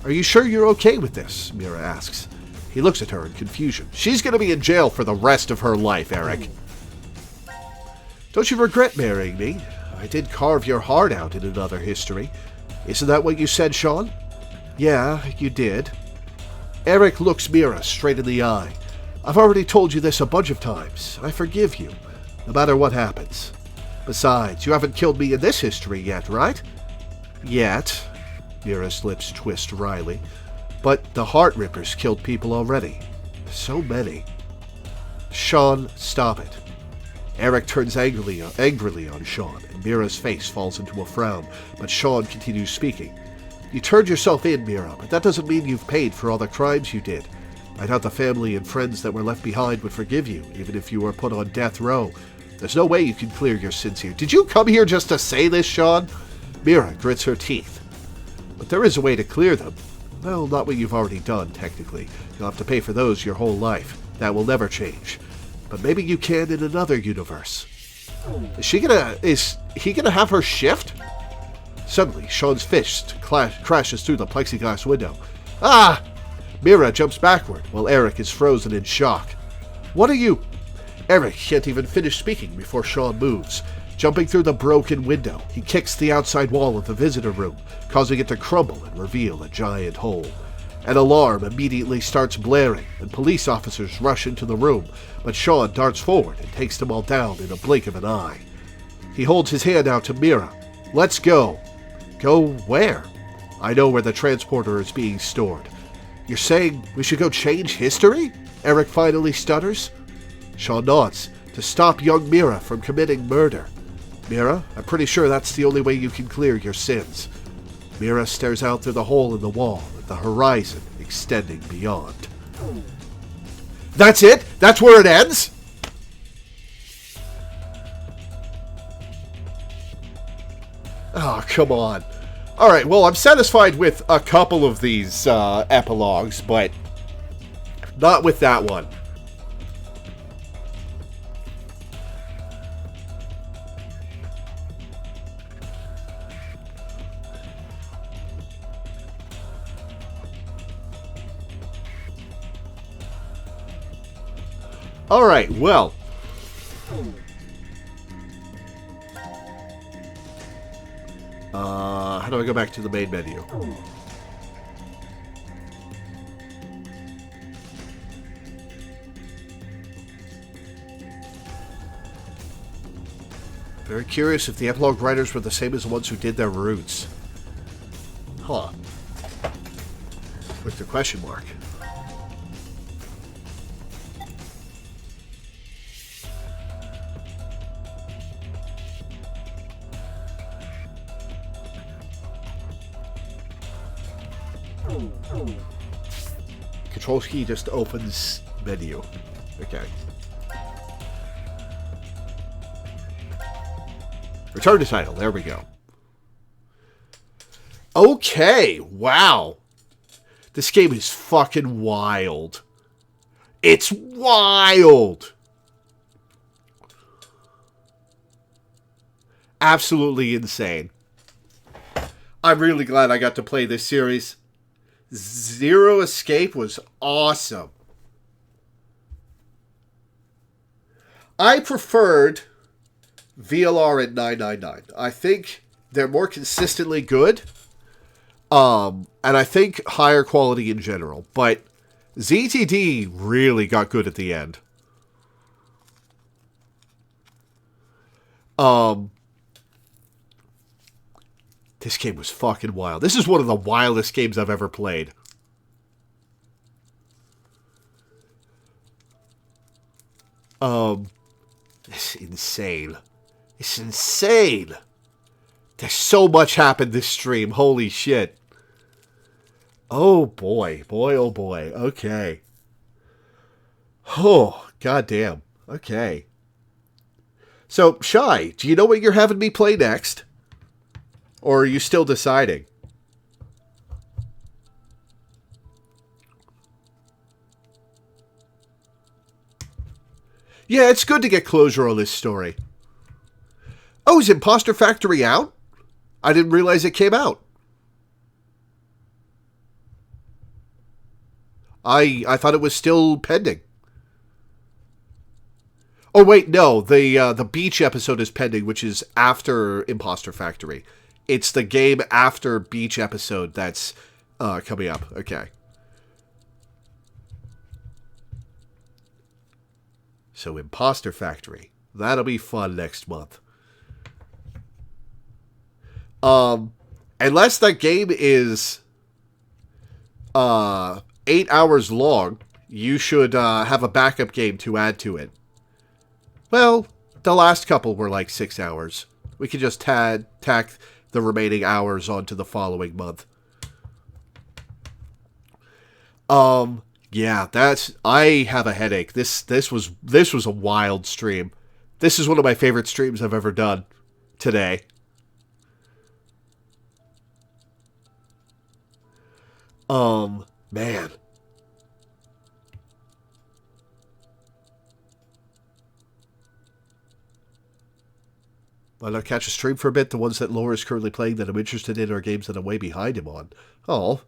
Are you sure you're okay with this? Mira asks. He looks at her in confusion. She's going to be in jail for the rest of her life, Eric. Don't you regret marrying me? I did carve your heart out in another history. Isn't that what you said, Sean? Yeah, you did. Eric looks Mira straight in the eye. I've already told you this a bunch of times. I forgive you, no matter what happens. Besides, you haven't killed me in this history yet, right? Yet. Mira's lips twist wryly. But the Heart Rippers killed people already. So many. Sean, stop it. Eric turns angrily on Sean, and Mira's face falls into a frown, but Sean continues speaking. You turned yourself in, Mira, but that doesn't mean you've paid for all the crimes you did. I doubt the family and friends that were left behind would forgive you, even if you were put on death row. There's no way you can clear your sins here. Did you come here just to say this, Sean? Mira grits her teeth. But there is a way to clear them. Well, not what you've already done, technically. You'll have to pay for those your whole life. That will never change. But maybe you can in another universe. Is he gonna have her shift? Suddenly, Sean's fist crashes through the plexiglass window. Ah! Mira jumps backward, while Eric is frozen in shock. What are you... Eric can't even finish speaking before Sean moves. Jumping through the broken window, he kicks the outside wall of the visitor room, causing it to crumble and reveal a giant hole. An alarm immediately starts blaring, and police officers rush into the room, but Sean darts forward and takes them all down in a blink of an eye. He holds his hand out to Mira. Let's go. Go where? I know where the transporter is being stored. You're saying we should go change history? Eric finally stutters. Sean nods. To stop young Mira from committing murder. Mira, I'm pretty sure that's the only way you can clear your sins. Mira stares out through the hole in the wall at the horizon extending beyond. That's it? That's where it ends? Oh, come on. Alright, well, I'm satisfied with a couple of these epilogues, but not with that one. Alright, well. How do I go back to the main menu? Very curious if the epilogue writers were the same as the ones who did their roots. Huh. With the question mark. Control key just opens menu. Okay. Return to title. There we go. Okay. Wow. This game is fucking wild. It's wild. Absolutely insane. I'm really glad I got to play this series. Zero Escape was awesome. I preferred VLR and 999. I think they're more consistently good. And I think higher quality in general. But ZTD really got good at the end. This game was fucking wild. This is one of the wildest games I've ever played. It's insane. It's insane. There's so much happened this stream. Holy shit. Oh boy. Boy, oh boy. Okay. Oh, goddamn. Okay. So, Shy, do you know what you're having me play next? Or are you still deciding? Yeah, it's good to get closure on this story. Oh, is Imposter Factory out? I didn't realize it came out. I thought it was still pending. Oh, wait, no. The beach episode is pending, which is after Imposter Factory. It's the game after beach episode that's coming up. Okay. So Imposter Factory. That'll be fun next month. Unless that game is 8 hours long, you should have a backup game to add to it. Well, the last couple were like 6 hours. We could just tack the remaining hours onto the following month. Yeah, I have a headache. This was a wild stream. This is one of my favorite streams I've ever done today. Man. Why not catch a stream for a bit? The ones that Laura is currently playing that I'm interested in are games that I'm way behind him on. Oh.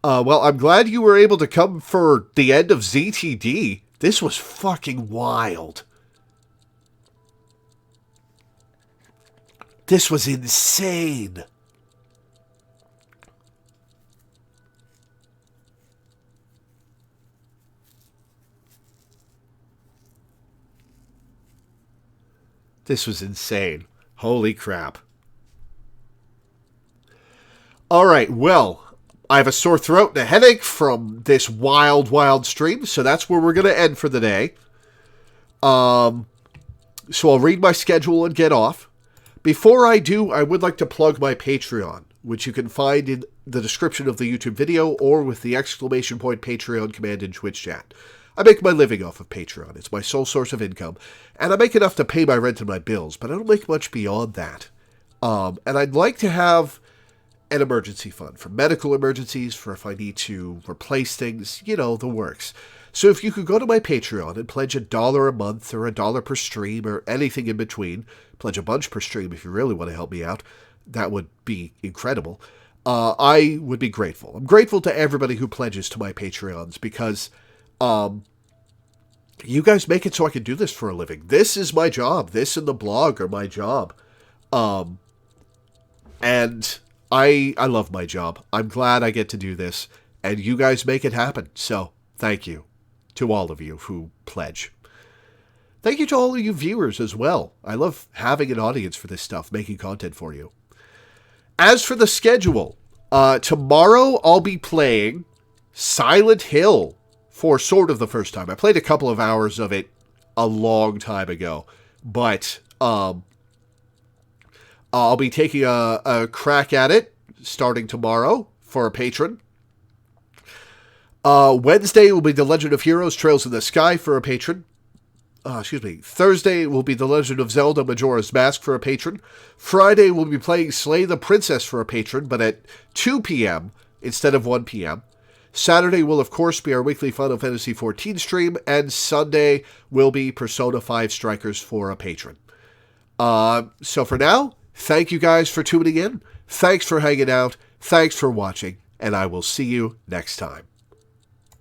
Well, I'm glad you were able to come for the end of ZTD. This was fucking wild. This was insane. This was insane. Holy crap. Alright, well, I have a sore throat and a headache from this wild, wild stream, so that's where we're going to end for the day. So I'll read my schedule and get off. Before I do, I would like to plug my Patreon, which you can find in the description of the YouTube video or with the exclamation point Patreon command in Twitch chat. I make my living off of Patreon. It's my sole source of income. And I make enough to pay my rent and my bills, but I don't make much beyond that. And I'd like to have an emergency fund for medical emergencies, for if I need to replace things, you know, the works. So if you could go to my Patreon and pledge $1 a month or $1 per stream or anything in between, pledge a bunch per stream if you really want to help me out, that would be incredible. I would be grateful. I'm grateful to everybody who pledges to my Patreons because you guys make it so I can do this for a living. This is my job. This and the blog are my job. And I love my job. I'm glad I get to do this. And you guys make it happen. So, thank you to all of you who pledge. Thank you to all of you viewers as well. I love having an audience for this stuff, making content for you. As for the schedule, tomorrow I'll be playing Silent Hill for sort of the first time. I played a couple of hours of it a long time ago, but I'll be taking a crack at it starting tomorrow for a patron. Wednesday will be The Legend of Heroes Trails in the Sky for a patron. Thursday will be The Legend of Zelda Majora's Mask for a patron. Friday we'll be playing Slay the Princess for a patron, but at 2 p.m. instead of 1 p.m. Saturday will, of course, be our weekly Final Fantasy XIV stream, and Sunday will be Persona 5 Strikers for a patron. So for now, thank you guys for tuning in. Thanks for hanging out. Thanks for watching, and I will see you next time.